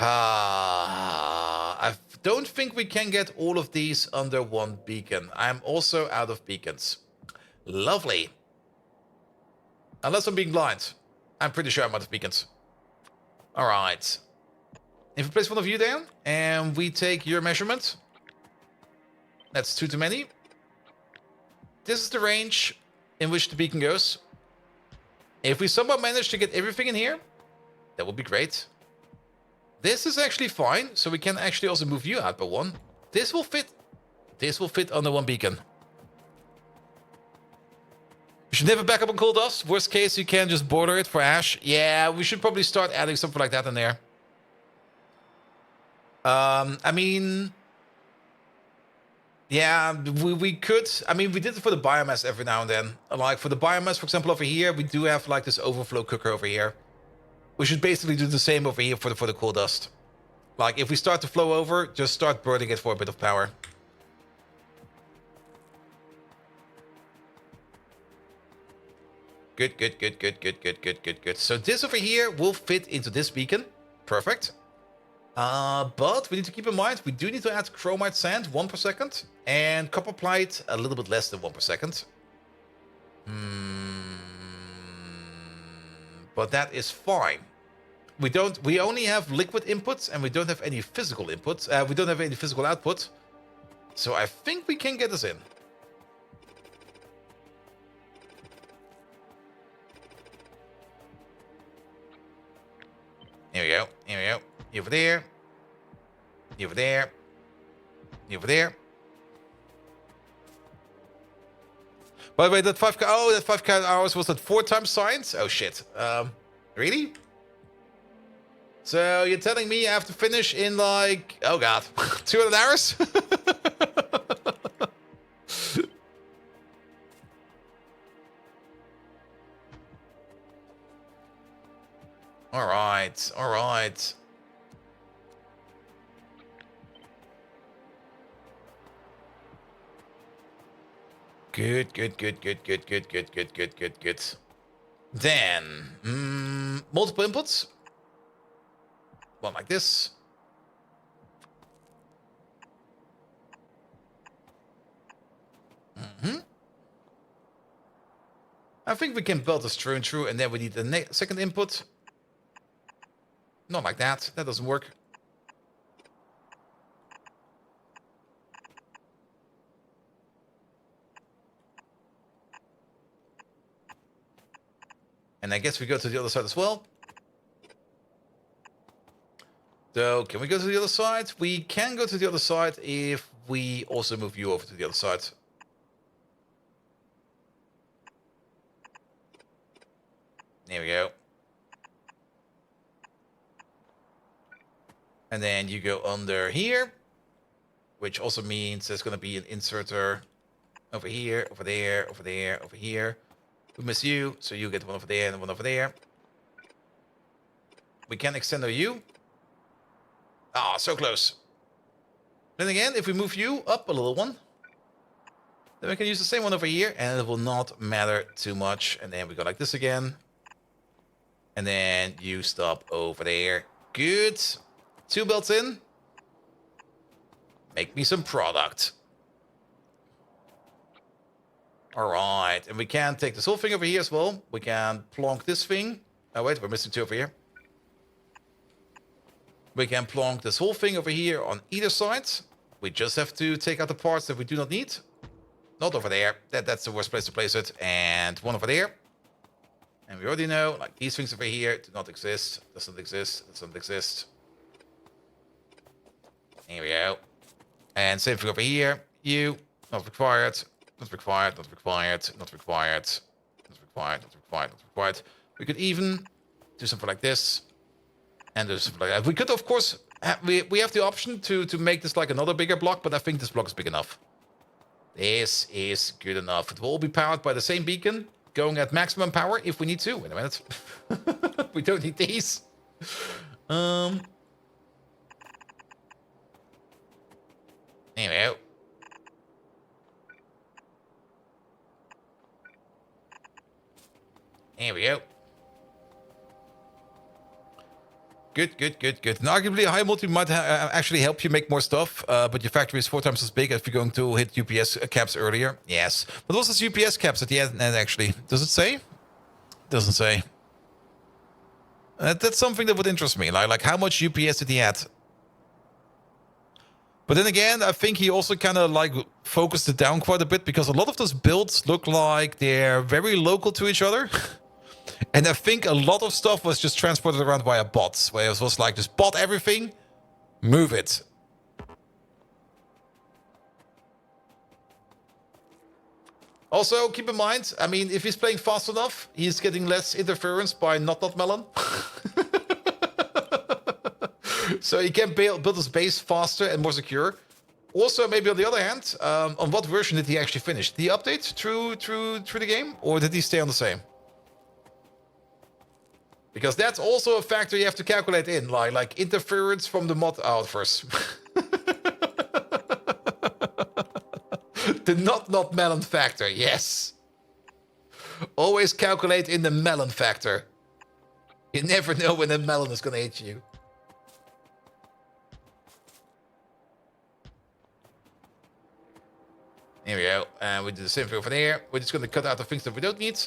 I don't think we can get all of these under one beacon. I'm also out of beacons. Lovely. Unless I'm being blind. I'm pretty sure I'm out of beacons. Alright. If we place one of you down, and we take your measurement. That's 2 too many. This is the range in which the beacon goes. If we somehow manage to get everything in here, that would be great. This is actually fine, so we can actually also move you out by 1. This will fit. This will fit under 1 beacon. We should never back up on coal dust. Worst case, you can just border it for ash. Yeah, we should probably start adding something like that in there. I mean... Yeah, we could. I mean, we did it for the biomass every now and then. Like, for the biomass, for example, over here, we do have, like, this overflow cooker over here. We should basically do the same over here for the coal dust. Like, if we start to flow over, just start burning it for a bit of power. Good, good, good, good, good, good, good, good, good. So this over here will fit into this beacon. Perfect. But we need to keep in mind, we do need to add chromite sand 1 per second. And copper plate a little bit less than 1 per second. But that is fine. We only have liquid inputs and we don't have any physical inputs. We don't have any physical output. So I think we can get this in. Here we go. Here we go. Over there. Over there. Over there. By the way, that 5 that 5 hours was that 4 times science? Oh shit. Really? So you're telling me I have to finish in like, oh god, 200 hours? All right, all right. Good, good, good, good, good, good, good, good, good, good, good. Then, multiple inputs. One like this. I think we can build this through and through, and then we need the second input. Not like that. That doesn't work. And I guess we go to the other side as well. So, can we go to the other side? We can go to the other side if we also move you over to the other side. There we go. And then you go under here, which also means there's going to be an inserter over here, over there, over there, over here. We miss you, so you get one over there and one over there. We can extend our U. Ah, so close. Then again, if we move you up a little one, then we can use the same one over here, and it will not matter too much. And then we go like this again. And then you stop over there. Good. 2 belts in. Make me some product. Alright, and we can take this whole thing over here as well. We can plonk this thing. Oh wait, we're missing 2 over here. We can plonk this whole thing over here on either side. We just have to take out the parts that we do not need. Not over there. That's the worst place to place it. And one over there. And we already know, like, these things over here do not exist. Doesn't exist. Doesn't exist. Here we go. And same thing over here. You, not required. Not required, not required, not required. Not required, not required, not required. We could even do something like this. And do something like that. We could, of course, we have the option to make this like another bigger block, but I think this block is big enough. This is good enough. It will all be powered by the same beacon, going at maximum power if we need to. Wait a minute. We don't need these. There we go. Here we go. Good, good, good, good. And arguably, a high multi might actually help you make more stuff, but your factory is 4 times as big if you're going to hit UPS caps earlier. Yes. But also UPS caps at the end, actually. Does it say? Doesn't say. That's something that would interest me. Like how much UPS did he add? But then again, I think he also kind of like focused it down quite a bit because a lot of those builds look like they're very local to each other. And I think a lot of stuff was just transported around via bots, where it was like, just bot everything, move it. Also, keep in mind, I mean, if he's playing fast enough, he's getting less interference by not melon. So he can build his base faster and more secure. Also, maybe on the other hand, on what version did he actually finish? Did he update through the game, or did he stay on the same? Because that's also a factor you have to calculate in, like interference from the mod outverse. The not melon factor, yes. Always calculate in the melon factor. You never know when the melon is gonna hit you. Here we go. And we do the same thing over there. We're just gonna cut out the things that we don't need.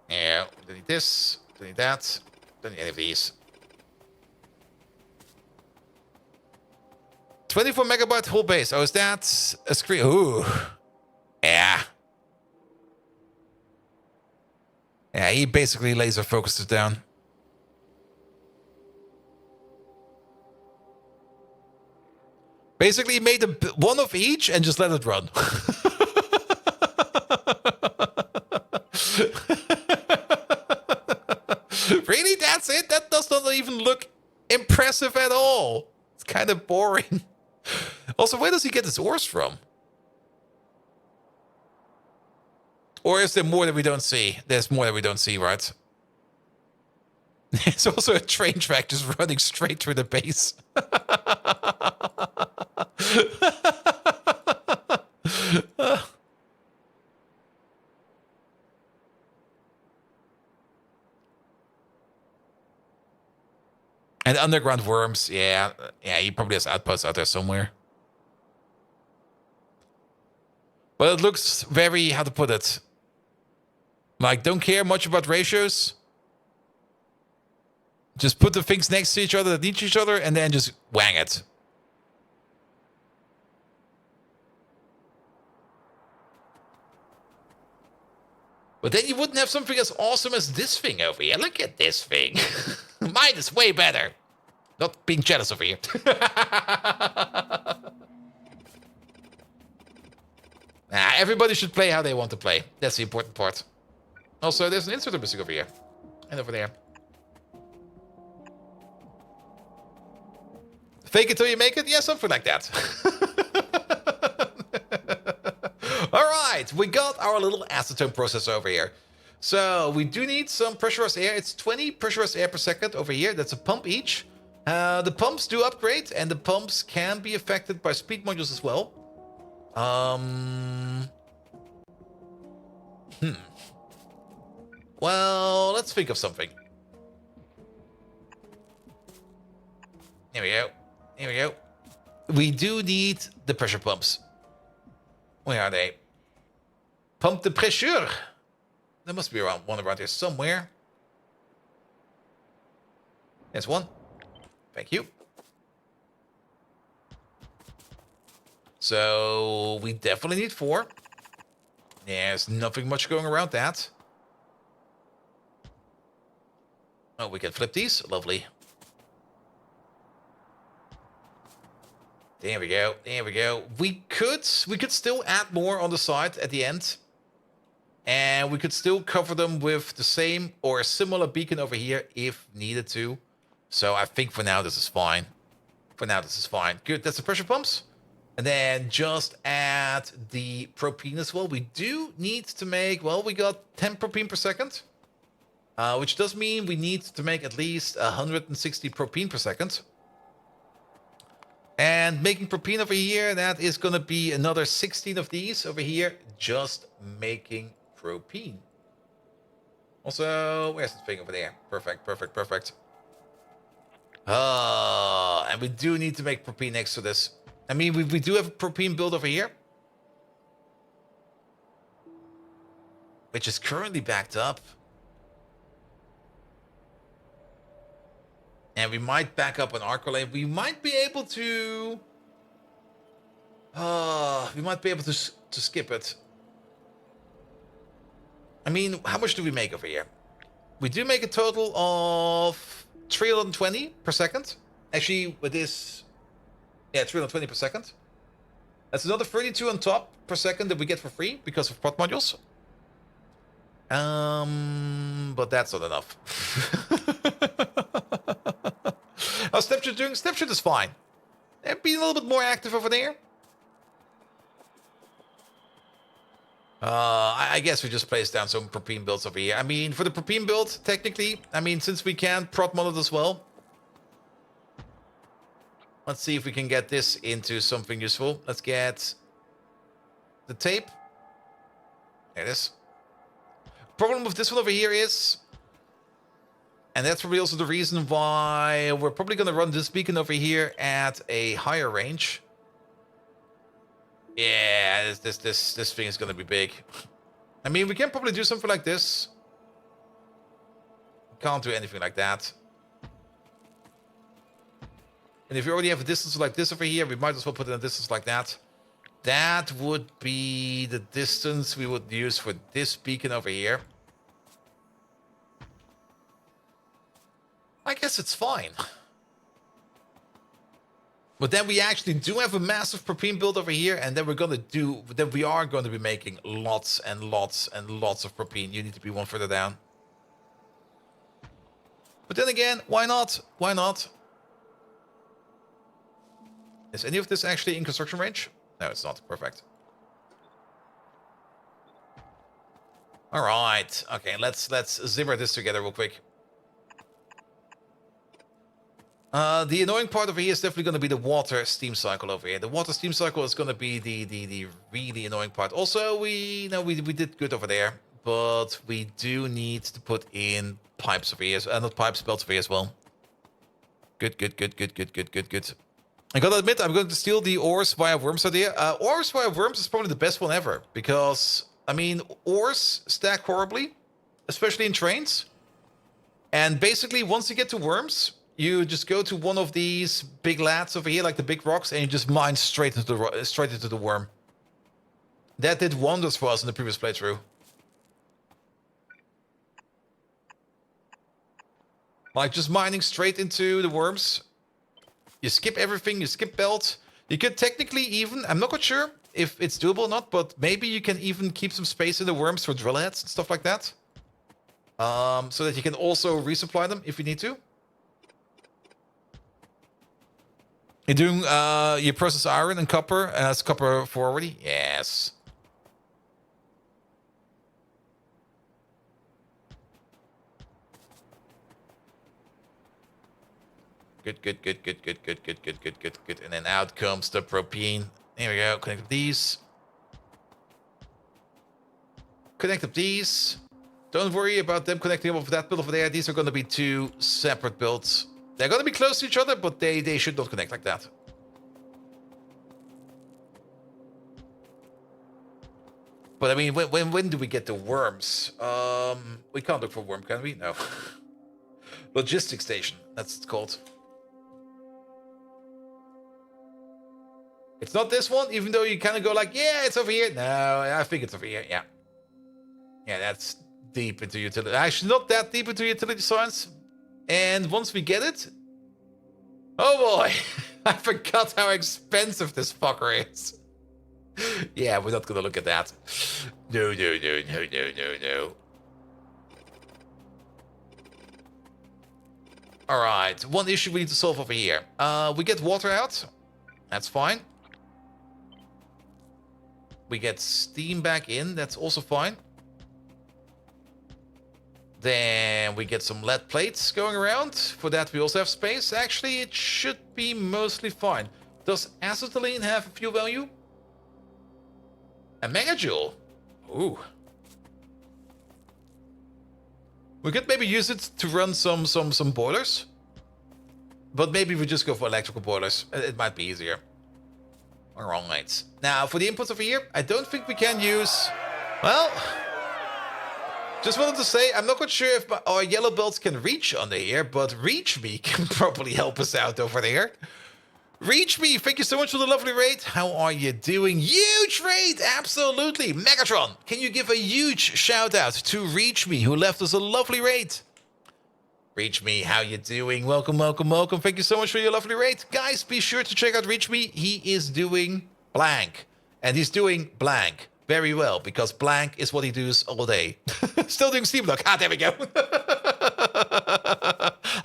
Yeah, don't need this, don't need that, don't need any of these. 24 megabyte whole base. Oh, is that a screen? Ooh. Yeah. Yeah, he basically laser focused it down. Basically, he made one of each and just let it run. Really? That's it? That does not even look impressive at all. It's kind of boring. Also, where does he get his ores from? Or is there more that we don't see? There's more that we don't see, right? There's also a train track just running straight through the base. And underground worms, yeah, he probably has outposts out there somewhere. But it looks very, how to put it, like, don't care much about ratios. Just put the things next to each other that need each other and then just wang it. But then you wouldn't have something as awesome as this thing over here. Look at this thing. Mine is way better. Not being jealous over here. Everybody should play how they want to play. That's the important part. Also, there's an inserter missing over here. And over there. Fake it till you make it? Yeah, something like that. Alright, we got our little acetone process over here. So, we do need some pressurized air. It's 20 pressurized air per second over here. That's a pump each. The pumps do upgrade, and the pumps can be affected by speed modules as well. Well, let's think of something. Here we go. Here we go. We do need the pressure pumps. Where are they? Pump the pressure. There must be one around here somewhere. There's one. Thank you. So we definitely need 4. There's nothing much going around that. Oh, we can flip these. Lovely. There we go. There we go. We could still add more on the side at the end. And we could still cover them with the same or a similar beacon over here if needed to. So I think for now this is fine. For now this is fine. Good. That's the pressure pumps. And then just add the propene as well. We do need to make, well, we got 10 propene per second. Which does mean we need to make at least 160 propene per second. And making propane over here, that is going to be another 16 of these over here, just making propane. Also, where's the thing over there? Perfect, perfect, perfect. And we do need to make propane next to this. I mean, we do have a propane build over here, which is currently backed up. And we might back up on Arcolate. We might be able to... we might be able to skip it. I mean, how much do we make over here? We do make a total of 320 per second. Actually, with this... Yeah, 320 per second. That's another 32 on top per second that we get for free because of pod modules. But that's not enough. How's Snapchat doing? Snapchat is fine. Be a little bit more active over there. I guess we just place down some propane builds over here. I mean, for the propane build, technically, I mean, since we can prod mod it as well. Let's see if we can get this into something useful. Let's get the tape. There it is. Problem with this one over here is, and that's probably also the reason why we're probably going to run this beacon over here at a higher range. Yeah, this thing is going to be big. I mean, we can probably do something like this. Can't do anything like that. And if you already have a distance like this over here, we might as well put in a distance like that. That would be the distance we would use for this beacon over here. I guess it's fine. But then we actually do have a massive propane build over here, and then we are going to be making lots and lots and lots of propane. You need to be one further down. But then again, why not? Why not? Is any of this actually in construction range? No, it's not. Perfect. All right. Okay, let's zimmer this together real quick. The annoying part over here is definitely going to be the water steam cycle over here. The water steam cycle is going to be the really annoying part. Also, we did good over there, but we do need to put in pipes over here, not pipes, belts over here as well. Good. I gotta admit, I'm going to steal the ores via worms idea. Ores via worms is probably the best one ever because, I mean, ores stack horribly, especially in trains. And basically, once you get to worms, you just go to one of these big lats over here, like the big rocks, and you just mine straight into the worm. That did wonders for us in the previous playthrough. Like just mining straight into the worms. You skip everything, you skip belt. You could technically even, I'm not quite sure if it's doable or not, but maybe you can even keep some space in the worms for drill heads and stuff like that. So that you can also resupply them if you need to. You're doing, you process iron and copper, and that's copper 4 already? Yes. Good. And then out comes the propane. There we go. Connect up these. Connect up these. Don't worry about them connecting up with that build over there. These are going to be two separate builds. They're going to be close to each other, but they should not connect like that. But I mean, when do we get the worms? We can't look for worm, can we? No. Logistics station. That's what it's called. It's not this one, even though you kind of go like, yeah, it's over here. No, I think it's over here, yeah. Yeah, that's deep into utility. Actually, not that deep into utility science. And once we get it... Oh boy! I forgot how expensive this fucker is. Yeah, we're not gonna look at that. No. Alright, one issue we need to solve over here. We get water out. That's fine. We get steam back in. That's also fine. Then we get some lead plates going around. For that, we also have space. Actually, it should be mostly fine. Does acetylene have a fuel value? A megajoule. Ooh. We could maybe use it to run some boilers. But maybe we just go for electrical boilers. It might be easier. Alright. Now, for the inputs over here, I don't think we can use... Well... Just wanted to say, I'm not quite sure if our yellow belts can reach under here, but Reach Me can probably help us out over there. Reach Me, thank you so much for the lovely raid. How are you doing? Huge raid, absolutely. Megatron, can you give a huge shout out to Reach Me, who left us a lovely raid? Reach Me, how you doing? Welcome, welcome, welcome. Thank you so much for your lovely raid. Guys, be sure to check out Reach Me. He is doing blank. And he's doing blank very well, because blank is what he does all day. Still doing steam block. Ah, there we go.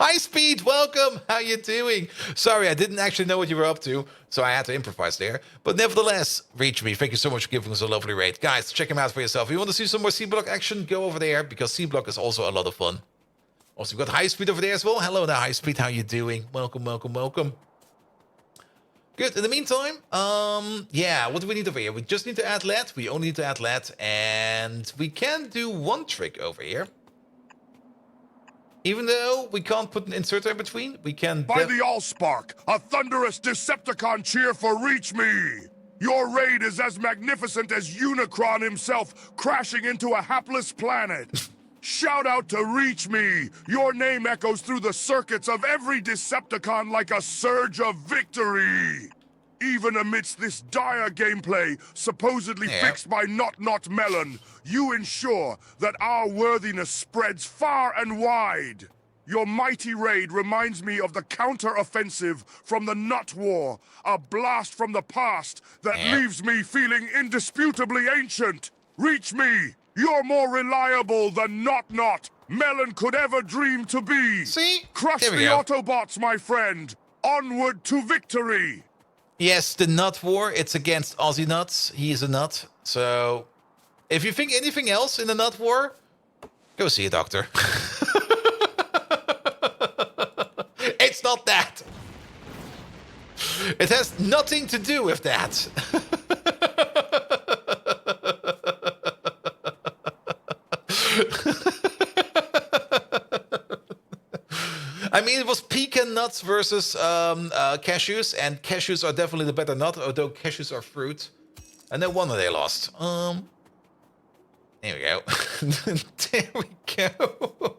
High Speed, welcome. How you doing? Sorry, I didn't actually know what you were up to, so I had to improvise there. But nevertheless, Reach Me, thank you so much for giving us a lovely raid. Guys, check him out for yourself. If you want to see some more C-Block action, go over there, because C-Block is also a lot of fun. Also, we've got High Speed over there as well. Hello there, High Speed. How you doing? Welcome, welcome, welcome. Good. In the meantime, yeah, what do we need over here? We just need to add lead. We only need to add lead, and we can do one trick over here. Even though we can't put an inserter in between, we can... By the Allspark, a thunderous Decepticon cheer for Reach Me! Your raid is as magnificent as Unicron himself crashing into a hapless planet! Shout out to Reach Me! Your name echoes through the circuits of every Decepticon like a surge of victory! Even amidst this dire gameplay, supposedly fixed by Not Melon, you ensure that our worthiness spreads far and wide. Your mighty raid reminds me of the counter-offensive from the Nut War, a blast from the past that leaves me feeling indisputably ancient. Reach Me! You're more reliable than Not Melon could ever dream to be. See? Crush the Autobots, my friend. Onward to victory. Yes, the Nut War, it's against Aussie Nuts. He is a nut. So, if you think anything else in the Nut War, go see a doctor. It's not that. It has nothing to do with that. I mean, it was pecan nuts versus cashews, and cashews are definitely the better nut, although cashews are fruit. And no wonder they lost. There we go. There we go.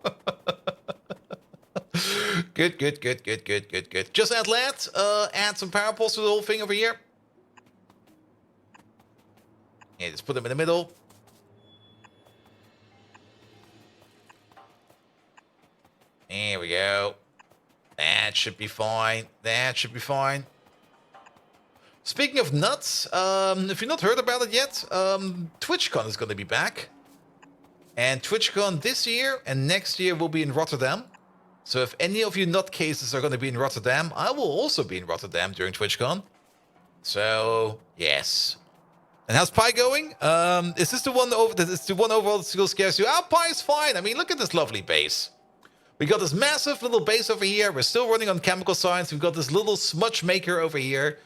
Good, good, good, good, good, good, good. Just add lead, add some power poles to the whole thing over here. Yeah, just put them in the middle. There we go. That should be fine. That should be fine. Speaking of nuts, if you've not heard about it yet, TwitchCon is going to be back. And TwitchCon this year and next year will be in Rotterdam. So if any of you nutcases are going to be in Rotterdam, I will also be in Rotterdam during TwitchCon. So, yes. And how's Pi going? Is this the one over that still scares you? Oh, Pi is fine. I mean, look at this lovely base. We got this massive little base over here. We're still running on chemical science. We've got this little smudge maker over here.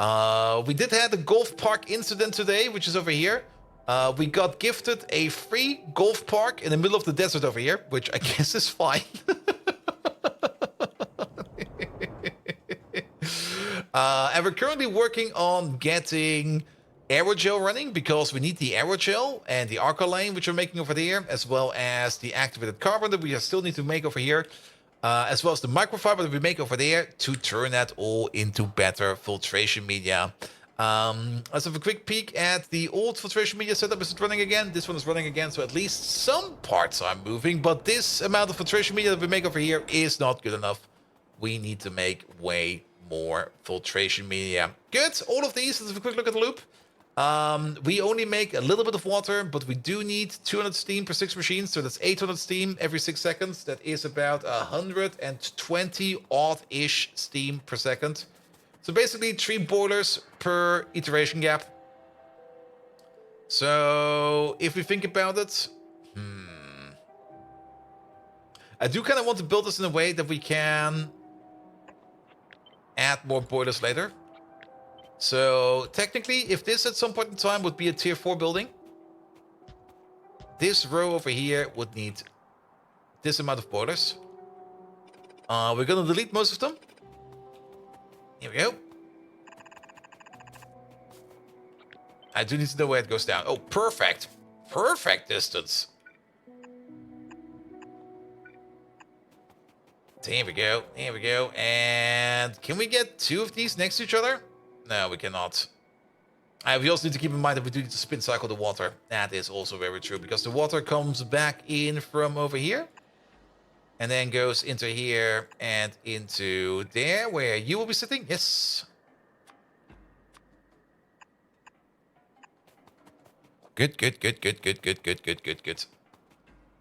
We did have a golf park incident today, which is over here. We got gifted a free golf park in the middle of the desert over here, which I guess is fine. And we're currently working on getting aerogel running, because we need the aerogel and the alkaline, which we're making over there, as well as the activated carbon that we still need to make over here, as well as the microfiber that we make over there to turn that all into better filtration media. Let's have a quick peek at the old filtration media setup. Is it running again? This one is running again, so at least some parts are moving, but this amount of filtration media that we make over here is not good enough. We need to make way more filtration media. Good. All of these, let's have a quick look at the loop. We only make a little bit of water, but we do need 200 steam per 6 machines, so that's 800 steam every 6 seconds. That is about 120 odd-ish steam per second. So basically 3 boilers per iteration gap. So if we think about it, I do kind of want to build this in a way that we can add more boilers later. So technically, if this at some point in time would be a tier 4 building, this row over here would need this amount of boilers. We're gonna delete most of them. Here we go. I do need to know where it goes down. Oh, perfect. Perfect distance. Here we go. Here we go. And can we get 2 of these next to each other? No, we cannot. We also need to keep in mind that we do need to spin cycle the water. That is also very true, because the water comes back in from over here. And then goes into here and into there, where you will be sitting. Yes. Good, good, good, good, good, good, good, good, good, good.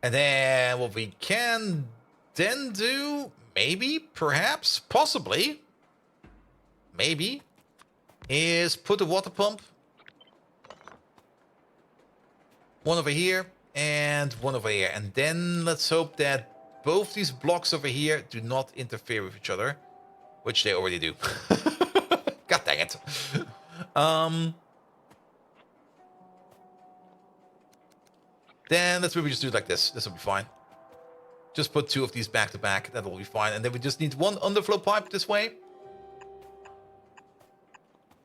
And then what we can then do, maybe, perhaps, possibly, maybe, is put a water pump. One over here and one over here. And then let's hope that both these blocks over here do not interfere with each other, which they already do. God dang it. Then let's maybe just do it like this. This will be fine. Just put 2 of these back to back. That will be fine. And then we just need 1 underflow pipe this way.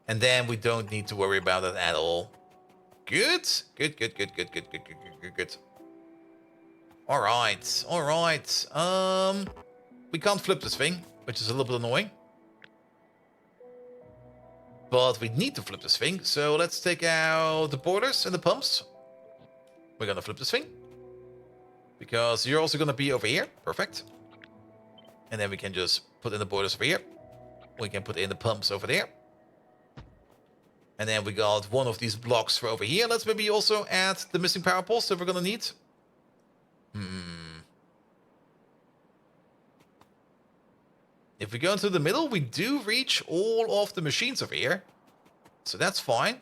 And then we don't need to worry about it at all. Good. Good, good, good, good, good, good, good, good, good. All right. All right. We can't flip this thing, which is a little bit annoying. But we need to flip this thing. So let's take out the boilers and the pumps. We're gonna flip this thing, because you're also gonna be over here. Perfect. And then we can just put in the boilers over here. We can put in the pumps over there. And then we got 1 of these blocks for over here. Let's maybe also add the missing power poles that we're gonna need. If we go into the middle, we do reach all of the machines over here. So that's fine.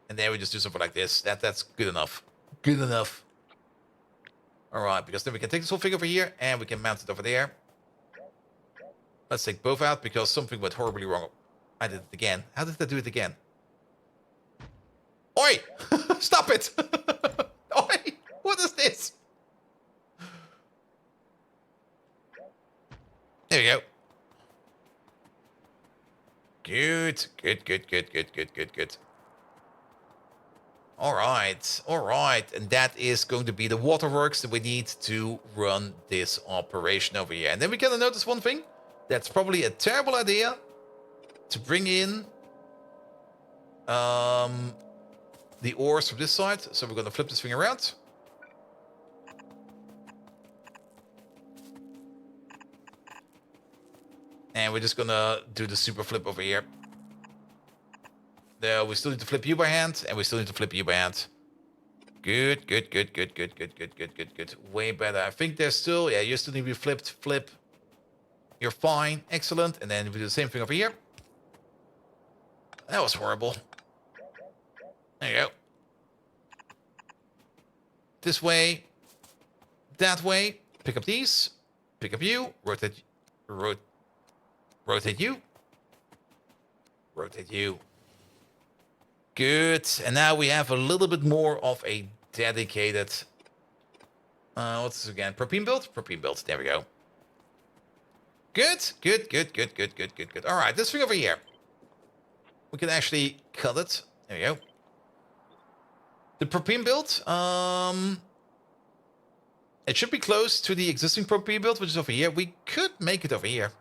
And then we just do something like this. That's good enough. Good enough. All right, because then we can take this whole thing over here and we can mount it over there. Let's take both out, because something went horribly wrong. I did it again. How did I do it again? Oi! Stop it! Oi! What is this? There we go. Good. Good, good, good, good, good, good, good. All right, and that is going to be the waterworks that we need to run this operation over here. And then we gotta notice one thing. That's probably a terrible idea, to bring in the ores from this side. So we're gonna flip this thing around. And we're just gonna do the super flip over here. There, we still need to flip you by hand, and we still need to flip you by hand. Good, good, good, good, good, good, good, good, good, good. Way better. I think there's still, yeah, you still need to be flipped, flip. You're fine, excellent. And then we do the same thing over here. That was horrible. There you go. This way, that way. Pick up these, pick up you, rotate, rotate you, rotate you. Good. And now we have a little bit more of a dedicated... what's this again? Propane build? Propane build. There we go. Good. Good, good, good, good, good, good, good. All right, this thing over here. We can actually cut it. There we go. The propane build. It should be close to the existing propane build, which is over here. We could make it over here.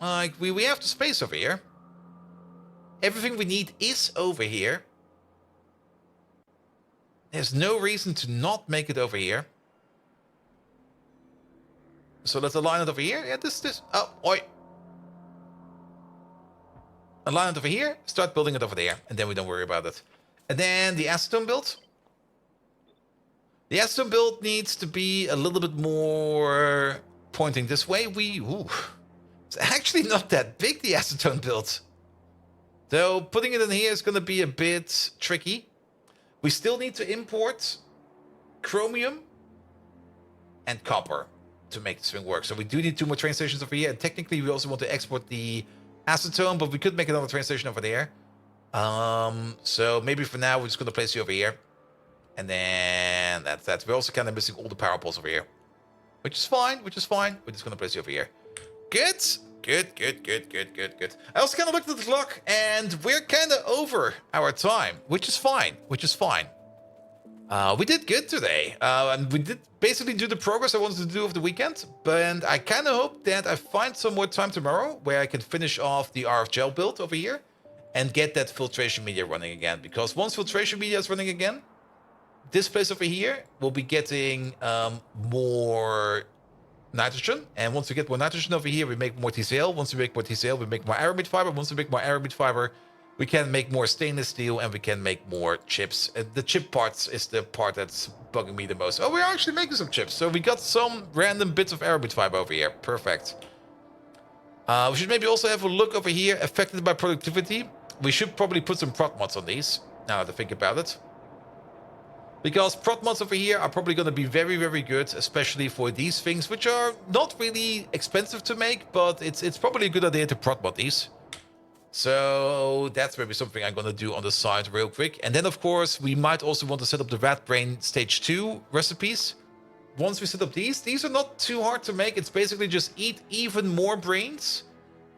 Like, we have the space over here. Everything we need is over here. There's no reason to not make it over here. So let's align it over here. Yeah, this. Oh, oi. Align it over here. Start building it over there. And then we don't worry about it. And then the acetone build. The acetone build needs to be a little bit more pointing this way. It's actually not that big, the acetone build. So putting it in here is going to be a bit tricky. We still need to import chromium and copper to make this thing work. So we do need 2 more train stations over here. And technically, we also want to export the acetone, but we could make another train station over there. So maybe for now, we're just going to place you over here. And then that's that. We're also kind of missing all the power poles over here. Which is fine, We're just going to place you over here. Good. I also kind of looked at the clock, and we're kind of over our time, which is fine. We did good today, and we did basically do the progress I wanted to do over the weekend, but I kind of hope that I find some more time tomorrow where I can finish off the RF gel build over here and get that filtration media running again, because once filtration media is running again, this place over here will be getting more nitrogen, and once we get more nitrogen over here, we make more TCl. Once we make more TCl, we make more aramid fiber. Once we make more aramid fiber, we can make more stainless steel, and we can make more chips. The chip parts is the part that's bugging me the most. Oh, we're actually making some chips, so we got some random bits of aramid fiber over here. Perfect. We should maybe also have a look over here, affected by productivity. We should probably put some prot mods on these, now that I think about it. Because prot mods over here are probably going to be very, very good, especially for these things, which are not really expensive to make, but it's probably a good idea to prot mod these. So that's maybe something I'm going to do on the side real quick. And then, of course, we might also want to set up the Rat Brain Stage 2 recipes. Once we set up these are not too hard to make. It's basically just eat even more brains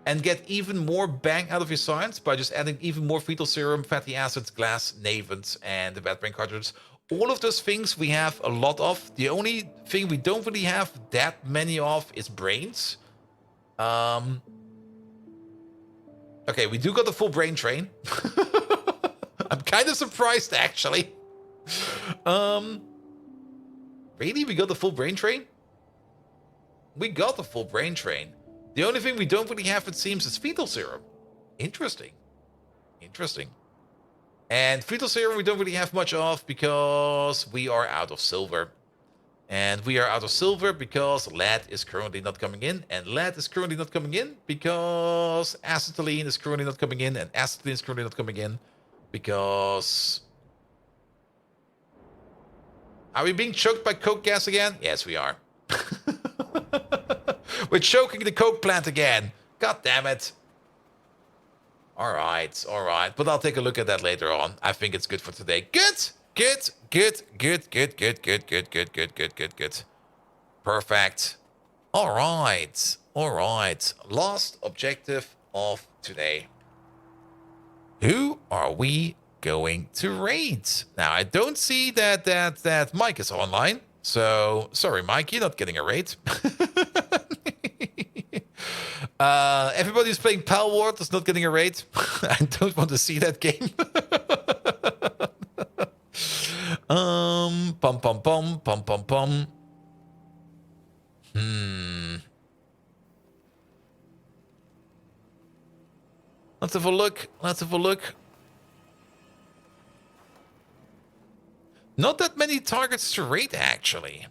and get even more bang out of your science by just adding even more fetal serum, fatty acids, glass, navens, and the Rat Brain cartridges. All of those things we have a lot of. The only thing we don't really have that many of is brains. Okay, we do got the full brain train. I'm kind of surprised, actually. Really? We got the full brain train? We got the full brain train. The only thing we don't really have, it seems, is fetal serum. Interesting. And fetal serum we don't really have much of because we are out of silver. And we are out of silver because lead is currently not coming in. And lead is currently not coming in because acetylene is currently not coming in. And acetylene is currently not coming in because... Are we being choked by coke gas again? Yes, we are. We're choking the coke plant again. God damn it. All right. But I'll take a look at that later on. I think it's good for today. Good. Perfect. All right. Last objective of today. Who are we going to raid? Now, I don't see that Mike is online. So, sorry, Mike, you're not getting a raid. Everybody who's playing Pal Ward is not getting a raid. I don't want to see that game. Pum. Let's have a look. Not that many targets to raid, actually.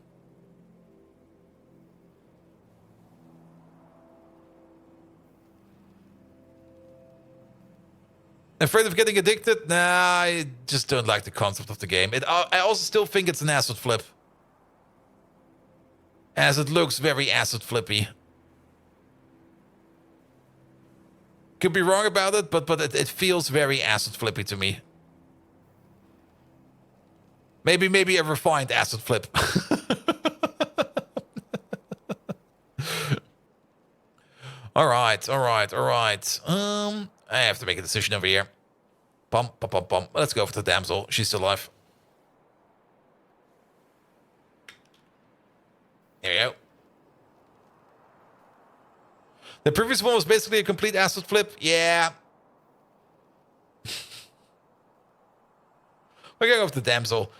Afraid of getting addicted? Nah, I just don't like the concept of the game. I also still think it's an acid flip. As it looks very acid flippy. Could be wrong about it, but it feels very acid flippy to me. Maybe a refined acid flip. All right. I have to make a decision over here. Pum. Let's go for the damsel. She's still alive. There you go. The previous one was basically a complete acid flip. Yeah. We're going for the damsel.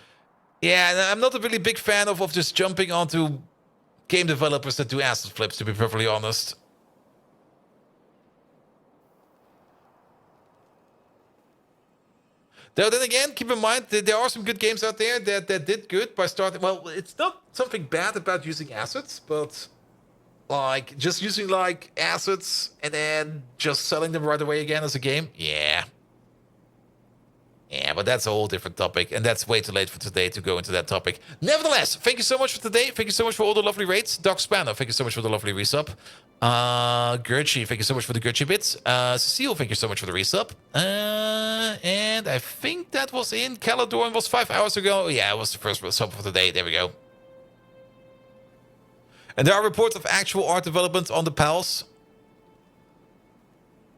Yeah, I'm not a really big fan of just jumping onto game developers that do acid flips, to be perfectly honest. Though then again, keep in mind that there are some good games out there that did good by starting... Well, it's not something bad about using acids, but... Like, just using, like, acids and then just selling them right away again as a game? Yeah. Yeah, but that's a whole different topic, and that's way too late for today to go into that topic. Nevertheless, thank you so much for today. Thank you so much for all the lovely rates. Doc Spanner, thank you so much for the lovely resub. Gertchie, thank you so much for the Gertchie bits. Cecile, thank you so much for the resub. And I think that was in Caledon was 5 hours ago. Yeah, it was the first sub for today. There we go. And there are reports of actual art development on the PALs.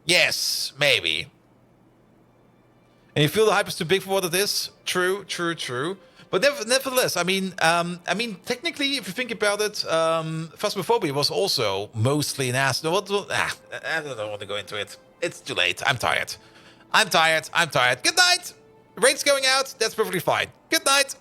Yes, maybe. And you feel the hype is too big for what it is? True. But nevertheless, I mean, technically, if you think about it, Phasmophobia was also mostly an ass. I don't want to go into it. It's too late. I'm tired. Good night. Rates going out. That's perfectly fine. Good night.